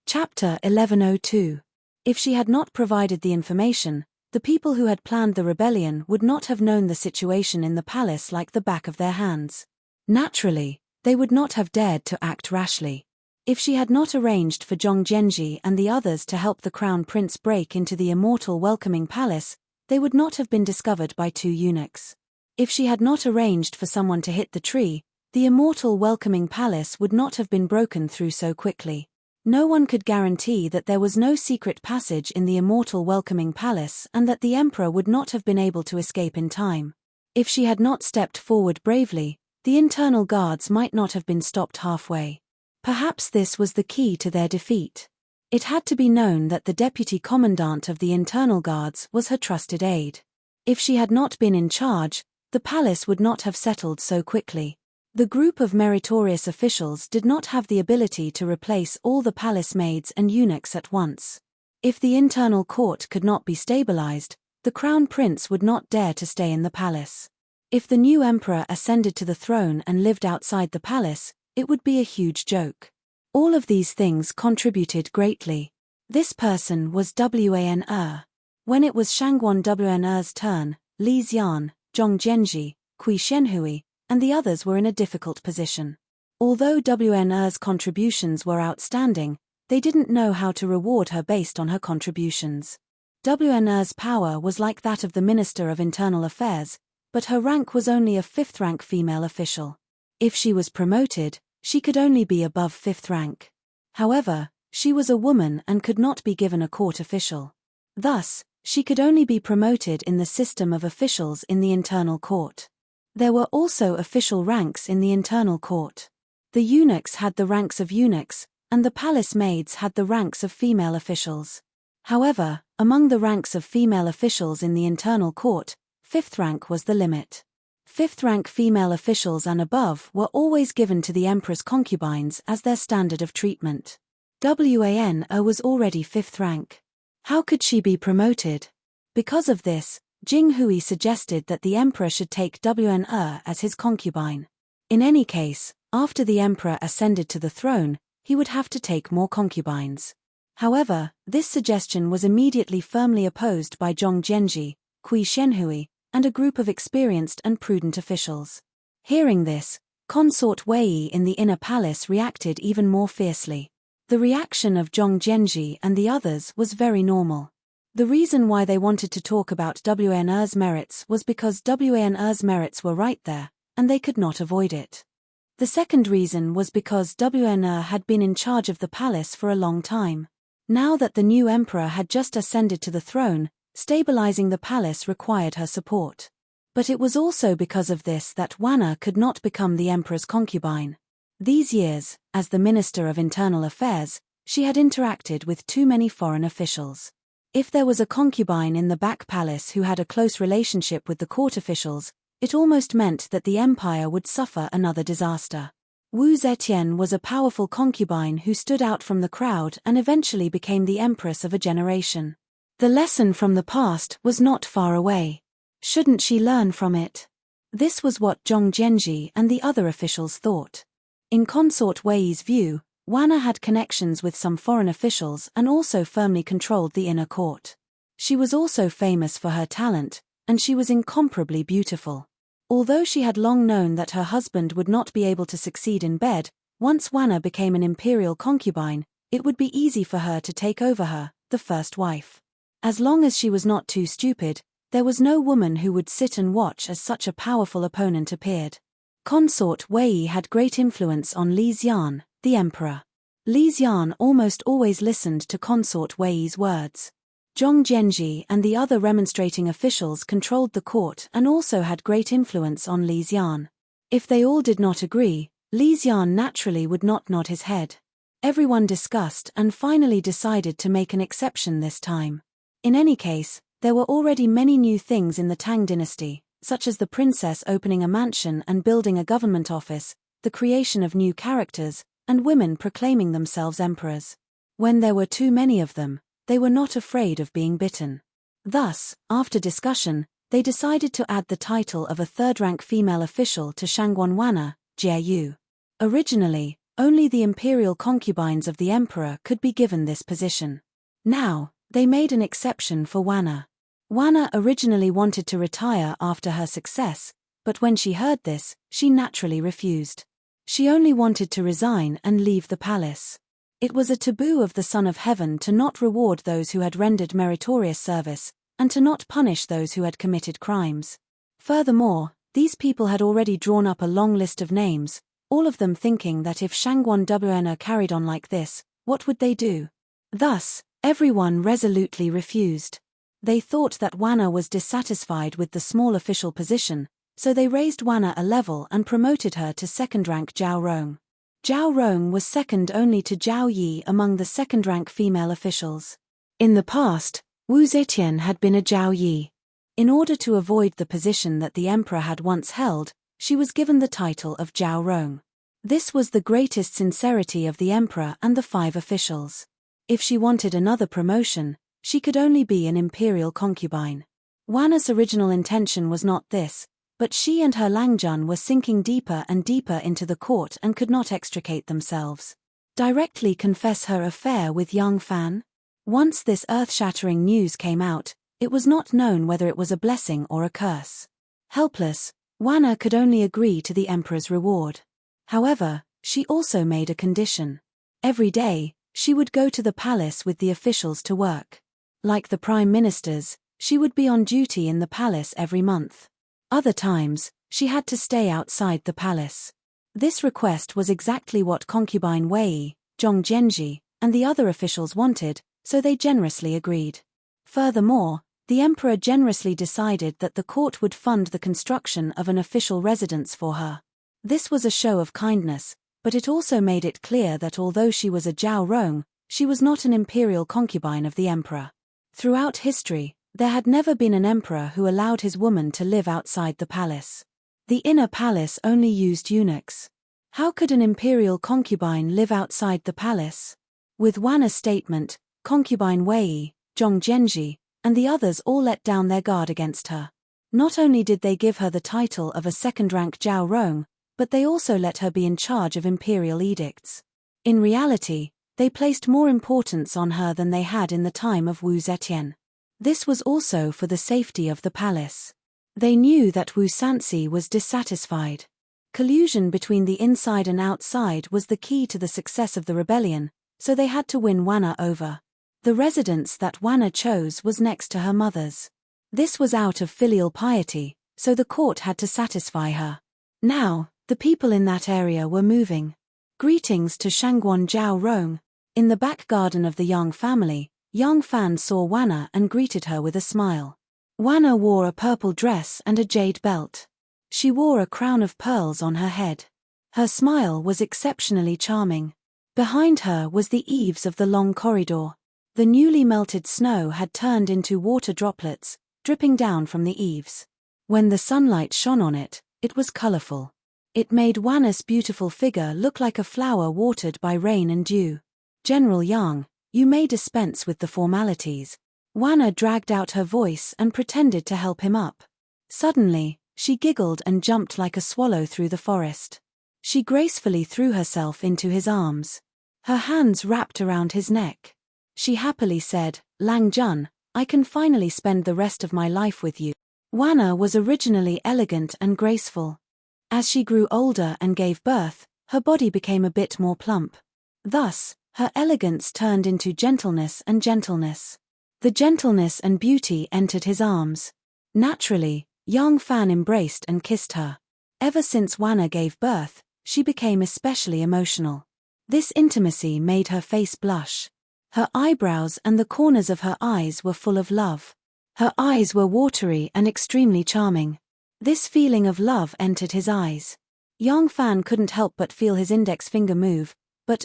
Chapter 1102. If she had not provided the information, the people who had planned the rebellion would not have known the situation in the palace like the back of their hands. Naturally, they would not have dared to act rashly. If she had not arranged for Zhongzhenji and the others to help the crown prince break into the immortal welcoming palace, they would not have been discovered by two eunuchs. If she had not arranged for someone to hit the tree, the immortal welcoming palace would not have been broken through so quickly. No one could guarantee that there was no secret passage in the immortal welcoming palace and that the emperor would not have been able to escape in time. If she had not stepped forward bravely, the internal guards might not have been stopped halfway. Perhaps this was the key to their defeat. It had to be known that the deputy commandant of the internal guards was her trusted aide. If she had not been in charge, the palace would not have settled so quickly. The group of meritorious officials did not have the ability to replace all the palace maids and eunuchs at once. If the internal court could not be stabilized, the crown prince would not dare to stay in the palace. If the new emperor ascended to the throne and lived outside the palace, it would be a huge joke. All of these things contributed greatly. This person was Wan. When it was Shangguan Wan's turn, Li Xian, Zhongzhenji, Kui Shenhui, and the others were in a difficult position. Although Wan's contributions were outstanding, they didn't know how to reward her based on her contributions. Wan's power was like that of the Minister of Internal Affairs, but her rank was only a 5th rank female official. If she was promoted, she could only be above 5th rank. However, she was a woman and could not be given a court official. Thus, she could only be promoted in the system of officials in the internal court. There were also official ranks in the internal court. The eunuchs had the ranks of eunuchs, and the palace maids had the ranks of female officials. However, among the ranks of female officials in the internal court, 5th rank was the limit. 5th rank female officials and above were always given to the empress concubines as their standard of treatment. Wan was already 5th rank. How could she be promoted? Because of this, Jing Hui suggested that the emperor should take Wan as his concubine. In any case, after the emperor ascended to the throne, he would have to take more concubines. However, this suggestion was immediately firmly opposed by Zhongzhenji, Kui Shenhui, and a group of experienced and prudent officials. Hearing this, Consort Wei in the inner palace reacted even more fiercely. The reaction of Zhongzhenji and the others was very normal. The reason why they wanted to talk about Wan's merits was because Wan's merits were right there, and they could not avoid it. The second reason was because Wan had been in charge of the palace for a long time. Now that the new emperor had just ascended to the throne, stabilizing the palace required her support. But it was also because of this that Wana could not become the emperor's concubine. These years, as the Minister of Internal Affairs, she had interacted with too many foreign officials. If there was a concubine in the back palace who had a close relationship with the court officials, it almost meant that the empire would suffer another disaster. Wu Zetian was a powerful concubine who stood out from the crowd and eventually became the empress of a generation. The lesson from the past was not far away. Shouldn't she learn from it? This was what Zhongzhenji and the other officials thought. In Consort Wei's view, Wana had connections with some foreign officials and also firmly controlled the inner court. She was also famous for her talent, and she was incomparably beautiful. Although she had long known that her husband would not be able to succeed in bed, once Wana became an imperial concubine, it would be easy for her to take over her, the first wife. As long as she was not too stupid, there was no woman who would sit and watch as such a powerful opponent appeared. Consort Wei had great influence on Li Xian, the emperor. Li Xian almost always listened to Consort Wei's words. Zhongzhenji and the other remonstrating officials controlled the court and also had great influence on Li Xian. If they all did not agree, Li Xian naturally would not nod his head. Everyone discussed and finally decided to make an exception this time. In any case, there were already many new things in the Tang dynasty, such as the princess opening a mansion and building a government office, the creation of new characters, and women proclaiming themselves emperors. When there were too many of them, they were not afraid of being bitten. Thus, after discussion, they decided to add the title of a third-rank female official to Shangguan Wana, Jie Yu. Originally, only the imperial concubines of the emperor could be given this position. Now, they made an exception for Wana. Wana originally wanted to retire after her success, but when she heard this, she naturally refused. She only wanted to resign and leave the palace. It was a taboo of the Son of Heaven to not reward those who had rendered meritorious service, and to not punish those who had committed crimes. Furthermore, these people had already drawn up a long list of names, all of them thinking that if Shangguan Wana carried on like this, what would they do? Thus, everyone resolutely refused. They thought that Wana was dissatisfied with the small official position, so they raised Wana a level and promoted her to second-rank Zhao Rong. Zhao Rong was second only to Zhao Yi among the second-rank female officials. In the past, Wu Zetian had been a Zhao Yi. In order to avoid the position that the emperor had once held, she was given the title of Zhao Rong. This was the greatest sincerity of the emperor and the 5 officials. If she wanted another promotion, she could only be an imperial concubine. Wana's original intention was not this, but she and her Langjun were sinking deeper and deeper into the court and could not extricate themselves. Directly confess her affair with young Fan? Once this earth-shattering news came out, it was not known whether it was a blessing or a curse. Helpless, Wana could only agree to the emperor's reward. However, she also made a condition. Every day, she would go to the palace with the officials to work. Like the prime ministers, she would be on duty in the palace every month. Other times, she had to stay outside the palace. This request was exactly what concubine Wei, Zhong Jianji, and the other officials wanted, so they generously agreed. Furthermore, the emperor generously decided that the court would fund the construction of an official residence for her. This was a show of kindness, but it also made it clear that although she was a Zhao Rong, she was not an imperial concubine of the emperor. Throughout history, there had never been an emperor who allowed his woman to live outside the palace. The inner palace only used eunuchs. How could an imperial concubine live outside the palace? With Wana's statement, concubine Wei, Zhong Jianji, and the others all let down their guard against her. Not only did they give her the title of a second-rank Zhao Rong, but they also let her be in charge of imperial edicts. In reality, they placed more importance on her than they had in the time of Wu Zetian. This was also for the safety of the palace. They knew that Wu Sanxi was dissatisfied. Collusion between the inside and outside was the key to the success of the rebellion, so they had to win Wana over. The residence that Wana chose was next to her mother's. This was out of filial piety, so the court had to satisfy her. Now, the people in that area were moving. Greetings to Shangguan Zhao Rong. In the back garden of the Yang family, Yang Fan saw Wana and greeted her with a smile. Wana wore a purple dress and a jade belt. She wore a crown of pearls on her head. Her smile was exceptionally charming. Behind her was the eaves of the long corridor. The newly melted snow had turned into water droplets, dripping down from the eaves. When the sunlight shone on it, it was colorful. It made Wana's beautiful figure look like a flower watered by rain and dew. General Yang, you may dispense with the formalities. Wana dragged out her voice and pretended to help him up. Suddenly, she giggled and jumped like a swallow through the forest. She gracefully threw herself into his arms. Her hands wrapped around his neck. She happily said, "Lang Jun, I can finally spend the rest of my life with you." Wana was originally elegant and graceful. As she grew older and gave birth, her body became a bit more plump. Thus, her elegance turned into gentleness and gentleness. The gentleness and beauty entered his arms. Naturally, Yang Fan embraced and kissed her. Ever since Wana gave birth, she became especially emotional. This intimacy made her face blush. Her eyebrows and the corners of her eyes were full of love. Her eyes were watery and extremely charming. This feeling of love entered his eyes. Yang Fan couldn't help but feel his index finger move, but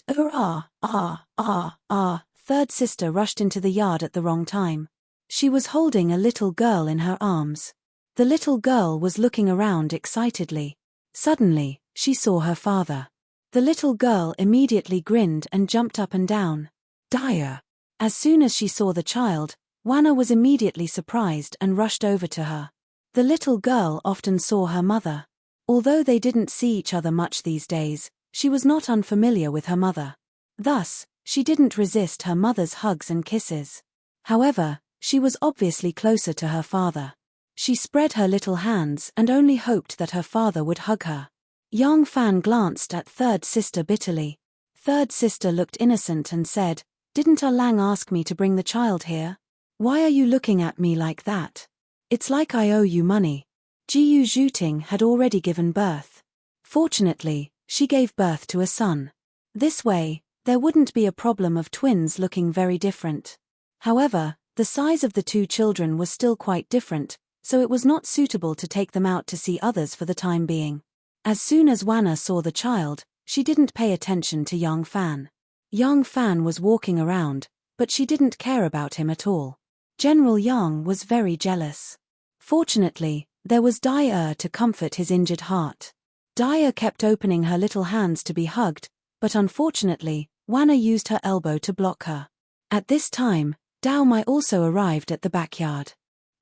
third sister rushed into the yard at the wrong time. She was holding a little girl in her arms. The little girl was looking around excitedly. Suddenly, she saw her father. The little girl immediately grinned and jumped up and down. Dire. As soon as she saw the child, Wana was immediately surprised and rushed over to her. The little girl often saw her mother. Although they didn't see each other much these days, she was not unfamiliar with her mother. Thus, she didn't resist her mother's hugs and kisses. However, she was obviously closer to her father. She spread her little hands and only hoped that her father would hug her. Yang Fan glanced at third sister bitterly. Third sister looked innocent and said, "Didn't A Lang ask me to bring the child here? Why are you looking at me like that? It's like I owe you money." Jiu Zhuting had already given birth. Fortunately, she gave birth to a son. This way, there wouldn't be a problem of twins looking very different. However, the size of the two children was still quite different, so it was not suitable to take them out to see others for the time being. As soon as Wanna saw the child, she didn't pay attention to Yang Fan. Yang Fan was walking around, but she didn't care about him at all. General Yang was very jealous. Fortunately, there was Dai to comfort his injured heart. Dai kept opening her little hands to be hugged, but unfortunately, Wanna used her elbow to block her. At this time, Dao Mai also arrived at the backyard.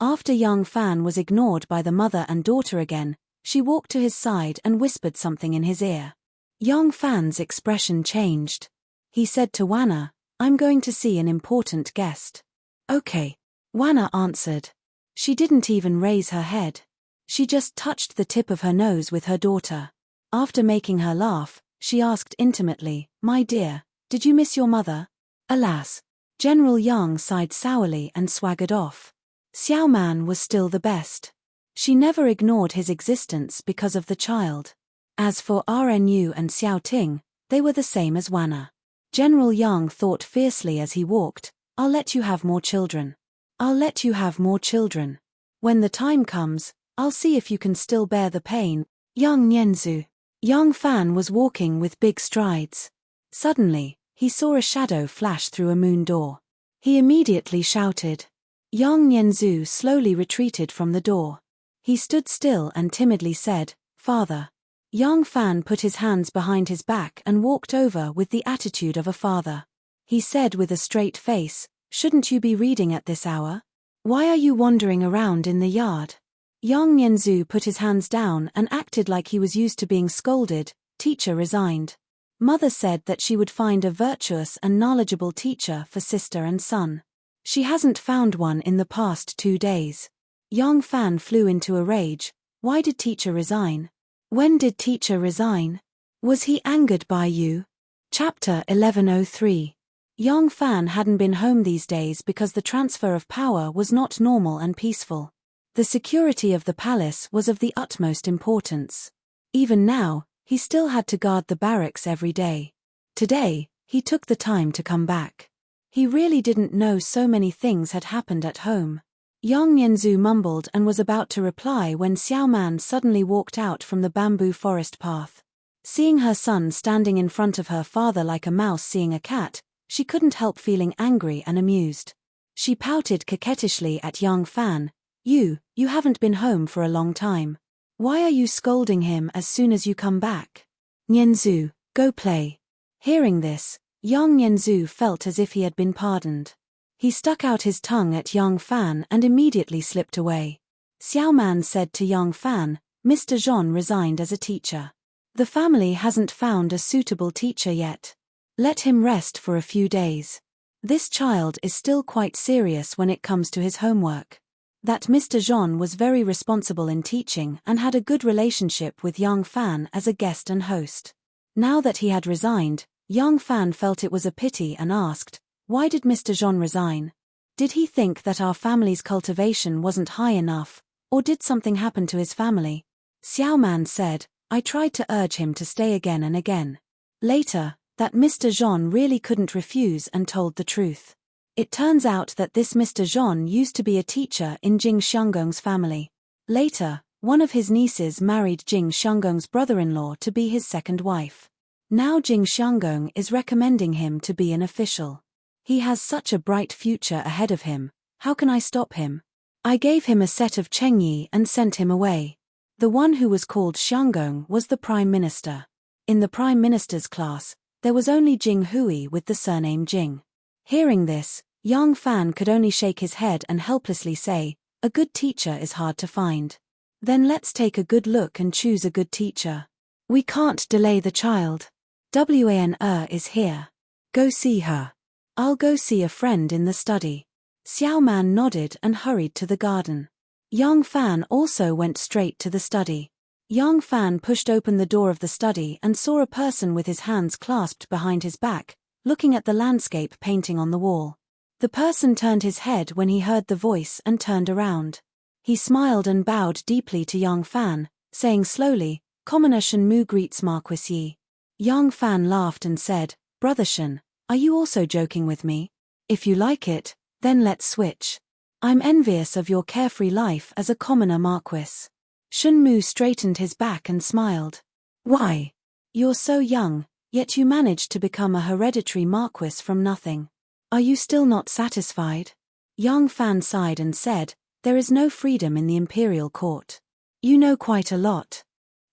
After Yang Fan was ignored by the mother and daughter again, she walked to his side and whispered something in his ear. Yang Fan's expression changed. He said to Wanna, "I'm going to see an important guest." "Okay," Wanna answered. She didn't even raise her head. She just touched the tip of her nose with her daughter. After making her laugh, she asked intimately, "My dear, did you miss your mother?" Alas! General Yang sighed sourly and swaggered off. Xiao Man was still the best. She never ignored his existence because of the child. As for RNU and Xiao Ting, they were the same as Wanna. General Yang thought fiercely as he walked, "I'll let you have more children. I'll let you have more children. When the time comes, I'll see if you can still bear the pain." Yang Nianzu. Yang Fan was walking with big strides. Suddenly, he saw a shadow flash through a moon door. He immediately shouted. Yang Nianzu slowly retreated from the door. He stood still and timidly said, "Father." Yang Fan put his hands behind his back and walked over with the attitude of a father. He said with a straight face, "Shouldn't you be reading at this hour? Why are you wandering around in the yard?" Yang Nianzu put his hands down and acted like he was used to being scolded. Teacher resigned. Mother said that she would find a virtuous and knowledgeable teacher for sister and son. She hasn't found one in the past 2 days. Yang Fan flew into a rage. Why did teacher resign? When did teacher resign? Was he angered by you? Chapter 1103. Yang Fan hadn't been home these days because the transfer of power was not normal and peaceful. The security of the palace was of the utmost importance. Even now, he still had to guard the barracks every day. Today, he took the time to come back. He really didn't know so many things had happened at home. Yang Nianzu mumbled and was about to reply when Xiao Man suddenly walked out from the bamboo forest path. Seeing her son standing in front of her father like a mouse seeing a cat, she couldn't help feeling angry and amused. She pouted coquettishly at Yang Fan. You haven't been home for a long time. Why are you scolding him as soon as you come back? Nianzu, go play." Hearing this, Yang Nianzu felt as if he had been pardoned. He stuck out his tongue at Yang Fan and immediately slipped away. Xiao Man said to Yang Fan, "Mr. Zhon resigned as a teacher. The family hasn't found a suitable teacher yet. Let him rest for a few days. This child is still quite serious when it comes to his homework." That Mr. Zhon was very responsible in teaching and had a good relationship with Yang Fan as a guest and host. Now that he had resigned, Yang Fan felt it was a pity and asked, "Why did Mr. Zhon resign? Did he think that our family's cultivation wasn't high enough, or did something happen to his family?" Xiao Man said, "I tried to urge him to stay again and again. Later, that Mr. Zhon really couldn't refuse and told the truth. It turns out that this Mr. Zhon used to be a teacher in Jing Xianggong's family. Later, one of his nieces married Jing Xianggong's brother-in-law to be his second wife. Now Jing Xianggong is recommending him to be an official. He has such a bright future ahead of him. How can I stop him? I gave him a set of Chengyi and sent him away." The one who was called Xianggong was the Prime Minister. In the Prime Minister's class, there was only Jing Hui with the surname Jing. Hearing this, Yang Fan could only shake his head and helplessly say, "A good teacher is hard to find." "Then let's take a good look and choose a good teacher. We can't delay the child. Wan is here. Go see her." "I'll go see a friend in the study." Xiao Man nodded and hurried to the garden. Yang Fan also went straight to the study. Yang Fan pushed open the door of the study and saw a person with his hands clasped behind his back, looking at the landscape painting on the wall. The person turned his head when he heard the voice and turned around. He smiled and bowed deeply to Yang Fan, saying slowly, "Commoner Shen Mu greets Marquis Yi." Yang Fan laughed and said, "Brother Shen, are you also joking with me? If you like it, then let's switch. I'm envious of your carefree life as a commoner marquis." Shen Mu straightened his back and smiled. "Why? You're so young, yet you managed to become a hereditary marquis from nothing. Are you still not satisfied?" Yang Fan sighed and said, "There is no freedom in the imperial court. You know quite a lot.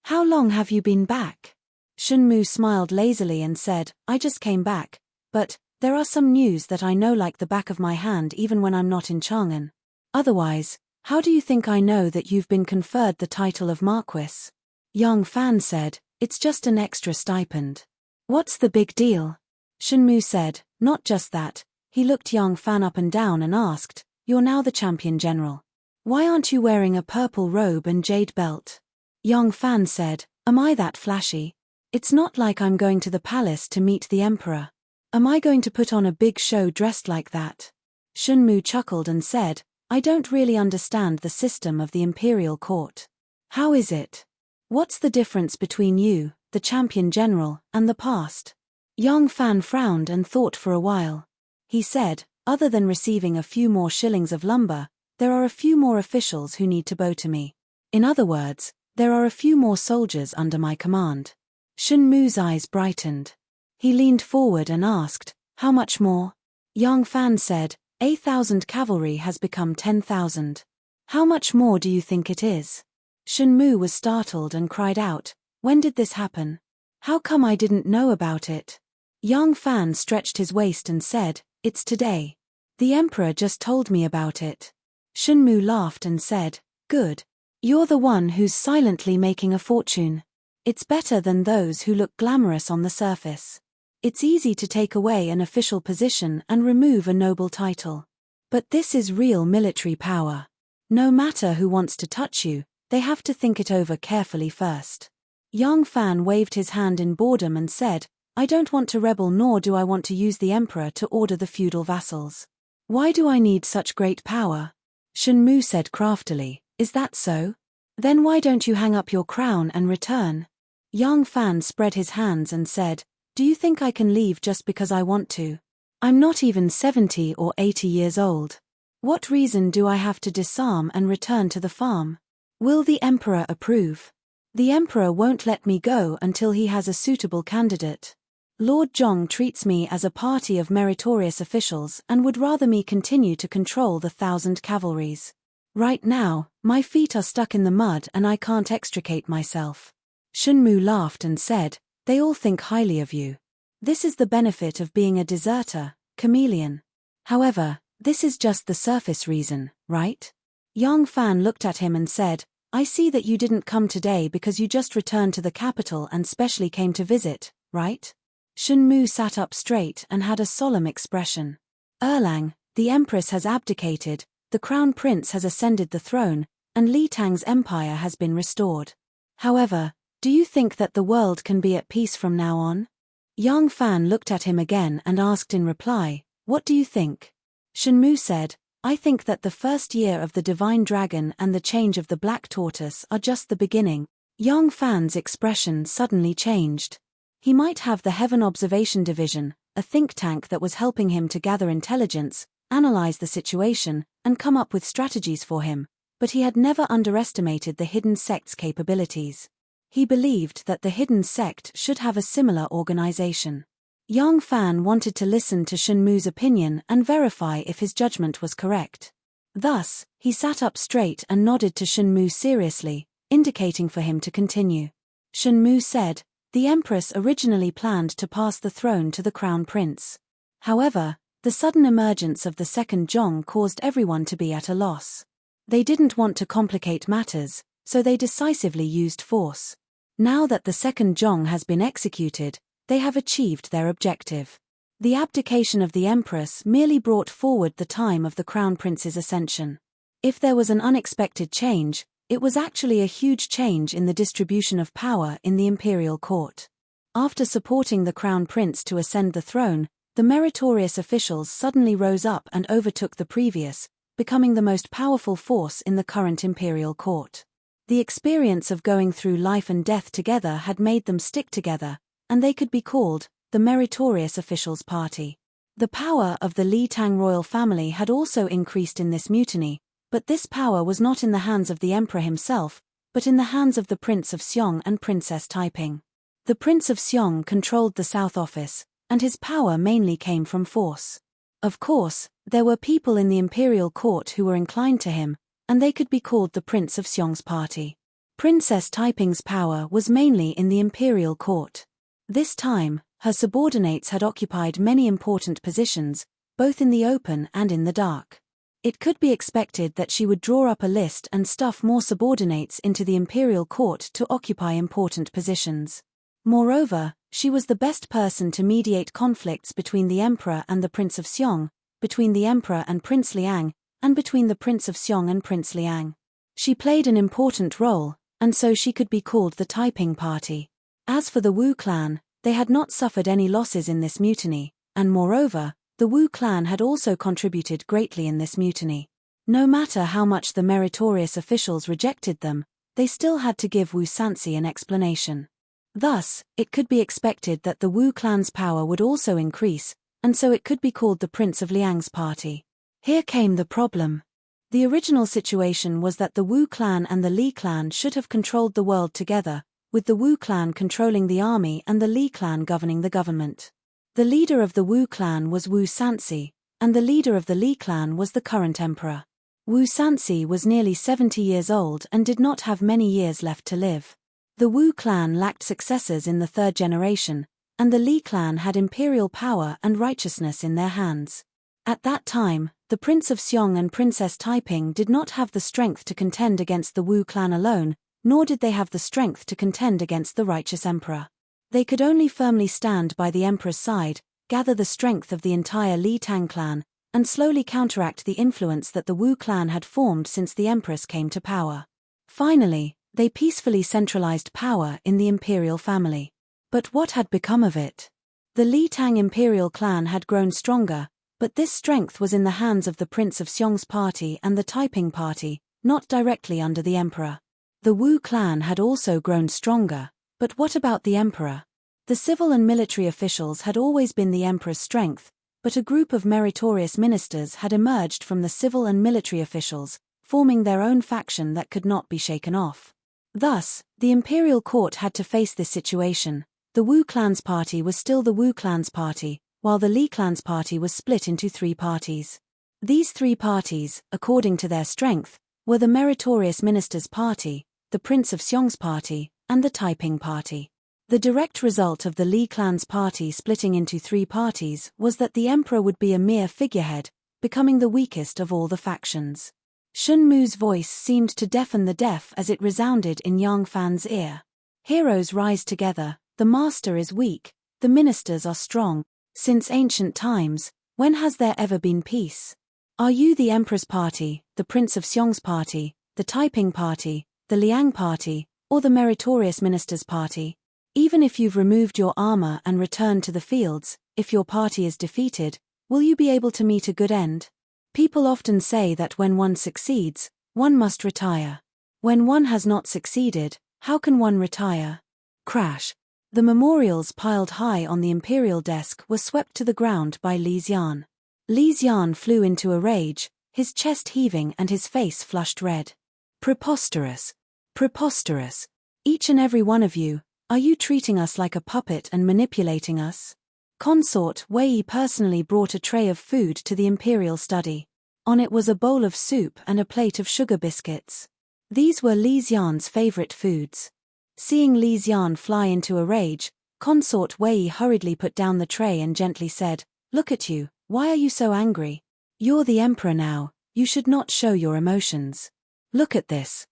How long have you been back?" Shen Mu smiled lazily and said, "I just came back, but there are some news that I know like the back of my hand even when I'm not in Chang'an. Otherwise, how do you think I know that you've been conferred the title of marquis?" Yang Fan said, "It's just an extra stipend. What's the big deal?" Shen Mu said, "Not just that." He looked Yang Fan up and down and asked, "You're now the champion general. Why aren't you wearing a purple robe and jade belt?" Yang Fan said, "Am I that flashy? It's not like I'm going to the palace to meet the emperor. Am I going to put on a big show dressed like that?" Shen Mu chuckled and said, "I don't really understand the system of the imperial court. How is it? What's the difference between you, the champion general, and the past?" Yang Fan frowned and thought for a while. He said, "Other than receiving a few more shillings of lumber, there are a few more officials who need to bow to me. In other words, there are a few more soldiers under my command." Shen Mu's eyes brightened. He leaned forward and asked, "How much more?" Yang Fan said, 8,000 cavalry has become 10,000. How much more do you think it is?" Shen Mu was startled and cried out, "When did this happen? How come I didn't know about it?" Yang Fan stretched his waist and said, "It's today. The emperor just told me about it." Shen Mu laughed and said, "Good. You're the one who's silently making a fortune. It's better than those who look glamorous on the surface. It's easy to take away an official position and remove a noble title. But this is real military power. No matter who wants to touch you, they have to think it over carefully first." Yang Fan waved his hand in boredom and said, "I don't want to rebel nor do I want to use the emperor to order the feudal vassals. Why do I need such great power?" Shen Mu said craftily, "Is that so? Then why don't you hang up your crown and return?" Yang Fan spread his hands and said, "Do you think I can leave just because I want to? I'm not even 70 or 80 years old. What reason do I have to disarm and return to the farm? Will the emperor approve? The emperor won't let me go until he has a suitable candidate. Lord Zhong treats me as a party of meritorious officials and would rather me continue to control the 1,000 cavalries. Right now, my feet are stuck in the mud and I can't extricate myself." Shen Mu laughed and said, "They all think highly of you. This is the benefit of being a deserter, chameleon. However, this is just the surface reason, right?" Yang Fan looked at him and said, "I see that you didn't come today because you just returned to the capital and specially came to visit, right?" Shen Mu sat up straight and had a solemn expression. "Erlang, the empress has abdicated, the crown prince has ascended the throne, and Li Tang's empire has been restored. However, do you think that the world can be at peace from now on?" Yang Fan looked at him again and asked in reply, "What do you think?" Shen Mu said, "I think that the first year of the divine dragon and the change of the black tortoise are just the beginning." Yang Fan's expression suddenly changed. He might have the Heaven Observation Division, a think tank that was helping him to gather intelligence, analyze the situation, and come up with strategies for him, but he had never underestimated the hidden sect's capabilities. He believed that the hidden sect should have a similar organization. Yang Fan wanted to listen to Shen Mu's opinion and verify if his judgment was correct. Thus, he sat up straight and nodded to Shen Mu seriously, indicating for him to continue. Shen Mu said, "The empress originally planned to pass the throne to the crown prince. However, the sudden emergence of the second Zhong caused everyone to be at a loss. They didn't want to complicate matters, so they decisively used force. Now that the second Zhong has been executed, they have achieved their objective. The abdication of the empress merely brought forward the time of the crown prince's ascension. If there was an unexpected change, It was actually a huge change in the distribution of power in the imperial court. After supporting the crown prince to ascend the throne, the meritorious officials suddenly rose up and overtook the previous, becoming the most powerful force in the current imperial court. The experience of going through life and death together had made them stick together, and they could be called the meritorious officials' party. The power of the Li Tang royal family had also increased in this mutiny, but this power was not in the hands of the emperor himself, but in the hands of the Prince of Xiong and Princess Taiping. The Prince of Xiong controlled the South Office, and his power mainly came from force. Of course, there were people in the imperial court who were inclined to him, and they could be called the Prince of Xiong's party. Princess Taiping's power was mainly in the imperial court. This time, her subordinates had occupied many important positions, both in the open and in the dark. It could be expected that she would draw up a list and stuff more subordinates into the imperial court to occupy important positions. Moreover, she was the best person to mediate conflicts between the emperor and the Prince of Xiong, between the emperor and Prince Liang, and between the Prince of Xiong and Prince Liang. She played an important role, and so she could be called the Taiping party. As for the Wu clan, they had not suffered any losses in this mutiny, and moreover, the Wu clan had also contributed greatly in this mutiny. No matter how much the meritorious officials rejected them, they still had to give Wu Sansi an explanation. Thus, it could be expected that the Wu clan's power would also increase, and so it could be called the Prince of Liang's party. Here came the problem. The original situation was that the Wu clan and the Li clan should have controlled the world together, with the Wu clan controlling the army and the Li clan governing the government. The leader of the Wu clan was Wu Sansi, and the leader of the Li clan was the current emperor. Wu Sansi was nearly 70 years old and did not have many years left to live. The Wu clan lacked successors in the third generation, and the Li clan had imperial power and righteousness in their hands. At that time, the Prince of Xiong and Princess Taiping did not have the strength to contend against the Wu clan alone, nor did they have the strength to contend against the righteous emperor. They could only firmly stand by the emperor's side, gather the strength of the entire Li Tang clan, and slowly counteract the influence that the Wu clan had formed since the empress came to power. Finally, they peacefully centralized power in the imperial family. But what had become of it? The Li Tang imperial clan had grown stronger, but this strength was in the hands of the Prince of Xiong's party and the Taiping party, not directly under the emperor. The Wu clan had also grown stronger, but what about the emperor? The civil and military officials had always been the emperor's strength, but a group of meritorious ministers had emerged from the civil and military officials, forming their own faction that could not be shaken off. Thus, the imperial court had to face this situation. The Wu clan's party was still the Wu clan's party, while the Li clan's party was split into 3 parties. These 3 parties, according to their strength, were the meritorious minister's party, the Prince of Xiong's party, and the Taiping party. The direct result of the Li clan's party splitting into 3 parties was that the emperor would be a mere figurehead, becoming the weakest of all the factions. Shun Mu's voice seemed to deafen the deaf as it resounded in Yang Fan's ear. Heroes rise together, the master is weak, the ministers are strong. Since ancient times, when has there ever been peace? Are you the emperor's party, the Prince of Xiong's party, the Taiping party, the Liang party, or the meritorious minister's party? Even if you've removed your armor and returned to the fields, if your party is defeated, will you be able to meet a good end? People often say that when one succeeds, one must retire. When one has not succeeded, how can one retire? Crash. The memorials piled high on the imperial desk were swept to the ground by Li Xian. Li Xian flew into a rage, his chest heaving and his face flushed red. Preposterous. Preposterous. Each and every one of you, are you treating us like a puppet and manipulating us? Consort Wei personally brought a tray of food to the imperial study. On it was a bowl of soup and a plate of sugar biscuits. These were Li Xian's favorite foods. Seeing Li Xian fly into a rage, Consort Wei hurriedly put down the tray and gently said, "Look at you, why are you so angry? You're the emperor now, you should not show your emotions. Look at this,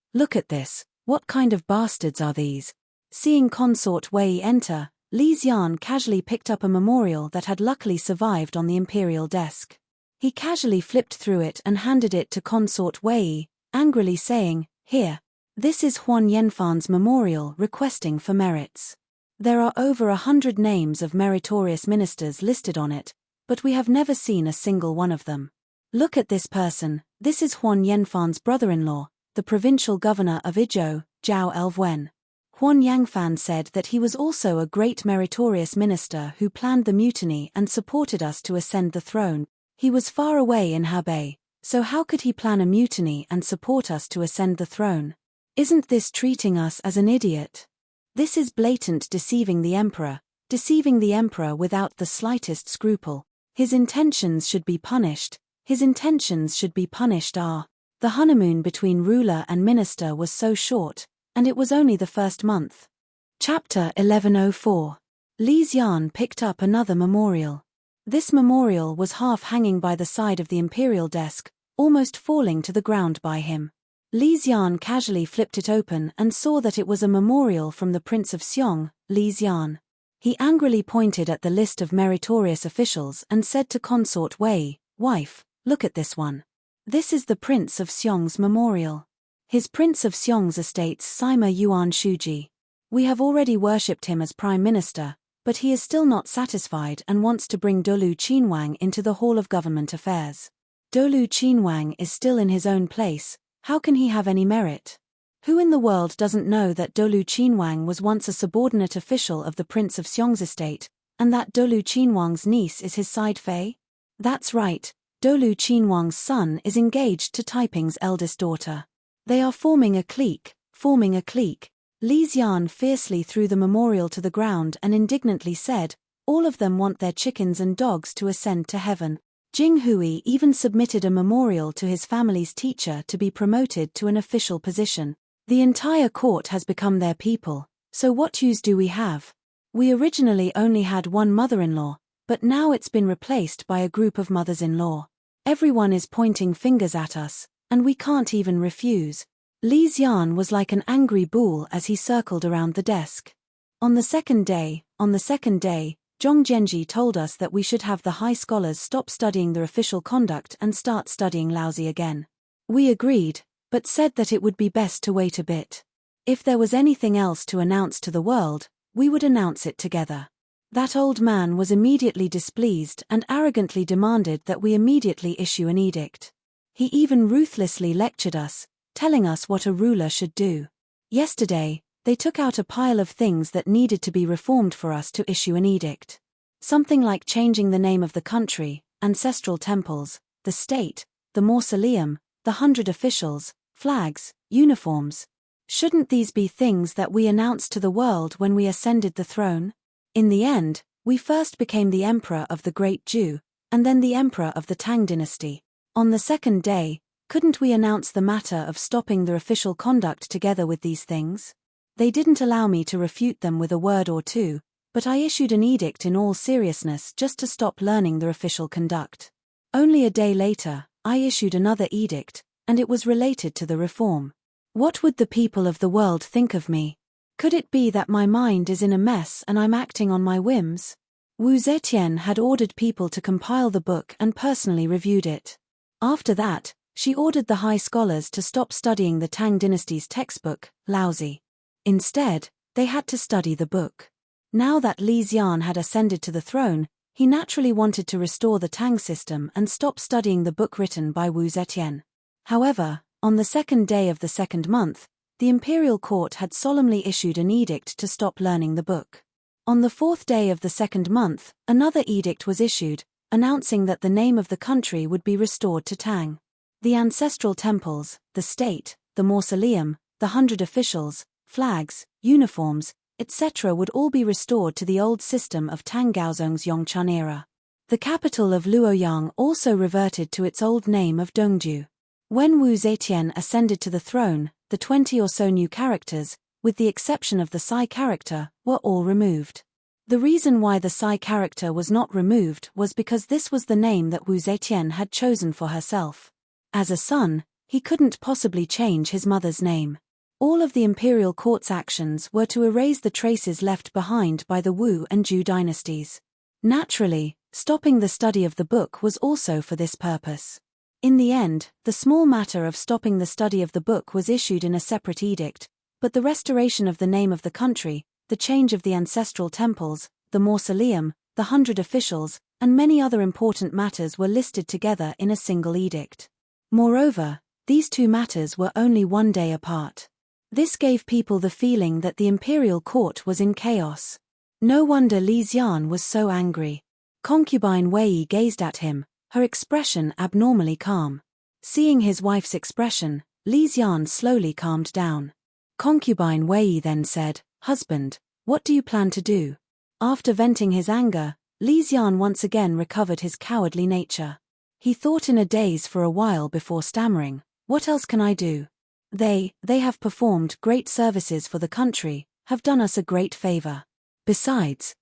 what kind of bastards are these?" Seeing Consort Wei enter, Li Xian casually picked up a memorial that had luckily survived on the imperial desk. He casually flipped through it and handed it to Consort Wei, angrily saying, "Here." This is Huan Yanfan's memorial requesting for merits. There are over 100 names of meritorious ministers listed on it, but we have never seen a single one of them. Look at this person. This is Huan Yanfan's brother-in-law, the provincial governor of Izhou, Zhao Elwen. Huan Yanfan said that he was also a great meritorious minister who planned the mutiny and supported us to ascend the throne. He was far away in Hebei, so how could he plan a mutiny and support us to ascend the throne? Isn't this treating us as an idiot? This is blatant deceiving the emperor without the slightest scruple. His intentions should be punished. The honeymoon between ruler and minister was so short, and it was only the first month. Chapter 1104. Li Xian picked up another memorial. This memorial was half hanging by the side of the imperial desk, almost falling to the ground by him. Li Xian casually flipped it open and saw that it was a memorial from the Prince of Xiong, Li Xian. He angrily pointed at the list of meritorious officials and said to Consort Wei, "Wife, look at this one. This is the Prince of Xiong's memorial. His Prince of Xiong's estate's Sima Yuan Shuji. We have already worshipped him as Prime Minister, but he is still not satisfied and wants to bring Dolu Qinwang into the Hall of Government Affairs. Dolu Qinwang is still in his own place. How can he have any merit? Who in the world doesn't know that Dolu Qinwang was once a subordinate official of the Prince of Xiong's estate, and that Dolu Qinwang's niece is his side fei? That's right, Dolu Qinwang's son is engaged to Taiping's eldest daughter. They are forming a clique. Li Xian fiercely threw the memorial to the ground and indignantly said, "All of them want their chickens and dogs to ascend to heaven." Jing Hui even submitted a memorial to his family's teacher to be promoted to an official position. The entire court has become their people, so what use do we have? We originally only had one mother-in-law, but now it's been replaced by a group of mothers-in-law. Everyone is pointing fingers at us, and we can't even refuse. Li Xian was like an angry bull as he circled around the desk. On the second day, Zhong Zhenji told us that we should have the high scholars stop studying their official conduct and start studying Laozi again. We agreed, but said that it would be best to wait a bit. If there was anything else to announce to the world, we would announce it together. That old man was immediately displeased and arrogantly demanded that we immediately issue an edict. He even ruthlessly lectured us, telling us what a ruler should do. Yesterday, they took out a pile of things that needed to be reformed for us to issue an edict. Something like changing the name of the country, ancestral temples, the state, the mausoleum, the 100 officials, flags, uniforms. Shouldn't these be things that we announced to the world when we ascended the throne? In the end, we first became the emperor of the Great Zhou, and then the emperor of the Tang dynasty. On the second day, couldn't we announce the matter of stopping their official conduct together with these things? They didn't allow me to refute them with a word or two, but I issued an edict in all seriousness just to stop learning their official conduct. Only a day later, I issued another edict, and it was related to the reform. What would the people of the world think of me? Could it be that my mind is in a mess and I'm acting on my whims? Wu Zetian had ordered people to compile the book and personally reviewed it. After that, she ordered the high scholars to stop studying the Tang dynasty's textbook, Laozi. Instead, they had to study the book. Now that Li Xian had ascended to the throne, he naturally wanted to restore the Tang system and stop studying the book written by Wu Zetian. However, on the second day of the second month, the imperial court had solemnly issued an edict to stop learning the book. On the fourth day of the second month, another edict was issued, announcing that the name of the country would be restored to Tang. The ancestral temples, the state, the mausoleum, the 100 officials, flags, uniforms, etc. would all be restored to the old system of Tang Gaozong's Yongchun era. The capital of Luoyang also reverted to its old name of Dongju. When Wu Zetian ascended to the throne, the 20 or so new characters, with the exception of the Sai character, were all removed. The reason why the Sai character was not removed was because this was the name that Wu Zetian had chosen for herself. As a son, he couldn't possibly change his mother's name. All of the imperial court's actions were to erase the traces left behind by the Wu and Zhou dynasties. Naturally, stopping the study of the book was also for this purpose. In the end, the small matter of stopping the study of the book was issued in a separate edict, but the restoration of the name of the country, the change of the ancestral temples, the mausoleum, the 100 officials, and many other important matters were listed together in a single edict. Moreover, these two matters were only one day apart. This gave people the feeling that the imperial court was in chaos. No wonder Li Xian was so angry. Concubine Wei gazed at him, her expression abnormally calm. Seeing his wife's expression, Li Xian slowly calmed down. Concubine Wei then said, "Husband, what do you plan to do?" After venting his anger, Li Xian once again recovered his cowardly nature. He thought in a daze for a while before stammering, "What else can I do? They have performed great services for the country, have done us a great favor. Besides,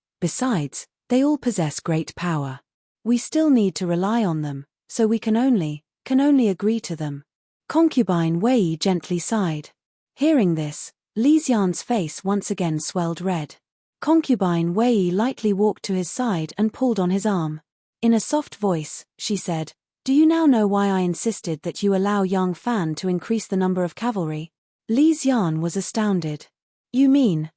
they all possess great power. We still need to rely on them, so we can only agree to them." Concubine Wei gently sighed. Hearing this, Li Xian's face once again swelled red. Concubine Wei lightly walked to his side and pulled on his arm. In a soft voice, she said, "Do you now know why I insisted that you allow young Fan to increase the number of cavalry?" Li Xian was astounded. "You mean,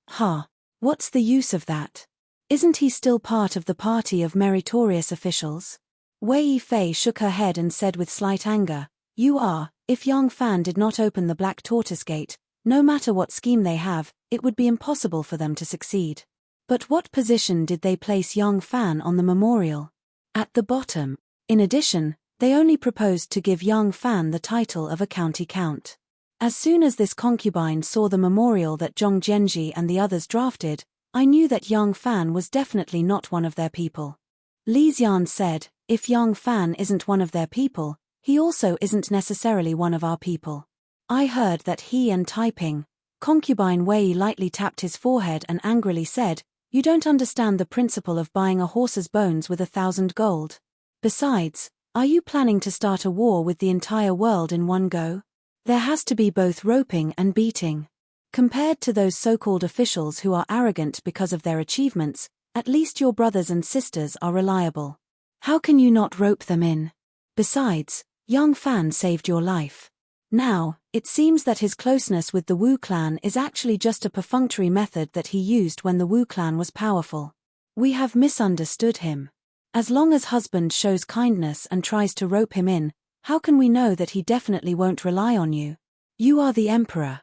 what's the use of that? Isn't he still part of the party of meritorious officials?" Wei Fei shook her head and said with slight anger, "You are, if young Fan did not open the Black Tortoise Gate, no matter what scheme they have, it would be impossible for them to succeed. But what position did they place young Fan on the memorial? At the bottom. In addition, they only proposed to give young Fan the title of a county count. As soon as this concubine saw the memorial that Zhong Jianji and the others drafted, I knew that young Fan was definitely not one of their people." Li Xian said, "If young Fan isn't one of their people, he also isn't necessarily one of our people. I heard that he and Taiping." Concubine Wei lightly tapped his forehead and angrily said, "You don't understand the principle of buying a horse's bones with 1,000 gold. Besides, are you planning to start a war with the entire world in one go? There has to be both roping and beating. Compared to those so-called officials who are arrogant because of their achievements, at least your brothers and sisters are reliable. How can you not rope them in? Besides, young Fan saved your life. Now, it seems that his closeness with the Wu clan is actually just a perfunctory method that he used when the Wu clan was powerful. We have misunderstood him. As long as husband shows kindness and tries to rope him in, how can we know that he definitely won't rely on you? You are the emperor,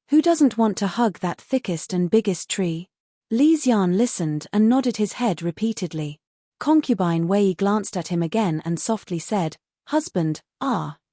Who doesn't want to hug that thickest and biggest tree?" Li Xian listened and nodded his head repeatedly. Concubine Wei glanced at him again and softly said, "Husband,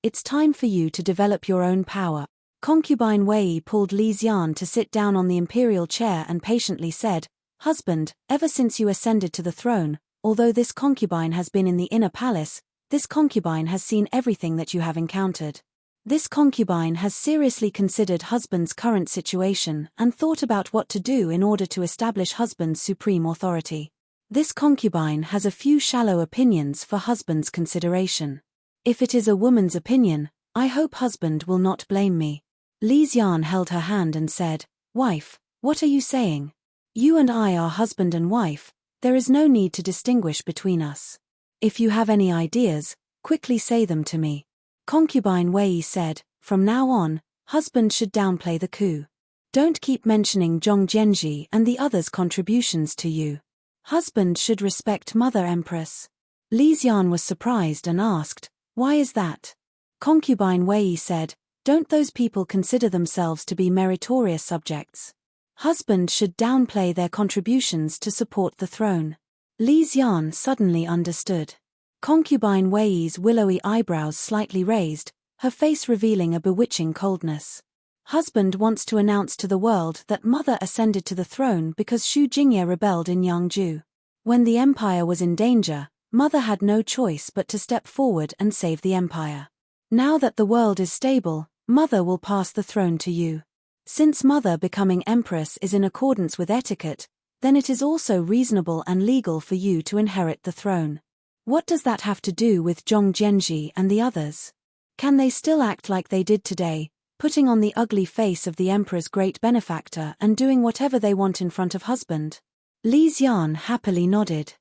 it's time for you to develop your own power." Concubine Wei pulled Li Xian to sit down on the imperial chair and patiently said, "Husband, ever since you ascended to the throne, although this concubine has been in the inner palace, this concubine has seen everything that you have encountered. This concubine has seriously considered husband's current situation and thought about what to do in order to establish husband's supreme authority. This concubine has a few shallow opinions for husband's consideration. If it is a woman's opinion, I hope husband will not blame me." Li Xian held her hand and said, "Wife, what are you saying? You and I are husband and wife, there is no need to distinguish between us. If you have any ideas, quickly say them to me." Concubine Wei said, "From now on, husband should downplay the coup. Don't keep mentioning Zhong Jianji and the others' contributions to you. Husband should respect Mother Empress." Li Xian was surprised and asked, "Why is that?" Concubine Wei said, "Don't those people consider themselves to be meritorious subjects? Husband should downplay their contributions to support the throne." Li Xian suddenly understood. Concubine Wei's willowy eyebrows slightly raised, her face revealing a bewitching coldness. Husband wants to announce to the world that mother ascended to the throne because Xu Jingye rebelled in Yangzhou. When the empire was in danger, mother had no choice but to step forward and save the empire. Now that the world is stable, mother will pass the throne to you. Since mother becoming empress is in accordance with etiquette, then it is also reasonable and legal for you to inherit the throne. What does that have to do with Zhong Jianji and the others? Can they still act like they did today, putting on the ugly face of the emperor's great benefactor and doing whatever they want in front of husband? Li Xian happily nodded.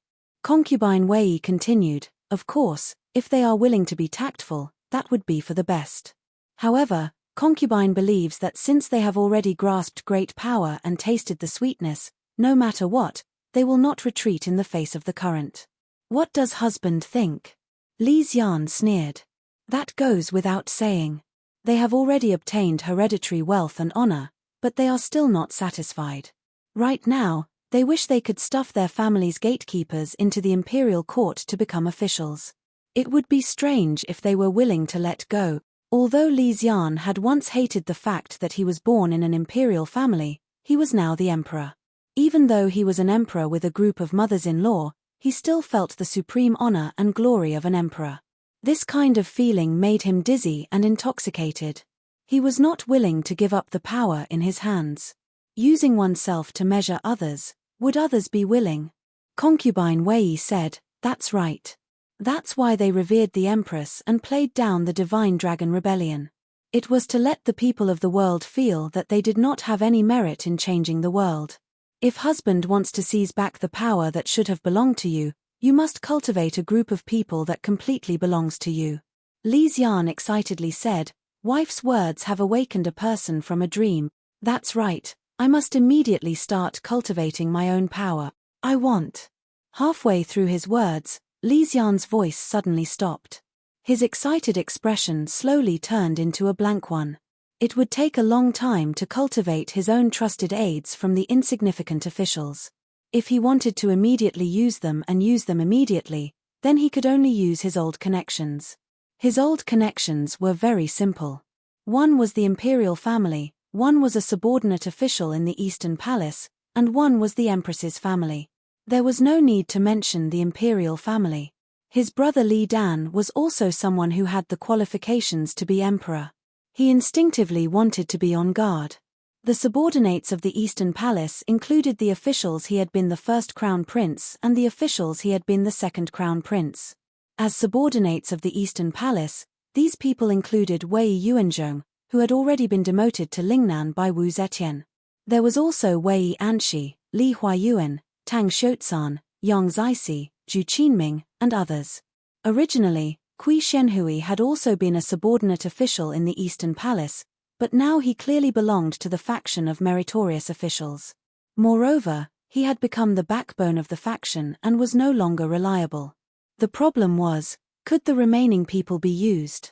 Concubine Wei continued, Of course, if they are willing to be tactful, that would be for the best. However, concubine believes that since they have already grasped great power and tasted the sweetness, no matter what, they will not retreat in the face of the current. What does husband think? Li Xian sneered. That goes without saying. They have already obtained hereditary wealth and honor, but they are still not satisfied. Right now, they wish they could stuff their family's gatekeepers into the imperial court to become officials. It would be strange if they were willing to let go. Although Li Xian had once hated the fact that he was born in an imperial family, he was now the emperor. Even though he was an emperor with a group of mothers-in-law, he still felt the supreme honor and glory of an emperor. This kind of feeling made him dizzy and intoxicated. He was not willing to give up the power in his hands. Using oneself to measure others, would others be willing? Concubine Wei said, "That's right. That's why they revered the empress and played down the divine dragon rebellion. It was to let the people of the world feel that they did not have any merit in changing the world. If husband wants to seize back the power that should have belonged to you, you must cultivate a group of people that completely belongs to you." Li Xian excitedly said, "Wife's words have awakened a person from a dream. That's right, I must immediately start cultivating my own power. I want." Halfway through his words, Li Xian's voice suddenly stopped. His excited expression slowly turned into a blank one. It would take a long time to cultivate his own trusted aides from the insignificant officials. If he wanted to immediately use them and use them immediately, then he could only use his old connections. His old connections were very simple. One was the imperial family, one was a subordinate official in the Eastern Palace, and one was the Empress's family. There was no need to mention the imperial family. His brother Li Dan was also someone who had the qualifications to be emperor. He instinctively wanted to be on guard. The subordinates of the Eastern Palace included the officials he had been the first crown prince and the officials he had been the second crown prince. As subordinates of the Eastern Palace, these people included Wei Yuanzhong, who had already been demoted to Lingnan by Wu Zetian. There was also Wei Anshi, Li Huayuan, Tang Xiuzan, Yang Zixi, Zhu Qinming, and others. Originally, Qi Shenhui had also been a subordinate official in the Eastern Palace, but now he clearly belonged to the faction of meritorious officials. Moreover, he had become the backbone of the faction and was no longer reliable. The problem was, could the remaining people be used?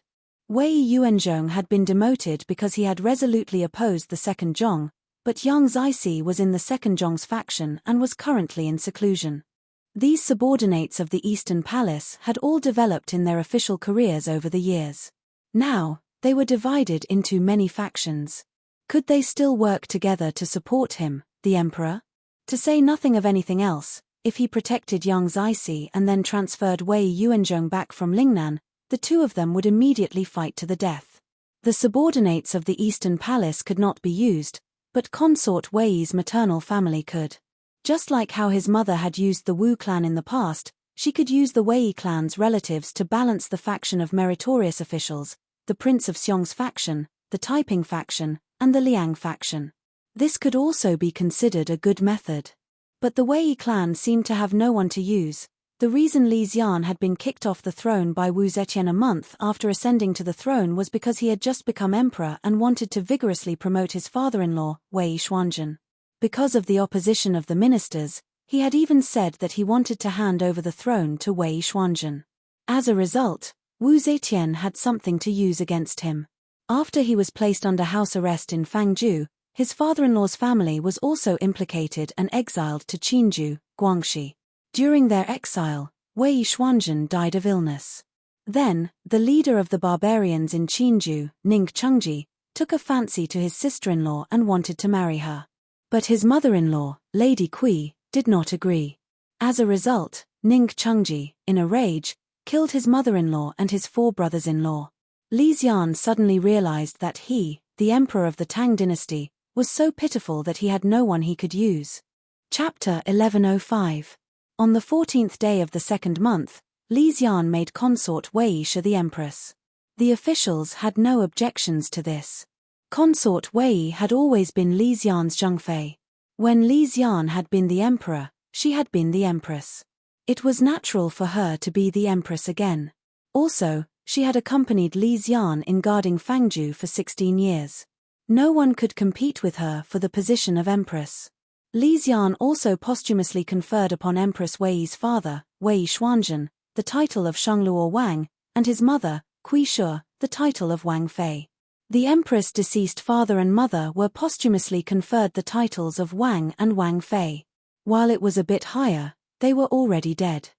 Wei Yuanzhong had been demoted because he had resolutely opposed the second Zhong, but Yang Zixi was in the second Zhong's faction and was currently in seclusion. These subordinates of the Eastern Palace had all developed in their official careers over the years. Now, they were divided into many factions. Could they still work together to support him, the emperor? To say nothing of anything else, if he protected Yang Zixi and then transferred Wei Yuanzhong back from Lingnan, the two of them would immediately fight to the death. The subordinates of the Eastern Palace could not be used, but consort Wei's maternal family could. Just like how his mother had used the Wu clan in the past, she could use the Wei clan's relatives to balance the faction of meritorious officials, the Prince of Xiong's faction, the Taiping faction, and the Liang faction. This could also be considered a good method. But the Wei clan seemed to have no one to use. The reason Li Xian had been kicked off the throne by Wu Zetian a month after ascending to the throne was because he had just become emperor and wanted to vigorously promote his father-in-law, Wei Xuanzhen. Because of the opposition of the ministers, he had even said that he wanted to hand over the throne to Wei Xuanzhen. As a result, Wu Zetian had something to use against him. After he was placed under house arrest in Fangzhou, his father-in-law's family was also implicated and exiled to Qinzhou, Guangxi. During their exile, Wei Xuanzhen died of illness. Then, the leader of the barbarians in Qinzhou, Ning Chengji, took a fancy to his sister-in-law and wanted to marry her. But his mother-in-law, Lady Kui, did not agree. As a result, Ning Chengji, in a rage, killed his mother-in-law and his 4 brothers-in-law. Li Xian suddenly realized that he, the emperor of the Tang dynasty, was so pitiful that he had no one he could use. Chapter 1105. On the 14th day of the second month, Li Xian made consort Wei Shi the empress. The officials had no objections to this. Consort Wei had always been Li Xian's Zhengfei. When Li Xian had been the emperor, she had been the empress. It was natural for her to be the empress again. Also, she had accompanied Li Xian in guarding Fangzhou for 16 years. No one could compete with her for the position of empress. Li Xian also posthumously conferred upon Empress Wei's father, Wei Xuanzhen, the title of Shengluo Wang, and his mother, Kui Shu, the title of Wang Fei. The empress' deceased father and mother were posthumously conferred the titles of Wang and Wang Fei. While it was a bit higher, they were already dead.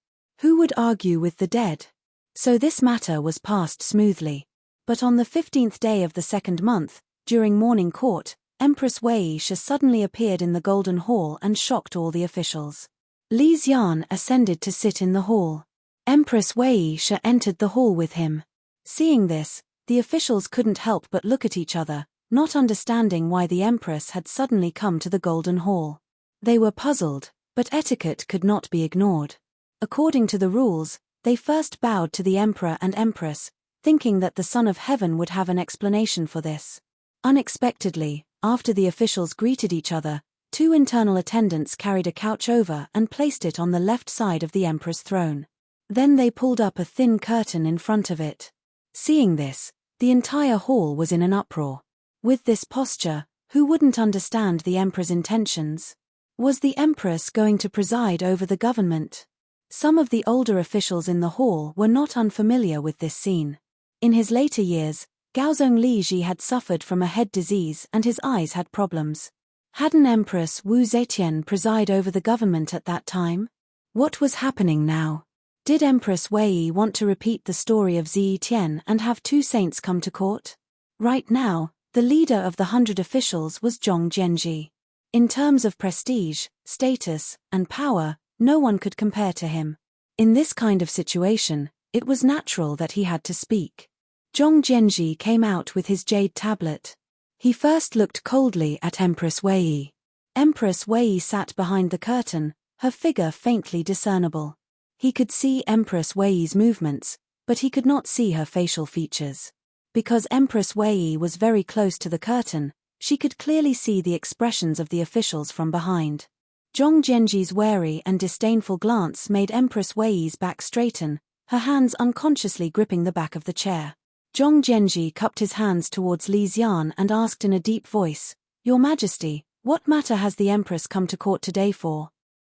Who would argue with the dead? So this matter was passed smoothly. But on the 15th day of the second month, during morning court, Empress Wei Shi suddenly appeared in the Golden Hall and shocked all the officials. Li Xian ascended to sit in the hall. Empress Wei Shi entered the hall with him. Seeing this, the officials couldn't help but look at each other, not understanding why the empress had suddenly come to the Golden Hall. They were puzzled, but etiquette could not be ignored. According to the rules, they first bowed to the emperor and empress, thinking that the Son of Heaven would have an explanation for this. Unexpectedly, after the officials greeted each other, two internal attendants carried a couch over and placed it on the left side of the emperor's throne. Then they pulled up a thin curtain in front of it. Seeing this, the entire hall was in an uproar. With this posture, who wouldn't understand the emperor's intentions? Was the empress going to preside over the government? Some of the older officials in the hall were not unfamiliar with this scene. In his later years, Gaozong Liji had suffered from a head disease and his eyes had problems. Hadn't Empress Wu Zetian preside over the government at that time? What was happening now? Did Empress Wei want to repeat the story of Zi Tian and have two saints come to court? Right now, the leader of the 100 officials was Zhong Jianji. In terms of prestige, status, and power, no one could compare to him. In this kind of situation, it was natural that he had to speak. Zhong Jianji came out with his jade tablet. He first looked coldly at Empress Wei. Empress Wei sat behind the curtain, her figure faintly discernible. He could see Empress Wei's movements, but he could not see her facial features. Because Empress Wei was very close to the curtain, she could clearly see the expressions of the officials from behind. Zhong Jianji's wary and disdainful glance made Empress Wei's back straighten, her hands unconsciously gripping the back of the chair. Zhong Jianji cupped his hands towards Li Xian and asked in a deep voice, "Your Majesty, what matter has the Empress come to court today for?"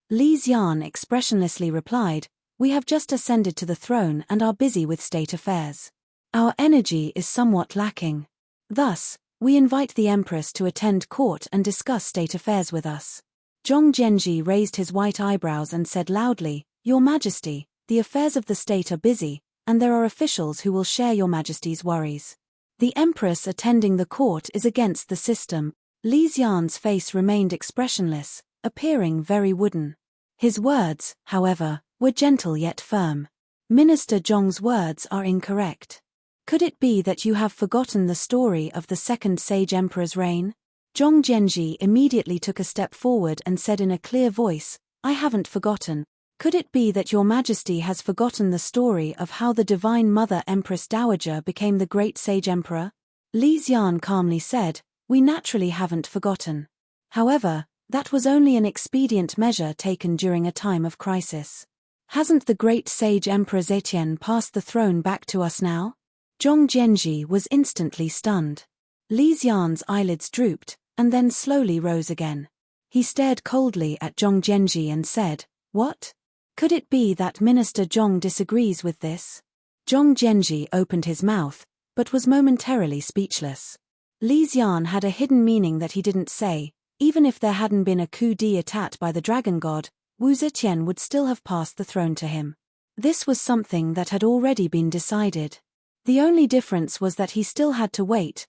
Li Xian expressionlessly replied, "We have just ascended to the throne and are busy with state affairs. Our energy is somewhat lacking. Thus, we invite the Empress to attend court and discuss state affairs with us." Zhong Jianji raised his white eyebrows and said loudly, "Your Majesty, the affairs of the state are busy, and there are officials who will share your Majesty's worries. The Empress attending the court is against the system." Li Xian's face remained expressionless, appearing very wooden. His words, however, were gentle yet firm. "Minister Zhong's words are incorrect. Could it be that you have forgotten the story of the second sage emperor's reign?" Zhong Jianji immediately took a step forward and said in a clear voice, "I haven't forgotten. Could it be that your Majesty has forgotten the story of how the Divine Mother Empress Dowager became the great sage emperor?" Li Xian calmly said, "We naturally haven't forgotten. However, that was only an expedient measure taken during a time of crisis. Hasn't the great sage Emperor Zetian passed the throne back to us now?" Zhong Jianji was instantly stunned. Li Xian's eyelids drooped, and then slowly rose again. He stared coldly at Zhong Jianji and said, "What? Could it be that Minister Zhong disagrees with this?" Zhong Jianji opened his mouth, but was momentarily speechless. Li Xian had a hidden meaning that he didn't say. Even if there hadn't been a coup d'état by the dragon god, Wu Zetian would still have passed the throne to him. This was something that had already been decided. The only difference was that he still had to wait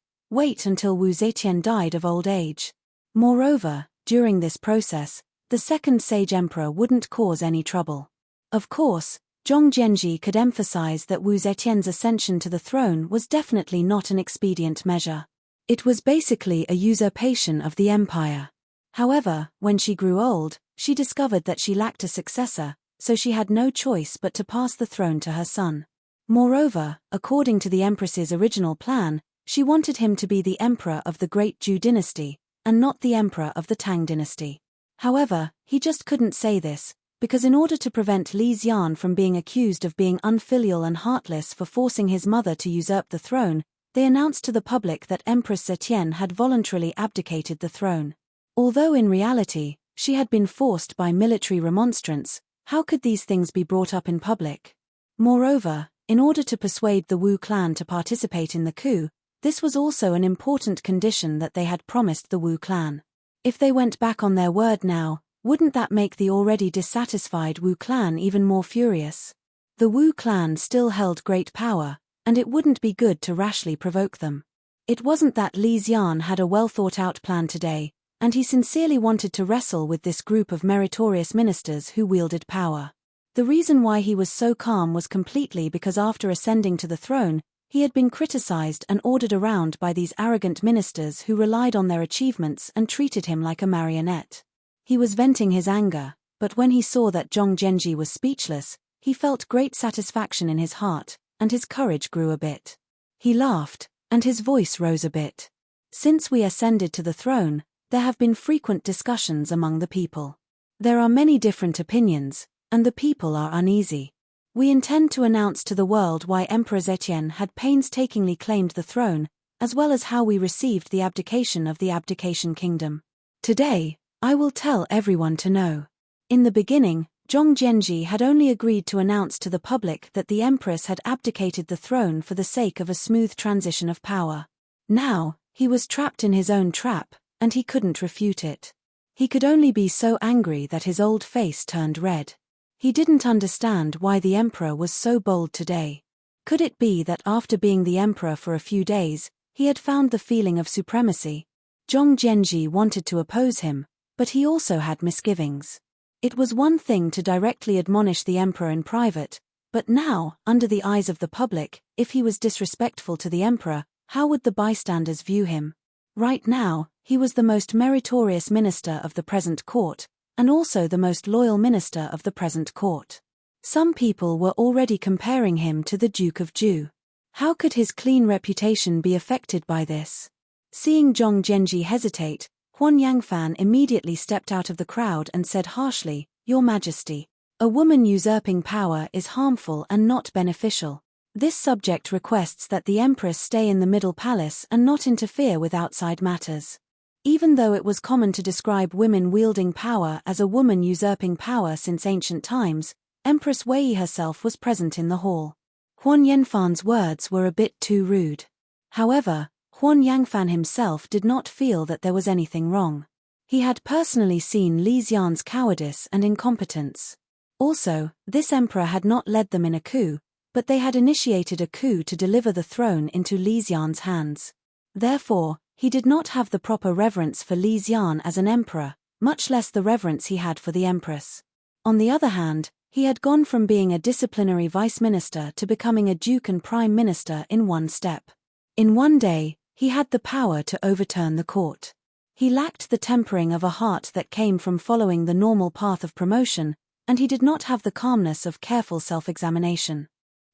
until Wu Zetian died of old age. Moreover, during this process, the second sage emperor wouldn't cause any trouble. Of course, Zhong Jianji could emphasize that Wu Zetian's ascension to the throne was definitely not an expedient measure. It was basically a usurpation of the empire. However, when she grew old, she discovered that she lacked a successor, so she had no choice but to pass the throne to her son. Moreover, according to the empress's original plan, she wanted him to be the emperor of the Great Zhou dynasty, and not the emperor of the Tang dynasty. However, he just couldn't say this, because in order to prevent Li Xian from being accused of being unfilial and heartless for forcing his mother to usurp the throne, they announced to the public that Empress Zetian had voluntarily abdicated the throne. Although in reality, she had been forced by military remonstrance, how could these things be brought up in public? Moreover, in order to persuade the Wu clan to participate in the coup, this was also an important condition that they had promised the Wu clan. If they went back on their word now, wouldn't that make the already dissatisfied Wu clan even more furious? The Wu clan still held great power, and it wouldn't be good to rashly provoke them. It wasn't that Li Xian had a well-thought-out plan today, and he sincerely wanted to wrestle with this group of meritorious ministers who wielded power. The reason why he was so calm was completely because after ascending to the throne, he had been criticized and ordered around by these arrogant ministers who relied on their achievements and treated him like a marionette. He was venting his anger, but when he saw that Zhong Zhenji was speechless, he felt great satisfaction in his heart, and his courage grew a bit. He laughed, and his voice rose a bit. Since we ascended to the throne, there have been frequent discussions among the people. There are many different opinions, and the people are uneasy. We intend to announce to the world why Emperor Zetian had painstakingly claimed the throne, as well as how we received the abdication of the abdication kingdom. Today, I will tell everyone to know. In the beginning, Zhong Zhenji had only agreed to announce to the public that the empress had abdicated the throne for the sake of a smooth transition of power. Now, he was trapped in his own trap, and he couldn't refute it. He could only be so angry that his old face turned red. He didn't understand why the emperor was so bold today. Could it be that after being the emperor for a few days, he had found the feeling of supremacy? Zhong Zhenji wanted to oppose him, but he also had misgivings. It was one thing to directly admonish the emperor in private, but now, under the eyes of the public, if he was disrespectful to the emperor, how would the bystanders view him? Right now, he was the most meritorious minister of the present court, and also the most loyal minister of the present court. Some people were already comparing him to the Duke of Zhu. How could his clean reputation be affected by this? Seeing Zhong Zhenji hesitate, Huan Yangfan immediately stepped out of the crowd and said harshly, "Your Majesty, a woman usurping power is harmful and not beneficial. This subject requests that the Empress stay in the Middle Palace and not interfere with outside matters." Even though it was common to describe women wielding power as a woman usurping power since ancient times, Empress Wei herself was present in the hall. Huan Yanfan's words were a bit too rude. However, Huan Yangfan himself did not feel that there was anything wrong. He had personally seen Li Xian's cowardice and incompetence. Also, this emperor had not led them in a coup, but they had initiated a coup to deliver the throne into Li Xian's hands. Therefore, he did not have the proper reverence for Li Xian as an emperor, much less the reverence he had for the empress. On the other hand, he had gone from being a disciplinary vice minister to becoming a duke and prime minister in one step. In one day, he had the power to overturn the court. He lacked the tempering of a heart that came from following the normal path of promotion, and he did not have the calmness of careful self-examination.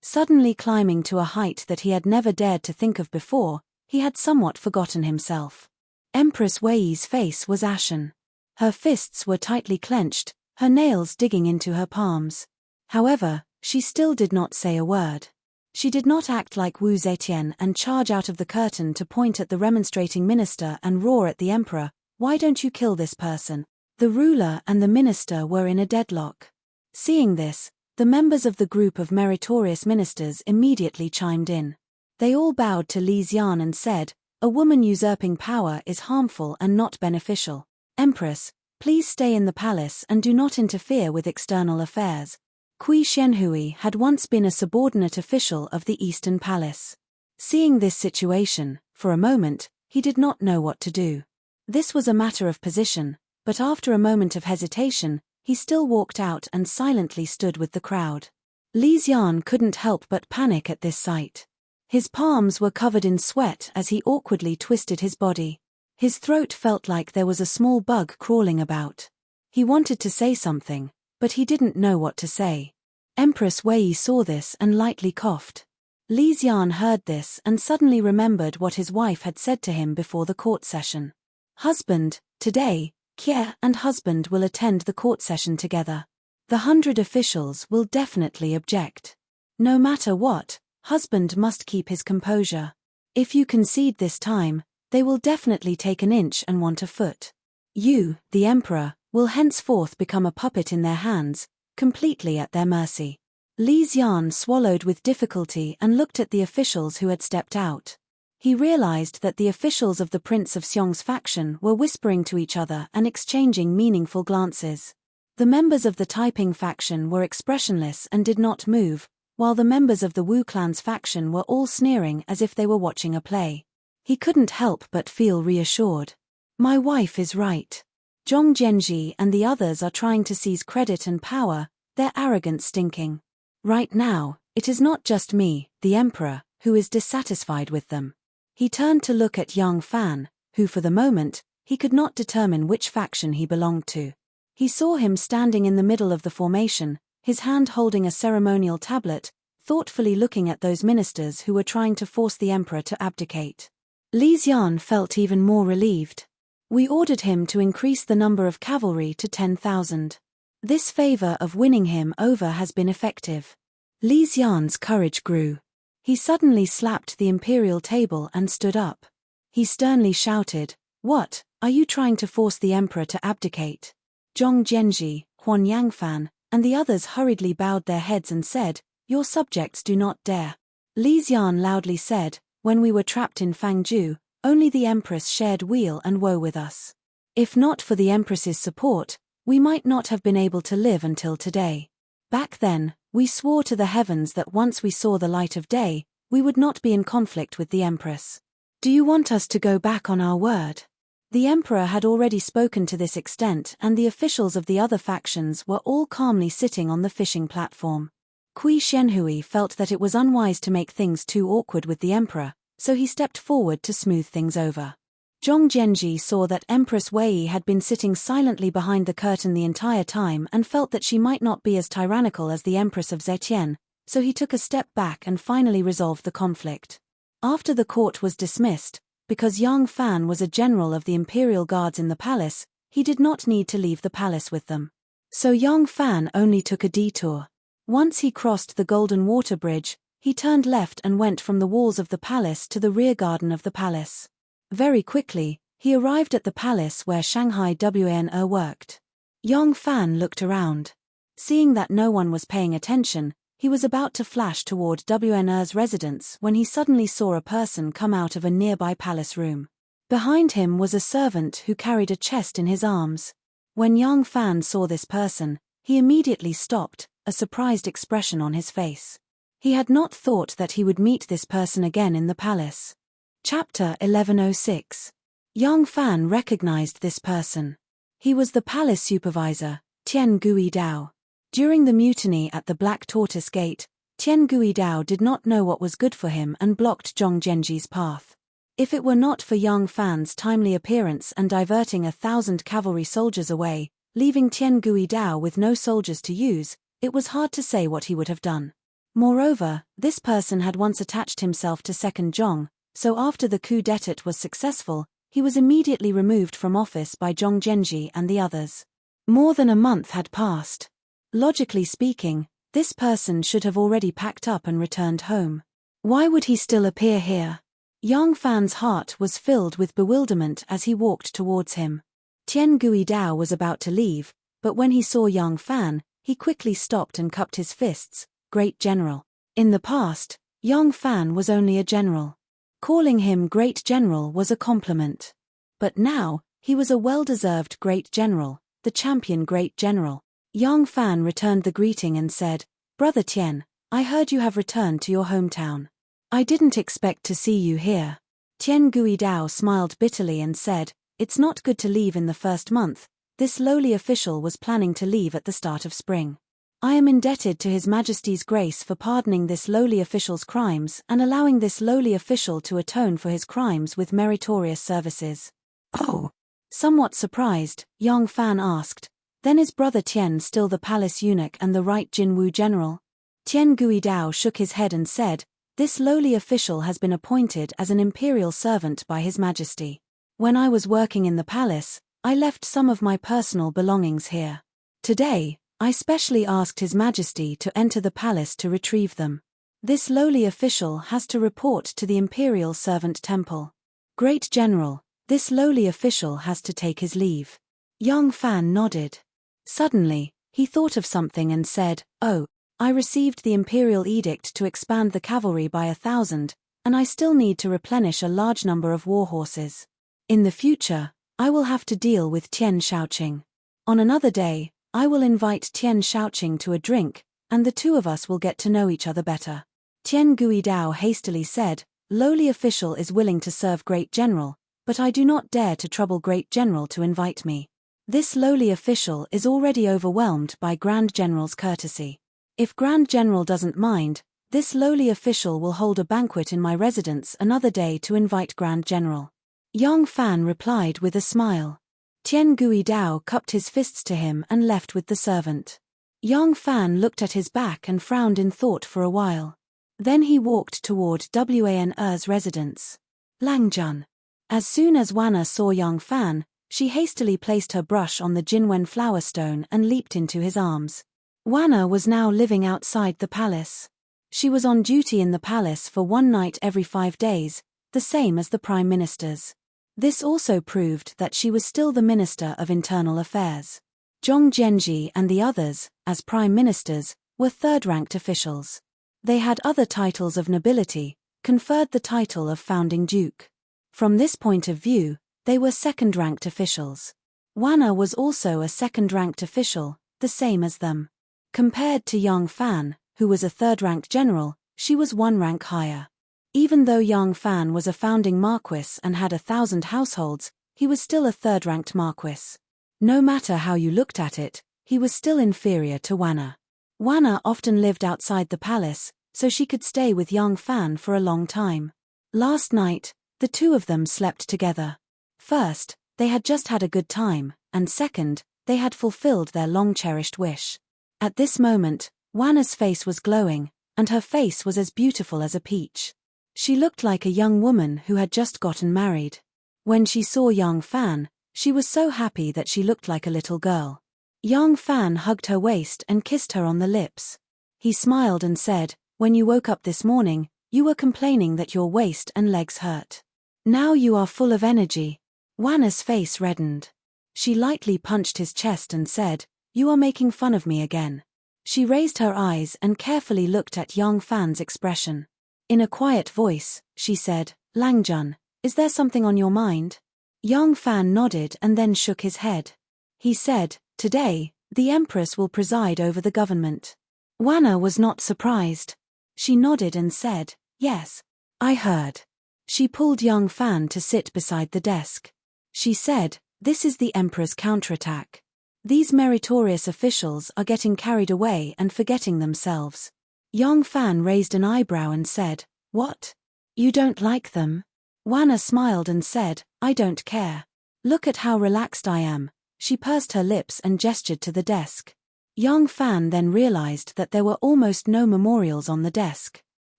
Suddenly climbing to a height that he had never dared to think of before, he had somewhat forgotten himself. Empress Wei's face was ashen. Her fists were tightly clenched, her nails digging into her palms. However, she still did not say a word. She did not act like Wu Zetian and charge out of the curtain to point at the remonstrating minister and roar at the emperor, "Why don't you kill this person?" The ruler and the minister were in a deadlock. Seeing this, the members of the group of meritorious ministers immediately chimed in. They all bowed to Li Xian and said, "A woman usurping power is harmful and not beneficial. Empress, please stay in the palace and do not interfere with external affairs." Kui Shenhui had once been a subordinate official of the Eastern Palace. Seeing this situation, for a moment, he did not know what to do. This was a matter of position, but after a moment of hesitation, he still walked out and silently stood with the crowd. Li Xian couldn't help but panic at this sight. His palms were covered in sweat as he awkwardly twisted his body. His throat felt like there was a small bug crawling about. He wanted to say something, but he didn't know what to say. Empress Wei saw this and lightly coughed. Li Xian heard this and suddenly remembered what his wife had said to him before the court session. "Husband, today, Kie and husband will attend the court session together." The 100 officials will definitely object. No matter what, husband must keep his composure. If you concede this time, they will definitely take an inch and want a foot. You, the emperor, will henceforth become a puppet in their hands, completely at their mercy. Li Xian swallowed with difficulty and looked at the officials who had stepped out. He realized that the officials of the Prince of Xiong's faction were whispering to each other and exchanging meaningful glances. The members of the Taiping faction were expressionless and did not move, while the members of the Wu clan's faction were all sneering as if they were watching a play. He couldn't help but feel reassured. My wife is right. Zhong Jianji and the others are trying to seize credit and power, their arrogance stinking. Right now, it is not just me, the emperor, who is dissatisfied with them. He turned to look at Yang Fan, who for the moment, he could not determine which faction he belonged to. He saw him standing in the middle of the formation, his hand holding a ceremonial tablet, thoughtfully looking at those ministers who were trying to force the emperor to abdicate. Li Xian felt even more relieved. We ordered him to increase the number of cavalry to 10,000. This favor of winning him over has been effective. Li Xian's courage grew. He suddenly slapped the imperial table and stood up. He sternly shouted, "What, are you trying to force the emperor to abdicate?" Zhong Jianji, Huan Yangfan, and the others hurriedly bowed their heads and said, "Your subjects do not dare." Li Xian loudly said, "When we were trapped in Fangzhou, only the empress shared weal and woe with us. If not for the empress's support, we might not have been able to live until today. Back then, we swore to the heavens that once we saw the light of day, we would not be in conflict with the empress. Do you want us to go back on our word?" The emperor had already spoken to this extent, and the officials of the other factions were all calmly sitting on the fishing platform. Kui Shenhui felt that it was unwise to make things too awkward with the emperor, so he stepped forward to smooth things over. Zhong Jianji saw that Empress Wei had been sitting silently behind the curtain the entire time and felt that she might not be as tyrannical as the Empress of Zetian, so he took a step back and finally resolved the conflict. After the court was dismissed, because Yang Fan was a general of the Imperial Guards in the palace, he did not need to leave the palace with them. So Yang Fan only took a detour. Once he crossed the Golden Water Bridge, he turned left and went from the walls of the palace to the rear garden of the palace. Very quickly, he arrived at the palace where Shanghai Wan worked. Yang Fan looked around. Seeing that no one was paying attention, he was about to flash toward Wan's residence when he suddenly saw a person come out of a nearby palace room. Behind him was a servant who carried a chest in his arms. When Yang Fan saw this person, he immediately stopped, a surprised expression on his face. He had not thought that he would meet this person again in the palace. Chapter 1106. Yang Fan recognized this person. He was the palace supervisor, Tian Guidao. During the mutiny at the Black Tortoise Gate, Tian Guidao did not know what was good for him and blocked Zhong Jianji's path. If it were not for Yang Fan's timely appearance and diverting 1,000 cavalry soldiers away, leaving Tian Guidao with no soldiers to use, it was hard to say what he would have done. Moreover, this person had once attached himself to Second Zhong, so after the coup d'état was successful, he was immediately removed from office by Zhong Jianji and the others. More than a month had passed. Logically speaking, this person should have already packed up and returned home. Why would he still appear here? Yang Fan's heart was filled with bewilderment as he walked towards him. Tian Guidao was about to leave, but when he saw Yang Fan, he quickly stopped and cupped his fists. Great General. In the past, Yang Fan was only a general. Calling him Great General was a compliment. But now, he was a well-deserved Great General, the champion Great General. Yang Fan returned the greeting and said, "Brother Tian, I heard you have returned to your hometown. I didn't expect to see you here." Tian Guidao smiled bitterly and said, "It's not good to leave in the first month. This lowly official was planning to leave at the start of spring. I am indebted to His Majesty's grace for pardoning this lowly official's crimes and allowing this lowly official to atone for his crimes with meritorious services." "Oh." Somewhat surprised, Yang Fan asked, "Then is Brother Tian still the palace eunuch and the right Jinwu general?" Tian Guidao shook his head and said, "This lowly official has been appointed as an imperial servant by His Majesty. When I was working in the palace, I left some of my personal belongings here. Today, I specially asked His Majesty to enter the palace to retrieve them. This lowly official has to report to the imperial servant temple. Great General, this lowly official has to take his leave. Young Fan nodded. Suddenly, he thought of something and said, "Oh, I received the imperial edict to expand the cavalry by 1,000, and I still need to replenish a large number of war horses. In the future, I will have to deal with Tian Shaoqing. On another day, I will invite Tian Shaoqing to a drink, and the two of us will get to know each other better." Tian Guidao hastily said, "Lowly official is willing to serve Great General, but I do not dare to trouble Great General to invite me. This lowly official is already overwhelmed by Grand General's courtesy. If Grand General doesn't mind, this lowly official will hold a banquet in my residence another day to invite Grand General." Yang Fan replied with a smile. Tian Guidao cupped his fists to him and left with the servant. Yang Fan looked at his back and frowned in thought for a while. Then he walked toward Wan Er's residence. Langjun. As soon as Wanna saw Yang Fan, she hastily placed her brush on the Jinwen flower stone and leaped into his arms. Wanna was now living outside the palace. She was on duty in the palace for one night every 5 days, the same as the prime ministers. This also proved that she was still the Minister of Internal Affairs. Zhong Jianji and the others, as prime ministers, were third-ranked officials. They had other titles of nobility, conferred the title of founding duke. From this point of view, they were second-ranked officials. Wanna was also a second-ranked official, the same as them. Compared to Yang Fan, who was a third-ranked general, she was one rank higher. Even though Yang Fan was a founding marquis and had 1,000 households, he was still a third-ranked marquis. No matter how you looked at it, he was still inferior to Wanna. Wanna often lived outside the palace, so she could stay with Yang Fan for a long time. Last night, the two of them slept together. First, they had just had a good time, and second, they had fulfilled their long-cherished wish. At this moment, Wanna's face was glowing, and her face was as beautiful as a peach. She looked like a young woman who had just gotten married. When she saw Yang Fan, she was so happy that she looked like a little girl. Yang Fan hugged her waist and kissed her on the lips. He smiled and said, "When you woke up this morning, you were complaining that your waist and legs hurt. Now you are full of energy." Wanna's face reddened. She lightly punched his chest and said, "You are making fun of me again." She raised her eyes and carefully looked at Yang Fan's expression. In a quiet voice, she said, "Langjun, is there something on your mind?" Yang Fan nodded and then shook his head. He said, "Today, the Empress will preside over the government." Wanna was not surprised. She nodded and said, "Yes, I heard." She pulled Yang Fan to sit beside the desk. She said, "This is the Emperor's counterattack. These meritorious officials are getting carried away and forgetting themselves." Yang Fan raised an eyebrow and said, "What? You don't like them?" Wanna smiled and said, "I don't care. Look at how relaxed I am." She pursed her lips and gestured to the desk. Yang Fan then realized that there were almost no memorials on the desk.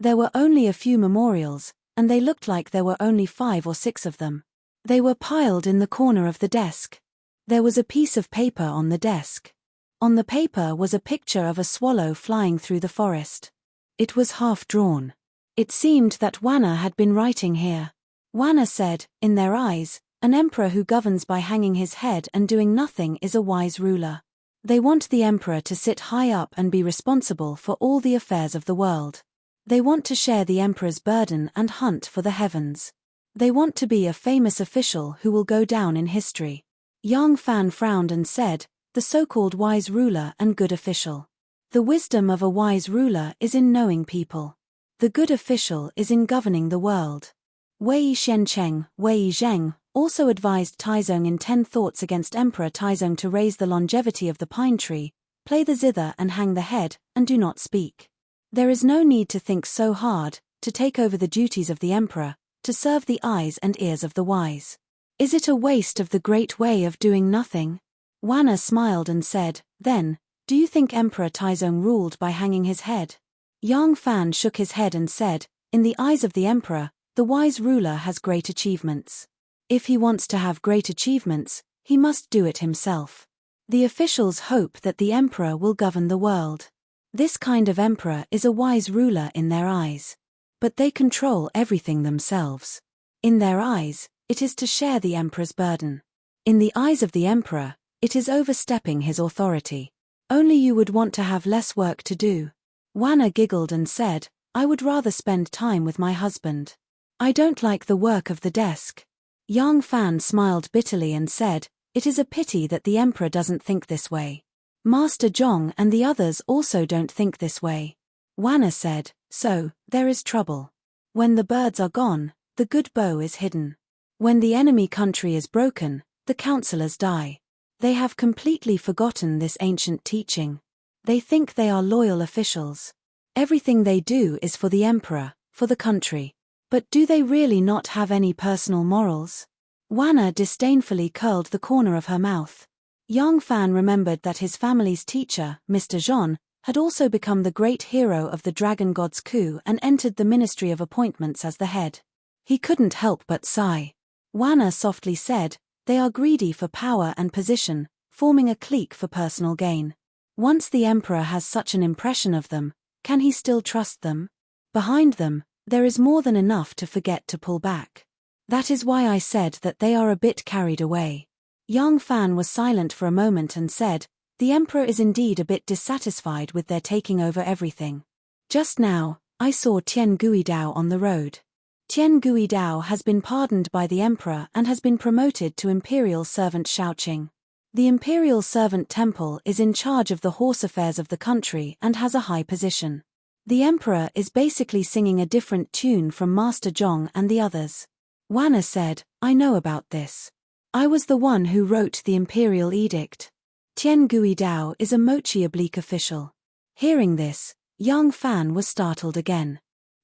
There were only a few memorials, and they looked like there were only 5 or 6 of them. They were piled in the corner of the desk. There was a piece of paper on the desk. On the paper was a picture of a swallow flying through the forest. It was half-drawn. It seemed that Wanna had been writing here. Wanna said, "In their eyes, an emperor who governs by hanging his head and doing nothing is a wise ruler. They want the emperor to sit high up and be responsible for all the affairs of the world. They want to share the emperor's burden and hunt for the heavens. They want to be a famous official who will go down in history." Yang Fan frowned and said, "The so-called wise ruler and good official. The wisdom of a wise ruler is in knowing people. The good official is in governing the world." Wei Xiancheng, Wei Zheng, also advised Taizong in 10 Thoughts against Emperor Taizong to raise the longevity of the pine tree, play the zither and hang the head, and do not speak. There is no need to think so hard, to take over the duties of the emperor, to serve the eyes and ears of the wise. Is it a waste of the great way of doing nothing? Wanna smiled and said, "Then, do you think Emperor Taizong ruled by hanging his head?" Yang Fan shook his head and said, "In the eyes of the emperor, the wise ruler has great achievements. If he wants to have great achievements, he must do it himself. The officials hope that the emperor will govern the world. This kind of emperor is a wise ruler in their eyes. But they control everything themselves. In their eyes, it is to share the emperor's burden. In the eyes of the emperor, it is overstepping his authority. Only you would want to have less work to do. Wanna giggled and said, I would rather spend time with my husband. I don't like the work of the desk. Yang Fan smiled bitterly and said, it is a pity that the emperor doesn't think this way. Master Zhong and the others also don't think this way. Wanna said, so, there is trouble. When the birds are gone, the good bow is hidden. When the enemy country is broken, the counselors die. They have completely forgotten this ancient teaching. They think they are loyal officials. Everything they do is for the emperor, for the country. But do they really not have any personal morals? Wanna disdainfully curled the corner of her mouth. Yang Fan remembered that his family's teacher, Mr. Zhon, had also become the great hero of the Dragon God's coup and entered the Ministry of Appointments as the head. He couldn't help but sigh. Wanna softly said, they are greedy for power and position, forming a clique for personal gain. Once the emperor has such an impression of them, can he still trust them? Behind them, there is more than enough to forget to pull back. That is why I said that they are a bit carried away. Yang Fan was silent for a moment and said, the emperor is indeed a bit dissatisfied with their taking over everything. Just now, I saw Tian Guidao on the road. Tian Guidao has been pardoned by the emperor and has been promoted to imperial servant Shaoqing. The imperial servant temple is in charge of the horse affairs of the country and has a high position. The emperor is basically singing a different tune from Master Zhong and the others. Wanna said, I know about this. I was the one who wrote the imperial edict. Tian Guidao is a mochi oblique official. Hearing this, Yang Fan was startled again.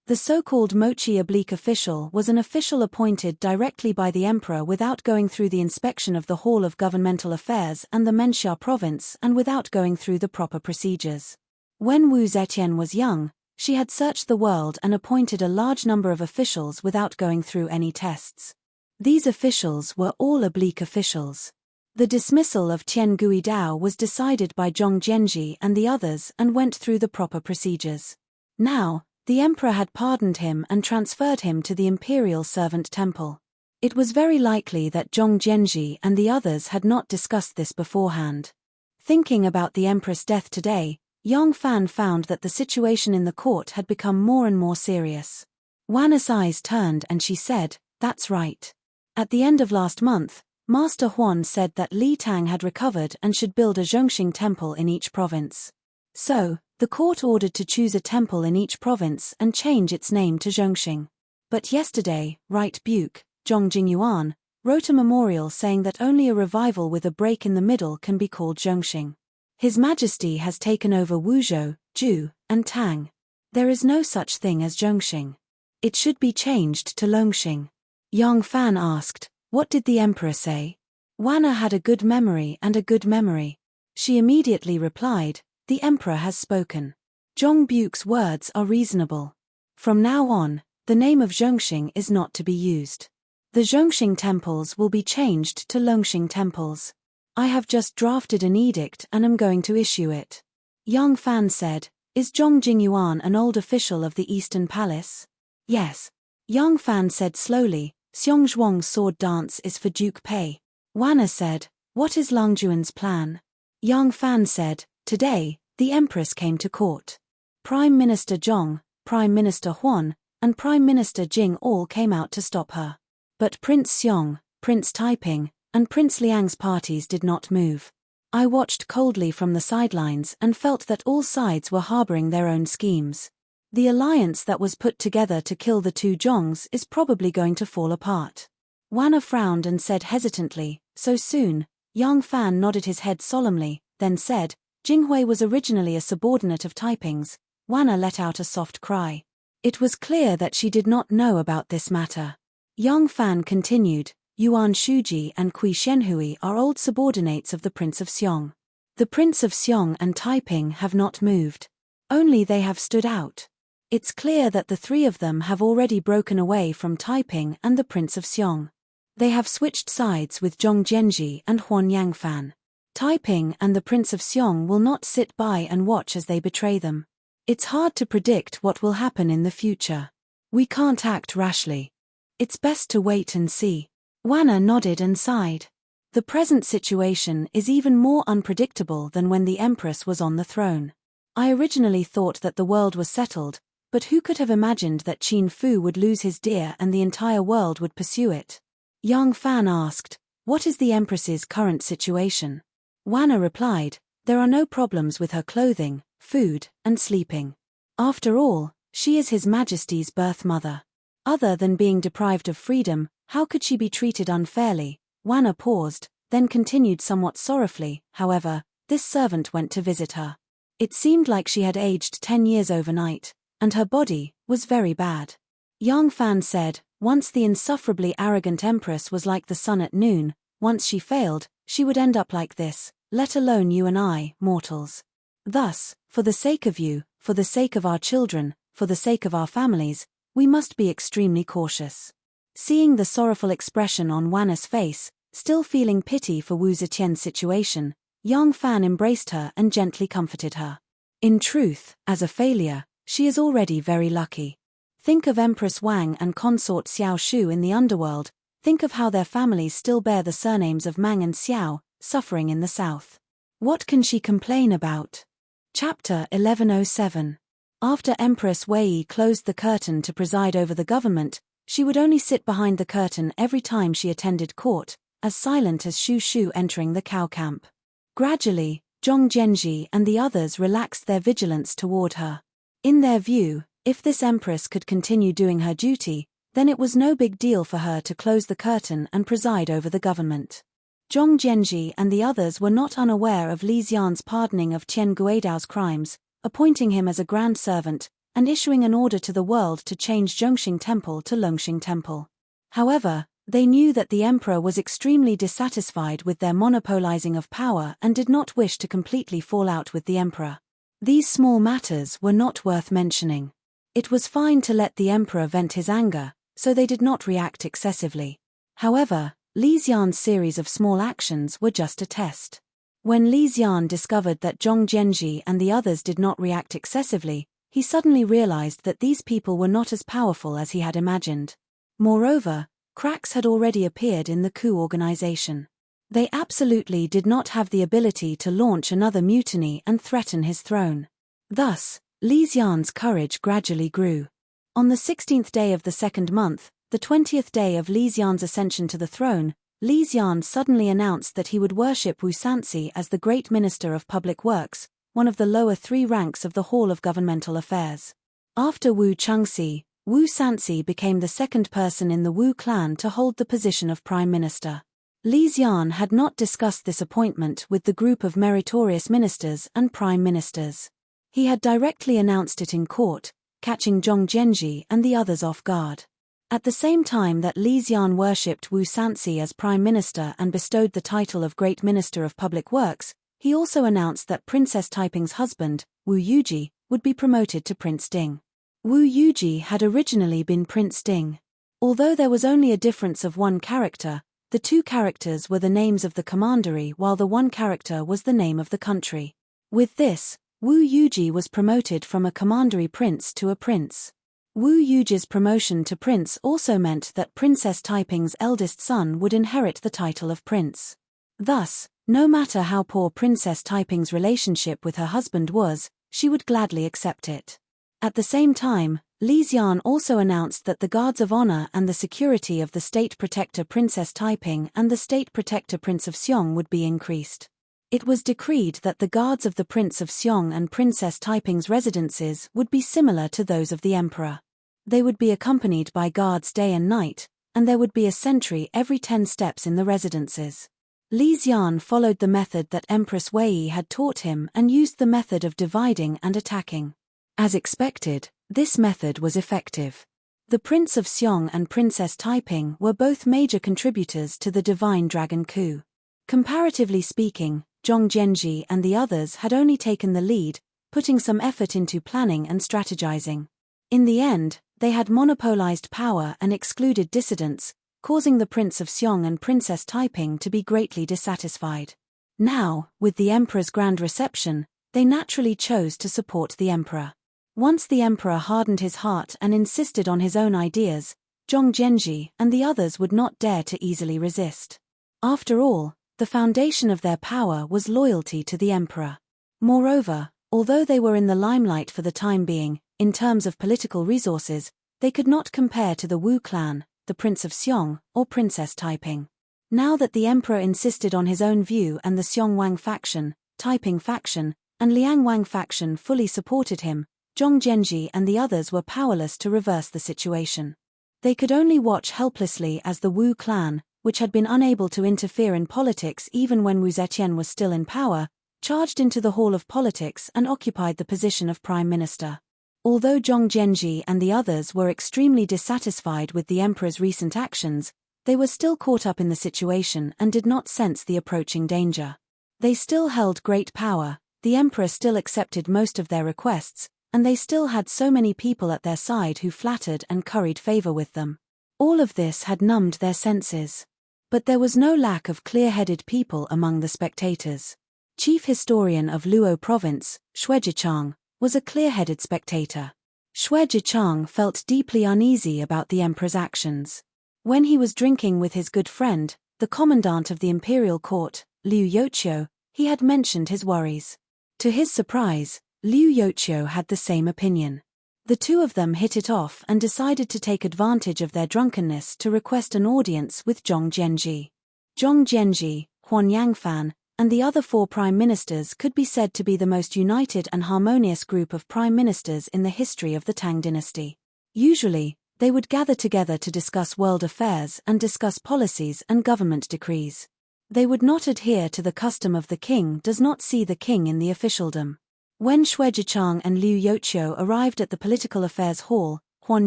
The so-called mochi oblique official was an official appointed directly by the emperor without going through the inspection of the Hall of Governmental Affairs and the Menxia province and without going through the proper procedures. When Wu Zetian was young, she had searched the world and appointed a large number of officials without going through any tests. These officials were all oblique officials. The dismissal of Tian Guidao was decided by Zhong Jianji and the others and went through the proper procedures. Now, the emperor had pardoned him and transferred him to the imperial servant temple. It was very likely that Zhong Jianji and the others had not discussed this beforehand. Thinking about the empress' death today, Yang Fan found that the situation in the court had become more and more serious. Wanna's eyes turned and she said, that's right. At the end of last month, Master Huan said that Li Tang had recovered and should build a Zhongxing temple in each province. So, the court ordered to choose a temple in each province and change its name to Zhongxing. But yesterday, Right Buke, Zhong Jingyuan, wrote a memorial saying that only a revival with a break in the middle can be called Zhongxing. His Majesty has taken over Wuzhou, Ju, and Tang. There is no such thing as Zhongxing. It should be changed to Longxing. Yang Fan asked, what did the emperor say? Wanna had a good memory and a good memory. She immediately replied, the emperor has spoken. Zhong Buke's words are reasonable. From now on, the name of Zhongxing is not to be used. The Zhongxing temples will be changed to Longxing temples. I have just drafted an edict and am going to issue it. Yang Fan said, is Zhong Jingyuan an old official of the Eastern Palace? Yes. Yang Fan said slowly, Xiong Zhuang's sword dance is for Duke Pei. Wanna said, what is Lang Juan's plan? Yang Fan said, today, the Empress came to court. Prime Minister Zhong, Prime Minister Huan, and Prime Minister Jing all came out to stop her. But Prince Xiong, Prince Taiping, and Prince Liang's parties did not move. I watched coldly from the sidelines and felt that all sides were harboring their own schemes. The alliance that was put together to kill the two Zhongs is probably going to fall apart. Wanna frowned and said hesitantly, so soon? Yang Fan nodded his head solemnly, then said, Jinghui was originally a subordinate of Taiping's. Wanna let out a soft cry. It was clear that she did not know about this matter. Yang Fan continued, Yuan Shuji and Kui Shenhui are old subordinates of the Prince of Xiong. The Prince of Xiong and Taiping have not moved. Only they have stood out. It's clear that the three of them have already broken away from Taiping and the Prince of Xiong. They have switched sides with Zhong Jianji and Huan Yangfan. Taiping and the Prince of Xiong will not sit by and watch as they betray them. It's hard to predict what will happen in the future. We can't act rashly. It's best to wait and see. Wanna nodded and sighed. The present situation is even more unpredictable than when the Empress was on the throne. I originally thought that the world was settled, but who could have imagined that Qin Fu would lose his deer and the entire world would pursue it? Yang Fan asked, "What is the Empress's current situation?" Wanna replied, "There are no problems with her clothing, food, and sleeping. After all, she is His Majesty's birth mother. Other than being deprived of freedom, how could she be treated unfairly?" Wanna paused, then continued somewhat sorrowfully, "However, this servant went to visit her. It seemed like she had aged 10 years overnight, and her body was very bad." Yang Fan said, "Once the insufferably arrogant Empress was like the sun at noon, once she failed, she would end up like this, let alone you and I, mortals. Thus, for the sake of you, for the sake of our children, for the sake of our families, we must be extremely cautious." Seeing the sorrowful expression on Wanna's face, still feeling pity for Wu Zetian's situation, Yang Fan embraced her and gently comforted her. In truth, as a failure, she is already very lucky. Think of Empress Wang and consort Xiao Shu in the underworld. Think of how their families still bear the surnames of Mang and Xiao, suffering in the south. What can she complain about? Chapter 1107. After Empress Wei closed the curtain to preside over the government, she would only sit behind the curtain every time she attended court, as silent as Shu Shu entering the cow camp. Gradually, Zhong Zhenji and the others relaxed their vigilance toward her. In their view, if this empress could continue doing her duty, then it was no big deal for her to close the curtain and preside over the government. Zhong Zhenji and the others were not unaware of Li Xian's pardoning of Tian Guidao's crimes, appointing him as a grand servant, and issuing an order to the world to change Zhongxing Temple to Longxing Temple. However, they knew that the emperor was extremely dissatisfied with their monopolizing of power and did not wish to completely fall out with the emperor. These small matters were not worth mentioning. It was fine to let the emperor vent his anger, so they did not react excessively. However, Li Xian's series of small actions were just a test. When Li Xian discovered that Zhong Zhenji and the others did not react excessively, he suddenly realized that these people were not as powerful as he had imagined. Moreover, cracks had already appeared in the coup organization. They absolutely did not have the ability to launch another mutiny and threaten his throne. Thus, Li Xian's courage gradually grew. On the 16th day of the second month, the 20th day of Li Xian's ascension to the throne, Li Xian suddenly announced that he would worship Wu Sanxi as the Great Minister of Public Works, one of the lower three ranks of the Hall of Governmental Affairs. After Wu Chengxi, Wu Sanxi became the second person in the Wu clan to hold the position of Prime Minister. Li Xian had not discussed this appointment with the group of meritorious ministers and prime ministers. He had directly announced it in court, catching Zhong Zhenji and the others off guard. At the same time that Li Xian worshipped Wu Sanxi as prime minister and bestowed the title of Great Minister of Public Works, he also announced that Princess Taiping's husband, Wu Yuji, would be promoted to Prince Ding. Wu Yuji had originally been Prince Ding. Although there was only a difference of one character, the two characters were the names of the commandery while the one character was the name of the country. With this, Wu Yuji was promoted from a commandery prince to a prince. Wu Yuji's promotion to prince also meant that Princess Taiping's eldest son would inherit the title of prince. Thus, no matter how poor Princess Taiping's relationship with her husband was, she would gladly accept it. At the same time, Li Xian also announced that the guards of honor and the security of the State Protector Princess Taiping and the State Protector Prince of Xiong would be increased. It was decreed that the guards of the Prince of Xiong and Princess Taiping's residences would be similar to those of the emperor. They would be accompanied by guards day and night, and there would be a sentry every 10 steps in the residences. Li Xian followed the method that Empress Wei had taught him and used the method of dividing and attacking. As expected, this method was effective. The Prince of Xiong and Princess Taiping were both major contributors to the Divine Dragon coup. Comparatively speaking, Zhong Zhenji and the others had only taken the lead, putting some effort into planning and strategizing. In the end, they had monopolized power and excluded dissidents, causing the Prince of Xiong and Princess Taiping to be greatly dissatisfied. Now, with the emperor's grand reception, they naturally chose to support the emperor. Once the emperor hardened his heart and insisted on his own ideas, Zhongzhenji and the others would not dare to easily resist. After all, the foundation of their power was loyalty to the emperor. Moreover, although they were in the limelight for the time being, in terms of political resources, they could not compare to the Wu clan, the Prince of Xiong, or Princess Taiping. Now that the emperor insisted on his own view and the Xiong Wang faction, Taiping faction, and Liang Wang faction fully supported him, Zhongzhenji and the others were powerless to reverse the situation. They could only watch helplessly as the Wu clan, which had been unable to interfere in politics even when Wu Zetian was still in power, charged into the hall of politics and occupied the position of prime minister. Although Zhongzhenji and the others were extremely dissatisfied with the emperor's recent actions, they were still caught up in the situation and did not sense the approaching danger. They still held great power, the emperor still accepted most of their requests, and they still had so many people at their side who flattered and curried favor with them. All of this had numbed their senses. But there was no lack of clear-headed people among the spectators. Chief historian of Luo province, Xue Zhichang, was a clear-headed spectator. Xue Zhichang felt deeply uneasy about the emperor's actions. When he was drinking with his good friend, the commandant of the imperial court, Liu Youqiu, he had mentioned his worries. To his surprise, Liu Youqiu had the same opinion. The two of them hit it off and decided to take advantage of their drunkenness to request an audience with Zhongzhenji. Zhongzhenji, Huan Yangfan, and the other four prime ministers could be said to be the most united and harmonious group of prime ministers in the history of the Tang dynasty. Usually, they would gather together to discuss world affairs and discuss policies and government decrees. They would not adhere to the custom of the king does not see the king in the officialdom. When Xue Zhichang and Liu Youqiu arrived at the political affairs hall, Huan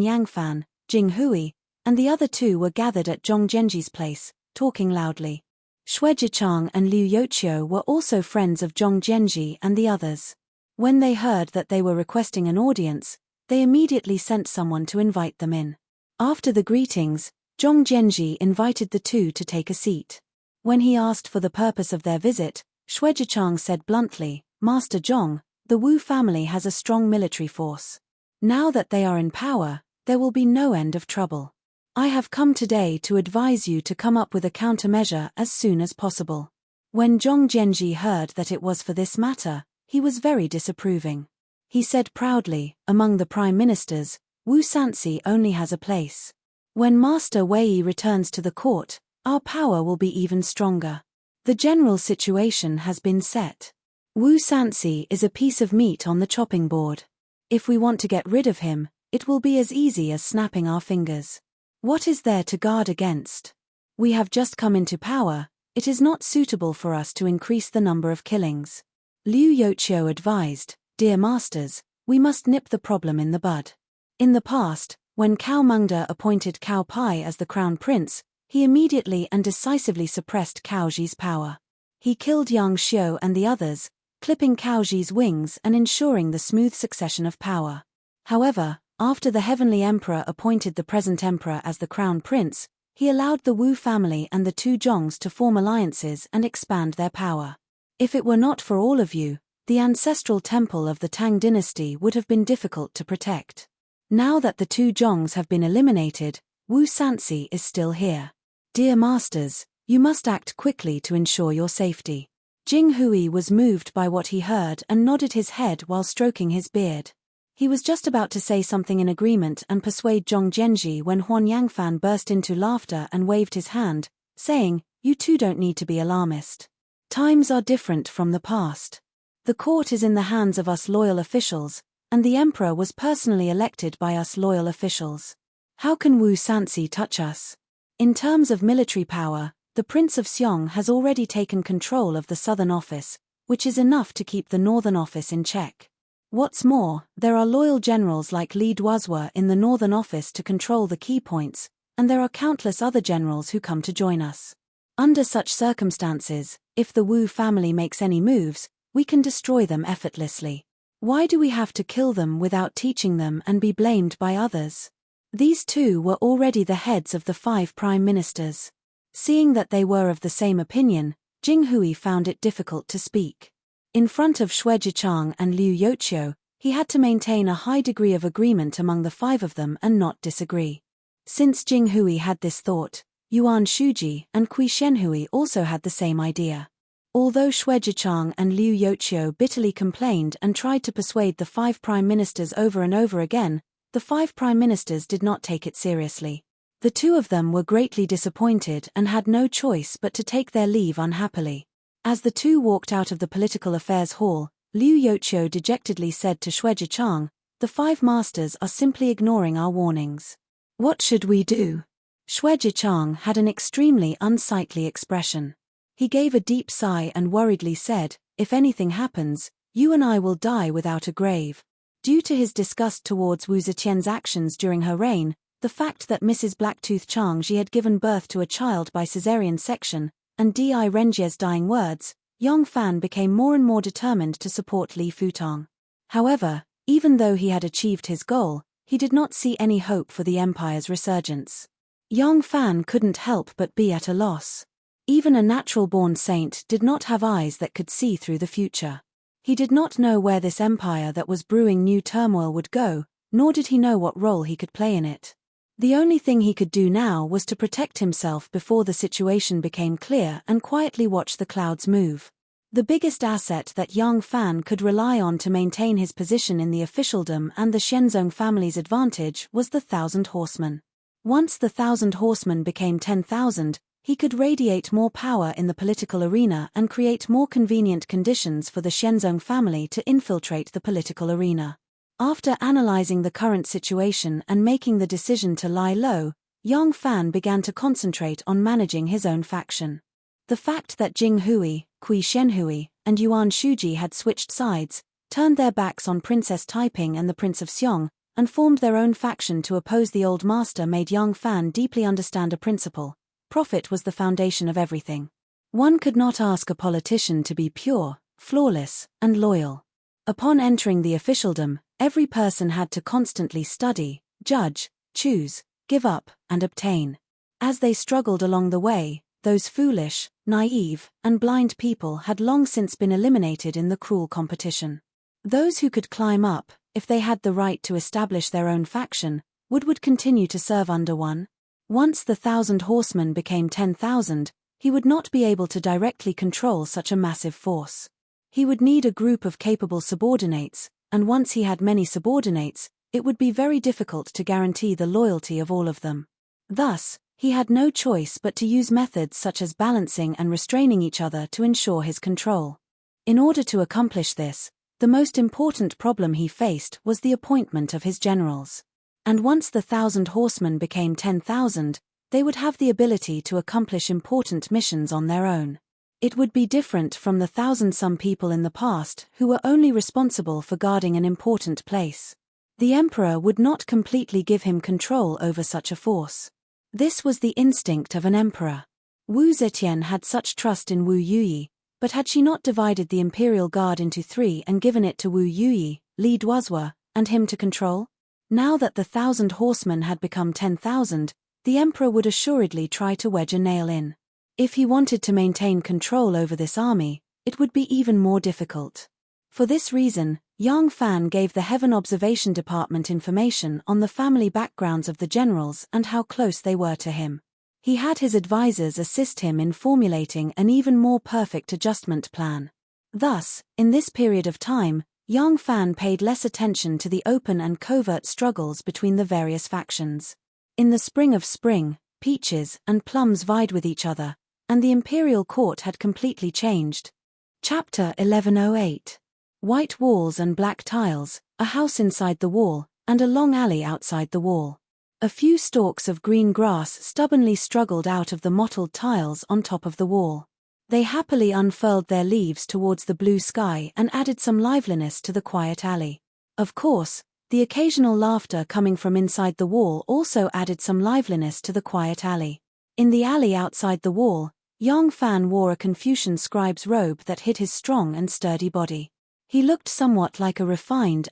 Yangfan, Jing Hui, and the other two were gathered at Zhongzhenji's place, talking loudly. Xue Zhichang and Liu Youqiu were also friends of Zhongzhenji and the others. When they heard that they were requesting an audience, they immediately sent someone to invite them in. After the greetings, Zhongzhenji invited the two to take a seat. When he asked for the purpose of their visit, Xue Zhichang said bluntly, "Master Zhong, the Wu family has a strong military force. Now that they are in power, there will be no end of trouble. I have come today to advise you to come up with a countermeasure as soon as possible." When Zhongzhenji heard that it was for this matter, he was very disapproving. He said proudly, "Among the prime ministers, Wu Sansi only has a place. When Master Wei returns to the court, our power will be even stronger. The general situation has been set. Wu Sansi is a piece of meat on the chopping board. If we want to get rid of him, it will be as easy as snapping our fingers. What is there to guard against? We have just come into power, it is not suitable for us to increase the number of killings." Liu Youqiu advised, "Dear masters, we must nip the problem in the bud. In the past, when Cao Mengde appointed Cao Pai as the crown prince, he immediately and decisively suppressed Cao Ji's power. He killed Yang Xiu and the others, clipping Cao Ji's wings and ensuring the smooth succession of power. However, after the Heavenly Emperor appointed the present emperor as the crown prince, he allowed the Wu family and the two Zhongs to form alliances and expand their power. If it were not for all of you, the ancestral temple of the Tang dynasty would have been difficult to protect. Now that the two Zhongs have been eliminated, Wu Sansi is still here. Dear masters, you must act quickly to ensure your safety." Jing Hui was moved by what he heard and nodded his head while stroking his beard. He was just about to say something in agreement and persuade Zhongzhenji when Huan Yangfan burst into laughter and waved his hand, saying, "You two don't need to be alarmist. Times are different from the past. The court is in the hands of us loyal officials, and the emperor was personally elected by us loyal officials. How can Wu Sansi touch us? In terms of military power, the Prince of Xiong has already taken control of the southern office, which is enough to keep the northern office in check. What's more, there are loyal generals like Li Duozhua in the northern office to control the key points, and there are countless other generals who come to join us. Under such circumstances, if the Wu family makes any moves, we can destroy them effortlessly. Why do we have to kill them without teaching them and be blamed by others?" These two were already the heads of the 5 prime ministers. Seeing that they were of the same opinion, Jing Hui found it difficult to speak. In front of Xue Jichang and Liu Youqiu, he had to maintain a high degree of agreement among the five of them and not disagree. Since Jing Hui had this thought, Yuan Shuji and Kui Shenhui also had the same idea. Although Xue Jichang and Liu Youqiu bitterly complained and tried to persuade the five prime ministers over and over again, the five prime ministers did not take it seriously. The two of them were greatly disappointed and had no choice but to take their leave unhappily. As the two walked out of the political affairs hall, Liu Youqiu dejectedly said to Xue Jichang, "The five masters are simply ignoring our warnings. What should we do?" Xue Jichang had an extremely unsightly expression. He gave a deep sigh and worriedly said, "If anything happens, you and I will die without a grave." Due to his disgust towards Wu Zetian's actions during her reign, the fact that Mrs. Blacktooth Changji had given birth to a child by caesarean section, and Di Renjie's dying words, Yang Fan became more and more determined to support Li Futong. However, even though he had achieved his goal, he did not see any hope for the empire's resurgence. Yang Fan couldn't help but be at a loss. Even a natural-born saint did not have eyes that could see through the future. He did not know where this empire that was brewing new turmoil would go, nor did he know what role he could play in it. The only thing he could do now was to protect himself before the situation became clear and quietly watch the clouds move. The biggest asset that Yang Fan could rely on to maintain his position in the officialdom and the Shenzong family's advantage was the 1,000 horsemen. Once the 1,000 horsemen became 10,000, he could radiate more power in the political arena and create more convenient conditions for the Shenzong family to infiltrate the political arena. After analyzing the current situation and making the decision to lie low, Yang Fan began to concentrate on managing his own faction. The fact that Jing Hui, Kui Shenhui, and Yuan Shuji had switched sides, turned their backs on Princess Taiping and the Prince of Xiong, and formed their own faction to oppose the old master made Yang Fan deeply understand a principle: profit was the foundation of everything. One could not ask a politician to be pure, flawless, and loyal. Upon entering the officialdom, every person had to constantly study, judge, choose, give up, and obtain. As they struggled along the way, those foolish, naive, and blind people had long since been eliminated in the cruel competition. Those who could climb up, if they had the right to establish their own faction, would continue to serve under one. Once the 1,000 horsemen became 10,000, he would not be able to directly control such a massive force. He would need a group of capable subordinates, and once he had many subordinates, it would be very difficult to guarantee the loyalty of all of them. Thus, he had no choice but to use methods such as balancing and restraining each other to ensure his control. In order to accomplish this, the most important problem he faced was the appointment of his generals. And once the 1,000 horsemen became 10,000, they would have the ability to accomplish important missions on their own. It would be different from the 1,000-some people in the past who were only responsible for guarding an important place. The emperor would not completely give him control over such a force. This was the instinct of an emperor. Wu Zetian had such trust in Wu Yuyi, but had she not divided the imperial guard into 3 and given it to Wu Yuyi, Li Duozhua, and him to control? Now that the 1,000 horsemen had become 10,000, the emperor would assuredly try to wedge a nail in. If he wanted to maintain control over this army, it would be even more difficult. For this reason, Yang Fan gave the Heaven Observation Department information on the family backgrounds of the generals and how close they were to him. He had his advisors assist him in formulating an even more perfect adjustment plan. Thus, in this period of time, Yang Fan paid less attention to the open and covert struggles between the various factions. In the spring of spring, peaches and plums vied with each other, and the imperial court had completely changed. Chapter 1108. White walls and black tiles, a house inside the wall, and a long alley outside the wall. A few stalks of green grass stubbornly struggled out of the mottled tiles on top of the wall. They happily unfurled their leaves towards the blue sky and added some liveliness to the quiet alley. Of course, the occasional laughter coming from inside the wall also added some liveliness to the quiet alley. In the alley outside the wall, Yang Fan wore a Confucian scribe's robe that hid his strong and sturdy body. He looked somewhat like a refined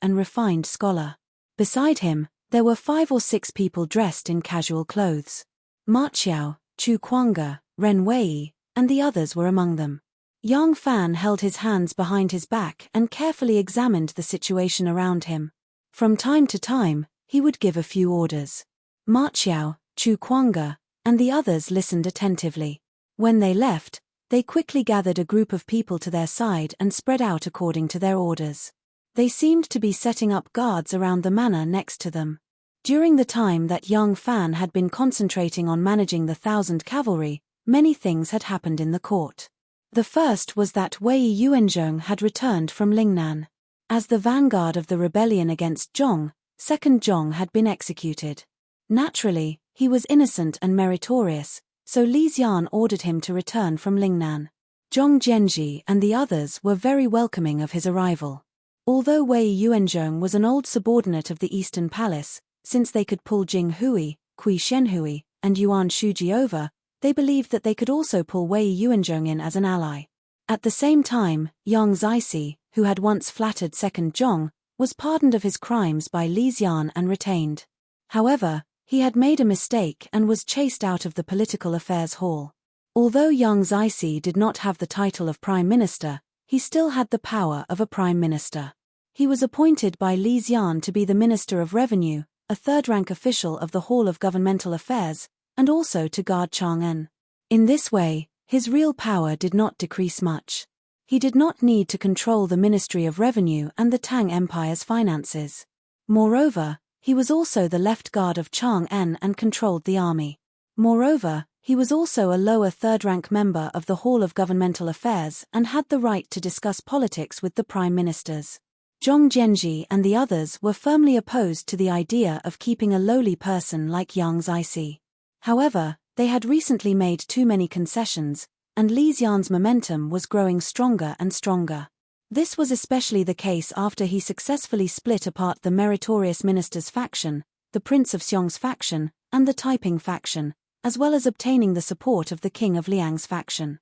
scholar. Beside him, there were 5 or 6 people dressed in casual clothes. Ma Qiao, Chu Kuanga, Ren Wei, and the others were among them. Yang Fan held his hands behind his back and carefully examined the situation around him. From time to time, he would give a few orders. Ma Qiao, Chu Kuanga, and the others listened attentively. When they left, they quickly gathered a group of people to their side and spread out according to their orders. They seemed to be setting up guards around the manor next to them. During the time that Yang Fan had been concentrating on managing the 1,000 cavalry, many things had happened in the court. The first was that Wei Yuanzhong had returned from Lingnan. As the vanguard of the rebellion against Zhong, second Zhong had been executed. Naturally, he was innocent and meritorious, so Li Xian ordered him to return from Lingnan. Zhong Zhenji and the others were very welcoming of his arrival. Although Wei Yuanzhong was an old subordinate of the Eastern Palace, since they could pull Jing Hui, Kui Shenhui, and Yuan Shuji over, they believed that they could also pull Wei Yuanzhong in as an ally. At the same time, Yang Zixi, who had once flattered second Zhong, was pardoned of his crimes by Li Xian and retained. However, he had made a mistake and was chased out of the political affairs hall. Although Yang Zixi did not have the title of prime minister, he still had the power of a prime minister. He was appointed by Li Xian to be the Minister of Revenue, a third-rank official of the Hall of Governmental Affairs, and also to guard Chang'an. In this way, his real power did not decrease much. He did not need to control the Ministry of Revenue and the Tang Empire's finances. Moreover, he was also the left guard of Chang'an and controlled the army. Moreover, he was also a lower third-rank member of the Hall of Governmental Affairs and had the right to discuss politics with the prime ministers. Zhong Zhenji and the others were firmly opposed to the idea of keeping a lowly person like Yang Zixi. However, they had recently made too many concessions, and Li Xian's momentum was growing stronger and stronger. This was especially the case after he successfully split apart the meritorious minister's faction, the Prince of Xiong's faction, and the Taiping faction, as well as obtaining the support of the King of Liang's faction.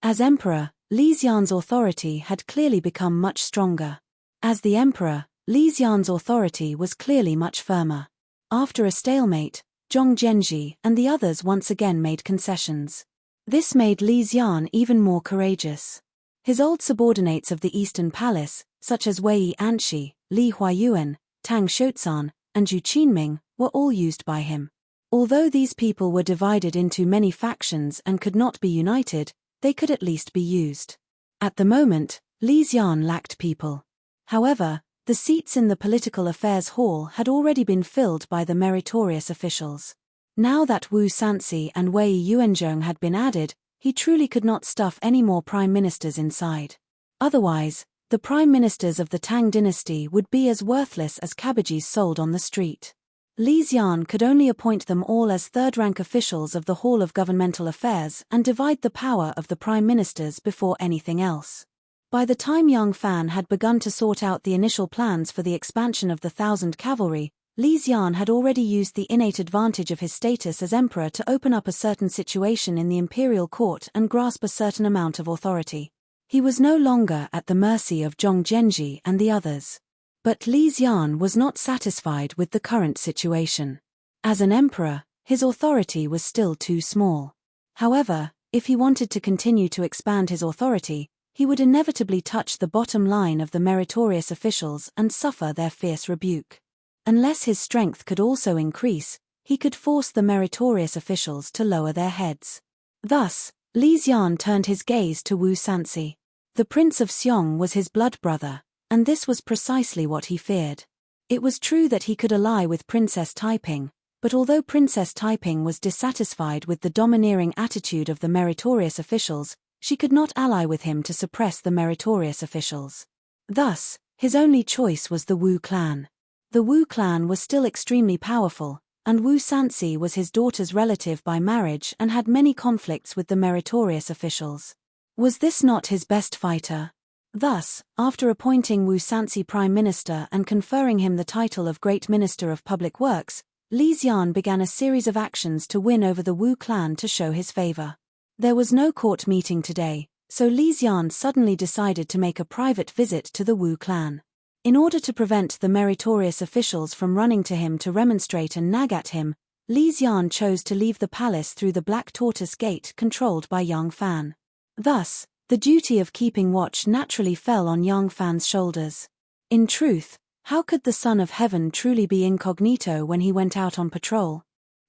As emperor, Li Xian's authority had clearly become much stronger. As the emperor, Li Xian's authority was clearly much firmer. After a stalemate, Zhong Zhenji and the others once again made concessions. This made Li Xian even more courageous. His old subordinates of the Eastern Palace, such as Wei Anshi, Li Huayuan, Tang Shouzan, and Zhu Qinming, were all used by him. Although these people were divided into many factions and could not be united, they could at least be used. At the moment, Li Xian lacked people. However, the seats in the Political Affairs Hall had already been filled by the meritorious officials. Now that Wu Sanci and Wei Yuanzhong had been added, he truly could not stuff any more prime ministers inside. Otherwise, the prime ministers of the Tang dynasty would be as worthless as cabbages sold on the street. Li Xian could only appoint them all as third-rank officials of the Hall of Governmental Affairs and divide the power of the prime ministers before anything else. By the time Yang Fan had begun to sort out the initial plans for the expansion of the 1,000 cavalry, Li Xian had already used the innate advantage of his status as emperor to open up a certain situation in the imperial court and grasp a certain amount of authority. He was no longer at the mercy of Zhong Zhenji and the others. But Li Xian was not satisfied with the current situation. As an emperor, his authority was still too small. However, if he wanted to continue to expand his authority, he would inevitably touch the bottom line of the meritorious officials and suffer their fierce rebuke. Unless his strength could also increase, he could force the meritorious officials to lower their heads. Thus, Li Xian turned his gaze to Wu Sanci. The Prince of Xiong was his blood brother, and this was precisely what he feared. It was true that he could ally with Princess Taiping, but although Princess Taiping was dissatisfied with the domineering attitude of the meritorious officials, she could not ally with him to suppress the meritorious officials. Thus, his only choice was the Wu clan. The Wu clan was still extremely powerful, and Wu Sanci was his daughter's relative by marriage and had many conflicts with the meritorious officials. Was this not his best fighter? Thus, after appointing Wu Sanci prime minister and conferring him the title of Great Minister of Public Works, Li Xian began a series of actions to win over the Wu clan to show his favor. There was no court meeting today, so Li Xian suddenly decided to make a private visit to the Wu clan. In order to prevent the meritorious officials from running to him to remonstrate and nag at him, Li Xian chose to leave the palace through the Black Tortoise Gate controlled by Yang Fan. Thus, The duty of keeping watch naturally fell on Yang Fan's shoulders. In truth, how could the Son of Heaven truly be incognito when he went out on patrol?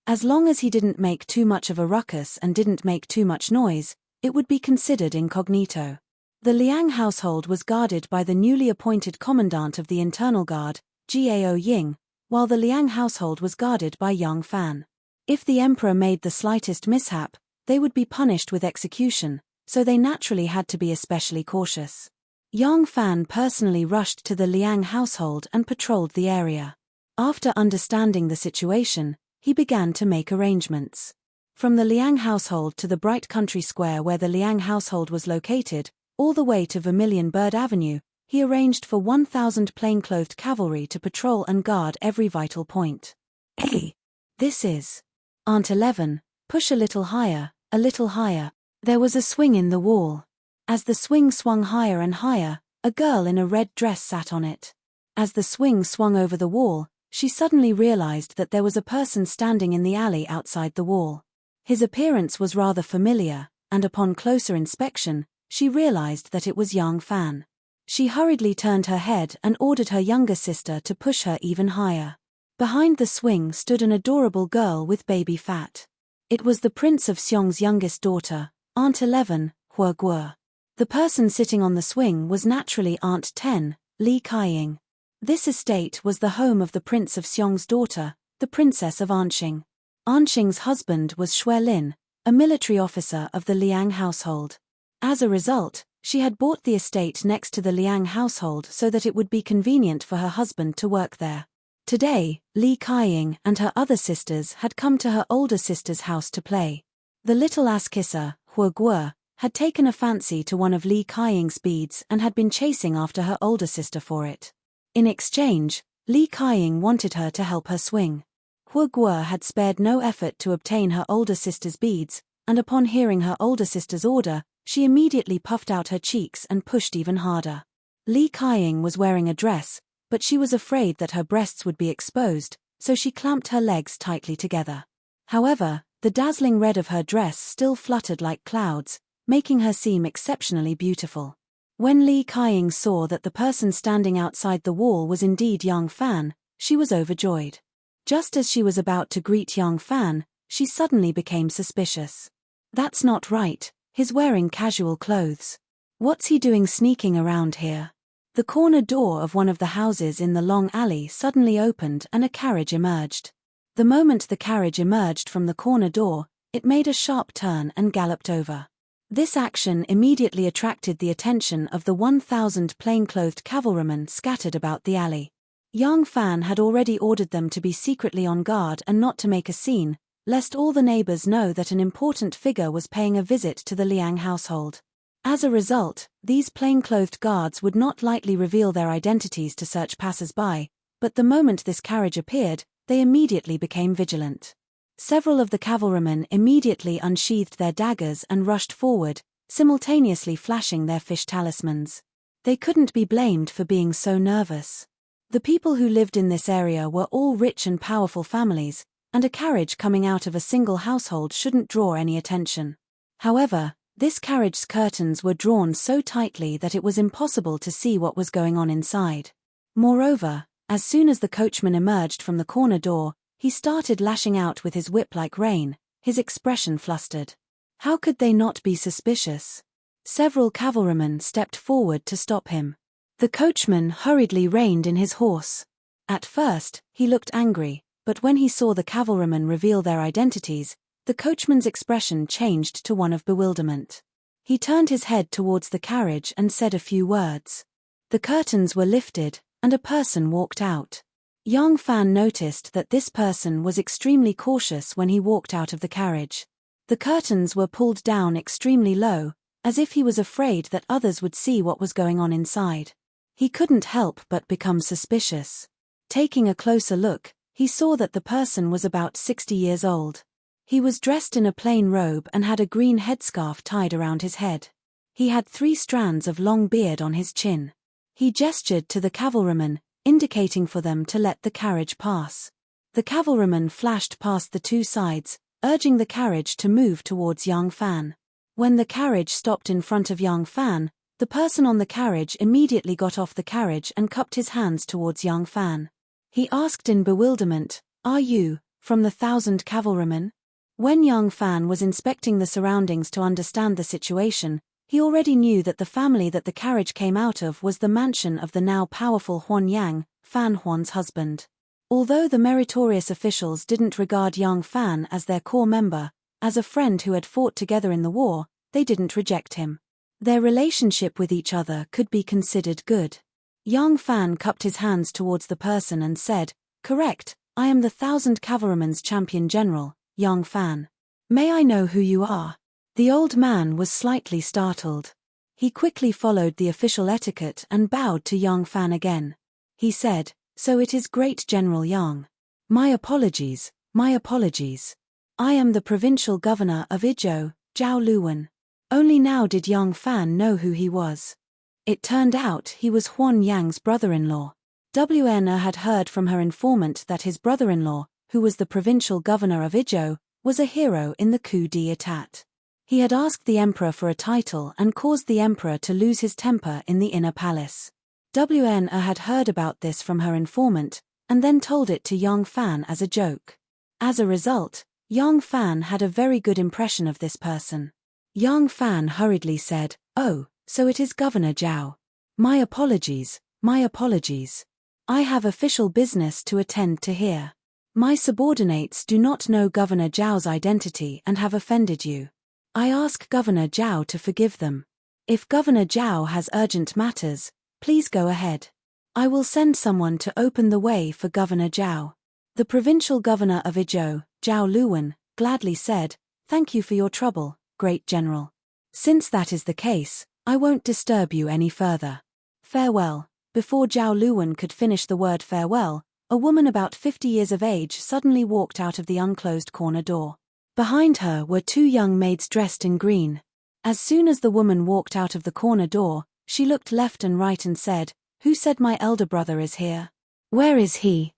As long as he didn't make too much of a ruckus and didn't make too much noise, it would be considered incognito. The Liang household was guarded by the newly appointed commandant of the internal guard, Gao Ying, while the Liang household was guarded by Yang Fan. If the emperor made the slightest mishap, they would be punished with execution, so they naturally had to be especially cautious. Yang Fan personally rushed to the Liang household and patrolled the area. After understanding the situation, he began to make arrangements. From the Liang household to the bright country square where the Liang household was located, all the way to Vermilion Bird Avenue, he arranged for 1,000 plainclothed cavalry to patrol and guard every vital point. Hey! This is Aunt 11, push a little higher, a little higher. There was a swing in the wall. As the swing swung higher and higher, a girl in a red dress sat on it. As the swing swung over the wall, she suddenly realized that there was a person standing in the alley outside the wall. His appearance was rather familiar, and upon closer inspection, she realized that it was Yang Fan. She hurriedly turned her head and ordered her younger sister to push her even higher. Behind the swing stood an adorable girl with baby fat. It was the Prince of Xiong's youngest daughter, Aunt 11, Hua Guo. The person sitting on the swing was naturally Aunt 10, Li Kaiying. This estate was the home of the Prince of Xiong's daughter, the Princess of Anqing. Anqing's husband was Xue Lin, a military officer of the Liang household. As a result, she had bought the estate next to the Liang household so that it would be convenient for her husband to work there. Today, Li Kaiying and her other sisters had come to her older sister's house to play. The little ass-kisser, Hua Guo, had taken a fancy to one of Li Kaiying's beads and had been chasing after her older sister for it. In exchange, Li Kaiying wanted her to help her swing. Hua Guo had spared no effort to obtain her older sister's beads, and upon hearing her older sister's order, she immediately puffed out her cheeks and pushed even harder. Li Kaiying was wearing a dress, but she was afraid that her breasts would be exposed, so she clamped her legs tightly together. However, the dazzling red of her dress still fluttered like clouds, making her seem exceptionally beautiful. When Li Kaiying saw that the person standing outside the wall was indeed Yang Fan, she was overjoyed. Just as she was about to greet Yang Fan, she suddenly became suspicious. That's not right, he's wearing casual clothes. What's he doing sneaking around here? The corner door of one of the houses in the long alley suddenly opened and a carriage emerged. The moment the carriage emerged from the corner door, it made a sharp turn and galloped over. This action immediately attracted the attention of the 1,000 plainclothed cavalrymen scattered about the alley. Yang Fan had already ordered them to be secretly on guard and not to make a scene, lest all the neighbors know that an important figure was paying a visit to the Liang household. As a result, these plainclothed guards would not lightly reveal their identities to search passers-by, but the moment this carriage appeared, they immediately became vigilant. Several of the cavalrymen immediately unsheathed their daggers and rushed forward, simultaneously flashing their fish talismans. They couldn't be blamed for being so nervous. The people who lived in this area were all rich and powerful families, and a carriage coming out of a single household shouldn't draw any attention. However, this carriage's curtains were drawn so tightly that it was impossible to see what was going on inside. Moreover, as soon as the coachman emerged from the corner door, he started lashing out with his whip like rain, his expression flustered. How could they not be suspicious? Several cavalrymen stepped forward to stop him. The coachman hurriedly reined in his horse. At first, he looked angry, but when he saw the cavalrymen reveal their identities, the coachman's expression changed to one of bewilderment. He turned his head towards the carriage and said a few words. The curtains were lifted, and a person walked out. Yang Fan noticed that this person was extremely cautious when he walked out of the carriage. The curtains were pulled down extremely low, as if he was afraid that others would see what was going on inside. He couldn't help but become suspicious. Taking a closer look, he saw that the person was about 60 years old. He was dressed in a plain robe and had a green headscarf tied around his head. He had 3 strands of long beard on his chin. He gestured to the cavalrymen, indicating for them to let the carriage pass. The cavalrymen flashed past the 2 sides, urging the carriage to move towards Yang Fan. When the carriage stopped in front of young Fan, the person on the carriage immediately got off the carriage and cupped his hands towards young Fan. He asked in bewilderment, "Are you, from the 1,000 Cavalrymen?" When young Fan was inspecting the surroundings to understand the situation, he already knew that the family that the carriage came out of was the mansion of the now powerful Huan Yang, Fan Huan's husband. Although the meritorious officials didn't regard young Fan as their core member, as a friend who had fought together in the war, they didn't reject him. Their relationship with each other could be considered good. Young Fan cupped his hands towards the person and said, "Correct, I am the 1,000 Cavalrymen's champion general, young Fan. May I know who you are?" The old man was slightly startled. He quickly followed the official etiquette and bowed to young Fan again. He said, "So it is great General Yang. My apologies, my apologies. I am the provincial governor of Izhou, Zhao Luwen." Only now did young Fan know who he was. It turned out he was Huan Yang's brother-in-law. Wn had heard from her informant that his brother-in-law, who was the provincial governor of Izhou, was a hero in the coup d'état. He had asked the emperor for a title and caused the emperor to lose his temper in the inner palace. Wn had heard about this from her informant, and then told it to young Fan as a joke. As a result, young Fan had a very good impression of this person. Young Fan hurriedly said, "Oh, so it is Governor Zhao. My apologies, my apologies. I have official business to attend to here. My subordinates do not know Governor Zhao's identity and have offended you. I ask Governor Zhao to forgive them. If Governor Zhao has urgent matters, please go ahead. I will send someone to open the way for Governor Zhao." The provincial governor of Izhou, Zhao Luwen, gladly said, "Thank you for your trouble, great general. Since that is the case, I won't disturb you any further. Farewell." Before Zhao Luwen could finish the word farewell, a woman about 50 years of age suddenly walked out of the unclosed corner door. Behind her were two young maids dressed in green. As soon as the woman walked out of the corner door, she looked left and right and said, "Who said my elder brother is here? Where is he?"